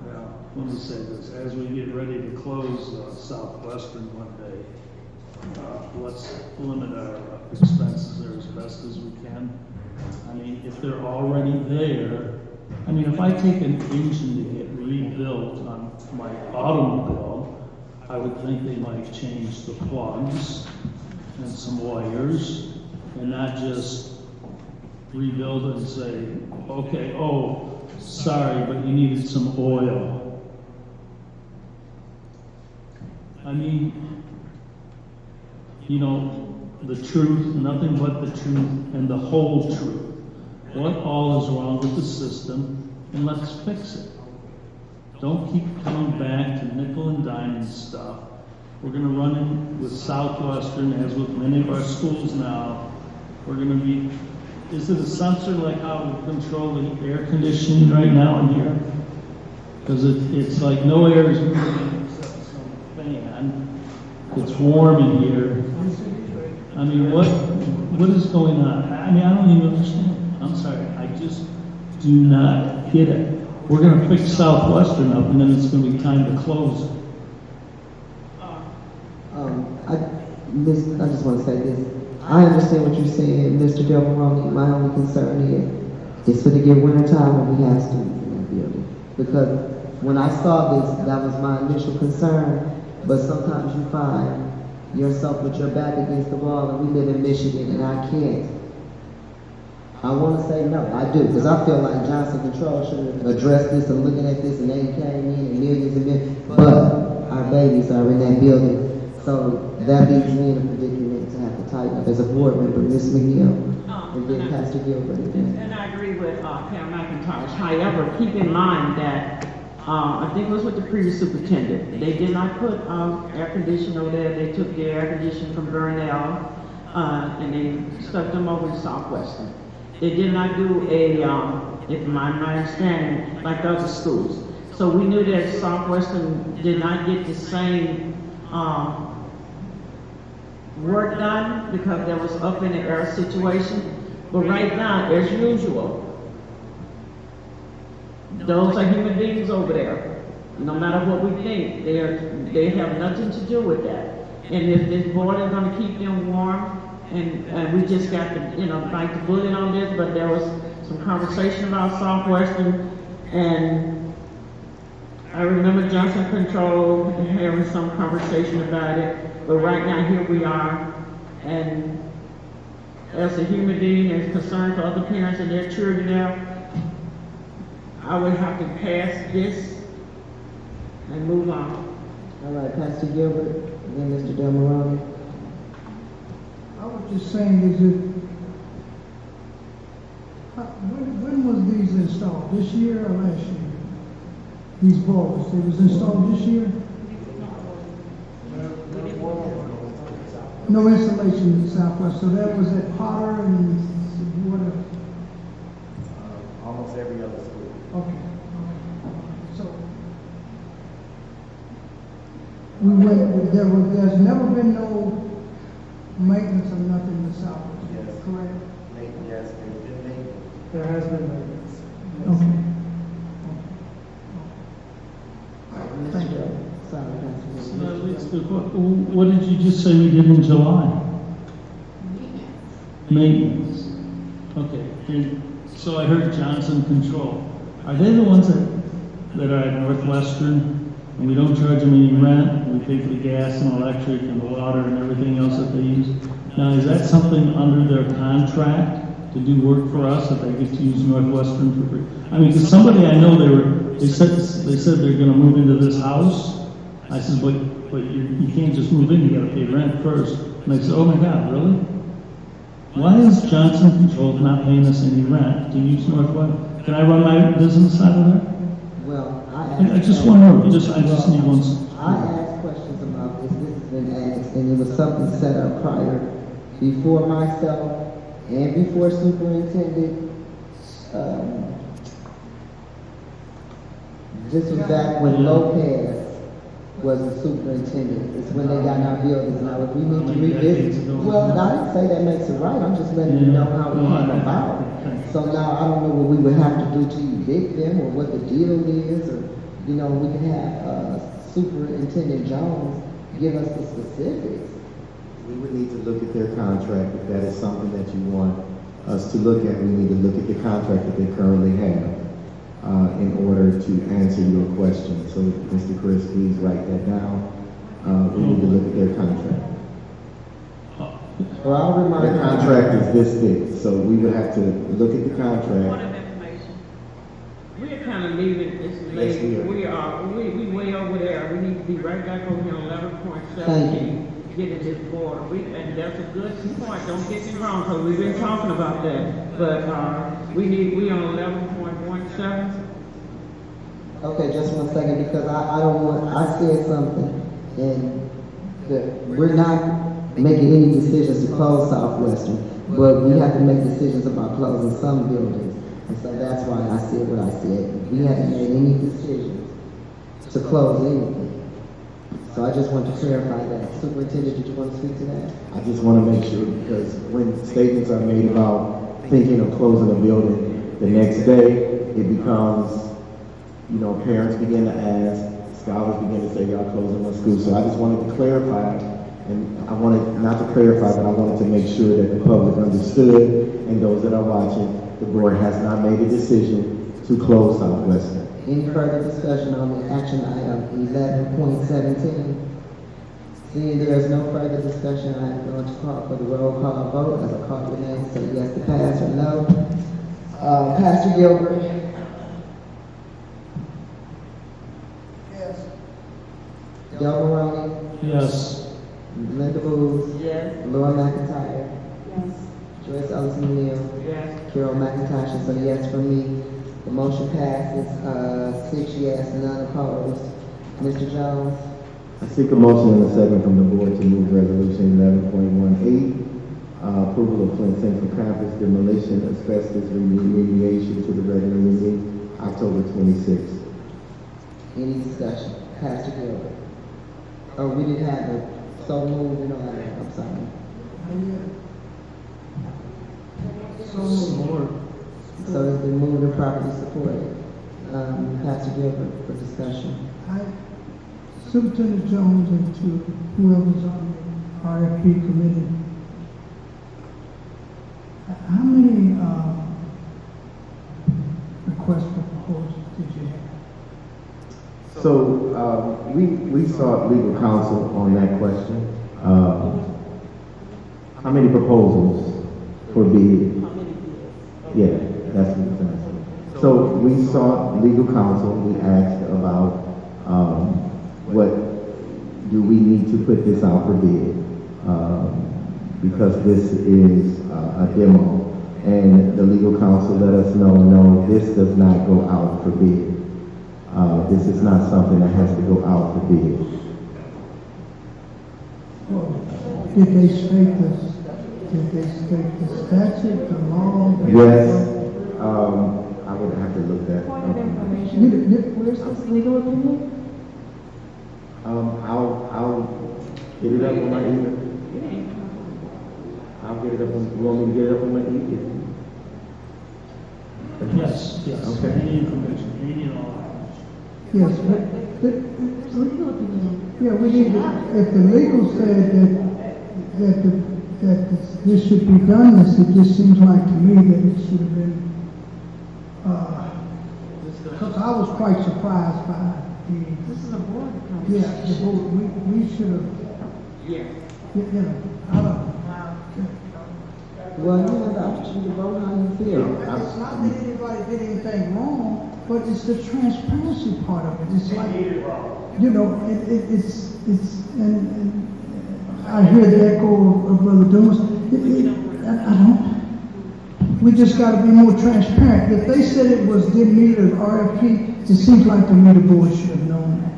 Well, let me say this, as we get ready to close Southwestern one day, let's limit our expenses there as best as we can. I mean, if they're already there, I mean, if I take an engine to get rebuilt on my automobile, I would think they might change the plugs and some wires and not just rebuild it and say, okay, oh, sorry, but you needed some oil. I mean, you know, the truth, nothing but the truth, and the whole truth. What all is wrong with the system, and let's fix it. Don't keep coming back to nickel and diming stuff. We're going to run in with Southwestern, as with many of our schools now. We're going to be, is it a sensor like how we control the air conditioning right now in here? Because it's like no air is moving except some fan. It's warm in here. I mean, what is going on? I mean, I don't even understand. I'm sorry. I just do not get it. We're going to fix Southwestern up, and then it's going to be time to close it. I just want to say this. I understand what you're saying, Mr. Delmaroni. My only concern is for to get wintertime when we have students in that building. Because when I saw this, that was my initial concern. But sometimes you find yourself with your back against the wall, and we live in Michigan, and I can't. I want to say no, I do, because I feel like Johnson Control should have addressed this and looking at this, and they came in and millions and millions. But our babies are in that building, so that leaves me in a predicament to have to tighten up as a board member, Ms. McNeil, and then Pastor Gilbert again. And I agree with Karen McIntosh. However, keep in mind that I think it was with the previous superintendent. They did not put air conditioning over there. They took the air conditioning from Burnell and they stuck them over to Southwestern. They did not do a, if my understanding, like the other schools. So we knew that Southwestern did not get the same work done because there was up in the air situation. But right now, as usual, those are human beings over there. No matter what we think, they have nothing to do with that. And if this board is going to keep them warm, and we just got to, bite the bullet on this, but there was some conversation about Southwestern, and I remember Johnson Control having some conversation about it, but right now here we are, and as a human being and concerned for other parents and their children there, I would have to pass this and move on. All right, Pastor Gilbert, and then Mr. Delmaroni. I was just saying, is it, when was these installed? This year or last year? These boilers, they was installed this year? No installation in Southwest, so that was at Potter and whatever. there's never been no maintenance of nothing in South, correct? Yes, there's been maintenance. There has been maintenance. Okay. Mr. Joe, sorry, What did you just say we did in July? Maintenance. Okay, and so I heard Johnson Control. Are they the ones that are at Northwestern, and we don't charge them any rent, we pay for the gas and electric and the water and everything else that they use? Now, is that something under their contract to do work for us, that they get to use Northwestern for free? I mean, because somebody I know, they said they're gonna move into this house. I said, but you can't just move in, you gotta pay rent first. And they said, oh my God, really? Why is Johnson Controls not paying us any rent to use Northwest? Can I run my business out of there? Well, I just want to know, I just need one. I asked questions about this, this has been asked, and it was something set up prior, before myself, and before Superintendent, this was back when Lopez was the superintendent. It's when they got in our buildings. Now, if we need to revisit, well, I didn't say that makes it right. I'm just letting you know how we came about. So now I don't know what we would have to do to evict them or what the deal is, or, you know, we can have Superintendent Jones give us the specifics. We would need to look at their contract. If that is something that you want us to look at, we need to look at the contract that they currently have in order to answer your question. So, Mr. Chris, please write that down. We need to look at their contract. Well, I'll remind the contract is this big, so we would have to look at the contract. We're kind of leaving this late. Yes, we way over there. We need to be right back over here on 11.17. Getting this board. And that's a good point. Don't get me wrong, because we've been talking about that. But we on 11.17. Okay, just 1 second, because I said something, and we're not making any decisions to close Southwestern, but we have to make decisions about closing some buildings. And so that's why I said what I said. We haven't made any decisions to close anything. So I just want to clarify that. Superintendent, did you want to speak to that? I just want to make sure, because when statements are made about thinking of closing a building, the next day it becomes, you know, parents begin to ask, scholars begin to say, y'all closing my school. So I just wanted to clarify, and I wanted not to clarify, but I wanted to make sure that the public understood, and those that are watching, the board has not made a decision to close Southwestern. Any further discussion on the action item 11.17? Seeing there is no further discussion, I am going to call for the roll call vote. As I call your name, say yes to pass or no. Pastor Gilbert. Yes. Del Maroney. Yes. Linda Booth. Yes. Laura McIntyre. Yes. Joyce Ellison Neal. Yes. Carol McIntosh, so yes for me. The motion passes, 6 yes, none opposed. Mr. Jones? I seek a motion and a second from the board to move resolution 11.18, approval of Flint Central Campus demolition asbestos remediation to the regular meeting, October 26th. Any discussion? Pastor Gilbert? Oh, we didn't have a so moved and all that, I'm sorry. So it's been moved and properly supported. Pastor Gilbert for discussion. Superintendent Jones and to whoever's on the RFP committee, how many requests for proposals did you have? So we sought legal counsel on that question. How many proposals for bid? Yeah, that's what I'm saying. So we sought legal counsel. We asked about what do we need to put this out for bid, because this is a demo, and the legal counsel let us know, no, this does not go out for bid. This is not something that has to go out for bid. Well, did they state this? Did they state the statute, the law? Yes. I would have to look that Point of up. information. Where's this legal opinion? I'll get it up on my email. I'll get it up on, you want me to get it up on my email? Yes, yes. Okay. Any information, any and all. Yes, yeah, we need to, if the legal said that this should be done, it just seems like to me that it should have been, because I was quite surprised by This is a board yeah, the vote, we should have, Yeah. you know, I don't know. Well, you have the opportunity to vote how you feel. It's not that anybody did anything wrong, but it's the transparency part of it. It's like, you know, it's and I hear the echo of Brother Dumas. We just got to be more transparent. If they said it didn't meet an RFP, it seems like to me the board should have known that.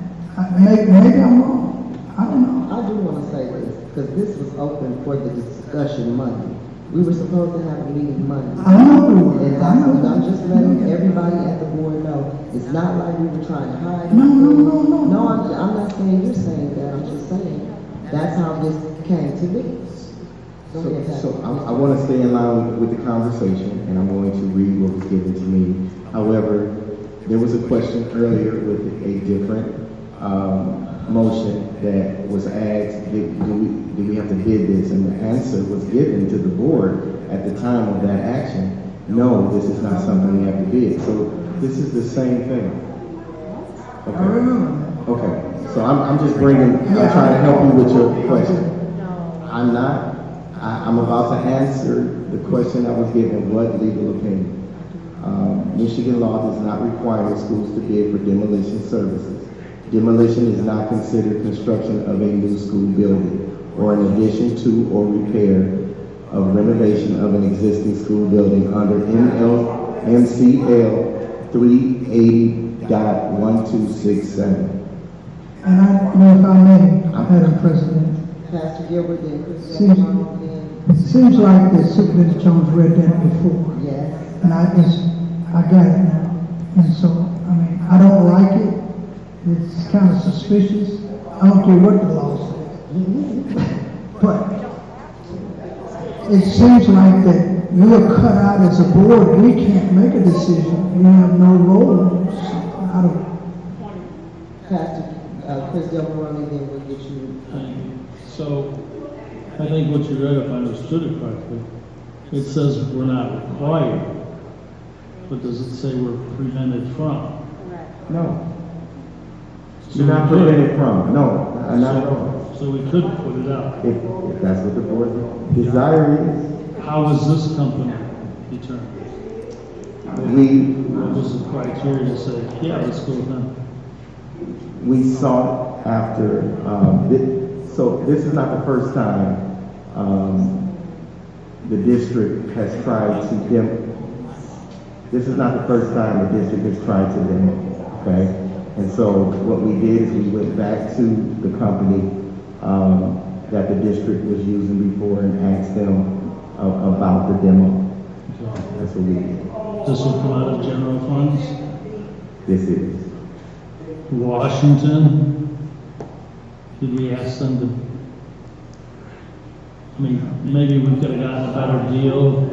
Maybe I'm wrong. I don't know. I do want to say this, because this was open for the discussion Monday. We were supposed to have a meeting Monday. I know. And I'm just letting everybody at the board know, it's not like we were trying to hide. No. No, I'm not saying you're saying that, I'm just saying, that's how this came to be. So I want to stay in line with the conversation, and I'm going to read what was given to me. However, there was a question earlier with a different motion that was asked, do we have to bid this? And the answer was given to the board at the time of that action. No, this is not something we have to bid. So this is the same thing. Okay. I remember that. Okay. So I'm just I'm trying to help you with your question. I'm about to answer the question that was given, what legal opinion? Michigan law does not require schools to bid for demolition services. Demolition is not considered construction of a new school building or an addition to or repair of renovation of an existing school building under MCL 380.1267. And I know if I may, Madam President, Pastor Gilbert and Chris it seems like the Superintendent Jones read that before. Yes. And I got it now. And so, I mean, I don't like it. It's kind of suspicious. I don't care what the law says. But it seems like that we're cut out as a board. We can't make a decision. We have no role. I don't. Pastor Chris Gilbert, then we'll get you. So, I think what you read, if I understood it correctly, it says we're not required, but does it say we're prevented from? No. You're not prevented from. No, not at all. So we could put it out. If that's what the board's desire is. How is this company determined? What was the criteria to say, yeah, let's go with them? We sought after, so this is not the first time the district has tried to this is not the first time the district has tried to demo, okay? And so what we did is we went back to the company that the district was using before and asked them about the demo. That's what we did. This will come out of general funds? This is. Washington, did we ask them to, I mean, maybe we could have gotten a better deal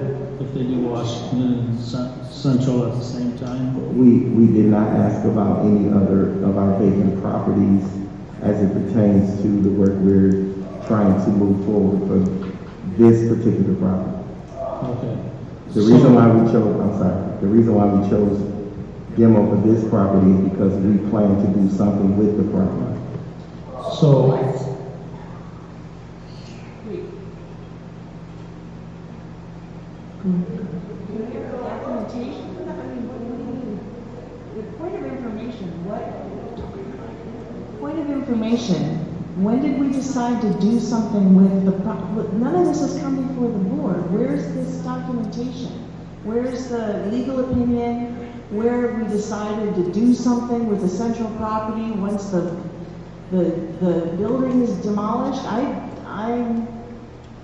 if they do Washington and Central at the same time? We did not ask about any other of our vacant properties as it pertains to the work we're trying to move forward for this particular property. Okay. The reason why we chose demo for this property is because we plan to do something with the property. So, Documentation? The point of information, point of information, when did we decide to do something with the none of this has come before the board. Where's this documentation? Where's the legal opinion? Where we decided to do something with the central property once the building is demolished?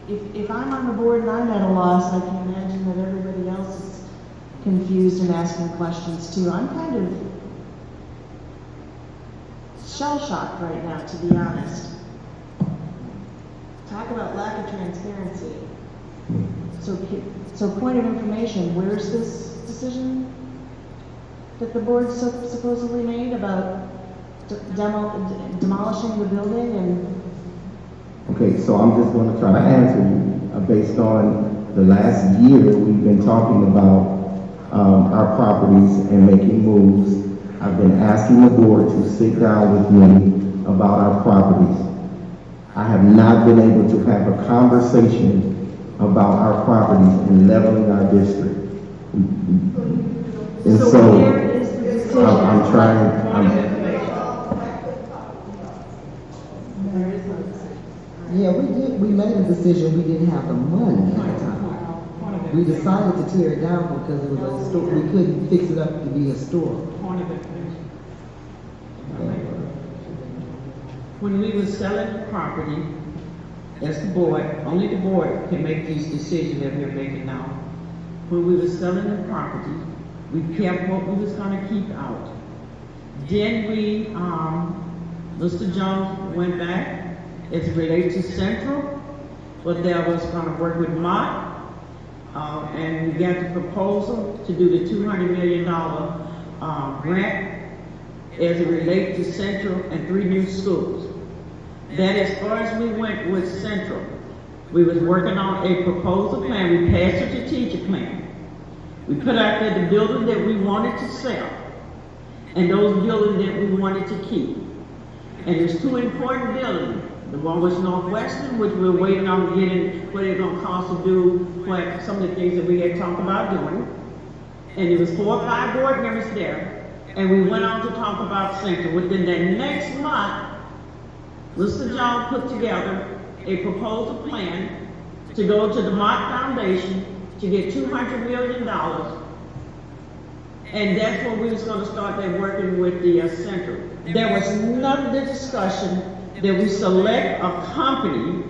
If I'm on the board and I'm at a loss, I can imagine that everybody else is confused and asking questions too. I'm kind of shell-shocked right now, to be honest. Talk about lack of transparency. So point of information, where's this decision that the board supposedly made about demolishing the building and? Okay, so I'm just going to try to answer you based on the last year we've been talking about our properties and making moves. I've been asking the board to sit down with me about our properties. I have not been able to have a conversation about our properties and leveling our district. And so I'm trying. Yeah, we made a decision. We didn't have the money at the time. We decided to tear it down because it was a store. We couldn't fix it up to be a store. When we were selling the property, as the board, only the board can make these decisions that we're making now. When we were selling the property, we kept what we was gonna keep out. Then we, Mr. Jones went back as it related to Central, but there was gonna work with Mott, and we got the proposal to do the $200 million grant as it relates to Central and 3 new schools. That as far as we went with Central, we was working on a proposal plan. We passed a strategic plan. We put out there the building that we wanted to sell and those buildings that we wanted to keep. And there's 2 important buildings. The one was Northwestern, which we're waiting on getting what it's gonna cost to do what some of the things that we had talked about doing. And there was 4 or 5 board members there. And we went on to talk about Central. Within the next month, Mr. Jones put together a proposal plan to go to the Mott Foundation to get $200 million. And that's when we was going to start there working with the Central. There was none of the discussion that we select a company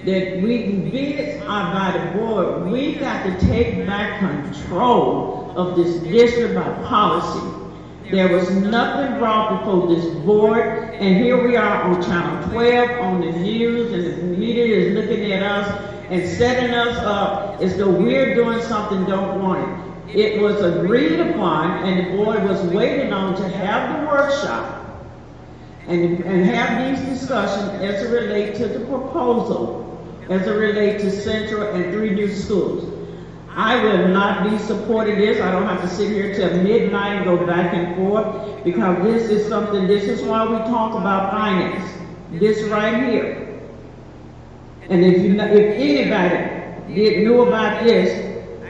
that we bids are by the board. We got to take back control of this district by policy. There was nothing brought before this board, and here we are on Channel 12, on the news, and the media is looking at us and setting us up as though we're doing something don't want it. It was agreed upon, and the board was waiting on to have the workshop and have these discussions as it relates to the proposal, as it relates to Central and 3 new schools. I will not be supporting this. I don't have to sit here till midnight and go back and forth because this is something, this is why we talk about finance. This right here. And if anybody knew about this,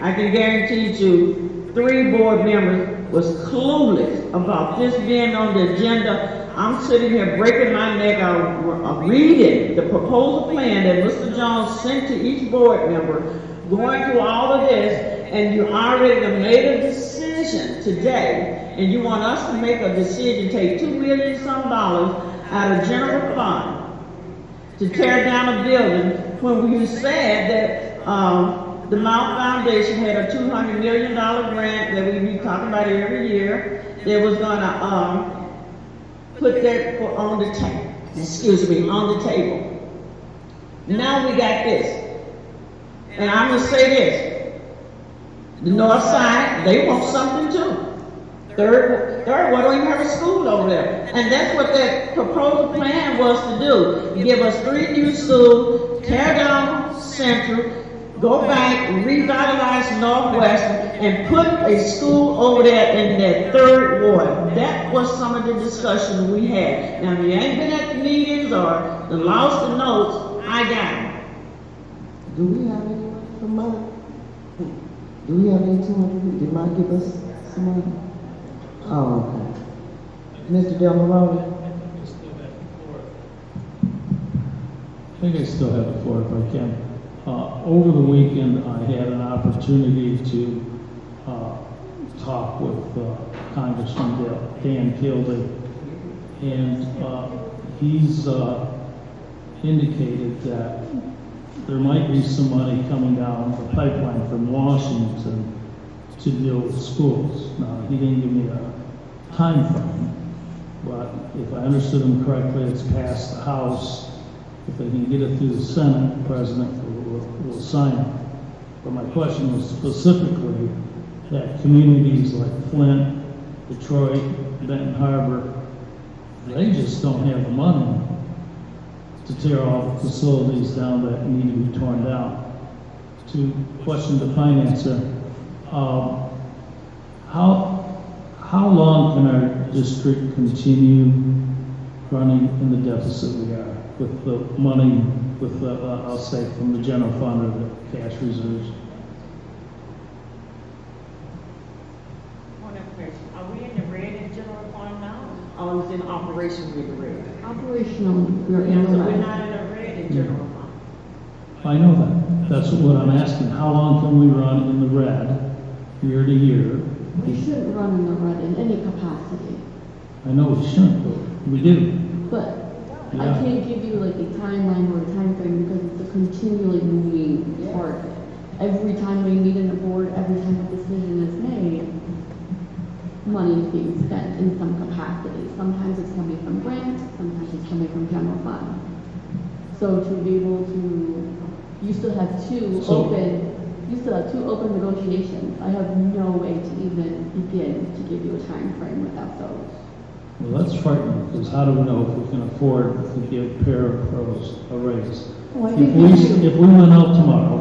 I can guarantee you 3 board members was clueless about this being on the agenda. I'm sitting here breaking my neck out reading the proposal plan that Mr. Jones sent to each board member, going through all of this, and you already have made a decision today, and you want us to make a decision, take $2 million some out of general fund to tear down a building when we said that the Mount Foundation had a $200 million grant that we be talking about every year that was gonna put that on the table. Now we got this. And I'm going to say this, the north side, they want something too. Third, we don't even have a school over there. And that's what that proposal plan was to do. Give us 3 new schools, tear down Central, go back and revitalize Northwestern, and put a school over there in that 3rd ward. That was some of the discussion we had. Now, if you ain't been at the meetings or lost the notes, I got them. Do we have any money from Mott? Do we have any 200? Did Mott give us some money? Oh, okay. Mr. Demolition? I think I still have the floor if I can. Over the weekend, I had an opportunity to talk with Congressman Dan Kildee, and he's indicated that there might be some money coming down the pipeline from Washington to deal with schools. Now, he didn't give me a time frame, but if I understood them correctly, it's passed the House. If they can get it through the Senate, the President will sign it. But my question was specifically that communities like Flint, Detroit, Benton Harbor, they just don't have the money to tear all the facilities down that need to be torn down. To question the financer, how long can our district continue running in the deficit we are with the money, with the, I'll say, from the general fund or the cash reserves? One other question. Are we in the red in general fund now? Or is it in operation with the red? Operational, we're in the So we're red. not in the red in general fund. I know that. That's what I'm asking. How long can we run in the red, year to year? We shouldn't run in the red in any capacity. I know we shouldn't, but we do. But I Yeah. can't give you like a timeline or a time frame because it's a continually moving target. Every time we meet in the board, every time a decision is made, money is being spent in some capacity. Sometimes it's coming from grant, sometimes it's coming from general fund. So to be able to, you still have two open negotiations. I have no way to even begin to give you a time frame without those. Well, that's frightening, because how do we know if we can afford to give parapros a raise? Well, I If think we went out tomorrow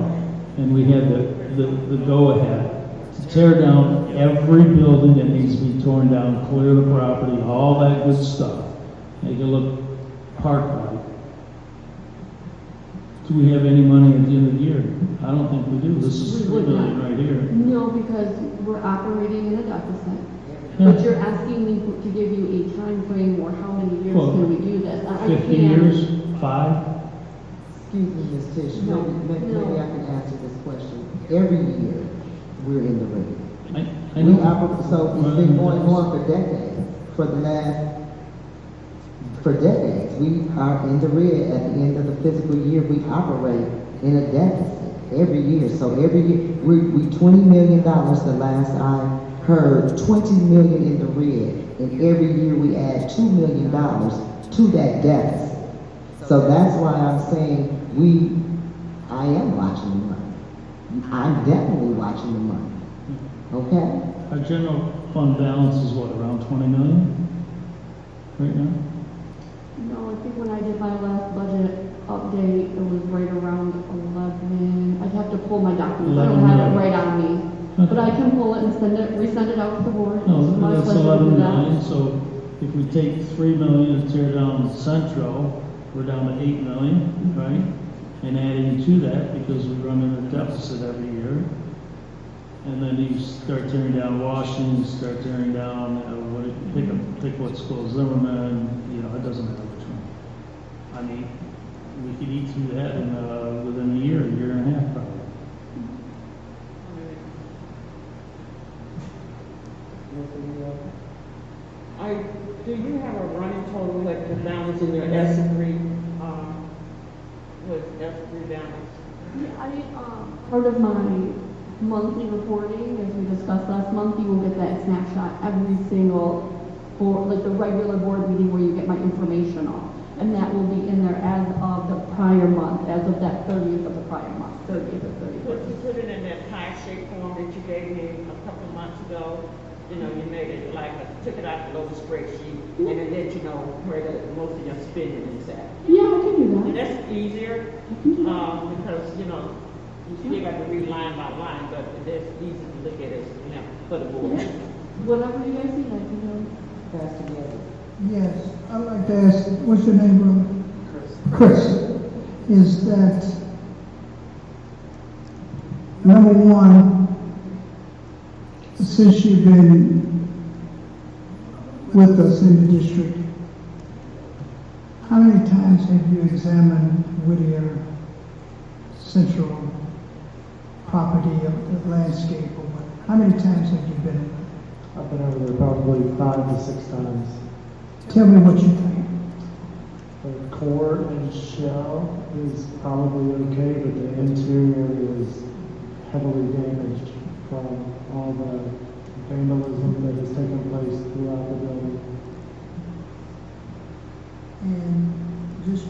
and we had the go-ahead to tear down every building that needs to be torn down, clear the property, all that good stuff, make it look park-like, do we have any money at the end of the year? I don't think we do. This is $3 million right here. No, because we're operating in a deficit. Yeah. But you're asking me to give you a time frame or how many years Well, can we do this? I 50 can't. years, 5? Excuse me, Ms. Tish, No, maybe no. I can answer this question. Every year, we're in the red. I know. So it's been going on for decades. For decades, we are in the red. At the end of the fiscal year, we operate in a deficit every year. So every year, we $20 million, the last I heard, 20 million in the red. And every year we add $2 million to that deficit. So that's why I'm saying I am watching the money. I'm definitely watching the money. Okay? Our general fund balance is what, around 20 million right now? No, I think when I did my last budget update, it was right around 11. I'd have to pull my documents. I don't have it right on me. Okay. But I can pull it and resend it out to the board. No, It's my that's pleasure to 11 do that. million, so if we take 3 million and tear down Central, we're down to 8 million, right? And adding to that, because we run in a deficit every year. And then you start tearing down Washington, you start tearing down, pick what school, Zimmerman, it doesn't matter which one. I mean, we could eat through that in, within a year and a half probably. Do you have a running total, like the balance in your S3, with S3 balance? Part of my monthly reporting, as we discussed last month, you will get that snapshot every single board, like the regular board meeting where you get my information on. And that will be in there as of the prior month, as of that 30th of the prior month, 30th or 31st. You put it in that pie shape form that you gave me a couple of months ago. You made it took it out the little spreadsheet, and it let you know where most of your spending is at. Yeah, I can do that. And that's easier, because, you still got to read line by line, but that's easy to look at it, for the board. Yeah. Whatever you guys need, I can do. Pass together. Yes, I'd like to ask, what's your name, brother? Chris. Is that, number one, since you've been with us in the district, how many times have you examined Whittier Central property of the landscape or what? How many times have you been? I've been over there probably 5 to 6 times. Tell me what you think. The core and shell is probably okay, but the interior is heavily damaged from all the vandalism that has taken place throughout the building.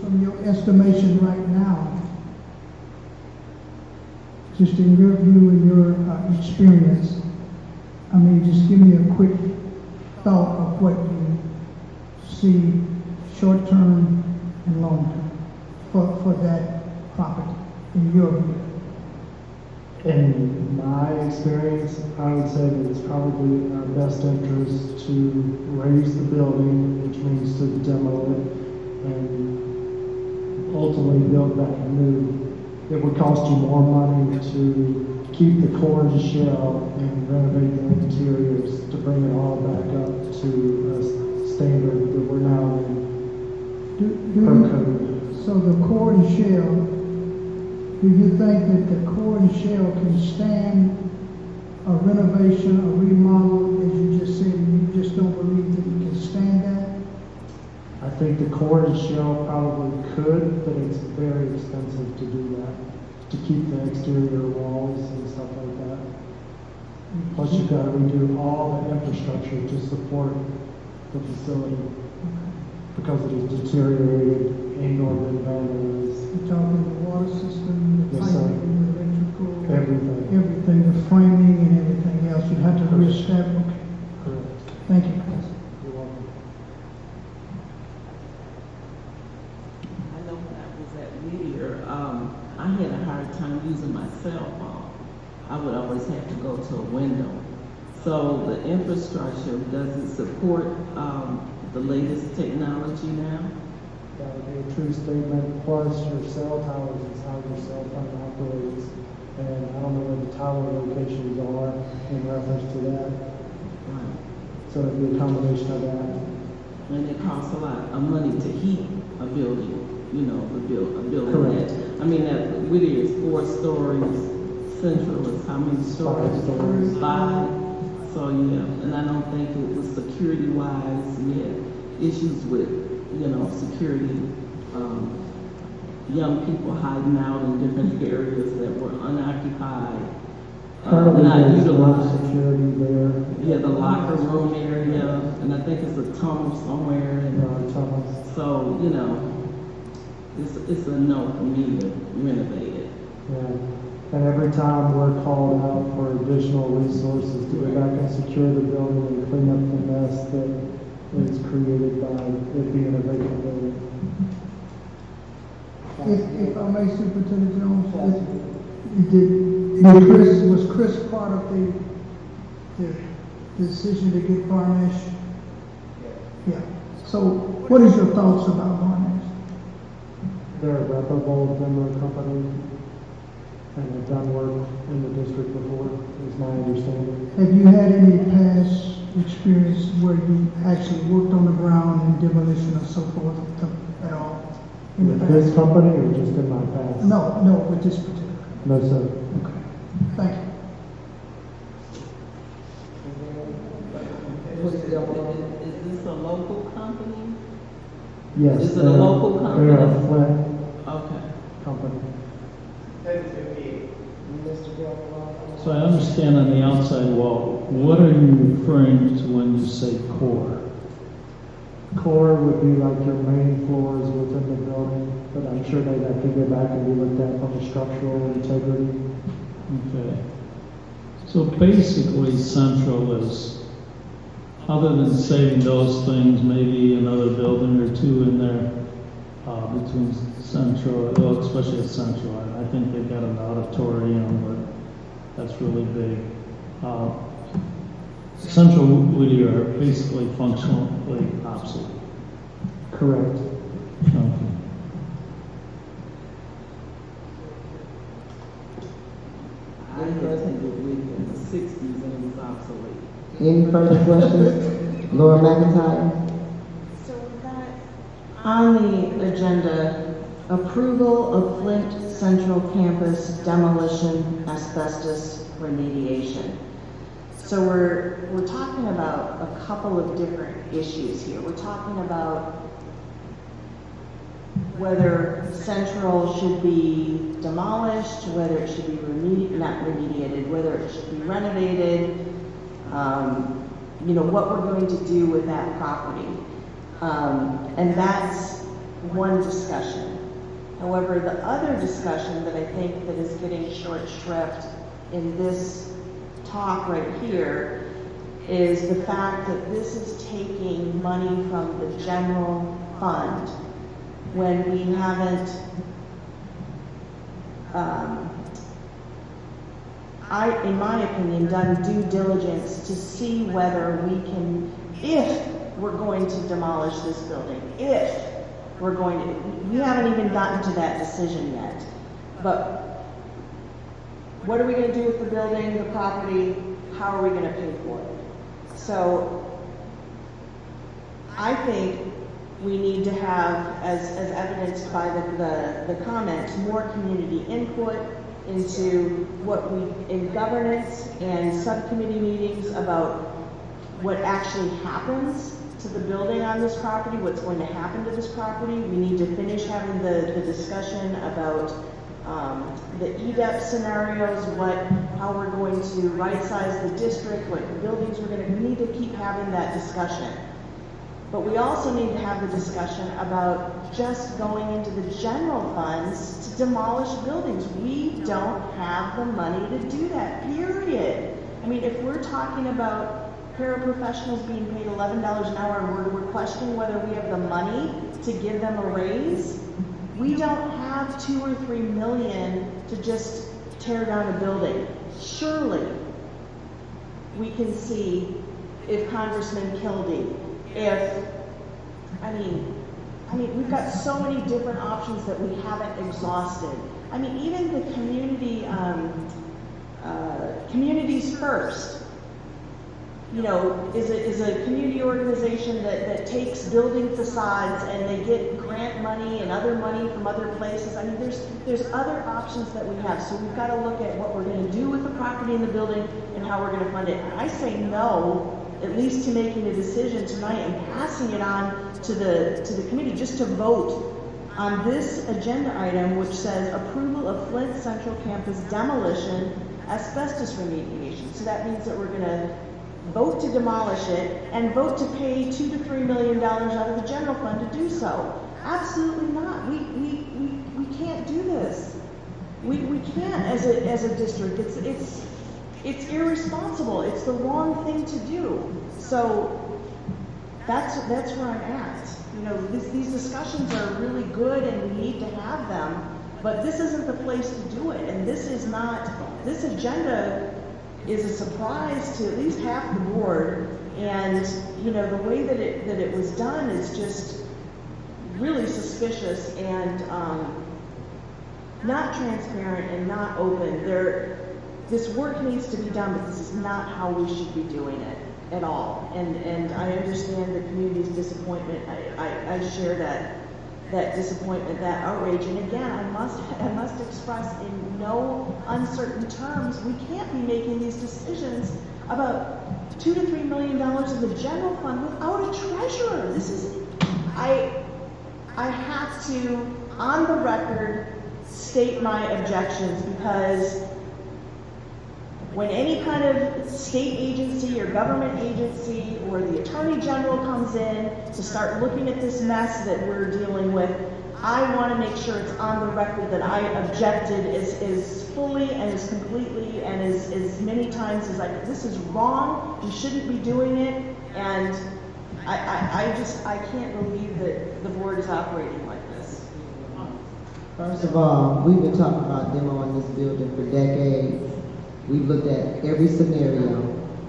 from your estimation right now, just in your view and your experience, I mean, just give me a quick thought of what you see short-term and long-term for that property, in your view. In my experience, I would say that it's probably in our best interest to raise the building, which means to demo it and ultimately build back new. It would cost you more money to keep the core and shell and renovate the interiors to bring it all back up to a standard that we're now in per code. So the core and shell, do you think that the core and shell can stand a renovation, a remodel, as you just said, you just don't believe that it can stand that? I think the core and shell probably could, but it's very expensive to do that, to keep the exterior walls and stuff like that. Plus you've got to redo all the infrastructure to support the facility because it is deteriorated and or been vandalized. You're talking the water system, the Yes, sir. piping, the electrical, Everything. the framing and everything else. You'd have to reestablish. Okay. Correct. Thank you. You're welcome. I know when I was at Whittier, I had a hard time using my cell phone. I would always have to go to a window. So the infrastructure doesn't support the latest technology now. That would be a true statement. Plus your cell towers is how your cell phone operates. And I don't know where the tower locations are in reference to that. Right. So it'd be a combination of that. And it costs a lot of money to heat a building, you know, a building Correct. that, I mean, that Whittier is 4 stories, Central is how many stories? 5 stories. 5. So, yeah, and I don't think it was security-wise, we had issues with, you know, security, young people hiding out in different areas that were unoccupied, Currently, not there's no utilized. security there. Yeah, the locker room area, and I think it's a tunnel somewhere, and Tunnels. so, you know, it's a no for me to renovate it. Yeah. And every time we're called out for additional resources to go back and secure the building and clean up the mess that is created by it being a vacant building. If I may, Superintendent Jones, was Chris part of the decision to get varnish? Yeah. So what is your thoughts about varnish? They're a reputable demo company and have done work in the district before, is my understanding. Have you had any past experience where you actually worked on the ground in demolition or so forth at all? In the With past? this company or just in my past? No, with this particular. No, sir. Okay. Thank you. Is this a local company? Yes. Is it a local company? They're a Flint Okay. company. So I understand on the outside wall, what are you referring to when you say core? Core would be like your main floors within the building, but I'm sure they'd have to go back and be looked at from a structural integrity. Okay. So basically, central is, other than saving those things, maybe another building or two in there between central, well, especially at central. I think they've got an auditorium, but that's really big. Central Whittier are basically functionally obsolete. Correct. Okay. I attended Whittier in the 60s and it was obsolete. Any further questions? Laura McIntyre? So we've got on the agenda, approval of Flint Central Campus demolition asbestos remediation. So we're talking about a couple of different issues here. We're talking about whether Central should be demolished, whether it should be not remediated, whether it should be renovated, you know, what we're going to do with that property. And that's one discussion. However, the other discussion that I think that is getting short shrift in this talk right here is the fact that this is taking money from the general fund when we haven't, in my opinion, done due diligence to see whether we can, if we're going to demolish this building, if we're going to, we haven't even gotten to that decision yet. But what are we going to do with the building, the property? How are we going to pay for it? So I think we need to have, as evidenced by the comments, more community input into what we, in governance and subcommittee meetings about what actually happens to the building on this property, what's going to happen to this property. We need to finish having the discussion about the EDEP scenarios, how we're going to right-size the district, what buildings we need to keep having that discussion. But we also need to have the discussion about just going into the general funds to demolish buildings. We don't have the money to do that, period. I mean, if we're talking about paraprofessionals being paid $11 an hour and we're questioning whether we have the money to give them a raise, we don't have $2 or $3 million to just tear down a building. Surely we can see if Congressman Kildee, we've got so many different options that we haven't exhausted. I mean, even the Communities First, you know, is a community organization that takes building facades and they get grant money and other money from other places. I mean, there's other options that we have. So we've got to look at what we're going to do with the property in the building and how we're going to fund it. And I say no, at least to making a decision tonight and passing it on to the committee just to vote on this agenda item, which says approval of Flint Central Campus demolition, asbestos remediation. So that means that we're going to vote to demolish it and vote to pay $2 to $3 million out of the general fund to do so. Absolutely not. We can't do this. We can't as a district. It's irresponsible. It's the wrong thing to do. So that's where I'm at. You know, these discussions are really good and we need to have them, but this isn't the place to do it. And this agenda is a surprise to at least half the board. And you know, the way that it was done is just really suspicious and not transparent and not open. This work needs to be done, but this is not how we should be doing it at all. And I understand the community's disappointment. I share that disappointment, that outrage. And again, I must express in no uncertain terms, we can't be making these decisions about $2 to $3 million in the general fund without a treasurer. I have to, on the record, state my objections, because when any kind of state agency or government agency or the Attorney General comes in to start looking at this mess that we're dealing with, I want to make sure it's on the record that I objected as fully and as completely and as many times as I could. This is wrong. We shouldn't be doing it. And I can't believe that the board is operating like this. First of all, we've been talking about demoing this building for decades. We've looked at every scenario.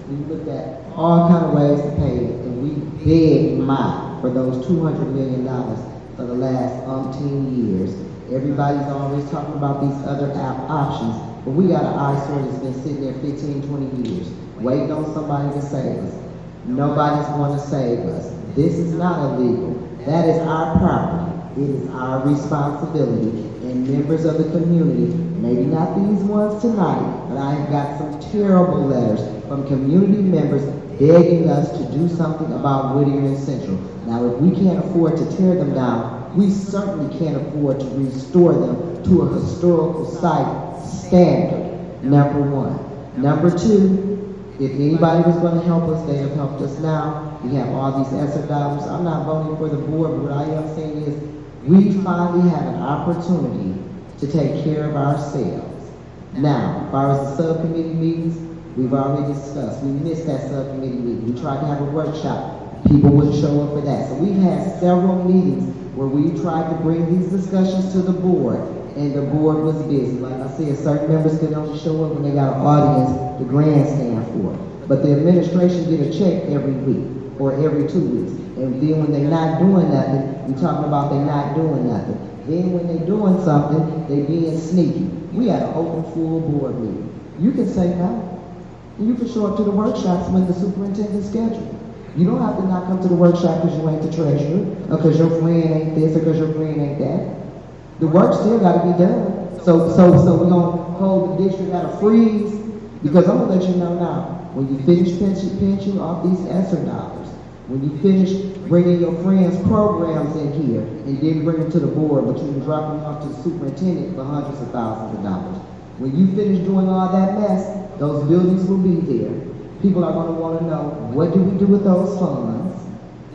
We've looked at all kind of ways to pay it, and we begged Mike for those $200 million for the last umpteen years. Everybody's always talking about these other options, but we got an eyesore that's been sitting there 15, 20 years, waiting on somebody to save us. Nobody's going to save us. This is not illegal. That is our property. It is our responsibility, and members of the community, maybe not these ones tonight, but I have got some terrible letters from community members begging us to do something about Whittier and Central. Now, if we can't afford to tear them down, we certainly can't afford to restore them to a historical site standard, number one. Number two, if anybody was going to help us, they have helped us now. We have all these ESSER dollars. I'm not voting for the board, but what I am saying is, We finally have an opportunity to take care of ourselves. Now, as far as the subcommittee meetings, we've already discussed. We missed that subcommittee meeting. We tried to have a workshop. People wouldn't show up for that. So we've had several meetings where we tried to bring these discussions to the board, and the board was busy. Like I said, certain members could only show up when they got an audience to grandstand for. But the administration get a check every week or every 2 weeks. And then when they're not doing nothing, we talking about they're not doing nothing. Then when they're doing something, they being sneaky. We had an open full board meeting. You can say no. You can show up to the workshops when the superintendent's scheduled. You don't have to not come to the workshop because you ain't the treasurer, or because your friend ain't this, or because your friend ain't that. The work still got to be done. So we're going to hold the district at a freeze, because I'm going to let you know now, when you finish pinching off these ESSER dollars, when you finish bringing your friends' programs in here, and then bring them to the board, but you can drop them off to the superintendent for hundreds of thousands of dollars. When you finish doing all that mess, those buildings will be there. People are going to want to know, what do we do with those funds?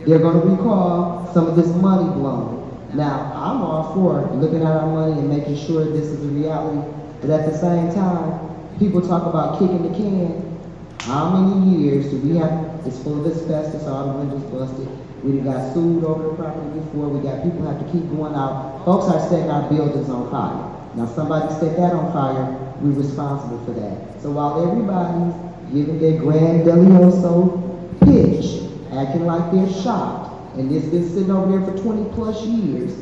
They're going to recall some of this money blown. Now, I'm all for looking at our money and making sure this is a reality, but at the same time, people talk about kicking the can. How many years do we have? It's full of asbestos, all the windows busted. We done got sued over the property before. We got people have to keep going out. Folks are setting our buildings on fire. Now, somebody set that on fire, we're responsible for that. So while everybody's giving their grandiose pitch, acting like they're shocked, and it's been sitting over there for 20 plus years,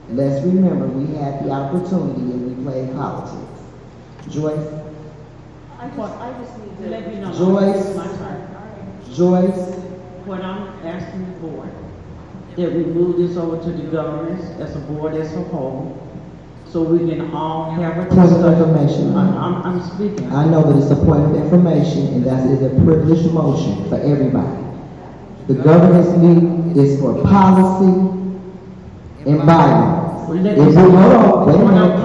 let's remember we had the opportunity and we played politics. Joyce? I just need to let you know. Joyce? My turn. Joyce? What I'm asking the board, that we move this over to the governors as a board as a whole, so we can all have a Point of information. I'm speaking. I know that it's a point of information, and that is a privileged motion for everybody. The governance meeting is for policy and bylaws. If we hold on, wait a minute,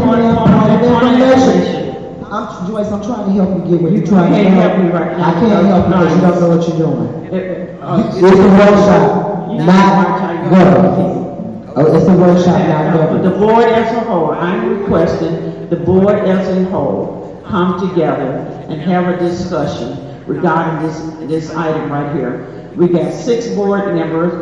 point of information. Joyce, I'm trying to help you get what you're trying to help me right now. I can't help you because you don't know what you're doing. It's a workshop, not government. Oh, it's a workshop, not government. The board as a whole, I'm requesting the board as a whole come together and have a discussion regarding this item right here. We got 6 board members,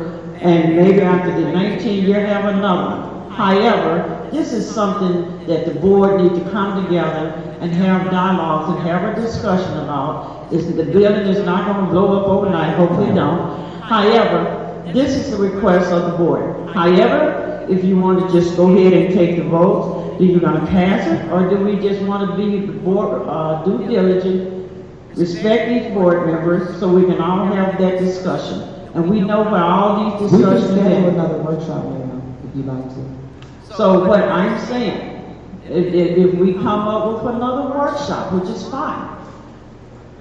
and maybe after the 19th year have another one. However, this is something that the board needs to come together and have dialogues and have a discussion about. Is that the building is not going to blow up overnight, hopefully don't. However, this is the request of the board. However, if you want to just go ahead and take the vote, are you going to pass it, or do we just want to be the board, due diligent, respect these board members so we can all have that discussion? And we know where all these discussions We can schedule another workshop now, if you'd like to. So what I'm saying, if we come up with another workshop, which is fine.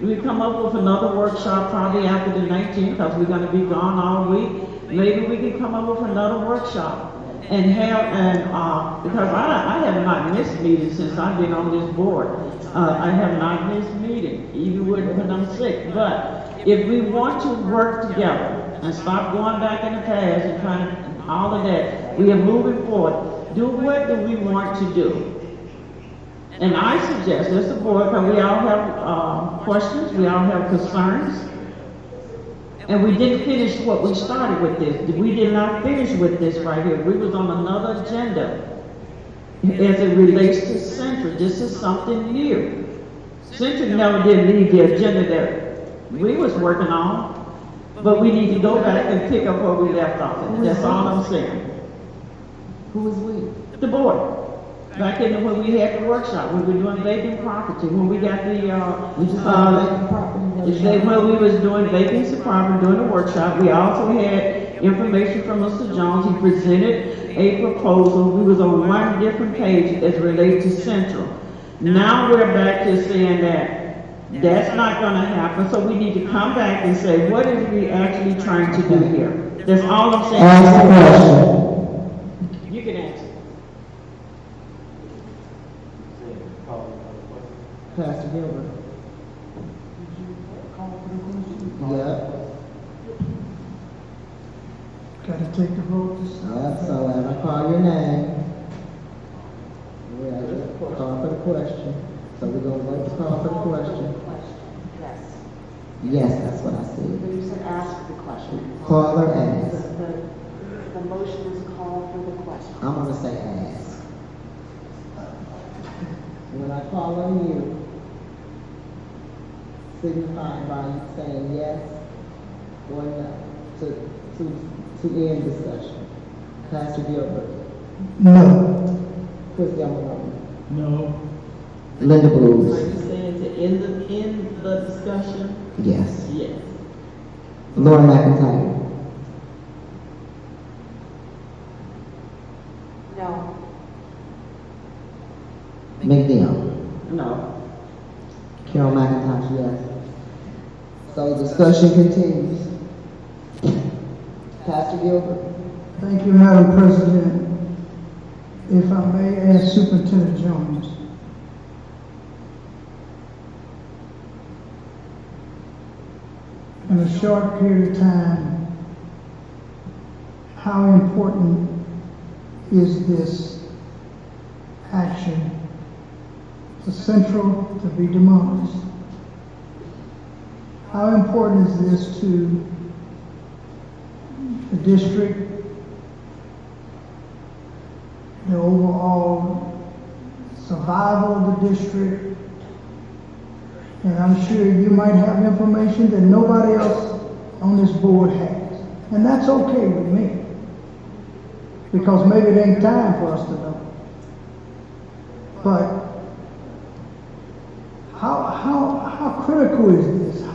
We come up with another workshop probably after the 19th, because we're going to be gone all week. Maybe we can come up with another workshop and have, because I have not missed meetings since I've been on this board. I have not missed meeting, even when I'm sick. But if we want to work together and stop going back in the past and trying to, all of that, we are moving forward. What do we want to do? And I suggest, as a board, because we all have questions, we all have concerns, and we didn't finish what we started with this. We did not finish with this right here. We was on another agenda as it relates to Central. This is something new. Central never did leave the agenda that we was working on, but we need to go back and pick up where we left off. That's all I'm saying. Who is we? The board. Back in when we had the workshop, when we were doing vacant property, when we got the, when we was doing vacancy property, doing the workshop, we also had information from Mr. Jones. He presented a proposal. We was on one different page as related to Central. Now we're back to saying that that's not going to happen, so we need to come back and say, what is we actually trying to do here? That's all I'm saying. Ask the question. You can answer. Pastor Gilbert. Yeah. Gotta take the vote this time. Yep, so when I call your name, we have to call for the question. So we're gonna vote to call for the question. Yes. Yes, that's what I said. You said ask the question. Call or ask? The motion is call for the question. I'm gonna say ask. When I call on you, signify by saying yes or no to end discussion. Pastor Gilbert. No. Chris Yamamoto. No. Linda Blues. Are you saying to end the discussion? Yes. Yes. Laura McIntyre. No. McNeil. No. Carol McIntosh, yes. So discussion continues. Pastor Gilbert. Thank you, Madam President. If I may ask Superintendent Jones, in a short period of time, how important is this action for Central to be demolished? How important is this to the district, the overall survival of the district? And I'm sure you might have information that nobody else on this board has. And that's okay with me, because maybe it ain't time for us to know. But how critical is this? I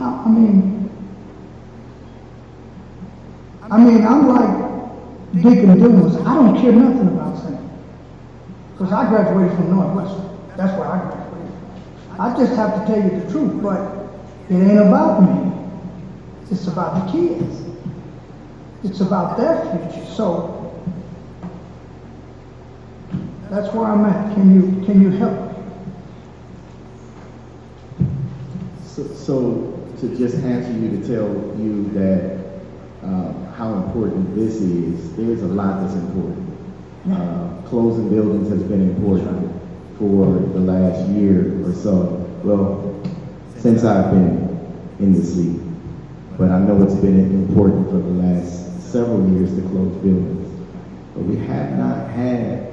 mean, I'm like Deacon Dumas. I don't care nothing about Central, because I graduated from Northwestern. That's where I graduated. I just have to tell you the truth, but it ain't about me. It's about the kids. It's about their future. So that's where I'm at. Can you help me? So to just answer you, to tell you that how important this is, there's a lot that's important. Closing buildings has been important for the last year or so. Well, since I've been in the seat, but I know it's been important for the last several years to close buildings. But we have not had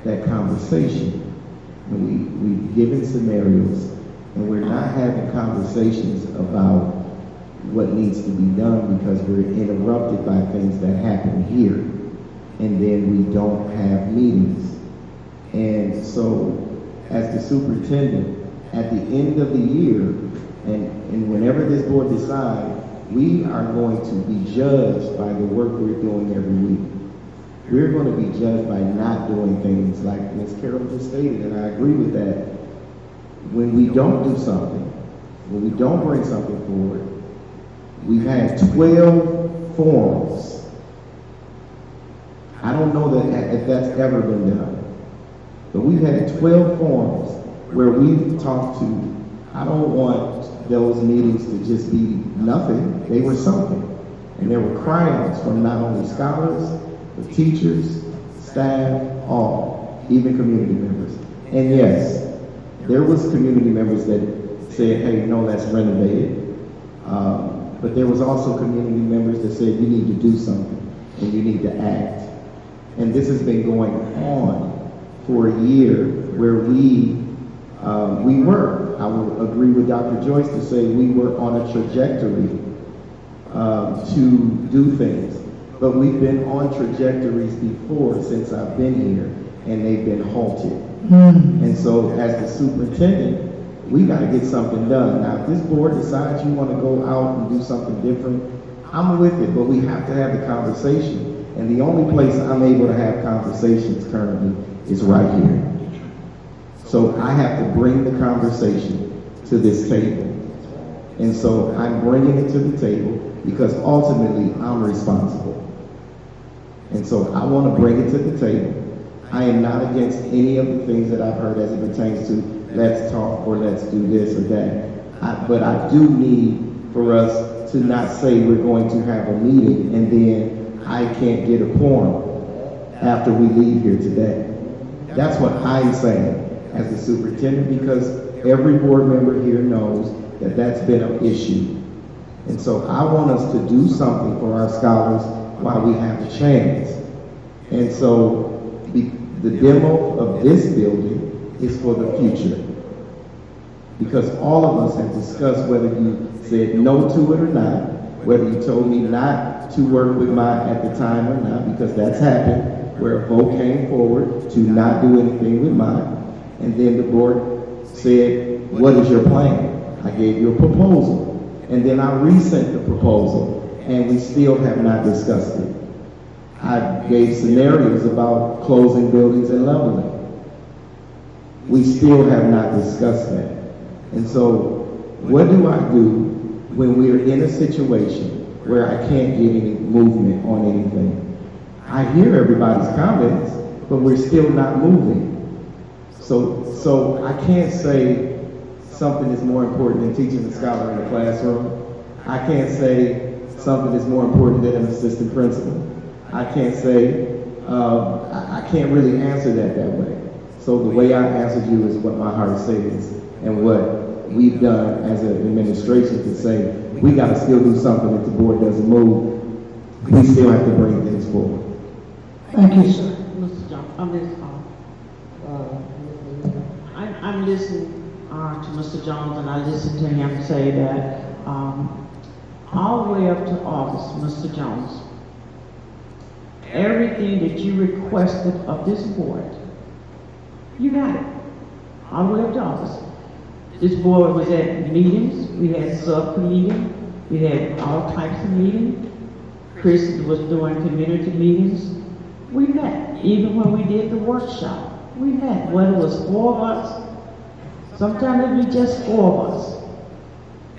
that conversation. And we've given scenarios, and we're not having conversations about what needs to be done, because we're interrupted by things that happen here, and then we don't have meetings. And so, as the superintendent, at the end of the year, and whenever this board decides, we are going to be judged by the work we're doing every week. We're going to be judged by not doing things like Ms. Carroll just stated, and I agree with that. When we don't do something, when we don't bring something forward, we've had 12 forums. I don't know that if that's ever been done, but we've had 12 forums where we've talked to. I don't want those meetings to just be nothing. They were something. And there were cry-outs from not only scholars, but teachers, staff, all, even community members. And yes, there was community members that said, hey, no, let's renovate it. But there was also community members that said, you need to do something and you need to act. And this has been going on for a year, where we were, I would agree with Dr. Joyce to say we were on a trajectory to do things. But we've been on trajectories before since I've been here, and they've been halted. And so as the superintendent, we got to get something done. Now, if this board decides you want to go out and do something different, I'm with it, but we have to have the conversation. And the only place I'm able to have conversations currently is right here. So I have to bring the conversation to this table. And so I'm bringing it to the table because ultimately I'm responsible. And so I want to bring it to the table. I am not against any of the things that I've heard as it pertains to let's talk or let's do this or that. But I do need for us to not say we're going to have a meeting and then I can't get a quorum after we leave here today. That's what I'm saying as the superintendent, because every board member here knows that that's been an issue. And so I want us to do something for our scholars while we have the chance. And so the demo of this building is for the future. Because all of us have discussed whether you said no to it or not, whether you told me not to work with mine at the time or not, because that's happened, where a vote came forward to not do anything with mine. And then the board said, what is your plan? I gave you a proposal. And then I resent the proposal, and we still have not discussed it. I gave scenarios about closing buildings and leveling. We still have not discussed that. And so, what do I do when we're in a situation where I can't get any movement on anything? I hear everybody's comments, but we're still not moving. So I can't say something is more important than teaching a scholar in the classroom. I can't say something is more important than an assistant principal. I can't say, I can't really answer that way. So the way I answered you is what my heart says, and what we've done as an administration to say, we got to still do something if the board doesn't move. We still have to bring things forward. Thank you, sir. Mr. Jones, I'm listening to Mr. Jones, and I listened to him say that all the way up to August, Mr. Jones, everything that you requested of this board, you got it. All the way up to August. This board was at meetings, we had subcommittee, we had all types of meetings. Chris was doing community meetings. We met, even when we did the workshop. We met, whether it was 4 of us, sometimes it was just 4 of us.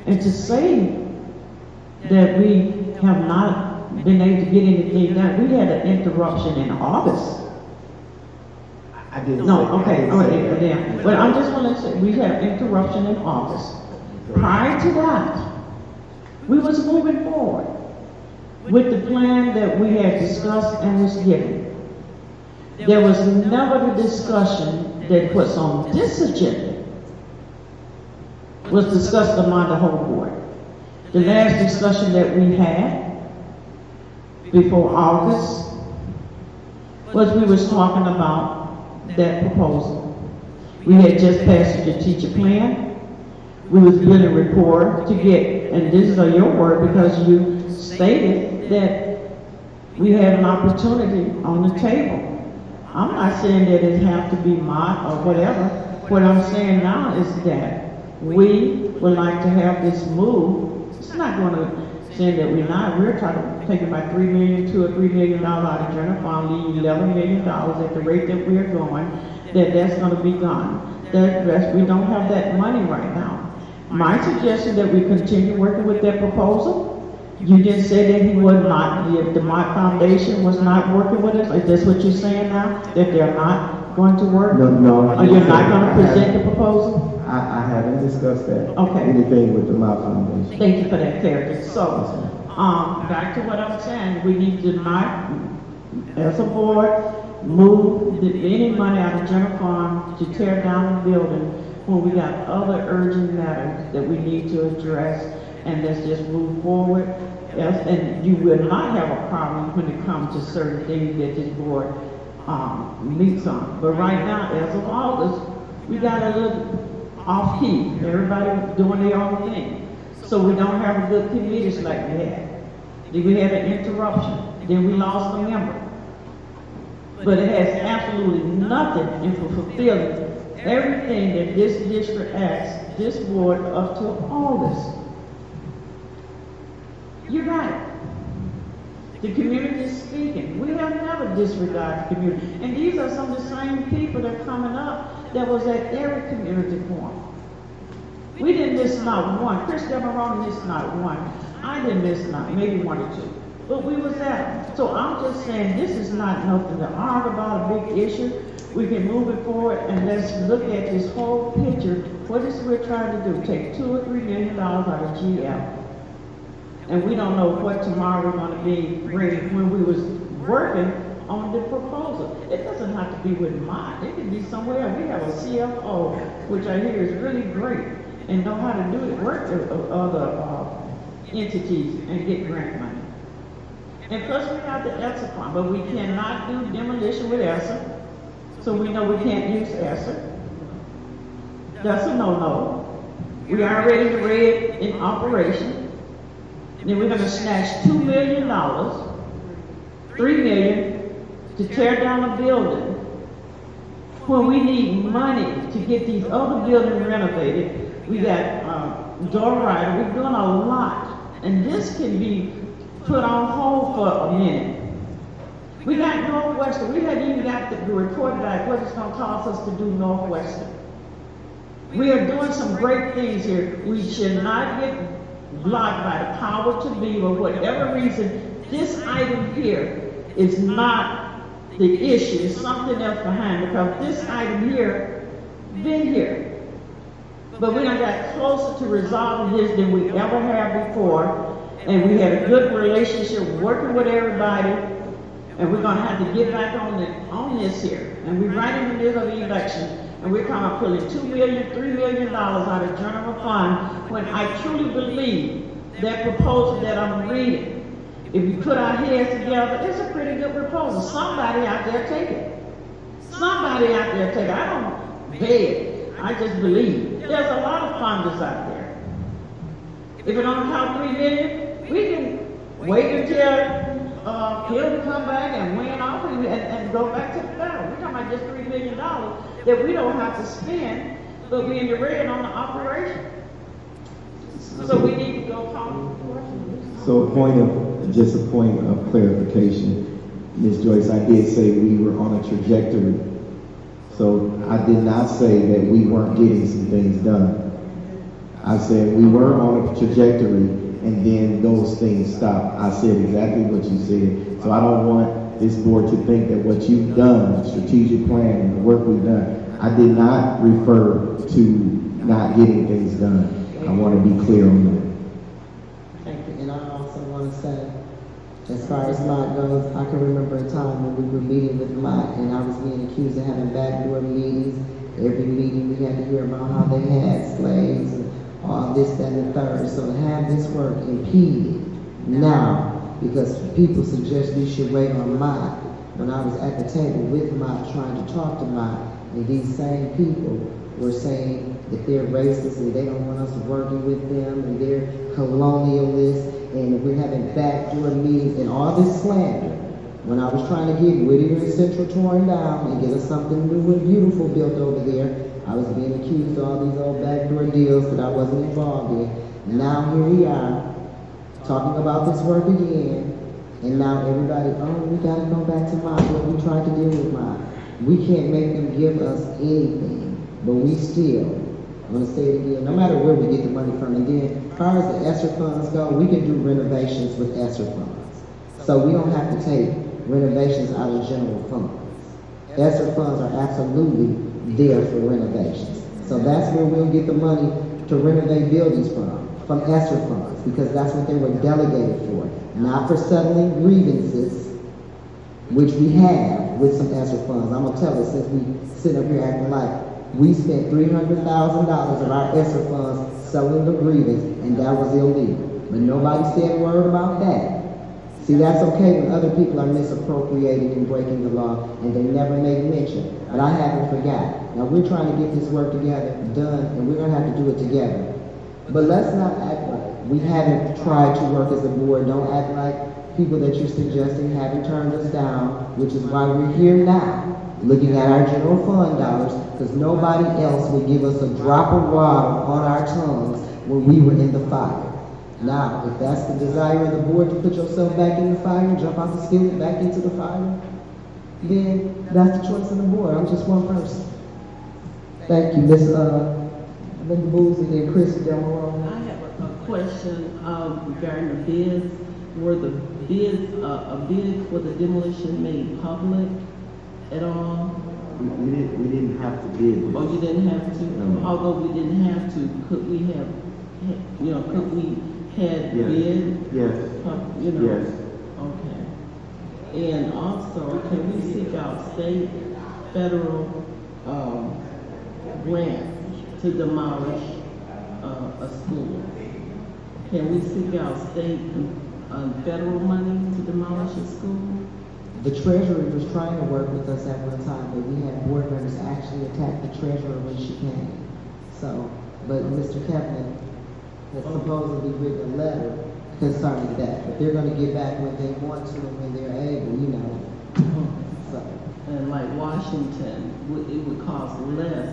And to say that we have not been able to get anything done, we had an interruption in August. I didn't No, say, okay, yeah. But I'm just going to say, we had an interruption in August. Prior to that, we was moving forward with the plan that we had discussed and was given. There was never the discussion that was on this agenda was discussed among the whole board. The last discussion that we had before August was we was talking about that proposal. We had just passed the teacher plan. We was building rapport to get, and this is your word because you stated that we had an opportunity on the table. I'm not saying that it have to be mine or whatever. What I'm saying now is that we would like to have this move. It's not going to say that we're not. We're talking taking about $2 or $3 million out of general fund, leaving $11 million at the rate that we're going. That's going to be gone. The rest, we don't have that money right now. My suggestion that we continue working with that proposal. You didn't say that he was not, the Mott Foundation was not working with us. Is this what you're saying now? That they're not going to work? No. Or you're not going to present the proposal? I haven't discussed that. Okay. Anything with the Mott Foundation. Thank you for that clarity. So, back to what I'm saying, we need to not, as a board, move any money out of general fund to tear down the building when we got other urgent matters that we need to address, and let's just move forward. Yes, and you will not have a problem when it comes to certain things that this board meets on. But right now, as of August, we got a little off key. Everybody doing their own thing. So we don't have a good committees like we had. Then we had an interruption. Then we lost a member. But it has absolutely nothing in fulfilling everything that this district asks this board up to August. You got it. The community is speaking. We have never disregarded the community. And these are some of the same people that are coming up that was at every community forum. We didn't miss not one. Chris Demarone missed not one. I didn't miss not, maybe 1 or 2. But we was there. So I'm just saying this is not nothing to argue about, a big issue. We can move it forward and let's look at this whole picture. What is it we're trying to do? Take $2 or $3 million out of GL. and we don't know what tomorrow we're gonna be bringing when we was working on the proposal. It doesn't have to be with mine, it can be somewhere. We have a CFO, which I hear is really great, and know how to do it, work with other entities and get grant money. And plus we have the ESSER fund, but we cannot do demolition with ESSER, so we know we can't use ESSER. That's a no-no. We already read in operation. Then we're gonna snatch $2 million, $3 million to tear down a building when we need money to get these other buildings renovated. We got door rider, we're doing a lot. And this can be put on hold for a minute. We got Northwestern, we haven't even got the report back what it's gonna cost us to do Northwestern. We are doing some great things here. We should not get blocked by the power to be, or whatever reason. This item here is not the issue, it's something else behind, because this item here, been here. But we done got closer to resolving this than we ever have before, and we had a good relationship working with everybody, and we're gonna have to get back on this here. And we're right in the middle of the election, and we're kind of pulling $2 million, $3 million out of general fund, when I truly believe that proposal that I'm reading, if we put our heads together, it's a pretty good proposal. Somebody out there take it. Somebody out there take it. I don't beg, I just believe. There's a lot of funders out there. If it don't cost $3 million, we can wait until Hill to come back and win off and go back to the federal. We're talking about just $3 million that we don't have to spend, but we're in the red on the operation. So we need to go call the question. So just a point of clarification. Ms. Joyce, I did say we were on a trajectory. So I did not say that we weren't getting some things done. I said we were on a trajectory and then those things stopped. I said exactly what you said. So I don't want this board to think that what you've done, the strategic plan and the work we've done, I did not refer to not getting things done. I want to be clear on that. And I also want to say, as far as Mott goes, I can remember a time when we were meeting with Mott and I was being accused of having backdoor meetings. Every meeting we had to hear about how they had slaves and all this, that, and the third. So to have this work impeded now, because people suggest we should wait on Mott, when I was at the table with Mott trying to talk to Mott, and these same people were saying that they're racist and they don't want us working with them and they're colonialists and we're having backdoor meetings and all this slander. When I was trying to get Whittier and Central torn down and get us something new and beautiful built over there, I was being accused of all these old backdoor deals that I wasn't involved in. And now here we are, talking about this work again, and now everybody, oh, we gotta go back to Mott, what we tried to deal with Mott. We can't make them give us anything, but we still, I'm gonna say it again, no matter where we get the money from, and then as far as the ESSER funds go, we can do renovations with ESSER funds. So we don't have to take renovations out of general funds. ESSER funds are absolutely there for renovations. So that's where we'll get the money to renovate buildings from ESSER funds, because that's what they were delegated for, not for settling grievances, which we have with some ESSER funds. I'm gonna tell you, since we sit up here acting like we spent $300,000 of our ESSER funds settling the grievance, and that was illegal. But nobody said a word about that. See, that's okay when other people are misappropriating and breaking the law, and they never make mention. But I haven't forgotten. Now we're trying to get this work together, done, and we're gonna have to do it together. But let's not act like we haven't tried to work as a board. Don't act like people that you're suggesting haven't turned us down, which is why we're here now, looking at our general fund dollars, because nobody else would give us a drop of water on our tongues when we were in the fire. Now, if that's the desire of the board to put yourself back in the fire, jump out the skillet back into the fire, then that's the choice of the board. I'm just one person. Thank you, Ms. Linda Booz, and then Chris Demolition. I have a question regarding the bids. Were the bids, a bid for the demolition made public at all? We didn't have to bid. Oh, you didn't have to? No. Although we didn't have to, could we have, could we had Yes. bid? Yes. You know? Yes. Okay. And also, can we seek out state, federal, grant to demolish, a school? Can we seek out state and federal money to demolish a school? The treasurer was trying to work with us at one time, but we had board members actually attack the treasurer when she came. So, but Mr. Kevin has supposedly written a letter concerning that, but they're gonna get back when they want to and when they're able, you know. So. And like Washington, it would cost less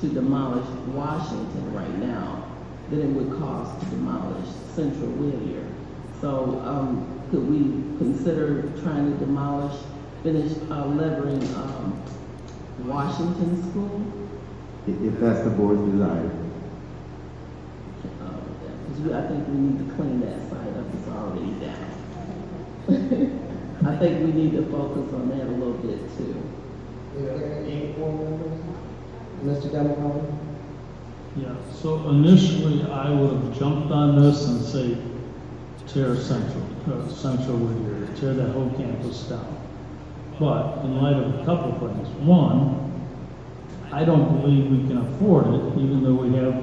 to demolish Washington right now than it would cost to demolish Central Whittier. So, could we consider trying to finish levering, Washington School? If that's the board's desire. Because I think we need to clean that side up, it's already down. I think we need to focus on that a little bit too. Is there any board members? Mr. Demolition? Yeah, so initially I would have jumped on this and say, tear Central Whittier, tear that whole campus down. But in light of a couple of things. One, I don't believe we can afford it, even though we have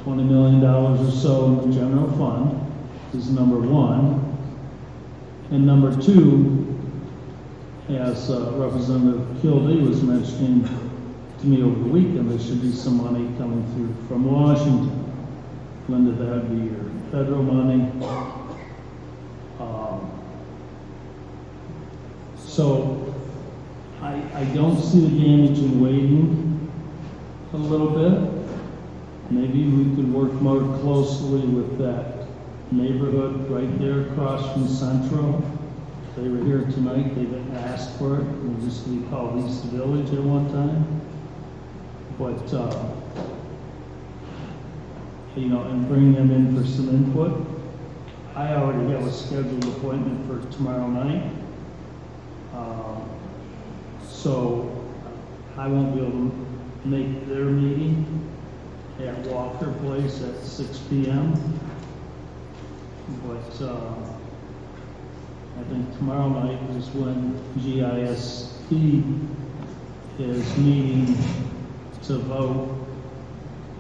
$20 million or so in the general fund, is number one. And number two, as Representative Kildee was mentioning to me over the weekend, there should be some money coming through from Washington. Linda, that would be your federal money. So I don't see the damage in waiting a little bit. Maybe we could work more closely with that neighborhood right there across from Central. They were here tonight, they didn't ask for it. It used to be called East Village at one time. But, you know, and bring them in for some input. I already have a scheduled appointment for tomorrow night. So I won't be able to make their meeting at Walker Place at 6 p.m. But I think tomorrow night is when GISP is meeting to vote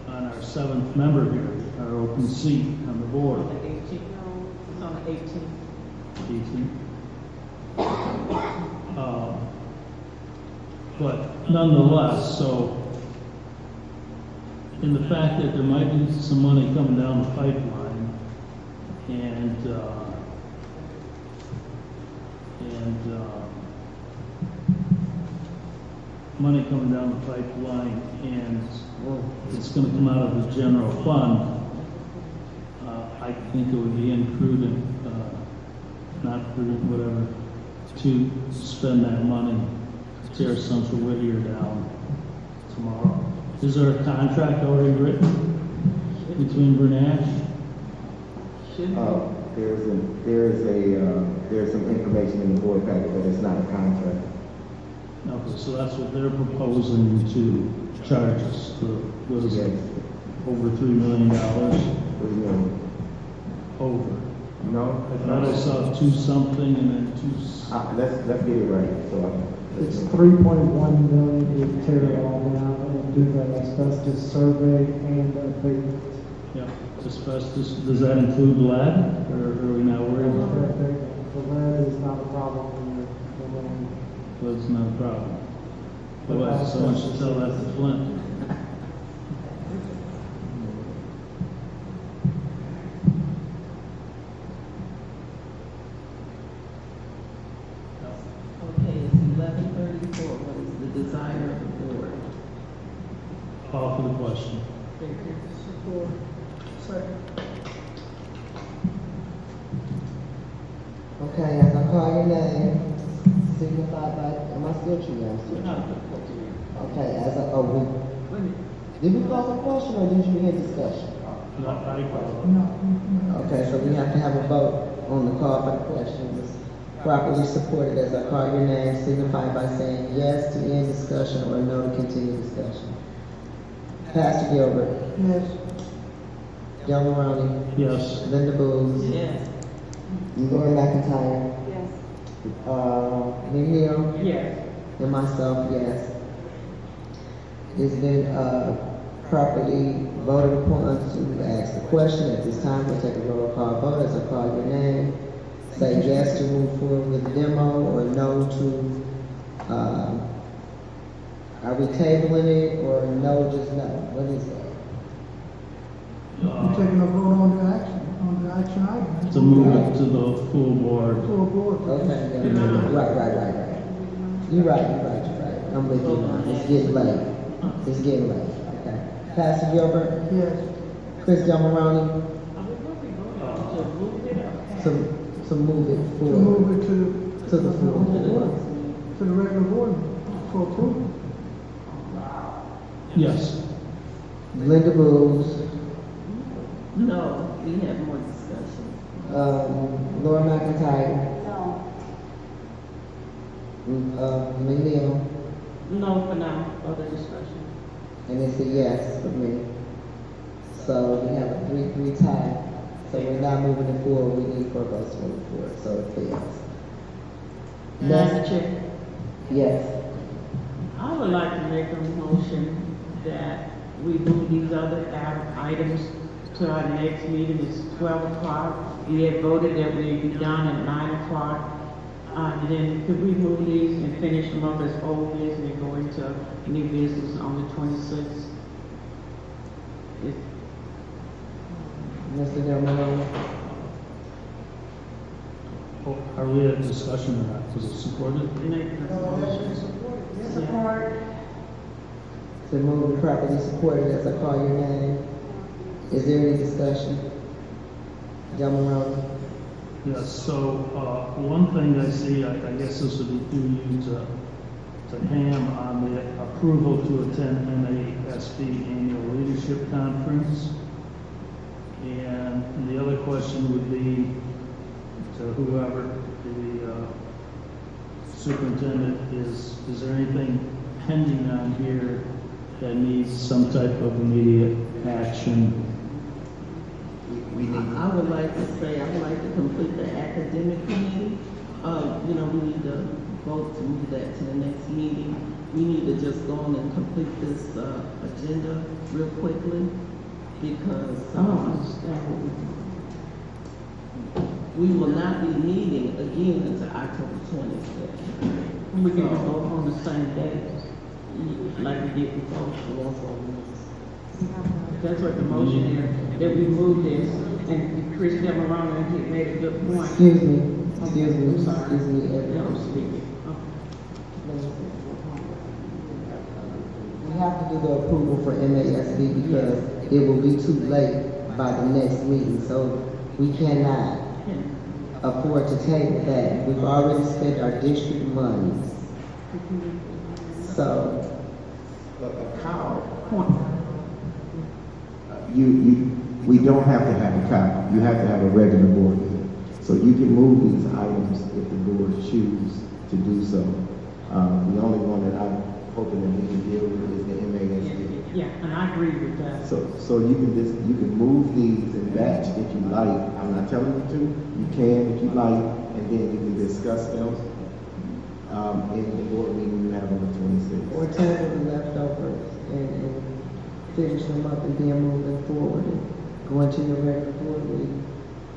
on our 7th member here, our open seat on the board. It's on the 18th. 18th. But nonetheless, so in the fact that there might be some money coming down the pipeline, and money coming down the pipeline, and it's going to come out of the general fund, I think it would be imprudent, not prudent, whatever, to spend that money to tear Central Whittier down tomorrow. Is there a contract already written between Bernash? There's some information in the board packet, but it's not a contract. Okay, so that's what they're proposing to charge us for, what is it, over $3 million? $3 million. Over. No. I thought I saw 2 something and then 2. Let's get it right. So it's 3.1 million to tear it all down and do the asbestos survey and abatement. Yeah, asbestos. Does that include lead, or are we not worried about that? The lead is not a problem. Lead's not a problem. Well, so much to tell that to Flint. Okay, it's 11:34. What is the desire of the board? Call for the question. Support. Second. Okay, as I call your name, signify by, am I still true now? Okay, as I, did we call for question or did you hear discussion? No, I call. Okay, so we have to have a vote on the call for the question. It's properly supported. As I call your name, signify by saying yes to end discussion or no to continue discussion. Pastor Gilbert. Yes. Del Maroney, Yes. Linda Booth, Yes. Laura McIntyre, Yes. Neil, Yes. and myself, yes. It's been properly voted upon to ask the question. At this time, we'll take a roll call vote as I call your name. Say yes to move forward with the demo or no to, are we tabling it or no, just no? What is that? We're taking a vote on the action item. To move it to the full board. Full board. Okay, yeah. Right. You're right. I'm with you now. It's getting late. Okay. Pastor Gilbert? Yes. Chris Del Maroney? To move it To forward. move it To the full board. to the regular board for approval. Yes. Linda Booth, No, we have more discussion. Laura McIntyre, No. McNeil, No for now, other discussion. and it's a yes for me. So we have a 3-3 tie. So we're not moving it forward. We need for us to move forward. So it fails. Madam Chair, Yes. I would like to make a motion that we move these other items to our next meeting. It's 12 o'clock. We had voted that we'd be done at 9 o'clock. And then could we move these and finish them up as old business and go into new business on the 26th? Mr. Del Maroney? Are we at discussion or not? Was it supported? Support. To move and properly supported as I call your name. Is there any discussion? Del Maroney? Yes, so, one thing I see, I guess this would be due you to Pam on the approval to attend NASB Annual Leadership Conference. And the other question would be to whoever the superintendent is there anything pending on here that needs some type of immediate action? I would like to say, I would like to complete the academic committee. We need to vote to move that to the next meeting. We need to just go on and complete this, agenda real quickly because, we will not be meeting again until October 26th. We can vote on the same day, like we did before. That's what the motion is, that we move this, and Chris Del Maroney, he made a good point. Excuse me. I'm sorry. Excuse me. No, I'm speaking. We have to do the approval for MASB because it will be too late by the next meeting. So we cannot afford to table that. We've already spent our district money. So. We don't have to have a copy. You have to have a regular board meeting. So you can move these items if the board choose to do so. The only one that I'm hoping that we can deal with is the MASD. Yeah, and I agree with that. So you can move these in batch if you like. I'm not telling you to. You can if you like, and then you can discuss them in the board meeting you have on the 26th. Or table the leftovers and finish them up and then move them forward and go into your regular board meeting.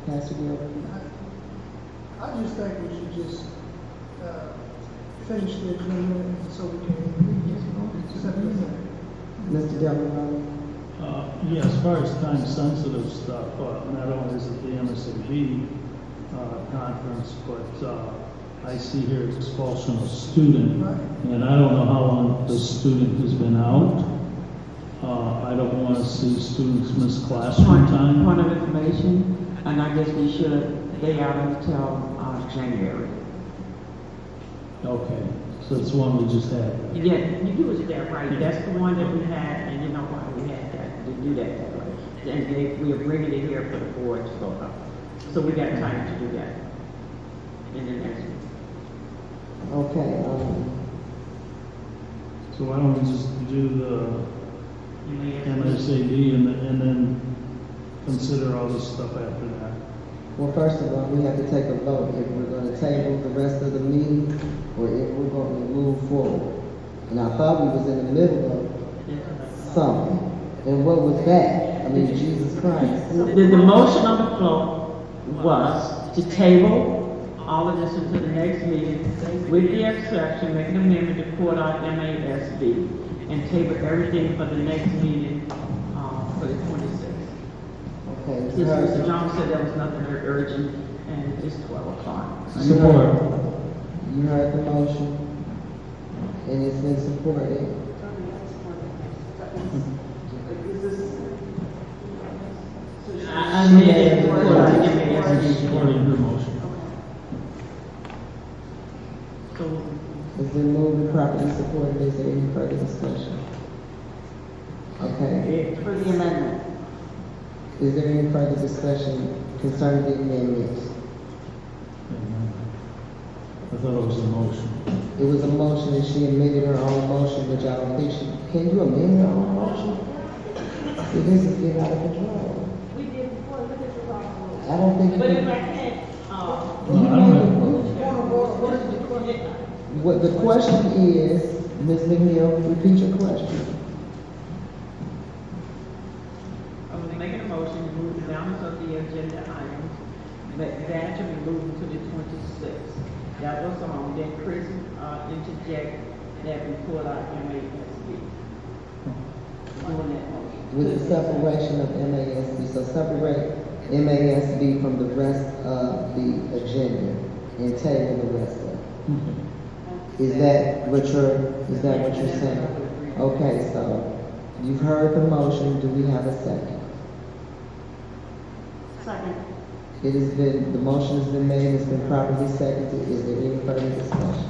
Pastor Gilbert? I just think we should just finish the agenda so we can separate that. Mr. Del Maroney? Yeah, as far as time-sensitive stuff, not only is it the MSAB conference, but I see here expulsion of student, and I don't know how long the student has been out. I don't want to see students miss classroom time. Point of information, and I guess we should stay out until January. Okay, so it's one we just had. Yeah, you do it that right. That's the one that we had, and you know why we had that, to do that way. And we are bringing it here for the board to vote on. So we got time to do that. And then next week. Okay, So why don't we just do the MSAB and then consider all this stuff after that. Well, first of all, we have to take a vote if we're gonna table the rest of the meeting or if we're gonna move forward. And I thought we was in the middle of something. And what was that? I mean, Jesus Christ. The motion on the floor was to table all of this until the next meeting, with the exception, make an amendment to pull out MASB and table everything for the next meeting, for the 26th. Okay. Since Mr. Jones said there was nothing urgent, and it's 12 o'clock. Support. You heard the motion, and it's been supported. I made it pull out MASB. Supporting her motion. It's been moved and properly supported. Is there any further discussion? Okay. For the amendment. Is there any further discussion concerning the amendments? I thought it was a motion. It was a motion and she amended her own motion, which I don't think she, can you amend your own motion? See, this is getting out of control. We did before, look at the law. I don't think. But if I can, What the question is, Ms. McNeil, repeat your question. I was making a motion to move the balance of the agenda items, but that to be moved to the 26th. That was on, then Chris, interject that we pull out MASB. Doing that motion. With the separation of MASB, so separate MASB from the rest of the agenda and table the rest of it. Is that what you're saying? Okay, so you've heard the motion. Do we have a second? Second. It has been, the motion has been made, it's been properly seconded. Is there any further discussion?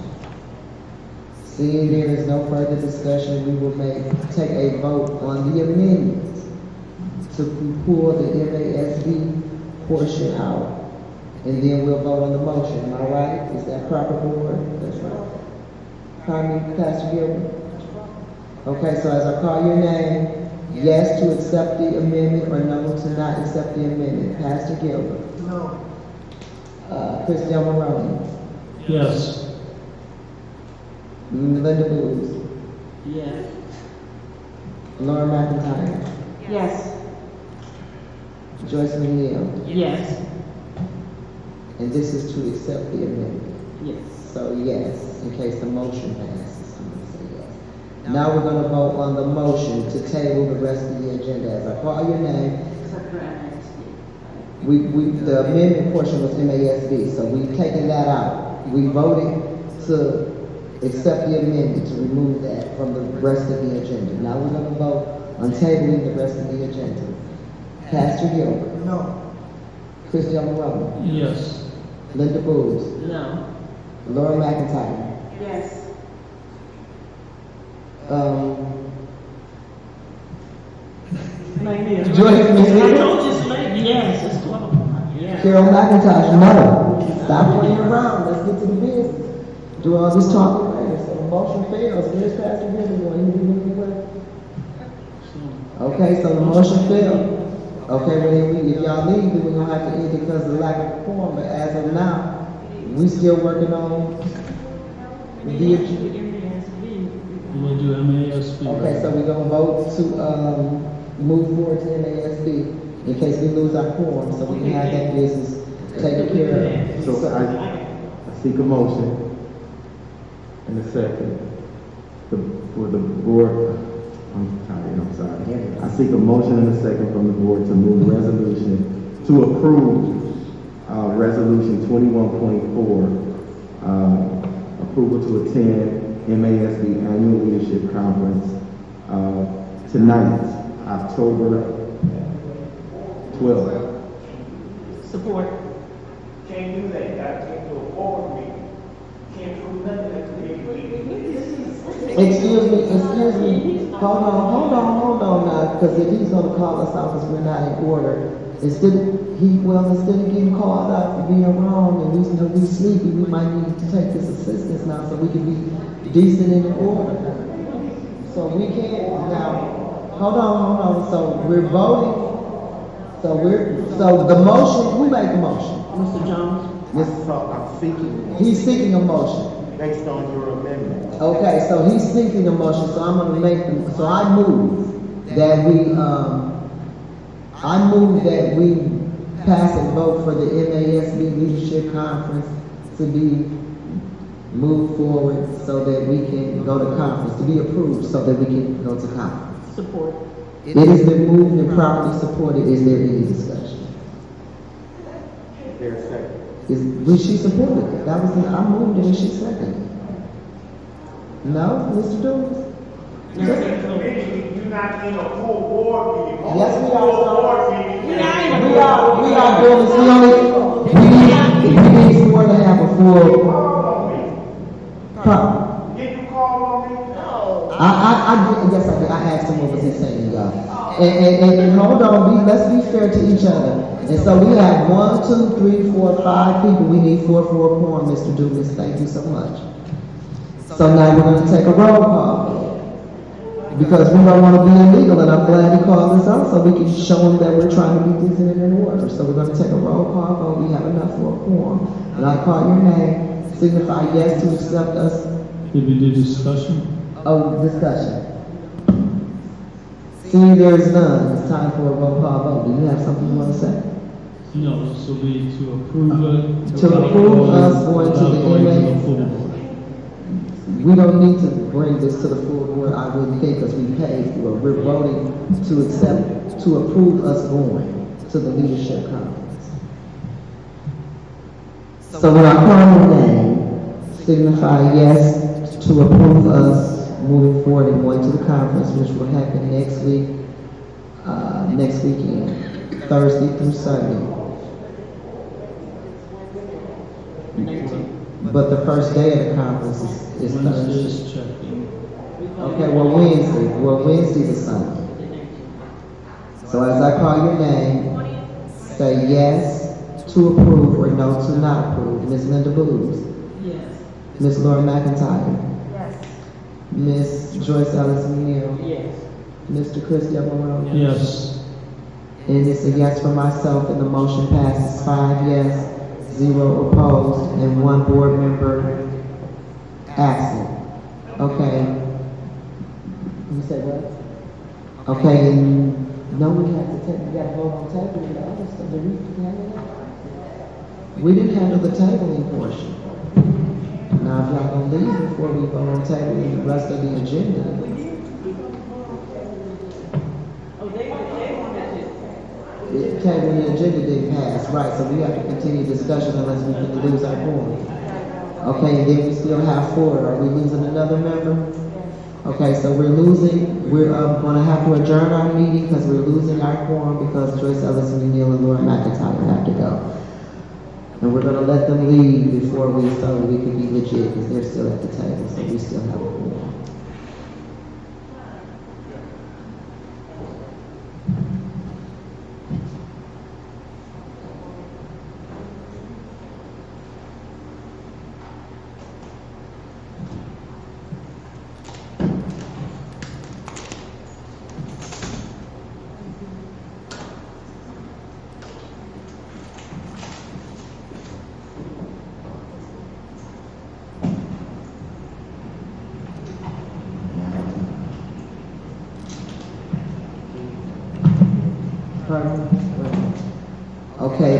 Seeing there is no further discussion, we will take a vote on the amendment to pull the MASB portion out. And then we'll vote on the motion. Am I right? Is that proper, board? That's right. Pardon me, Pastor Gilbert? Okay, so as I call your name, yes to accept the amendment or no to not accept the amendment. Pastor Gilbert? No. Chris Delmaroni? Yes. Linda Booth? Yes. Laura McIntyre? Yes. Joyce McNeil? Yes. And this is to accept the amendment? Yes. So yes, in case the motion passes, I'm going to say yes. Now we're going to vote on the motion to table the rest of the agenda. As I call your name, Except for MASB. the amendment portion was MASB, so we've taken that out. We voted to accept the amendment, to remove that from the rest of the agenda. Now we're going to vote on tabling the rest of the agenda. Pastor Gilbert? No. Chris Delmaroni? Yes. Linda Booth? No. Laura McIntyre? Yes. Joyce I McNeil? told you, late. Yes, it's 12 o'clock. Yes. Carol McIntosh, no. Stop playing around. Let's get to the business. Do all this talking later. So the motion fails. Where's Pastor Gilbert? You want him to be moving quick? Okay, so the motion failed. Okay, well then if y'all leave, then we're gonna have to end it because of the lack of quorum. But as of now, we still working on the You want to do MASB? Okay, so we're gonna vote to move forward to MASB in case we lose our quorum, so we can have that business taken care of. So I seek a motion and a second for the board. I'm tired, I'm sorry. I seek a motion and a second from the board to move resolution to approve resolution 21.4, approval to attend MASB annual leadership conference tonight, October 12th. Support. Can't do that. You gotta take to a board meeting. Can't prove nothing until Excuse me. Hold on now, because if he's gonna call us out because we're not in order, instead of getting called out for being wrong and we sleepy, we might need to take this assistance now so we can be decent and in order. So we can't now. Hold on. So we're voting So the motion, who made the motion? Mr. Jones? I'm seeking. He's seeking a motion. Based on your amendment. Okay, so he's seeking a motion, so I'm gonna make them, so I move that we pass and vote for the MASB Leadership Conference to be moved forward so that we can go to conference, to be approved so that we can go to conference. Support. It has been moved and properly supported. Is there any discussion? There's a second. She supported it. That was, I moved it and she seconded it. No, Mr. Douglas? You're not in a full board meeting. Yes, we are. We are doing this. We need four to have a full. Did you call on me? No. Yes, I did. I asked him what was he saying, y'all. And hold on, let's be fair to each other. And so we have 1, 2, 3, 4, 5 people. We need 4 for a quorum, Mr. Douglas. Thank you so much. So now we're going to take a roll call. Because we don't want to be illegal, and I'm glad he called us out so we can show him that we're trying to be decent and in order. So we're going to take a roll call vote. We have enough for a quorum. And I call your name, signify yes to accept us. Did we do discussion? Oh, discussion. Seeing there is none, it's time for a roll call vote. Do you have something you want to say? No, this will be to approve it. To approve us going to the MA. We don't need to bring this to the full board, I wouldn't think, because we paid for it. We're voting to approve us going to the leadership conference. So when I call your name, signify yes to approve us moving forward and going to the conference, which will happen next weekend, Thursday through Sunday. But the first day of the conference is Thursday. Okay, Wednesday to Sunday. So as I call your name, say yes to approve or no to not approve. Ms. Linda Booz. Yes. Ms. Laura McIntyre. Yes. Ms. Joyce Ellis Neal. Yes. Mr. Chris Devereaux. Yes. And it's a yes for myself, and the motion passes 5 yes, 0 opposed, and 1 board member absent. Okay. You said what? Okay, and no, we have to take, we got to vote on tabling the other stuff. Did we handle that? We didn't handle the tabling portion. Now, if y'all gonna leave before we vote on tabling the rest of the agenda. Tabling the agenda didn't pass, right, so we have to continue discussion unless we can lose our quorum. Okay, and then we still have 4. Are we losing another member? Okay, so we're going to have to adjourn our meeting because we're losing our quorum because Joyce Ellis Neal and Laura McIntyre have to go. And we're going to let them leave before we can be legit because they're still at the table, so we still have a quorum. Okay,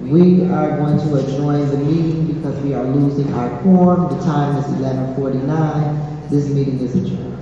we are going to adjourn the meeting because we are losing our quorum. The time is 11:49. This meeting is adjourned.